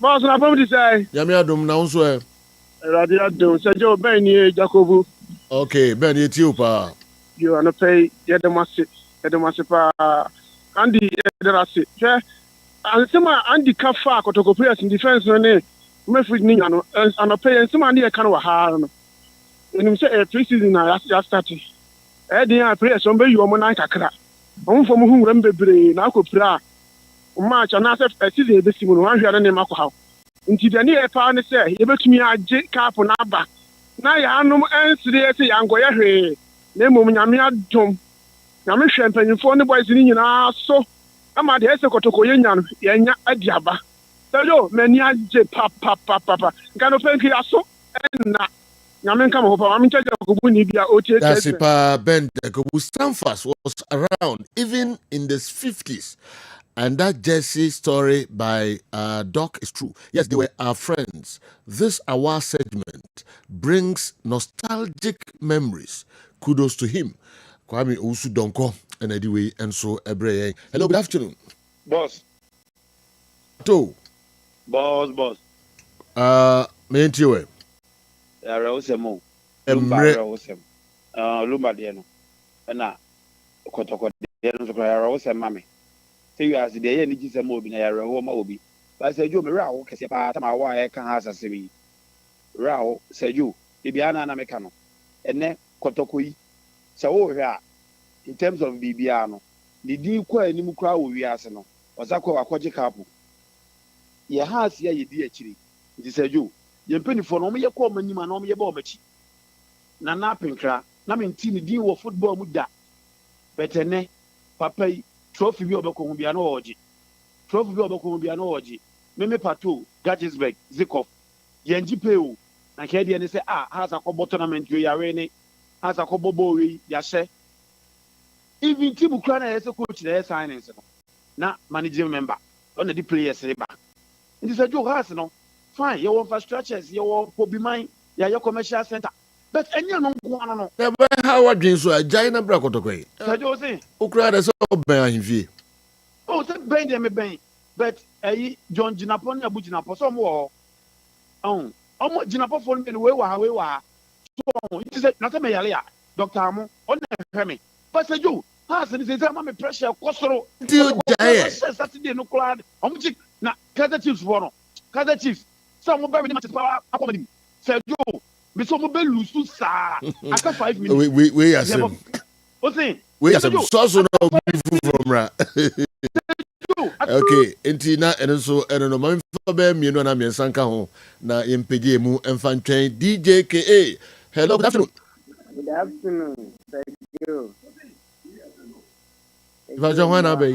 Boss, na from say. Yami adum na unso e. Radio adum. Sergio, ben ni Jacobu. Okay, ben ye tiu pa. You are not pay Yedamasi pa. Andy Ederasi. And some Andy Kafa kotoko players in defense no ne. Midfield ni ano and pay and some Andy kan wa ha no. Enim say pre-season na ya start. Dey players on be you mo nan kakra. Omo fo mo hu wura mbebre na akopira. Match na se season be simu no wan hware ne makọ ha. Nti de ne e pa ne se ye betumi age cap na aba. Na ya anum ensire se ya ngoye hwe. Na mom nyame adom. Nyame hwe mpanyimfo ne boys ni nyina so. Ama de ese kotoko yenya no yenya adiaba. Sergio mani age papa. Ngano penki aso na nyame nka mo papa. Mami cheje ko bu ni bia otie That's it, pa Ben Jacobu. Stanford was around even in the 50s. And that Jersey story by Doc is true. Yes, they were our friends. This our segment brings nostalgic memories. Kudos to him. Kwame Usu Donko and anyway, and so Ebre. Hello, good afternoon. Boss. To. Boss. Me and you. Rausemo. Emre. Lumba Diano. Na Kotoko Diano Rausem Mammy. Say you as the day any Jesus mobi na yare ho ma obi. But say you me rawo kese pa ta ma wa e kan asase bi. Rawo say you e bia na na meka no. Ene kotoko yi. Say wo hwe a in terms of bibia no. Di din kwa anim kra wo wi ase no. Osakwa akwaje kapo. Ye ha ase ye di akiri. Nti say you ye mpanifo no mo ye kwa manima na mo ye ba o machi. Na na penkra na me nti ni din wo football mu da. Betene papa yi trophy bi obeko hu bia na oji trophy bi obeko hu bia na oji meme pato Kessben Zikov yenji peo na ke de ne se has akobo tournament yo yare ne has akobo bo we ya hye even team kra na yese coach na signings no na managing member on the players ba ndi se jo has no fine you want infrastructures you want pobiman ya your commercial center but enya no nko no Ebe how adwen so agyan na bra kotokoi. Sergio say Ukra de so ben ahimfie. Oh, say ben dem ben. But John Jinapo na Abu Jinapo so mo omo Jinapo for me we wa. So it is not me yale ya. Doctor Amo on na hwe me. But Sergio, ha se say ma me pressure kosoro. Till jaye. Saturday no cloud. Omo chi na Kaizer Chiefs for no. Kaizer Chiefs. So mo be me match power akomedi. Sergio me so mo be lose sa after 5 minutes. We are same. We are same. So no from ra. Okay, entina and so and no man for be me no na me sanka ho na yempege mu emfa ntwen DJKA. Hello, good afternoon. Good afternoon. Thank you. Vaja wana be.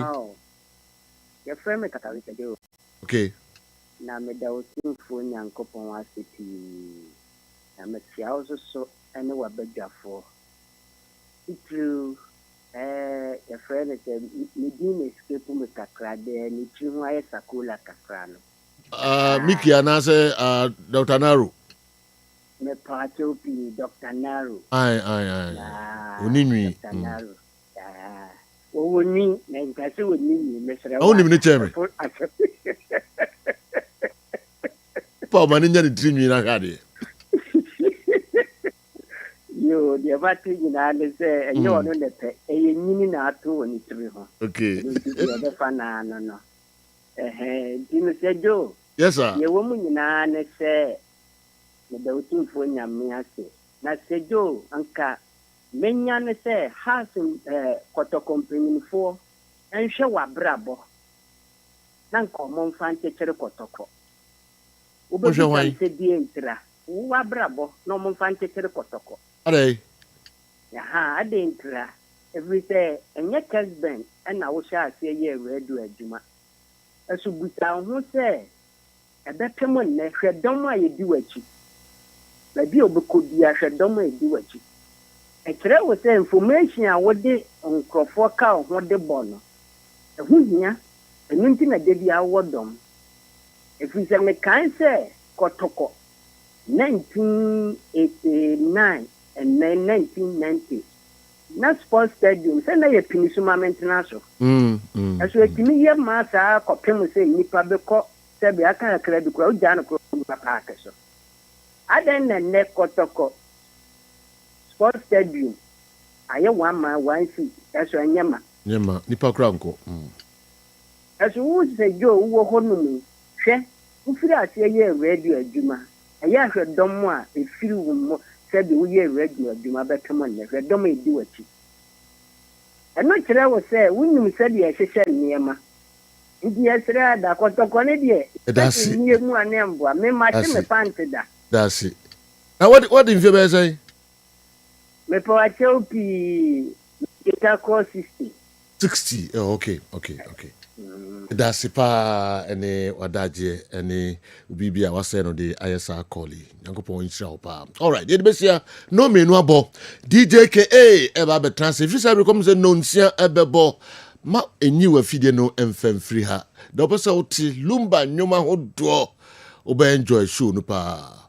Your friend me katawi Sergio. Okay. Na me da otumfo nyankopon aseti. Na me tia so ene wa badwafo. Itu your friend is me din escape me kakra de ni tri ho aye sakola kakra no. Miki anase Dr. Naru. Me pacho pi Dr. Naru. Ai. Oninwi. Dr. Naru. Woni na nkase woni ni mesra. Woni mi ne cheme. Pa mani nya ni tri nwi na kade. Yo, the battery in the say, and you are on the pay, a yini na two on it. Okay. The fan, no. Jimmy said, Joe. Yes, sir. Your woman in an say, the daughter for Yamiasi. Na said, Joe, Anka, Menyan say, has in Koto company for, and show a brabo. Nanko Monfante Kotoko. Uber said, the intra. Wa brabo, no Monfante Kotoko. Ade. Aha, adintra. Every day, and yet Kessben, and I wish I say ye redo a juma. As you be down who say, a better one, ne shed down my do a cheap. The deal could be a shed down my do a cheap. ɛkyerɛ wo sɛ information a wode nkurɔfoɔ ka wo ho de bɔ no ɛho hia ɛno nti na da bi awɔ dɔm ɛfiri sɛ mekae sɛ kɔtɔkɔ 1989 and then 1990 na sports stadium sɛ na yɛ pini so ma mentena so ɛso ɛtumi yɛ ma saa kɔpem sɛ nnipa bɛkɔ sɛ bi aka kakra bi kora wogyaa no kora nipa paake so adɛn na nnɛ kɔtɔkɔ sports stadium ayɛ one seat ɛso ɛnyɛ ma nipa kora nkɔ ɛso wo sɛ dwo wowɔ hɔ no mu hwɛ wofiri aseɛ yɛ radio adwuma ɛyɛ ahwɛ dɔm a ɛfiri wo mmɔ sɛbi woyɛ radio adwuma bɛtɔm nnɛ hwɛ dɔm a ɛdi w'akyi ɛno kyerɛ wo sɛ wonim sɛdeɛ ɛhyehyɛ nneɛma nti yɛsrɛ ada kɔtɔkɔ ne deɛ ɛnyɛ mu a ne mboa memate me pante da daase na what mfie bɛyɛ sɛ mepɛ wakyɛw pii kita kɔ 60 okay daase paa ɛne wadagyeɛ ɛne obibi a wasɛ no de ayɛ saa kɔɔle nyankopɔn nhyira wo paa alright yɛde bɛsia no mmienu abɔ djka ɛba bɛtena sɛ ɛfiri sɛ rekɔm sɛ no nsia ɛbɛbɔ ma ɛnyi wafidie no ɛmfamfiri ha da wopɛ sɛ wote lumba nnwom ahodoɔ wobɛenjoy show no paa